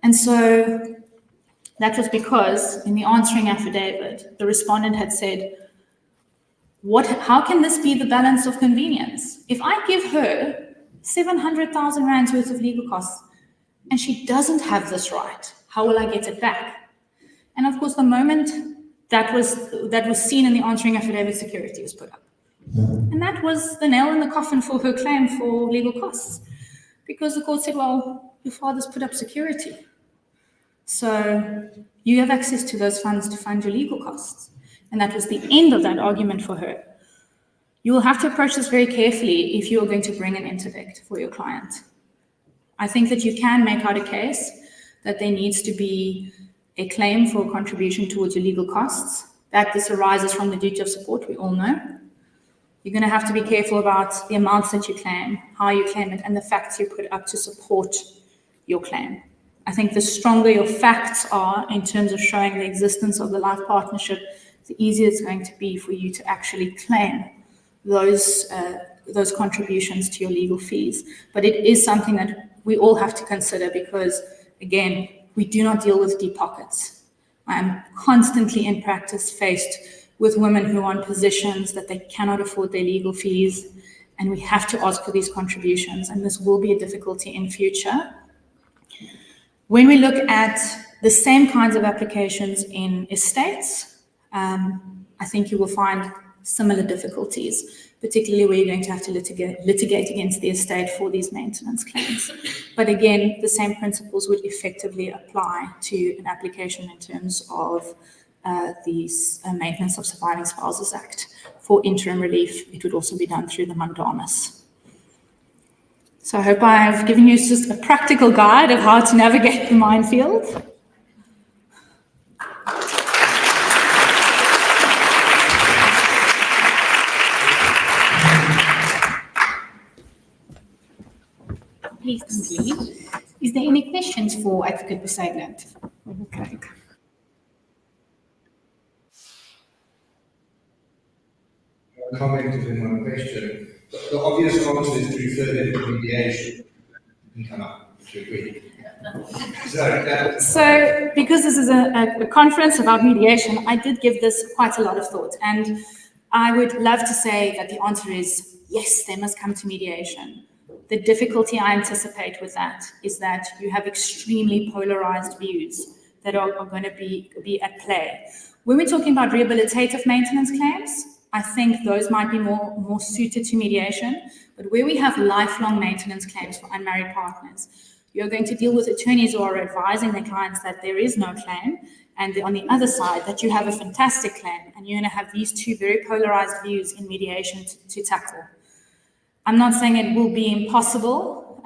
And so that was because in the answering affidavit, the respondent had said, How can this be the balance of convenience? If I give her 700,000 rands worth of legal costs and she doesn't have this right, how will I get it back? And of course, the moment that was seen in the answering affidavit, security was put up. And that was the nail in the coffin for her claim for legal costs, because the court said, well, your father's put up security, so you have access to those funds to fund your legal costs. And that was the end of that argument for her. You will have to approach this very carefully if you are going to bring an interdict for your client. I think that you can make out a case that there needs to be a claim for a contribution towards your legal costs, that this arises from the duty of support, we all know. You're going to have to be careful about the amounts that you claim, how you claim it, and the facts you put up to support your claim. I think the stronger your facts are in terms of showing the existence of the life partnership, the easier it's going to be for you to actually claim those contributions to your legal fees. But it is something that we all have to consider because, again, we do not deal with deep pockets. I am constantly in practice faced with women who are in positions that they cannot afford their legal fees, and we have to ask for these contributions, and this will be a difficulty in future. When we look at the same kinds of applications in estates, I think you will find similar difficulties, particularly where you're going to have to litigate against the estate for these maintenance claims. But again, the same principles would effectively apply to an application in terms of the Maintenance of Surviving Spouses Act. For interim relief, it would also be done through the mandamus. So I hope I have given you just a practical guide of how to navigate the minefield. Please continue. Is there any questions for Advocate Bezuidenhout? Okay. Commented in my question. The obvious answer is to refer them to mediation and come up to agree. So, because this is a conference about mediation, I did give this quite a lot of thought. And I would love to say that the answer is yes, they must come to mediation. The difficulty I anticipate with that is that you have extremely polarized views that are going to be at play. When we're talking about rehabilitative maintenance claims, I think those might be more suited to mediation. But where we have lifelong maintenance claims for unmarried partners, you're going to deal with attorneys who are advising their clients that there is no claim, and on the other side, that you have a fantastic claim, and you're going to have these two very polarized views in mediation to tackle. I'm not saying it will be impossible,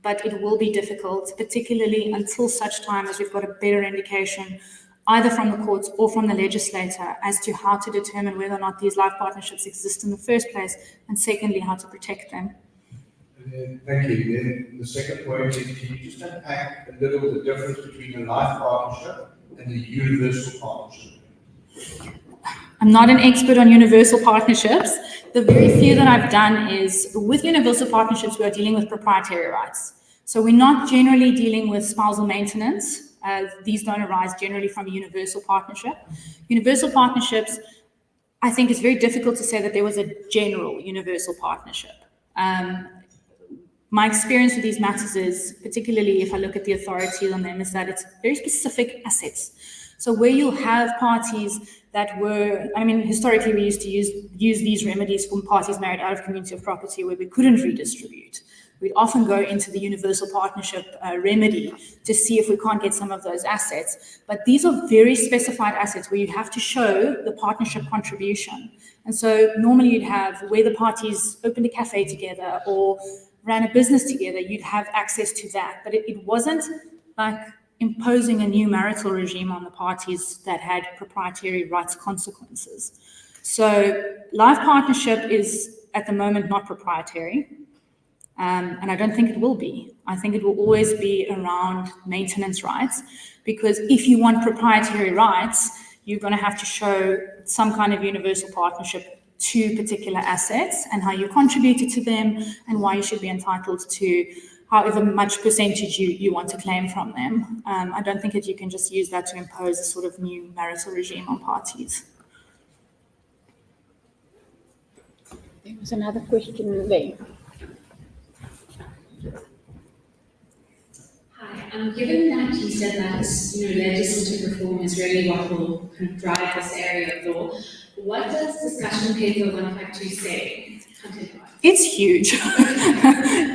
but it will be difficult, particularly until such time as we've got a better indication, either from the courts or from the legislator, as to how to determine whether or not these life partnerships exist in the first place, and secondly, how to protect them. Thank you. Then the second point is, can you just unpack a little the difference between a life partnership and a universal partnership? I'm not an expert on universal partnerships. The very few that I've done is, with universal partnerships, we are dealing with proprietary rights. So we're not generally dealing with spousal maintenance. These don't arise generally from a universal partnership. Universal partnerships, I think it's very difficult to say that there was a general universal partnership. My experience with these matters is, particularly if I look at the authorities on them, is that it's very specific assets. So where you have parties that were, I mean, historically we used to use these remedies for parties married out of community of property where we couldn't redistribute. We'd often go into the universal partnership remedy to see if we can't get some of those assets. But these are very specified assets where you have to show the partnership contribution. And so normally you'd have where the parties opened a cafe together or ran a business together, you'd have access to that. But it wasn't like imposing a new marital regime on the parties that had proprietary rights consequences. So life partnership is at the moment not proprietary. And I don't think it will be. I think it will always be around maintenance rights, because if you want proprietary rights, you're going to have to show some kind of universal partnership to particular assets and how you contributed to them and why you should be entitled to however much percentage you want to claim from them. I don't think that you can just use that to impose a sort of new marital regime on parties. There was another question there. Hi, given that you said that legislative reform is really what will kind of drive this area of law, what does discussion paper 152 say? It's huge.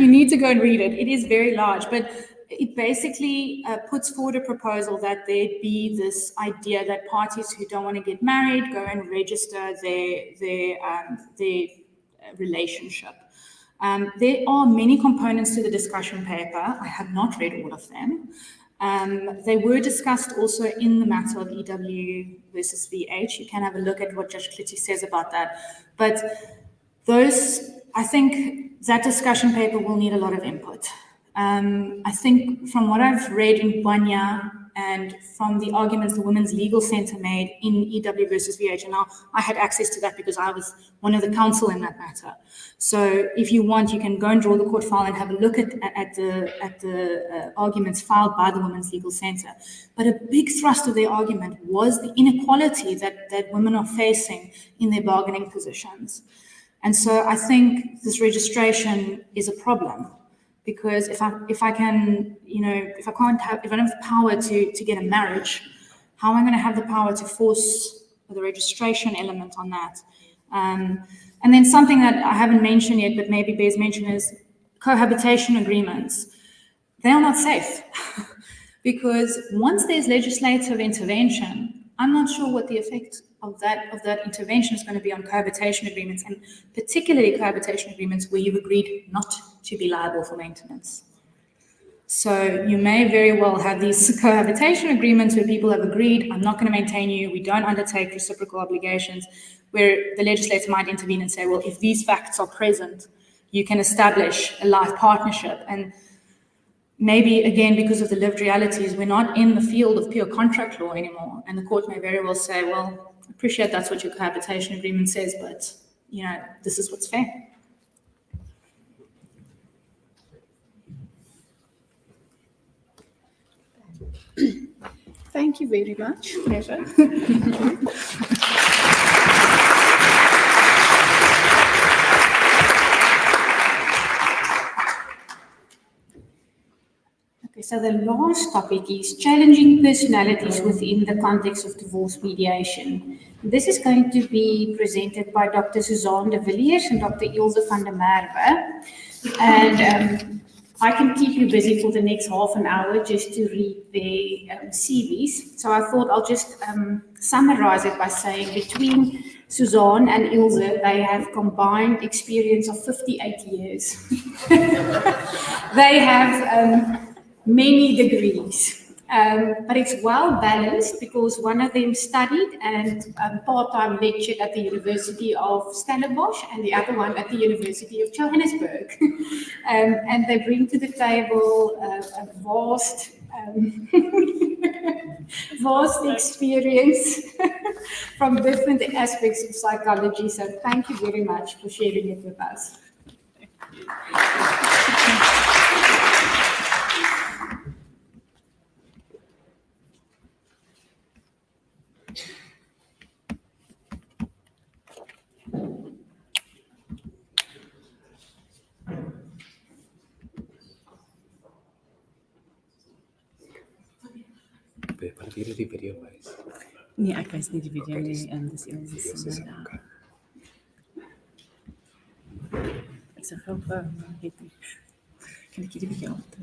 You need to go and read it. It is very large, but it basically puts forward a proposal that there be this idea that parties who don't want to get married go and register their relationship. There are many components to the discussion paper. I have not read all of them. They were discussed also in the matter of EW versus VH. You can have a look at what Judge Klitty says about that. But I think that discussion paper will need a lot of input. I think from what I've read in Banya and from the arguments the Women's Legal Centre made in EW versus VH, and now I had access to that because I was one of the counsel in that matter. So if you want, you can go and draw the court file and have a look at the arguments filed by the Women's Legal Centre. But a big thrust of their argument was the inequality that women are facing in their bargaining positions. And so I think this registration is a problem. Because if I don't have the power to get a marriage, how am I going to have the power to force the registration element on that? And then something that I haven't mentioned yet, but maybe Bez mentioned, is cohabitation agreements. They are not safe because once there's legislative intervention, I'm not sure what the effect of that intervention is going to be on cohabitation agreements, and particularly cohabitation agreements where you've agreed not to be liable for maintenance. So you may very well have these cohabitation agreements where people have agreed, I'm not going to maintain you, we don't undertake reciprocal obligations, where the legislator might intervene and say, well, if these facts are present, you can establish a life partnership. And maybe, again, because of the lived realities, we're not in the field of pure contract law anymore. And the court may very well say, well, I appreciate that's what your cohabitation agreement says, but, this is what's fair. Thank you very much. Pleasure. Okay, so the last topic is challenging personalities within the context of divorce mediation. This is going to be presented by Dr. Suzanne de Villiers and Dr. Ilze van der Merwe. And I can keep you busy for the next half an hour just to read their CVs. So I thought I'll just summarize it by saying between Suzanne and Ilze, they have combined experience of 58 years. They have many degrees, but it's well balanced because one of them studied and part-time lectured at the University of Stellenbosch and the other one at the University of Johannesburg. And they bring to the table a vast experience from different aspects of psychology. So thank you very much for sharing it with us. Wat jullie die video wijs? Nee, ek wys nie die video nie en dis Ilze se. Ek sê gou weet nie. Kan ek hierdie video op?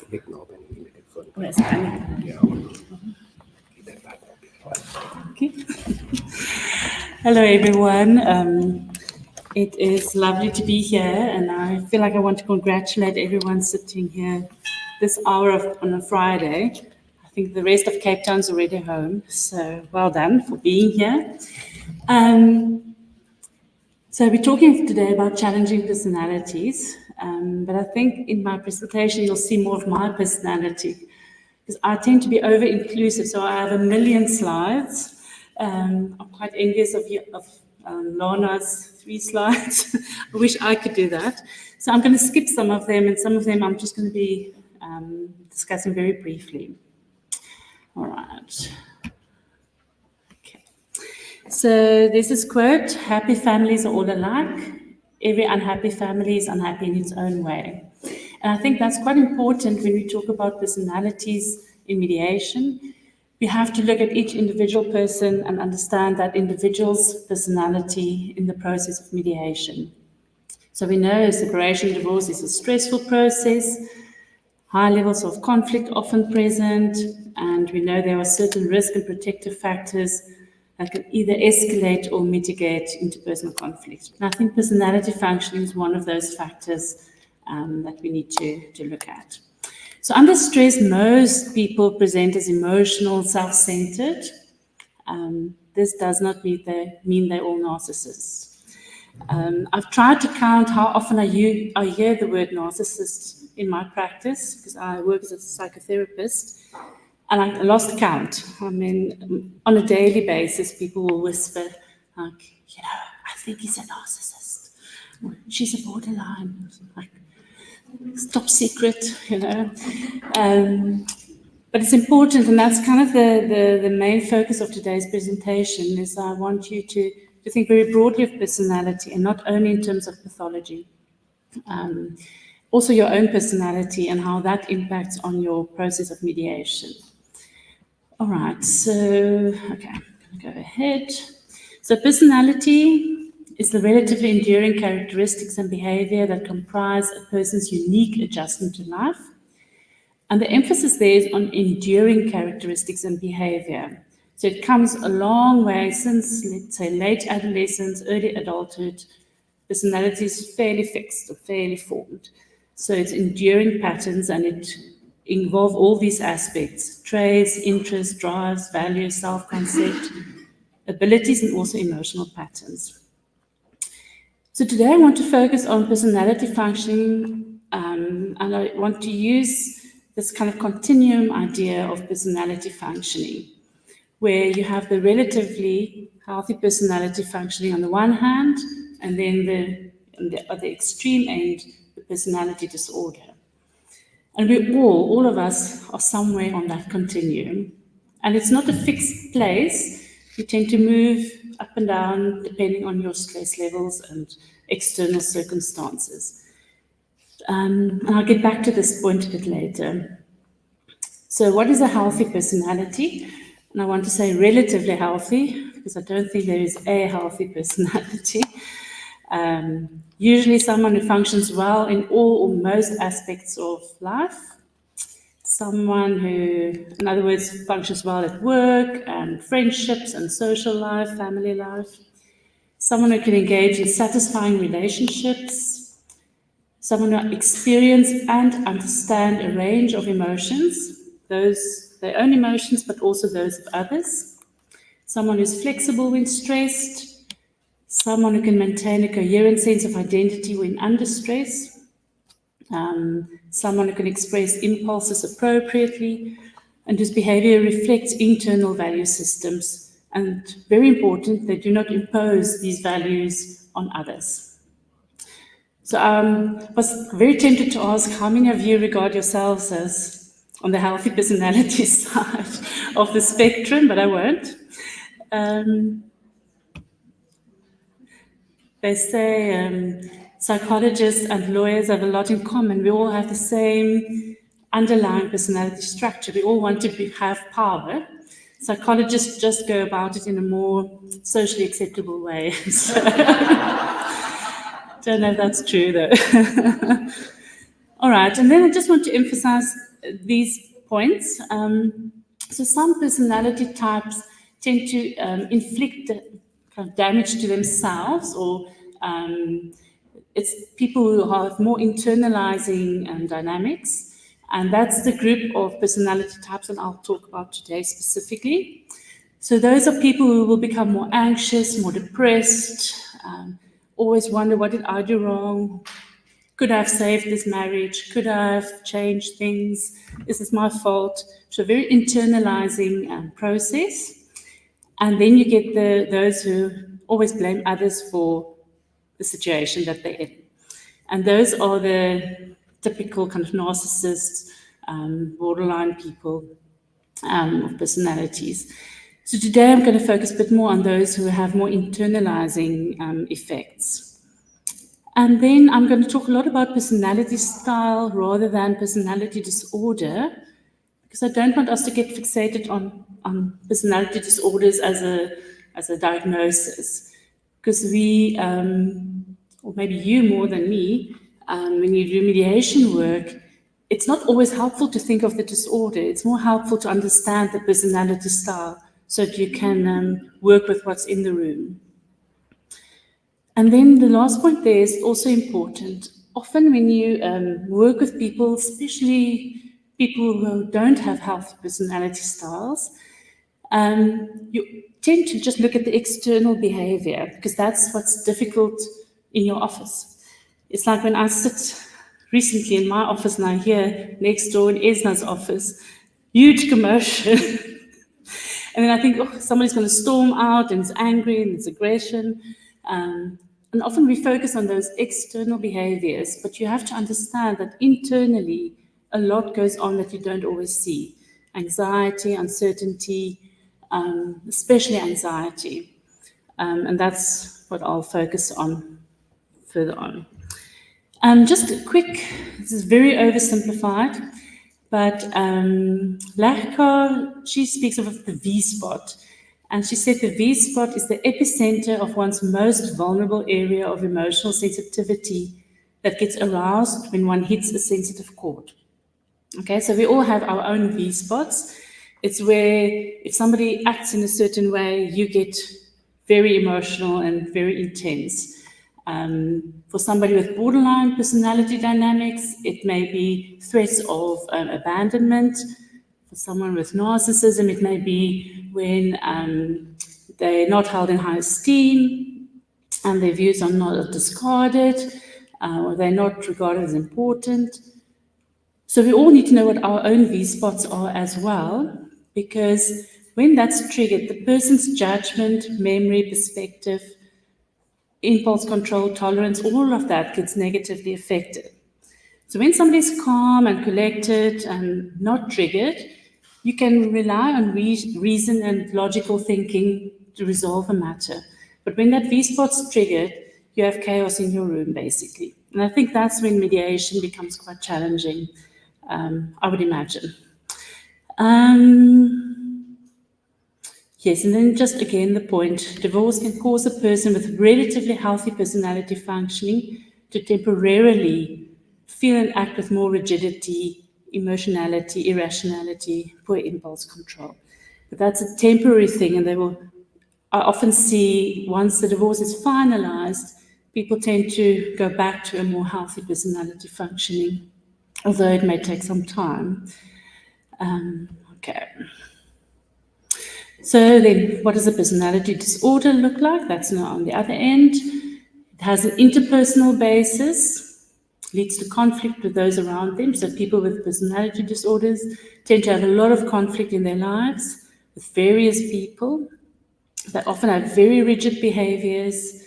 Klik nou op en die telefoon. Or is it? Ja. Okay. Hello everyone. It is lovely to be here and I feel like I want to congratulate everyone sitting here this hour on a Friday. I think the rest of Cape Town's already home, so well done for being here. So we're talking today about challenging personalities, but I think in my presentation you'll see more of my personality because I tend to be over-inclusive, so I have a million slides. I'm quite envious of Lana's 3 slides. I wish I could do that. So I'm going to skip some of them and some of them I'm just going to be discussing very briefly. All right. Okay. So So there's this quote, happy families are all alike. Every unhappy family is unhappy in its own way. And I think that's quite important when we talk about personalities in mediation. We have to look at each individual person and understand that individual's personality in the process of mediation. So we know separation and divorce is a stressful process, high levels of conflict often present, and we know there are certain risk and protective factors that can either escalate or mitigate interpersonal conflict. And I think personality functioning is one of those factors that we need to look at. So under stress, most people present as emotional, self-centered. This does not mean they're all narcissists. I've tried to count how often I hear the word narcissist in my practice, because I work as a psychotherapist, and I lost count. I mean, on a daily basis, people will whisper, like, you know, I think he's a narcissist. Or, she's a borderline. Like, it's top secret, you know. But it's important, and that's kind of the main focus of today's presentation, is I want you to think very broadly of personality, and not only in terms of pathology. Also your own personality and how that impacts on your process of mediation. All right, so, okay, I'm going to go ahead. So personality is the relatively enduring characteristics and behavior that comprise a person's unique adjustment to life. And the emphasis there is on enduring characteristics and behavior. So it comes a long way since, let's say, late adolescence, early adulthood. Personality is fairly fixed or fairly formed. So it's enduring patterns, and it involves all these aspects: traits, interests, drives, values, self-concept, abilities, and also emotional patterns. So today I want to focus on personality functioning, and I want to use this kind of continuum idea of personality functioning, where you have the relatively healthy personality functioning on the one hand, and then at the extreme end, the personality disorder. And we all of us are somewhere on that continuum. And it's not a fixed place. You tend to move up and down depending on your stress levels and external circumstances. And I'll get back to this point a bit later. So what is a healthy personality? And I want to say relatively healthy, because I don't think there is a healthy personality. Usually someone who functions well in all or most aspects of life. Someone who, in other words, functions well at work and friendships and social life, family life. Someone who can engage in satisfying relationships. Someone who experience and understand a range of emotions, their own emotions, but also those of others. Someone who's flexible when stressed. Someone who can maintain a coherent sense of identity when under stress. Someone who can express impulses appropriately, and whose behavior reflects internal value systems. And very important, they do not impose these values on others. So I was very tempted to ask how many of you regard yourselves as on the healthy personality side of the spectrum, but I won't. They say psychologists and lawyers have a lot in common. We all have the same underlying personality structure. We all want to have power. Psychologists just go about it in a more socially acceptable way. So, don't know if that's true though. All right, and then I just want to emphasize these points. So some personality types tend to inflict kind of damage to themselves, or it's people who have more internalizing dynamics, and that's the group of personality types that I'll talk about today specifically. So those are people who will become more anxious, more depressed, always wonder, what did I do wrong? Could I have saved this marriage? Could I have changed things? Is this my fault? So a very internalizing process. And then you get those who always blame others for the situation that they're in. And those are the typical kind of narcissists, borderline people of personalities. So today I'm going to focus a bit more on those who have more internalizing effects. And then I'm going to talk a lot about personality style rather than personality disorder, because I don't want us to get fixated on personality disorders as a diagnosis. Because we, or maybe you more than me, when you do mediation work, it's not always helpful to think of the disorder. It's more helpful to understand the personality style so that you can work with what's in the room. And then the last point there is also important. Often when you work with people, especially people who don't have healthy personality styles, you tend to just look at the external behavior because that's what's difficult in your office. It's like when I sit recently in my office and I hear next door in Esna's office, huge commotion. And then I think, oh, somebody's going to storm out and it's angry and it's aggression. And often we focus on those external behaviors, but you have to understand that internally a lot goes on that you don't always see. Anxiety, uncertainty, especially anxiety. And that's what I'll focus on further on. Just a quick, this is very oversimplified, but Lachka, she speaks of the V-spot. And she said the V-spot is the epicenter of one's most vulnerable area of emotional sensitivity that gets aroused when one hits a sensitive chord. Okay, so we all have our own V-spots. It's where if somebody acts in a certain way, you get very emotional and very intense. For somebody with borderline personality dynamics, it may be threats of abandonment. For someone with narcissism, it may be when they're not held in high esteem and their views are not discarded or they're not regarded as important. So we all need to know what our own V-spots are as well, because when that's triggered, the person's judgment, memory, perspective, impulse control, tolerance, all of that gets negatively affected. So when somebody's calm and collected and not triggered, you can rely on reason and logical thinking to resolve a matter. But when that V-spot's triggered, you have chaos in your room, basically. And I think that's when mediation becomes quite challenging, I would imagine. Yes, and then just again the point, divorce can cause a person with relatively healthy personality functioning to temporarily feel and act with more rigidity, emotionality, irrationality, poor impulse control. But that's a temporary thing, and I often see once the divorce is finalized, people tend to go back to a more healthy personality functioning, although it may take some time. Okay. So then, what does a personality disorder look like? That's now on the other end. It has an interpersonal basis, leads to conflict with those around them. So people with personality disorders tend to have a lot of conflict in their lives with various people. They often have very rigid behaviors,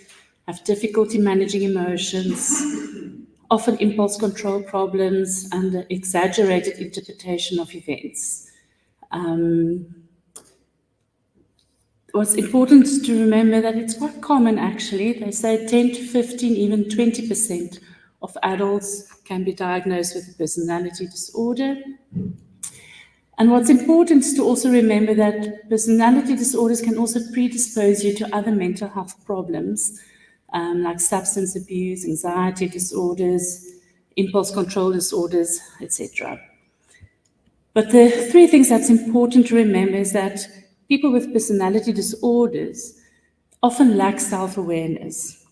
have difficulty managing emotions, often impulse control problems, and exaggerated interpretation of events. What's important is to remember that it's quite common, actually. They say 10 to 15, even 20% of adults can be diagnosed with a personality disorder. And what's important is to also remember that personality disorders can also predispose you to other mental health problems, like substance abuse, anxiety disorders, impulse control disorders, etc. But the three things that's important to remember is that people with personality disorders often lack self-awareness.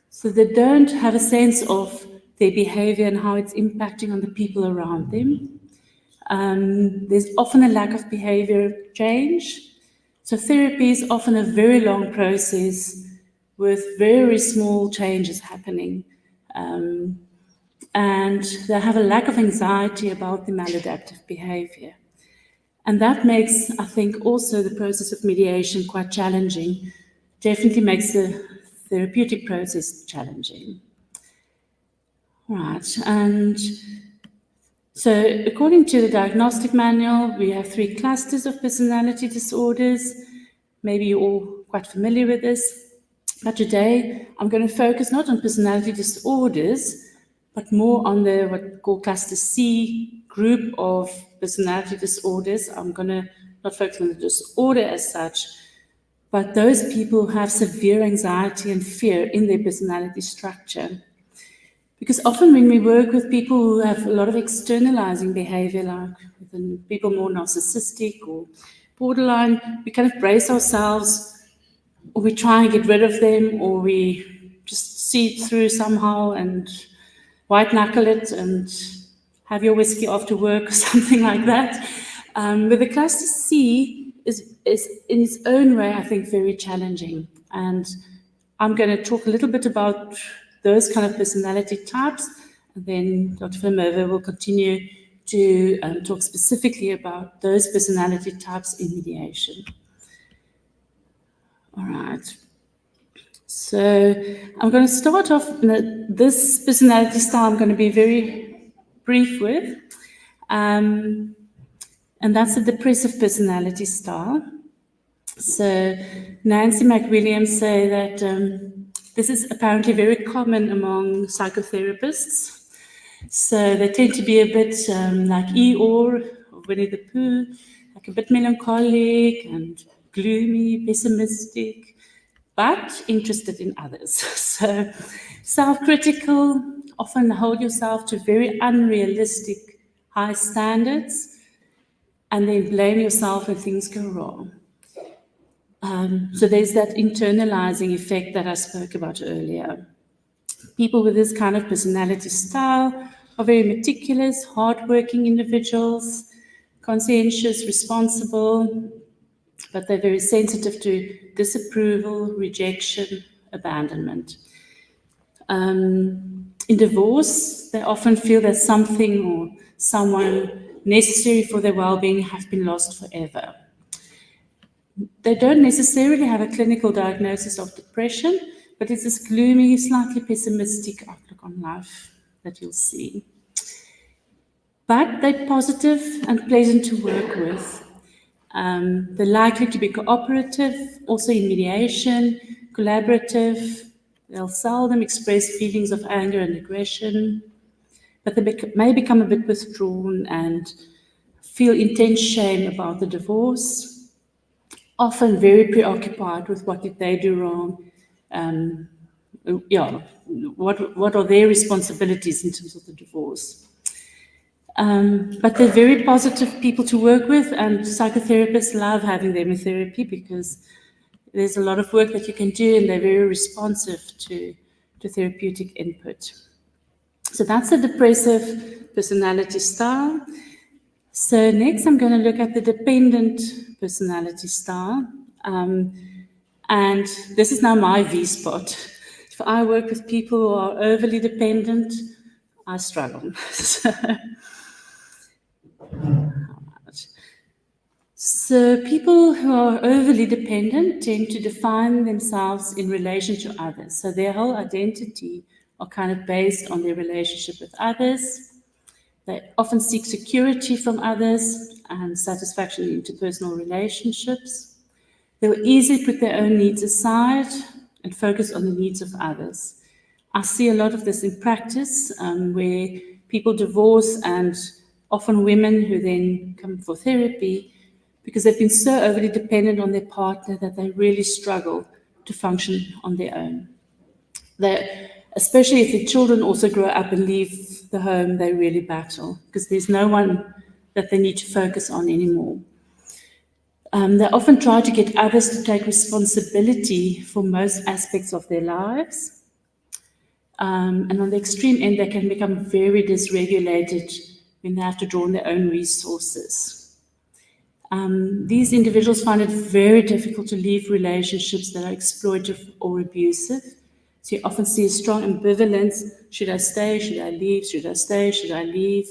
So they don't have a sense of their behavior and how it's impacting on the people around them. There's often a lack of behavior change. So therapy is often a very long process with very small changes happening. And they have a lack of anxiety about the maladaptive behavior. And that makes, I think, also the process of mediation quite challenging. Definitely makes the therapeutic process challenging. Right, and so according to the diagnostic manual, we have 3 clusters of personality disorders. maybe you're all quite familiar with this, but today I'm going to focus not on personality disorders, but more on the what we call cluster C group of personality disorders. I'm going to not focus on the disorder as such, but those people who have severe anxiety and fear in their personality structure. Because often when we work with people who have a lot of externalizing behavior, like people more narcissistic or borderline, we kind of brace ourselves, or we try and get rid of them, or we just see it through somehow and white knuckle it and have your whiskey after work or something like that. But the cluster C is in its own way, I think, very challenging. And I'm going to talk a little bit about those kind of personality types, and then Dr. Vermeulen will continue to talk specifically about those personality types in mediation. All right. So I'm going to start off, this personality style I'm going to be very brief with, and that's the depressive personality style. So Nancy McWilliams say that this is apparently very common among psychotherapists. So they tend to be a bit like Eeyore or Winnie the Pooh, like a bit melancholic and gloomy, pessimistic, but interested in others. So self-critical, often hold yourself to very unrealistic high standards, and then blame yourself when things go wrong. So there's that internalizing effect that I spoke about earlier. People with this kind of personality style are very meticulous, hardworking individuals, conscientious, responsible, but they're very sensitive to disapproval, rejection, abandonment. In divorce, they often feel that something or someone necessary for their well-being have been lost forever. They don't necessarily have a clinical diagnosis of depression, but it's this gloomy, slightly pessimistic outlook on life that you'll see. But they're positive and pleasant to work with. They're likely to be cooperative, also in mediation, collaborative. They'll seldom express feelings of anger and aggression, but they may become a bit withdrawn and feel intense shame about the divorce. Often very preoccupied with what did they do wrong, what are their responsibilities in terms of the divorce. But they're very positive people to work with, and psychotherapists love having them in therapy because there's a lot of work that you can do and they're very responsive to therapeutic input. So that's the depressive personality style. So next I'm going to look at the dependent personality style. And this is now my V-spot. If I work with people who are overly dependent, I struggle. So people who are overly dependent tend to define themselves in relation to others. So their whole identity are kind of based on their relationship with others. They often seek security from others and satisfaction in interpersonal relationships. They will easily put their own needs aside and focus on the needs of others. I see a lot of this in practice where people divorce, and often women who then come for therapy because they've been so overly dependent on their partner that they really struggle to function on their own. Especially if the children also grow up and leave the home, they really battle because there's no one that they need to focus on anymore. They often try to get others to take responsibility for most aspects of their lives. And on the extreme end, they can become very dysregulated when they have to draw on their own resources. These individuals find it very difficult to leave relationships that are exploitative or abusive. So you often see a strong ambivalence. Should I stay? Should I leave? Should I stay? Should I leave?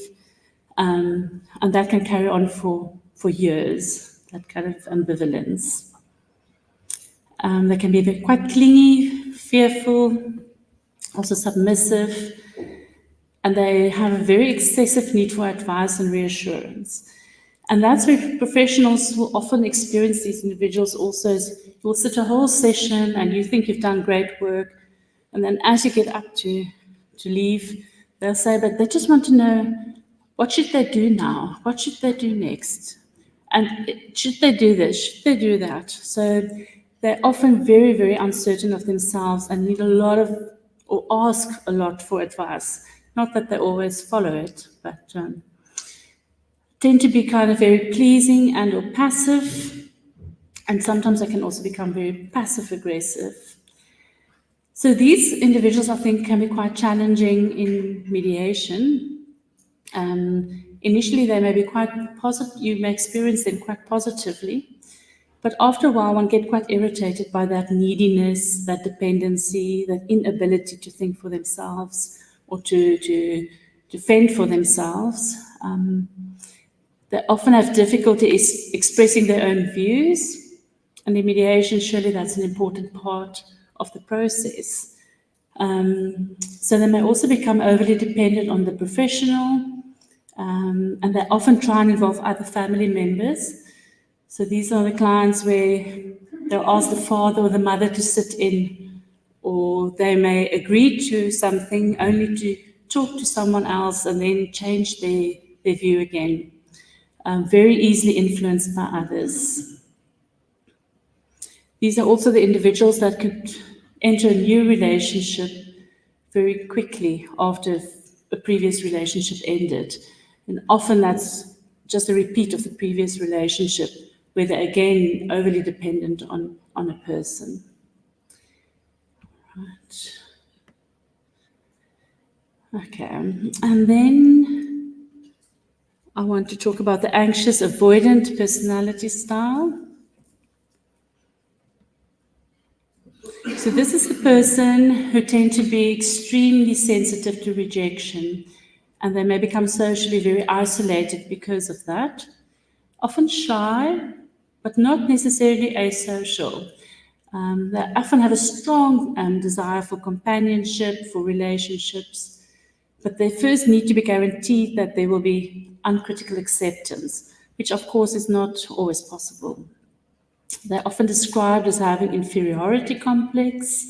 And that can carry on for years, that kind of ambivalence. They can be quite clingy, fearful, also submissive, and they have a very excessive need for advice and reassurance. And that's where professionals will often experience these individuals also. You'll sit a whole session and you think you've done great work. And then as you get up to leave, they'll say, but they just want to know, what should they do now? What should they do next? And should they do this? Should they do that? So they're often very, very uncertain of themselves and need a lot of, or ask a lot for advice. Not that they always follow it, but tend to be kind of very pleasing and or passive. And sometimes they can also become very passive aggressive. So these individuals, I think, can be quite challenging in mediation. Initially, they may be quite positive, you may experience them quite positively, but after a while, one gets quite irritated by that neediness, that dependency, that inability to think for themselves or to fend for themselves. They often have difficulty expressing their own views, and in mediation, surely that's an important part of the process. So they may also become overly dependent on the professional, and they often try and involve other family members. So these are the clients where they'll ask the father or the mother to sit in, or they may agree to something only to talk to someone else and then change their view again. Very easily influenced by others. These are also the individuals that could enter a new relationship very quickly after a previous relationship ended. And often that's just a repeat of the previous relationship, where they're again overly dependent on a person. Right. Okay, and then I want to talk about the anxious avoidant personality style. So this is the person who tend to be extremely sensitive to rejection, and they may become socially very isolated because of that. Often shy, but not necessarily asocial. They often have a strong desire for companionship, for relationships, but they first need to be guaranteed that there will be uncritical acceptance, which of course is not always possible. They're often described as having inferiority complex.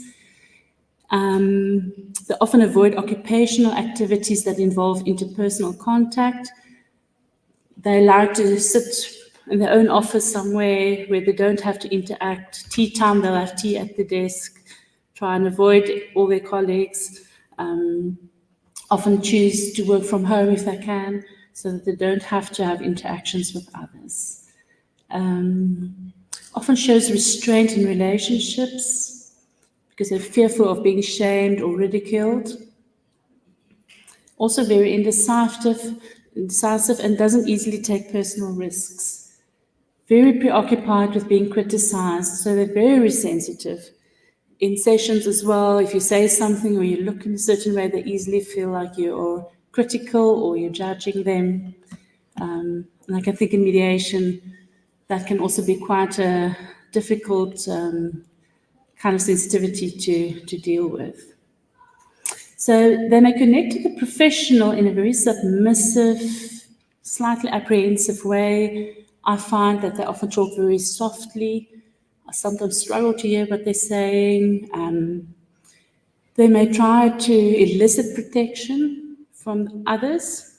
They often avoid occupational activities that involve interpersonal contact. They like to sit in their own office somewhere where they don't have to interact. Tea time, they'll have tea at the desk, try and avoid all their colleagues. Often choose to work from home if they can, so that they don't have to have interactions with others. Often shows restraint in relationships because they're fearful of being shamed or ridiculed. Also very indecisive and doesn't easily take personal risks. Very preoccupied with being criticized, so they're very sensitive. In sessions as well, if you say something or you look in a certain way, they easily feel like you're critical or you're judging them. And I can think in mediation, that can also be quite a difficult kind of sensitivity to deal with. So they may connect to the professional in a very submissive, slightly apprehensive way. I find that they often talk very softly. I sometimes struggle to hear what they're saying. They may try to elicit protection from others,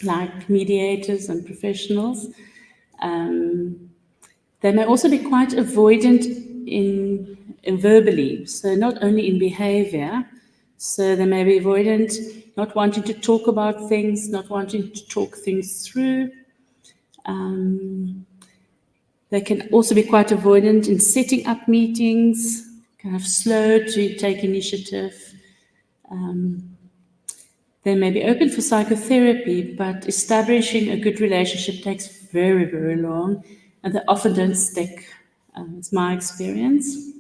like mediators and professionals. They may also be quite avoidant in verbally, so not only in behavior. So they may be avoidant, not wanting to talk about things, not wanting to talk things through. They can also be quite avoidant in setting up meetings, kind of slow to take initiative. They may be open for psychotherapy, but establishing a good relationship takes very, very long, and they often don't stick. It's my experience.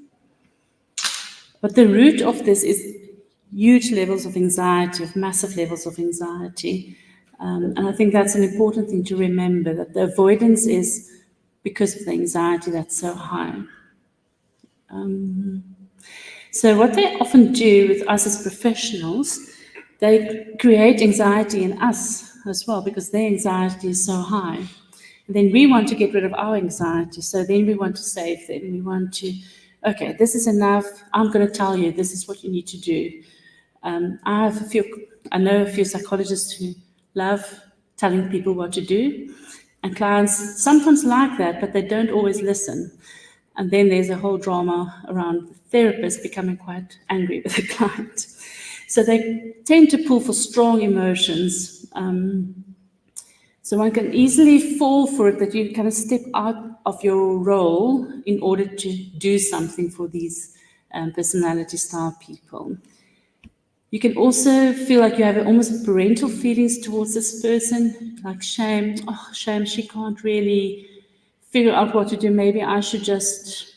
But the root of this is huge levels of anxiety, of massive levels of anxiety. And I think that's an important thing to remember, that the avoidance is because of the anxiety that's so high. So what they often do with us as professionals, they create anxiety in us as well, because their anxiety is so high. And then we want to get rid of our anxiety. So then we want to save them. We want to, okay, this is enough. I'm going to tell you, this is what you need to do. I know a few psychologists who love telling people what to do, and clients sometimes like that, but they don't always listen. And then there's a whole drama around the therapist becoming quite angry with the client. So they tend to pull for strong emotions. So one can easily fall for it, that you kind of step out of your role in order to do something for these personality style people. You can also feel like you have almost parental feelings towards this person, like shame. Oh, shame, she can't really figure out what to do. Maybe I should just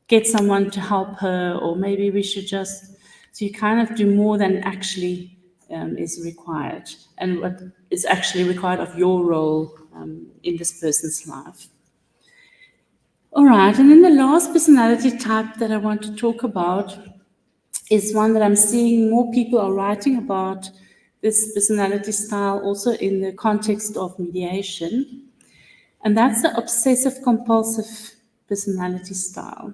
get someone to help her, or maybe we should just... So you kind of do more than actually is required, and what is actually required of your role in this person's life. All right, and then the last personality type that I want to talk about is one that I'm seeing more people are writing about, this personality style also in the context of mediation, and that's the obsessive-compulsive personality style.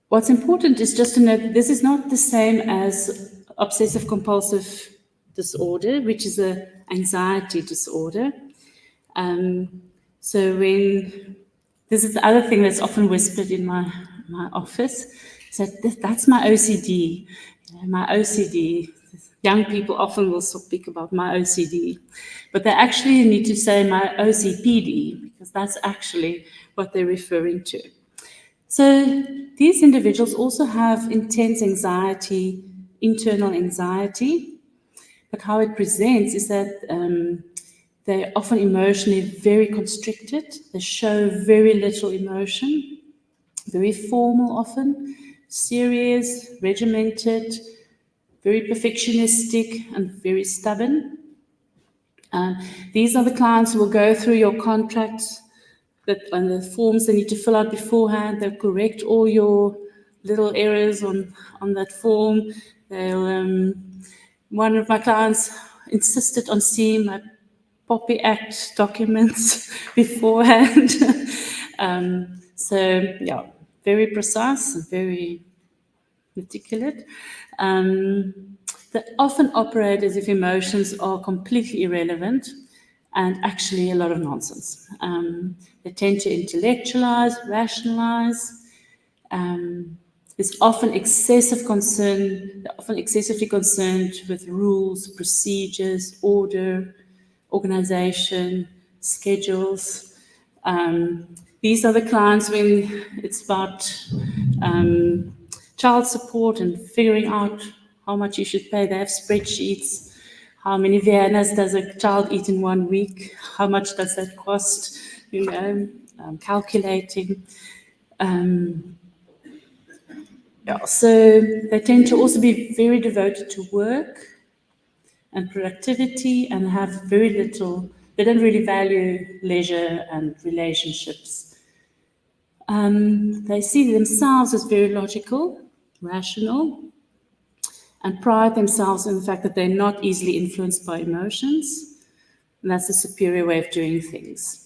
What's important is just to note that this is not the same as obsessive-compulsive disorder, which is an anxiety disorder. So when, this is the other thing that's often whispered in my office, is that that's my OCD. My OCD. Young people often will speak about my OCD, but they actually need to say my OCPD, because that's actually what they're referring to. So these individuals also have intense anxiety, internal anxiety, but how it presents is that they're often emotionally very constricted. They show very little emotion, very formal often, serious, regimented, very perfectionistic, and very stubborn. These are the clients who will go through your contracts, and the forms they need to fill out beforehand. They'll correct all your little errors on that form. One of my clients insisted on seeing my Poppy Act documents beforehand. So yeah, very precise and very meticulous. They often operate as if emotions are completely irrelevant and actually a lot of nonsense. They tend to intellectualize, rationalize. There's often excessive concern. They're often excessively concerned with rules, procedures, order, organization, schedules. These are the clients when it's about child support and figuring out how much you should pay. They have spreadsheets. How many Viennas does a child eat in 1 week? How much does that cost? You know, calculating. Yeah, so they tend to also be very devoted to work and productivity, and have very little, they don't really value leisure and relationships. They see themselves as very logical, rational, and pride themselves in the fact that they're not easily influenced by emotions, and that's a superior way of doing things.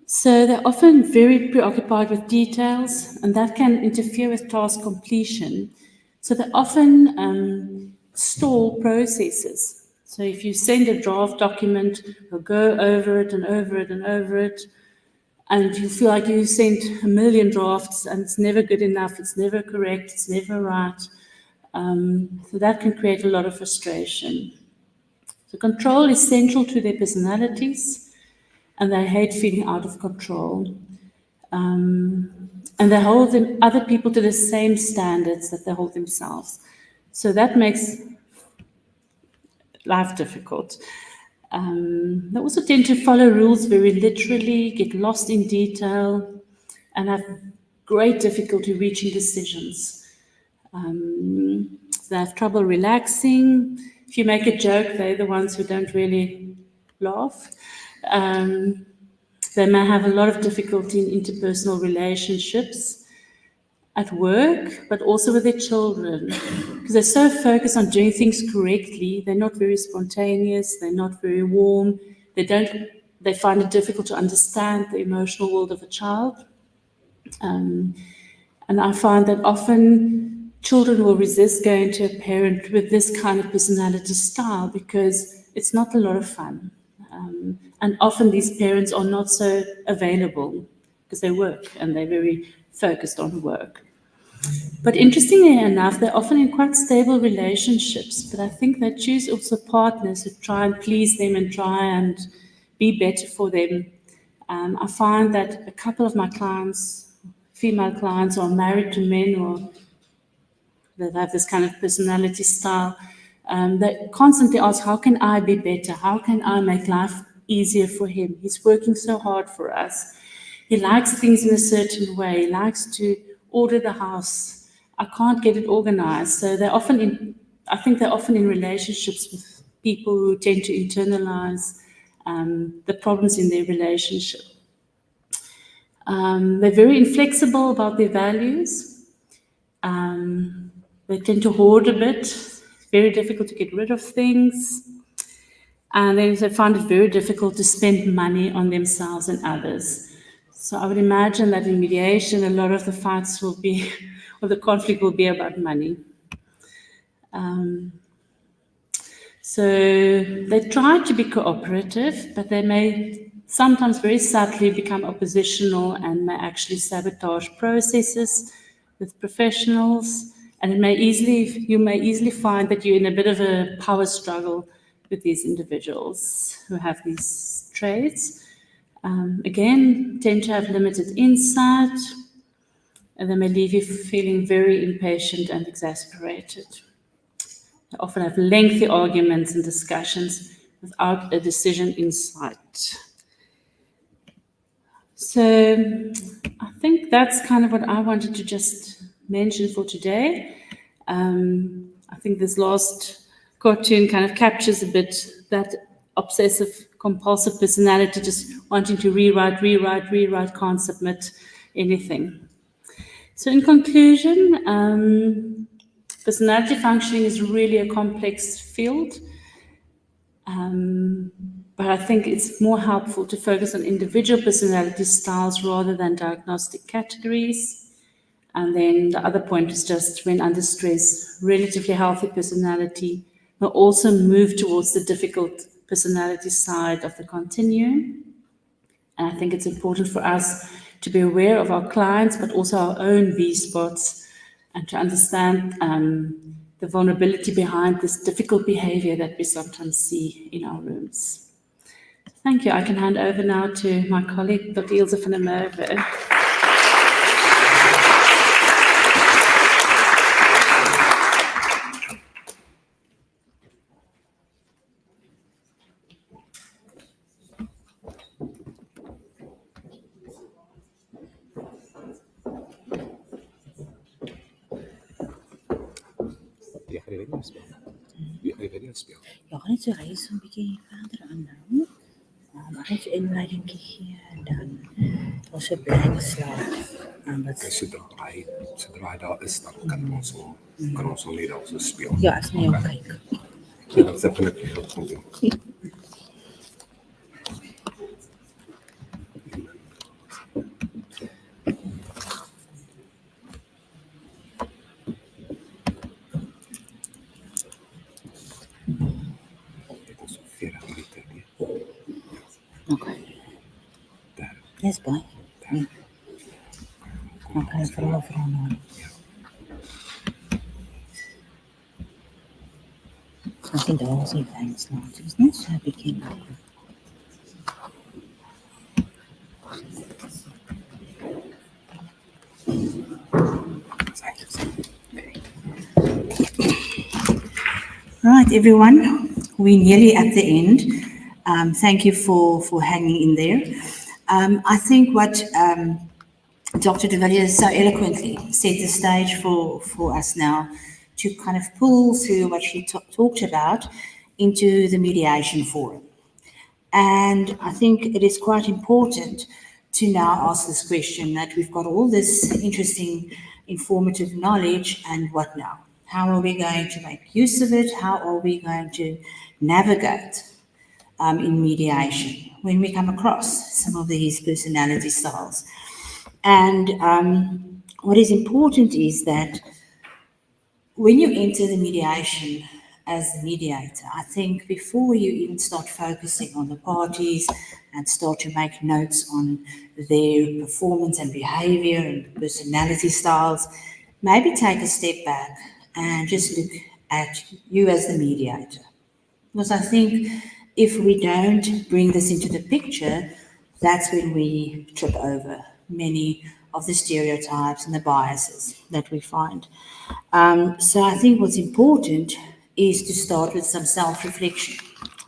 So they're often very preoccupied with details, and that can interfere with task completion. So they often stall processes. So if you send a draft document, they'll go over it and over it and over it, and you feel like you sent 1 million drafts and it's never good enough, it's never correct, it's never right. So that can create a lot of frustration. So control is central to their personalities, and they hate feeling out of control. And they hold other people to the same standards that they hold themselves. So that makes life difficult. They also tend to follow rules very literally, get lost in detail, and have great difficulty reaching decisions. They have trouble relaxing. If you make a joke, they're the ones who don't really laugh. They may have a lot of difficulty in interpersonal relationships at work, but also with their children, because they're so focused on doing things correctly. They're not very spontaneous, they're not very warm, they find it difficult to understand the emotional world of a child. And I find that often children will resist going to a parent with this kind of personality style because it's not a lot of fun. And often these parents are not so available because they work and they're very focused on work. But interestingly enough, they're often in quite stable relationships, but I think they choose also partners who try and please them and try and be better for them. I find that a couple of my clients, female clients, are married to men or that have this kind of personality style. They constantly ask, how can I be better? How can I make life easier for him? He's working so hard for us. He likes things in a certain way. He likes to order the house. I can't get it organized. So I think they're often in relationships with people who tend to internalize the problems in their relationship. They're very inflexible about their values. They tend to hoard a bit. Very difficult to get rid of things. And then they find it very difficult to spend money on themselves and others. So I would imagine that in mediation, a lot of the fights will be, or the conflict will be about money. So they try to be cooperative, but they may sometimes very subtly become oppositional and may actually sabotage processes with professionals. And you may easily find that you're in a bit of a power struggle with these individuals who have these traits. Again, tend to have limited insight, and they may leave you feeling very impatient and exasperated. They often have lengthy arguments and discussions without a decision in sight. So I think that's kind of what I wanted to just mention for today. I think this last cartoon kind of captures a bit that obsessive compulsive personality, just wanting to rewrite, can't submit anything. So in conclusion, personality functioning is really a complex field, but I think it's more helpful to focus on individual personality styles rather than diagnostic categories. And then the other point is just when under stress, relatively healthy personality will also move towards the difficult personality side of the continuum. And I think it's important for us to be aware of our clients, but also our own V-spots, and to understand the vulnerability behind this difficult behavior that we sometimes see in our rooms. Thank you. I can hand over now to my colleague, Dr. Ilze van der Merwe. Ja, gaan net so reis 'n bietjie verder aan nou. Maar net so inleiding gee en dan ons het bly slaap. Zodra daar is, dan kan ons al net al so speel. Ja, as my ook kyk. Ja, dat is definitely wat ons doen. Yes, boy. Okay, vrouw nou. I think there are also thanks now. It's not so big. Right, everyone, we're nearly at the end. Thank you for hanging in there. I think what Dr. de Villiers so eloquently set the stage for us now to kind of pull through what she talked about into the mediation forum. And I think it is quite important to now ask this question, that we've got all this interesting, informative knowledge, and what now? How are we going to make use of it? How are we going to navigate in mediation when we come across some of these personality styles. And what is important is that when you enter the mediation as the mediator, I think before you even start focusing on the parties and start to make notes on their performance and behavior and personality styles, maybe take a step back and just look at you as the mediator. Because I think if we don't bring this into the picture, that's when we trip over many of the stereotypes and the biases that we find. So I think what's important is to start with some self-reflection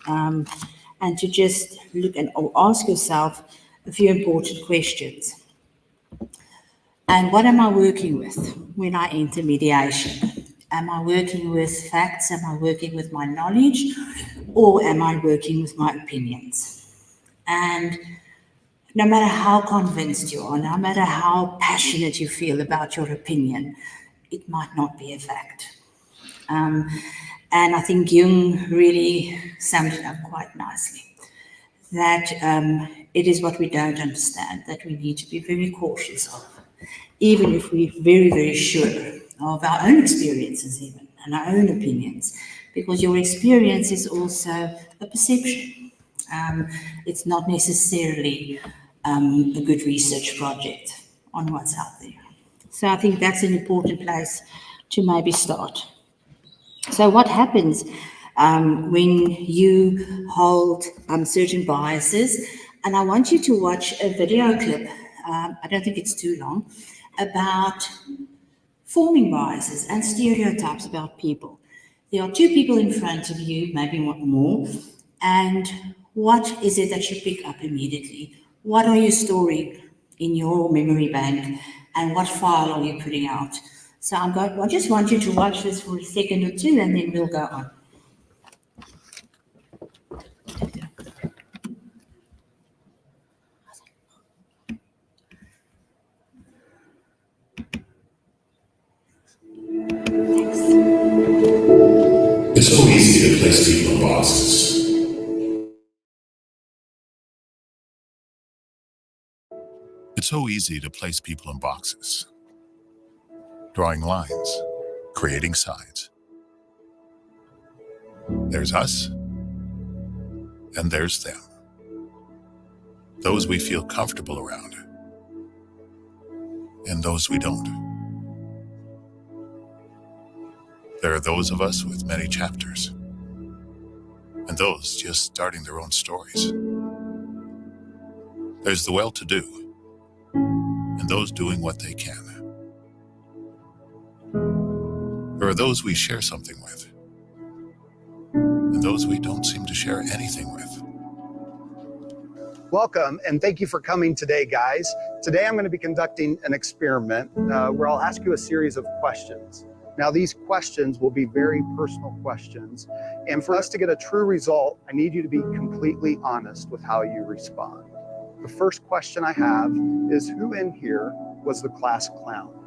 and to just look and ask yourself a few important questions. And what am I working with when I enter mediation? Am I working with facts? Am I working with my knowledge? Or am I working with my opinions? And no matter how convinced you are, no matter how passionate you feel about your opinion, it might not be a fact. And I think Jung really summed it up quite nicely, that it is what we don't understand that we need to be very cautious of, even if we're very, very sure of our own experiences even, and our own opinions, because your experience is also a perception. It's not necessarily a good research project on what's out there. So I think that's an important place to maybe start. So what happens when you hold certain biases? And I want you to watch a video clip, I don't think it's too long, about forming biases and stereotypes about people. There are two people in front of you, maybe more, and what is it that you pick up immediately? What are you storing in your memory bank, and what file are you putting out? So I just want you to watch this for a second or two, and then we'll go on. It's so easy to place people in boxes. It's so easy to place people in boxes. Drawing lines, creating sides. There's us, and there's them. Those we feel comfortable around, and those we don't. There are those of us with many chapters, and those just starting their own stories. There's the well-to-do, and those doing what they can. There are those we share something with, and those we don't seem to share anything with. Welcome, and thank you for coming today, guys. Today I'm going to be conducting an experiment where I'll ask you a series of questions. Now, these questions will be very personal questions, and for us to get a true result, I need you to be completely honest with how you respond. The first question I have is, who in here was the class clown?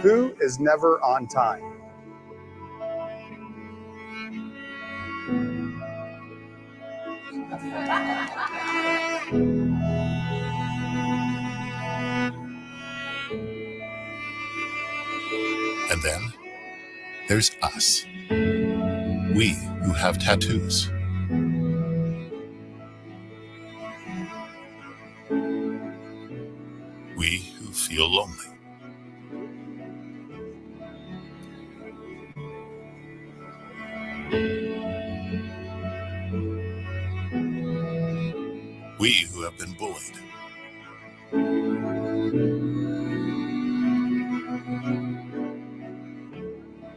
Who is never on time? And then there's us. We who have tattoos. We who feel lonely. We who have been bullied.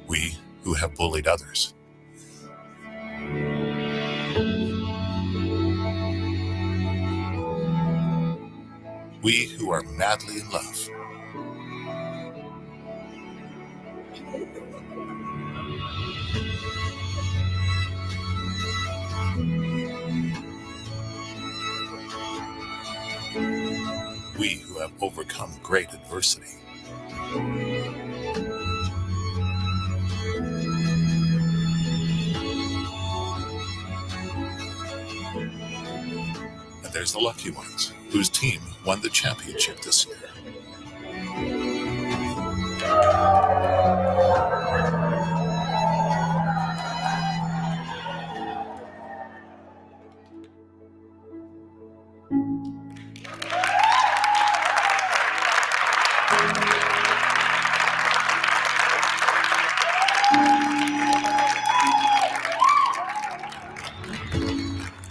We who have bullied others. We who are madly in love. We who have overcome great adversity. And there's the lucky ones, whose team won the championship this year.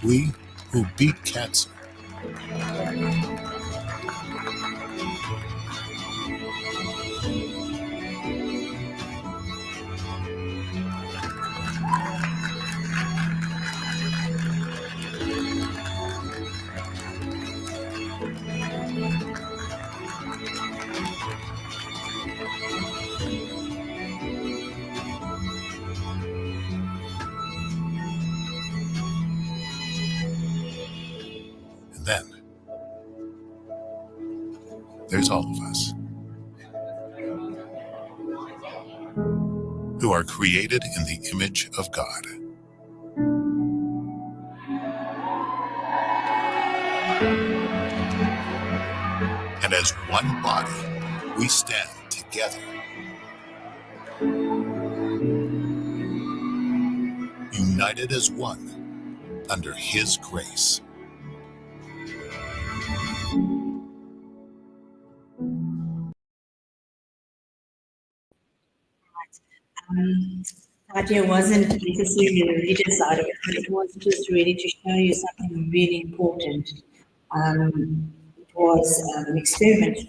We who beat cancer. And then there's all of us who are created in the image of God. And as one body, we stand together, united as one under His grace. The idea wasn't necessarily the religious side of it, but it was just really to show you something really important. It was an experiment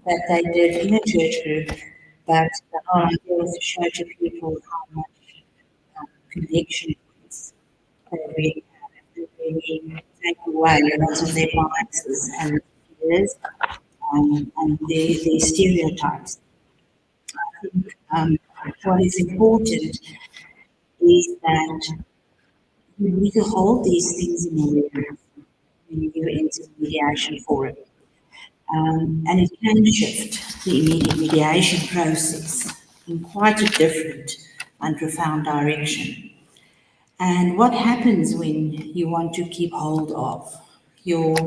that they did in a church group, but the whole idea was to show to people how much connection they really have, to really take away a lot of their biases and fears and their stereotypes. I think what is important is that you need to hold these things in awareness when you enter the mediation forum. And it can shift the immediate mediation process in quite a different and profound direction. And what happens when you want to keep hold of your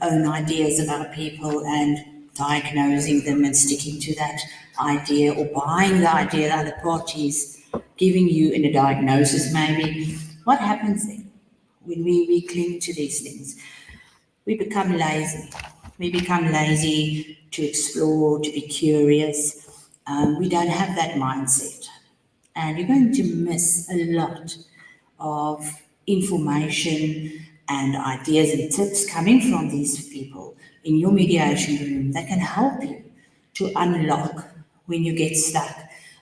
own ideas about people and diagnosing them and sticking to that idea, or buying the idea that other parties giving you in a diagnosis maybe? What happens then when we cling to these things? We become lazy. We become lazy to explore, to be curious. We don't have that mindset. And you're going to miss a lot of information and ideas and tips coming from these people in your mediation room that can help you to unlock when you get stuck,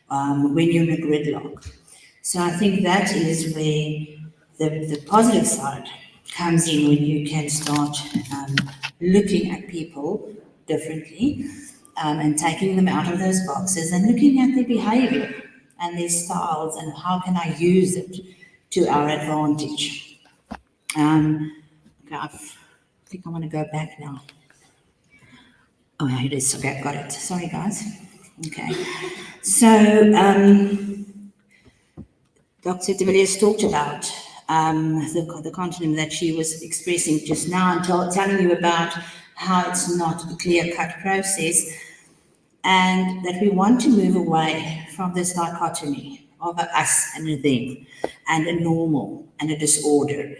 when you're in a gridlock. So I think that is where the positive side comes in, when you can start looking at people differently and taking them out of those boxes and looking at their behavior and their styles and how can I use it to our advantage. Okay, I think I want to go back now. Oh, here it is. Okay, got it. Sorry, guys. Okay. So, Dr. de Villiers talked about the continuum that she was expressing just now and telling you about how it's not a clear-cut process, and that we want to move away from this dichotomy of a us and a them, and a normal and a disorder,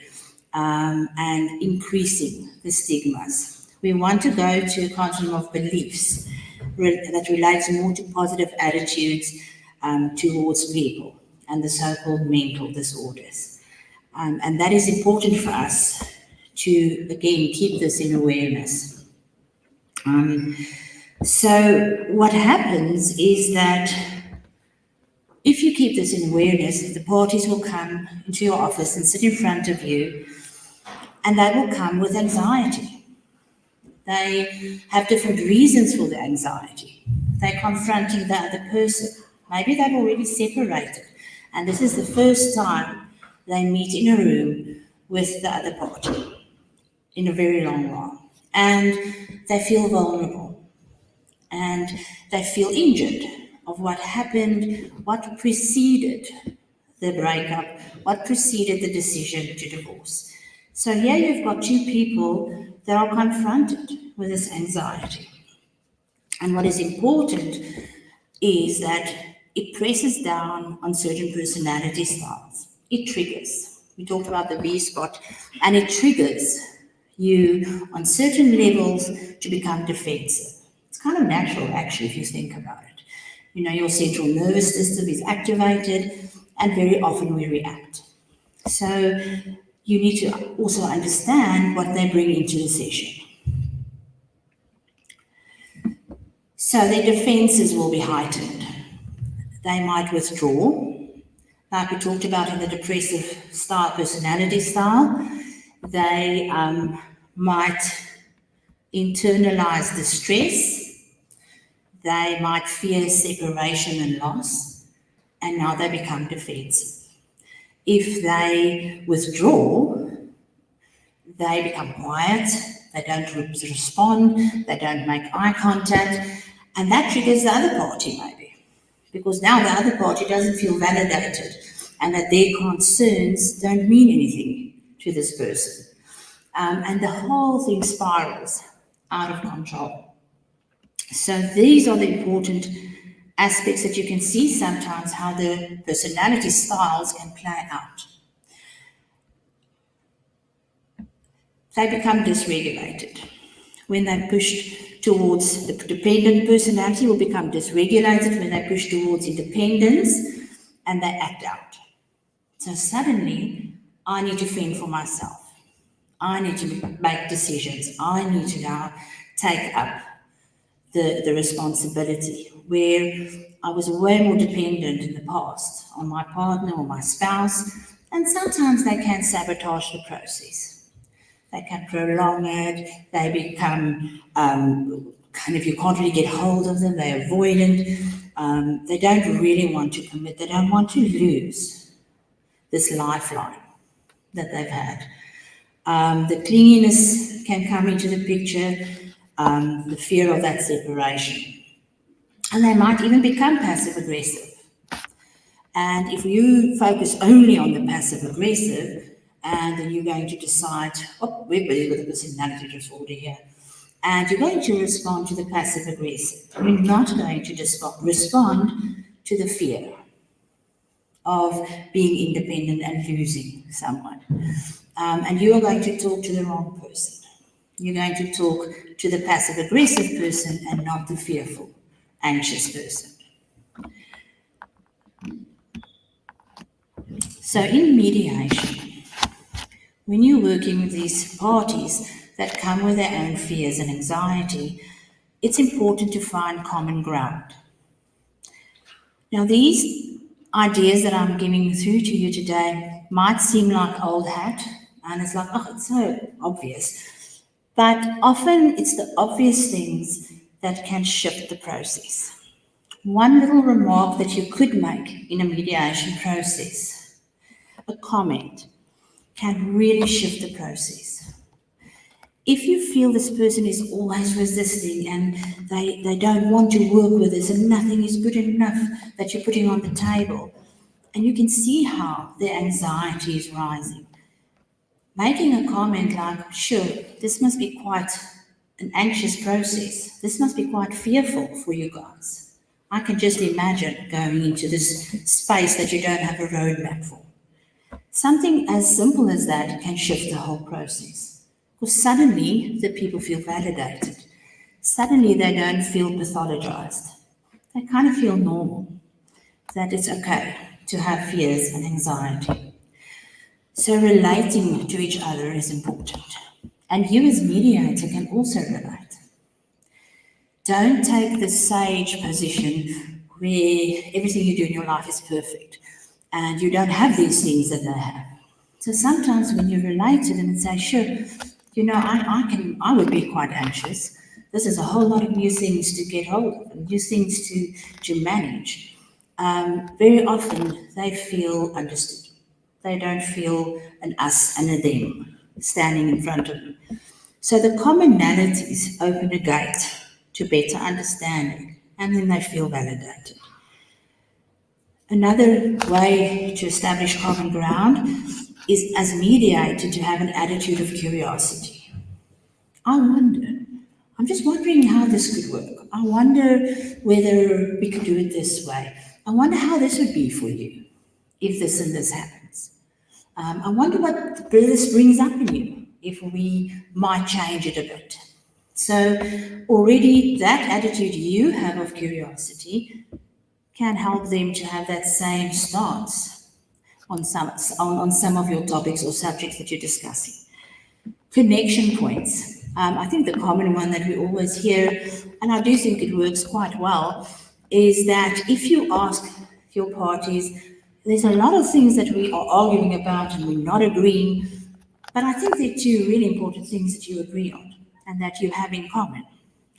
and increasing the stigmas. We want to go to a continuum of beliefs that relates more to positive attitudes towards people and the so-called mental disorders. And that is important for us to, again, keep this in awareness. So what happens is that if you keep this in awareness, the parties will come into your office and sit in front of you, and they will come with anxiety. They have different reasons for the anxiety. They're confronting the other person. Maybe they've already separated, and this is the first time they meet in a room with the other party in a very long while. and they feel vulnerable and they feel injured of what happened, what preceded the breakup, what preceded the decision to divorce. So here you've got two people that are confronted with this anxiety. And what is important is that it presses down on certain personality styles. It triggers. We talked about the V spot, and it triggers you on certain levels to become defensive. It's kind of natural, actually, if you think about it. You know, your central nervous system is activated, and very often we react. So you need to also understand what they bring into the session. So their defenses will be heightened. They might withdraw, like we talked about in the depressive style, personality style. They might internalize the stress. They might fear separation and loss, and now they become defensive. If they withdraw, they become quiet, they don't respond, they don't make eye contact, and that triggers the other party maybe, because now the other party doesn't feel validated and that their concerns don't mean anything to this person. And the whole thing spirals out of control. So these are the important aspects that you can see sometimes how the personality styles can play out. They become dysregulated. When they push towards the dependent personality, will become dysregulated when they push towards independence, and they act out. So suddenly, I need to fend for myself. I need to make decisions. I need to now take up the responsibility, where I was way more dependent in the past on my partner or my spouse, and sometimes they can sabotage the process. They can prolong it, they become kind of, you can't really get hold of them, they're avoidant, they don't really want to commit, they don't want to lose this lifeline that they've had. The clinginess can come into the picture, the fear of that separation. And they might even become passive-aggressive. And if you focus only on the passive-aggressive, and then you're going to decide, oh, we're busy with a personality disorder here, and you're going to respond to the passive-aggressive. You're not going to respond to the fear of being independent and losing someone. And you are going to talk to the wrong person. You're going to talk to the passive-aggressive person and not the fearful, anxious person. So in mediation, when you're working with these parties that come with their own fears and anxiety, it's important to find common ground. Now, these ideas that I'm giving through to you today might seem like old hat, and it's like, oh, it's so obvious. But often it's the obvious things that can shift the process. One little remark that you could make in a mediation process, a comment, can really shift the process. If you feel this person is always resisting and they don't want to work with us and nothing is good enough that you're putting on the table, and you can see how their anxiety is rising, making a comment like, sure, this must be quite an anxious process. This must be quite fearful for you guys. I can just imagine going into this space that you don't have a roadmap for. Something as simple as that can shift the whole process. Because suddenly the people feel validated. Suddenly they don't feel pathologized. They kind of feel normal, that it's okay to have fears and anxiety. So relating to each other is important. And you as mediator can also relate. Don't take the sage position where everything you do in your life is perfect and you don't have these things that they have. So sometimes when you relate to them and say, sure, you know, I would be quite anxious. This is a whole lot of new things to get hold of and new things to manage. Very often they feel understood. They don't feel an us and a them standing in front of them. So the commonalities open a gate to better understanding, and then they feel validated. Another way to establish common ground is, as mediator, to have an attitude of curiosity. I'm just wondering how this could work. I wonder whether we could do it this way. I wonder how this would be for you if this and this happens. I wonder what this brings up in you if we might change it a bit. So already that attitude you have of curiosity can help them to have that same stance on some of your topics or subjects that you're discussing. Connection points. I think the common one that we always hear, and I do think it works quite well, is that if you ask your parties, there's a lot of things that we are arguing about and we're not agreeing, but I think there are two really important things that you agree on and that you have in common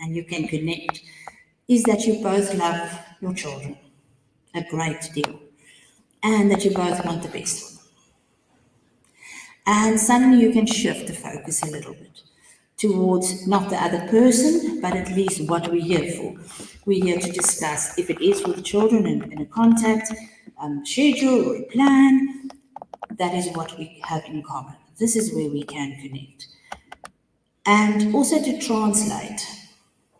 and you can connect, is that you both love your children a great deal and that you both want the best for them. And suddenly you can shift the focus a little bit towards not the other person, but at least what we're here for. We're here to discuss, if it is for the children in a contact, schedule or a plan, that is what we have in common. This is where we can connect. And also to translate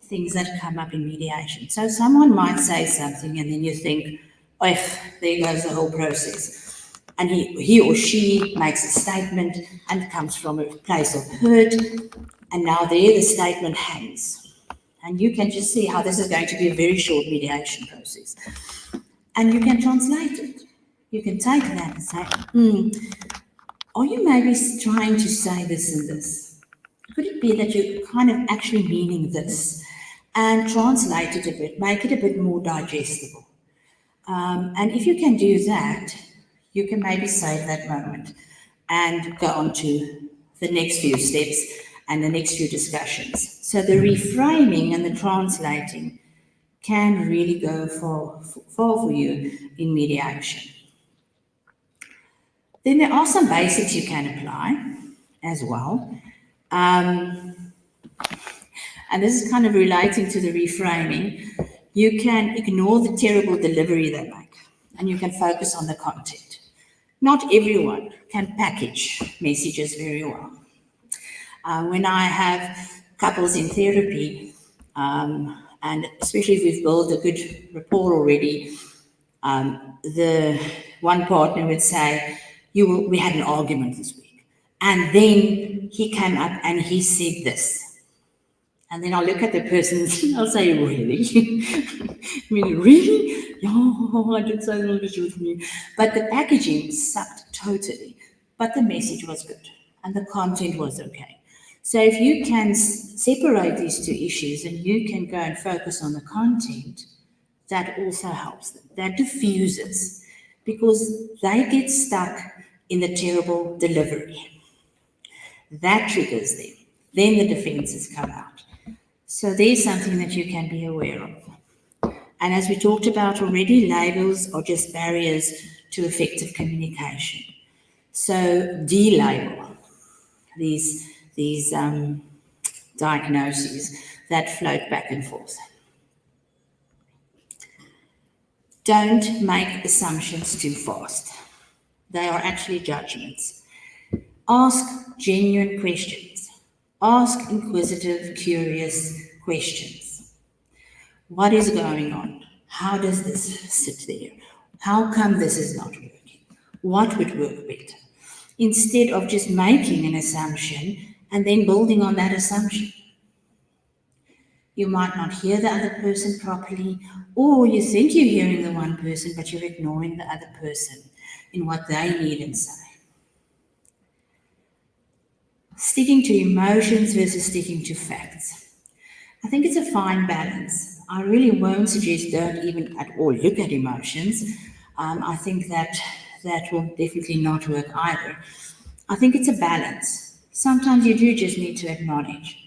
things that come up in mediation. So someone might say something and then you think, oh, there goes the whole process. And he or she makes a statement and comes from a place of hurt, and now there the statement hangs. And you can just see how this is going to be a very short mediation process. And you can translate it. You can take that and say, are you maybe trying to say this and this? Could it be that you're kind of actually meaning this? And translate it a bit, make it a bit more digestible. And if you can do that, you can maybe save that moment and go on to the next few steps and the next few discussions. So the reframing and the translating can really go far for you in mediation. Then there are some basics you can apply as well. And this is kind of relating to the reframing. You can ignore the terrible delivery they make and you can focus on the content. Not everyone can package messages very well. When I have couples in therapy, and especially if we've built a good rapport already, the one partner would say, we had an argument this week. And then he came up and he said this. And then I'll look at the person and I'll say, really? I mean, really? Yeah, I did say this with me. But the packaging sucked totally. But the message was good and the content was okay. So if you can separate these two issues and you can go and focus on the content, that also helps them. That diffuses because they get stuck in the terrible delivery. That triggers them. Then the defenses come out. So there's something that you can be aware of. And as we talked about already, labels are just barriers to effective communication. So de-label these diagnoses that float back and forth. Don't make assumptions too fast. They are actually judgments. Ask genuine questions. Ask inquisitive, curious questions. What is going on? How does this sit there? How come this is not working? What would work better? Instead of just making an assumption and then building on that assumption. You might not hear the other person properly, or you think you're hearing the one person, but you're ignoring the other person in what they need and say. Sticking to emotions versus sticking to facts. I think it's a fine balance. I really won't suggest don't even at all look at emotions. I think that will definitely not work either. I think it's a balance. Sometimes you do just need to acknowledge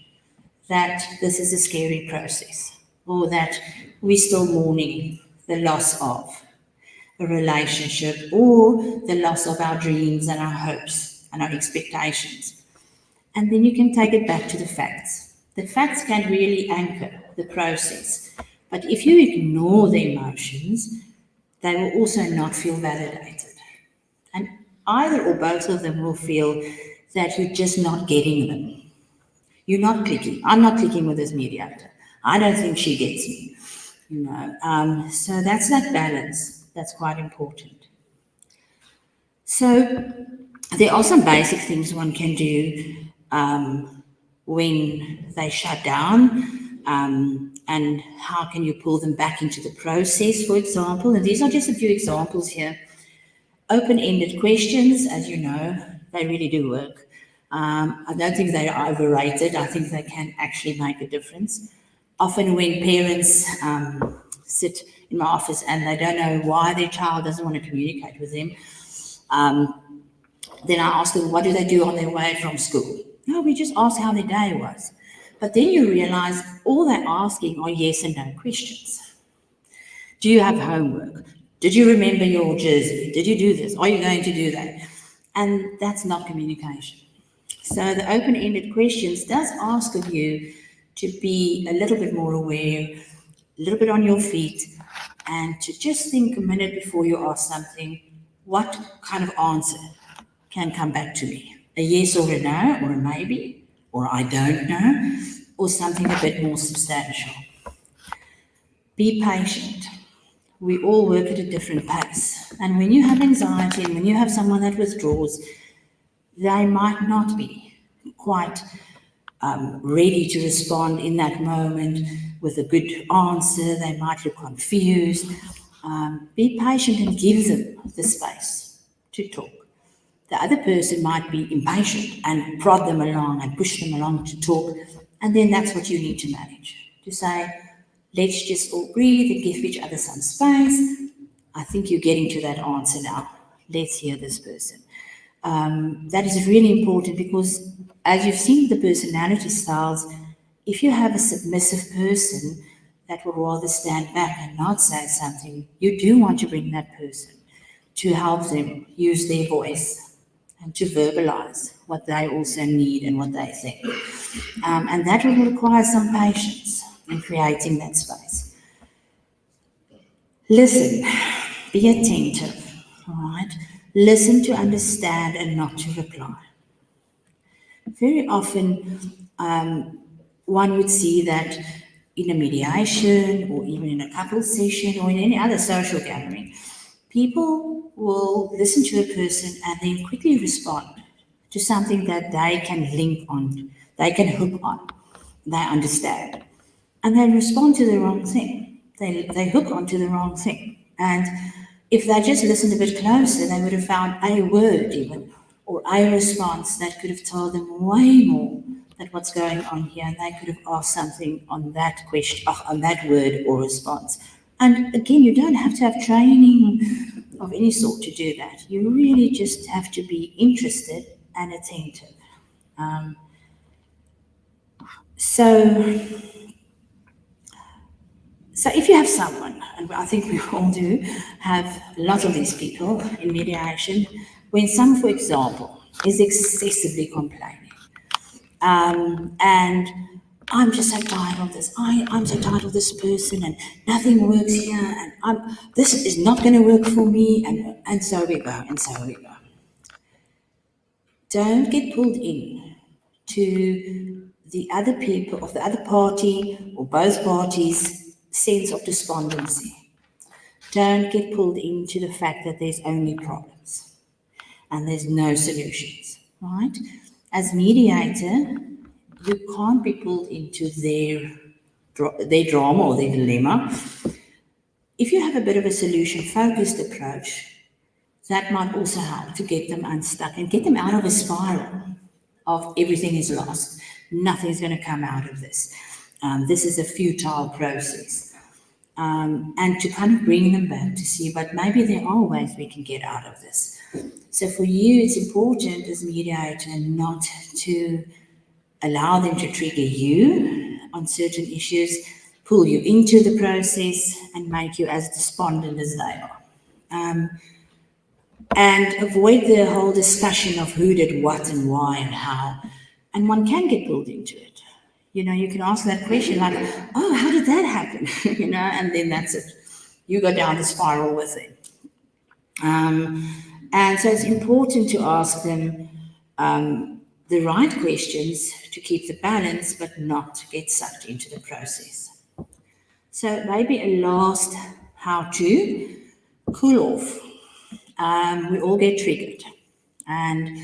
that this is a scary process, or that we're still mourning the loss of a relationship, or the loss of our dreams and our hopes and our expectations. And then you can take it back to the facts. The facts can really anchor the process. But if you ignore the emotions, they will also not feel validated. And either or both of them will feel that you're just not getting them. You're not clicking. I'm not clicking with this mediator. I don't think she gets me. So that's that balance. That's quite important. So there are some basic things one can do when they shut down, and how can you pull them back into the process, for example. And these are just a few examples here. Open-ended questions, as you know, they really do work. I don't think they are overrated. I think they can actually make a difference. Often when parents sit in my office and they don't know why their child doesn't want to communicate with them, then I ask them, what do they do on their way from school? No, we just ask how their day was. But then you realize all they're asking are yes and no questions. Do you have homework? Did you remember your jersey? Did you do this? Are you going to do that? And that's not communication. So the open-ended questions does ask of you to be a little bit more aware, a little bit on your feet, and to just think a minute before you ask something, what kind of answer can come back to me? A yes or a no, or a maybe, or I don't know, or something a bit more substantial. Be patient. We all work at a different pace. And when you have anxiety and when you have someone that withdraws, they might not be quite ready to respond in that moment with a good answer. They might look confused. Be patient and give them the space to talk. The other person might be impatient and prod them along and push them along to talk. And then that's what you need to manage. To say, let's just all breathe and give each other some space. I think you're getting to that answer now. Let's hear this person. That is really important because as you've seen the personality styles, if you have a submissive person that will rather stand back and not say something, you do want to bring that person to help them use their voice and to verbalize what they also need and what they think. And that will require some patience in creating that space. Listen, be attentive, all right? Listen to understand and not to reply. Very often, one would see that in a mediation or even in a couples session or in any other social gathering, people will listen to a person and then quickly respond to something that they can link on, they can hook on, they understand. And they respond to the wrong thing. They hook onto the wrong thing. And if they just listened a bit closer, they would have found a word even, or a response that could have told them way more than what's going on here. And they could have asked something on that question, on that word or response. And again, you don't have to have training of any sort to do that. You really just have to be interested and attentive. So if you have someone, and I think we all do have a lot of these people in mediation, when someone, for example, is excessively complaining, and I'm just so tired of this, I'm so tired of this person, and nothing works here, and this is not going to work for me, and so we go, and so we go. Don't get pulled in to the other people, of the other party, or both parties' sense of despondency. Don't get pulled into the fact that there's only problems and there's no solutions, right? As mediator, you can't be pulled into their drama or their dilemma. If you have a bit of a solution-focused approach, that might also help to get them unstuck and get them out of a spiral of everything is lost. Nothing's going to come out of this. This is a futile process. And to kind of bring them back to see, but maybe there are ways we can get out of this. So for you, it's important as mediator not to allow them to trigger you on certain issues, pull you into the process and make you as despondent as they are. And avoid the whole discussion of who did what and why and how. And one can get pulled into it. You know, you can ask that question like, oh, how did that happen? You know, and then that's it. You go down the spiral with it. And so it's important to ask them the right questions to keep the balance, but not to get sucked into the process. So maybe a last how to cool off. We all get triggered, and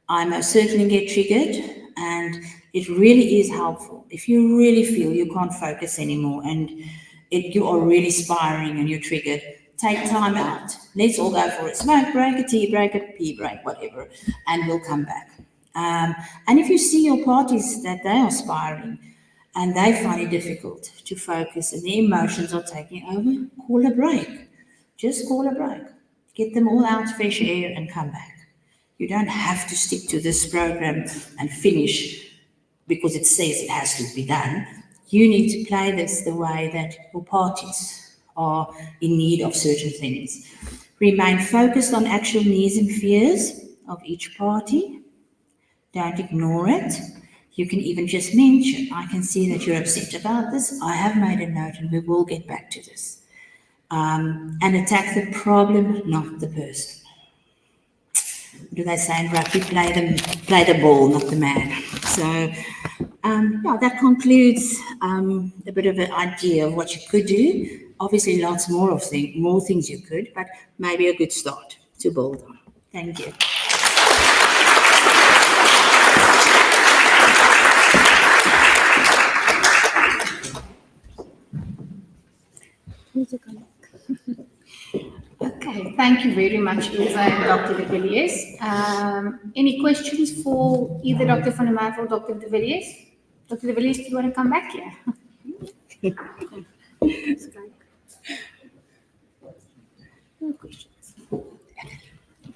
I most certainly get triggered, and it really is helpful. If you really feel you can't focus anymore and you are really spiraling and you're triggered, take time out. Let's all go for a smoke break, a tea break, a pee break, whatever, and we'll come back. And if you see your parties that they are spiraling and they find it difficult to focus and the emotions are taking over, call a break. Just call a break. Get them all out, fresh air, and come back. You don't have to stick to this program and finish because it says it has to be done. You need to play this the way that your parties are in need of certain things. Remain focused on actual needs and fears of each party. Don't ignore it. You can even just mention, I can see that you're upset about this. I have made a note and we will get back to this. And attack the problem, not the person. What do they say in rugby? Play the ball, not the man. So, yeah, that concludes a bit of an idea of what you could do. Obviously, lots more things you could, but maybe a good start to build on. Thank you. Okay, thank you very much, Ilze and Dr. de Villiers. Any questions for either Dr. van der Merwe or Dr. de Villiers? Dr. de Villiers, do you want to come back here? No questions.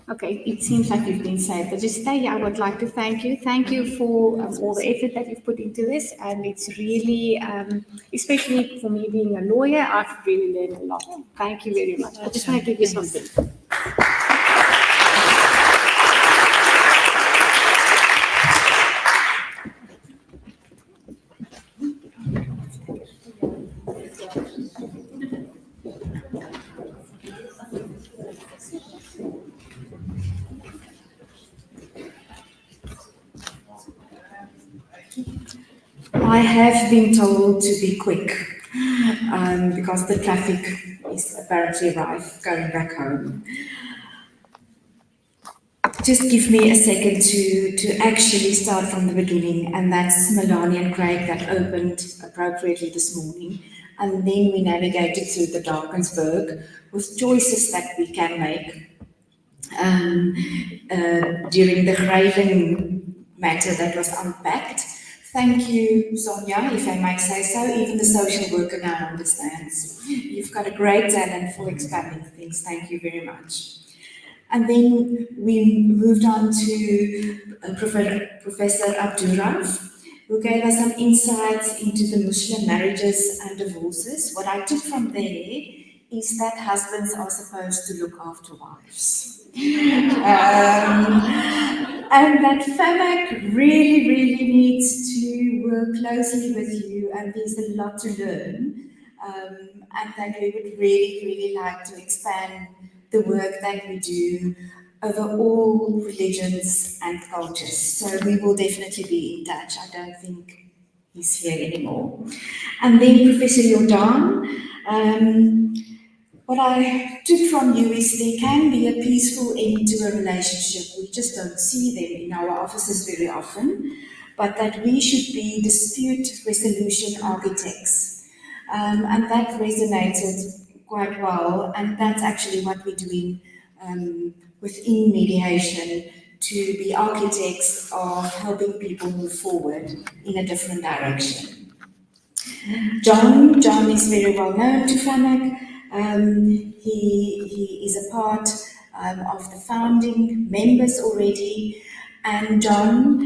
Okay, it seems like you've been safe, but just stay here. I would like to thank you. Thank you for all the effort that you've put into this, and it's really, especially for me being a lawyer, I've really learned a lot. Thank you very much. I just want to give you something. I have been told to be quick because the traffic is apparently rife going back home. Just give me a second to actually start from the beginning, and that's Melanie and Craig that opened appropriately this morning, and then we navigated through the Drakensberg with choices that we can make during the Graven matter that was unpacked. Thank you, Sonia, if I might say so. Even the social worker now understands. You've got a great talent for expanding things. Thank you very much. And then we moved on to Professor Abduroaf, who gave us some insights into the Muslim marriages and divorces. What I took from there is that husbands are supposed to look after wives. And that FAMAC really, really needs to work closely with you, and there's a lot to learn, and that we would really, really like to expand the work that we do over all religions and cultures. So we will definitely be in touch. I don't think he's here anymore. And then Professor Jordaan, what I took from you is there can be a peaceful end to a relationship. We just don't see them in our offices very often, but that we should be dispute resolution architects. And that resonated quite well, and that's actually what we're doing within mediation, to be architects of helping people move forward in a different direction. John is very well known to FAMAC. He is a part of the founding members already, and John,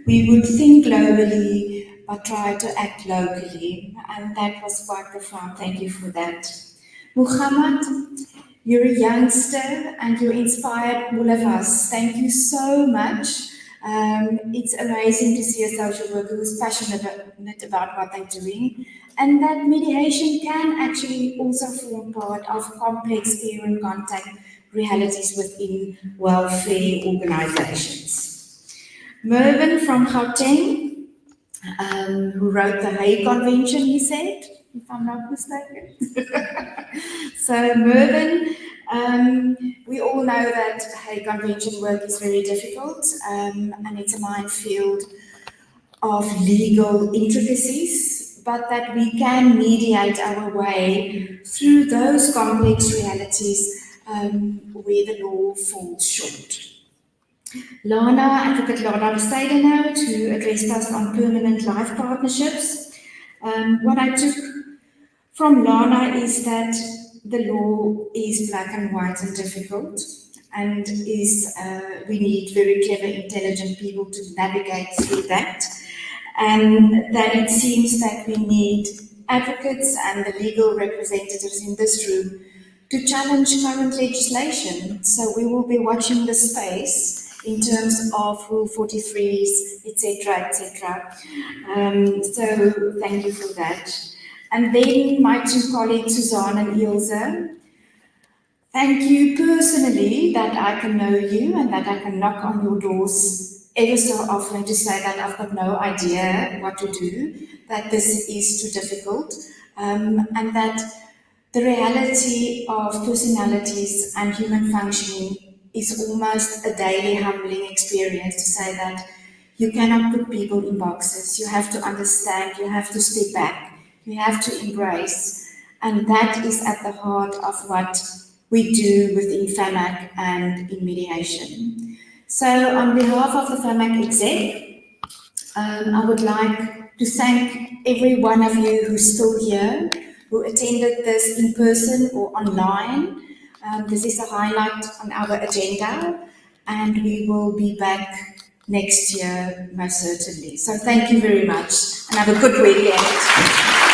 we would think globally but try to act locally, and that was quite profound. Thank you for that. Mogamad, you're a youngster and you inspired all of us. Thank you so much It's amazing to see a social worker who's passionate about what they're doing, and that mediation can actually also form part of complex peer and contact realities within welfare organizations. Mervyn from Gauteng, who wrote the Hague Convention, he said, if I'm not mistaken. So Mervyn, we all know that Hague Convention work is very difficult, and it's a minefield of legal intricacies, but that we can mediate our way through those complex realities where the law falls short. Advocate Lana Bezuidenhout, who addressed us on permanent life partnerships. What I took from Lana is that the law is black and white and difficult, and we need very clever, intelligent people to navigate through that, and that it seems that we need advocates and the legal representatives in this room to challenge current legislation. So we will be watching the space in terms of Rule 43s, etc., etc. So thank you for that. And then my two colleagues, Suzanne and Ilze, thank you personally that I can know you and that I can knock on your doors ever so often to say that I've got no idea what to do, that this is too difficult, and that the reality of personalities and human functioning is almost a daily humbling experience to say that you cannot put people in boxes. You have to understand, you have to step back, you have to embrace, and that is at the heart of what we do within FAMAC and in mediation. So on behalf of the FAMAC exec, I would like to thank every one of you who's still here, who attended this in person or online. This is a highlight on our agenda, and we will be back next year, most certainly. So thank you very much, and have a good weekend.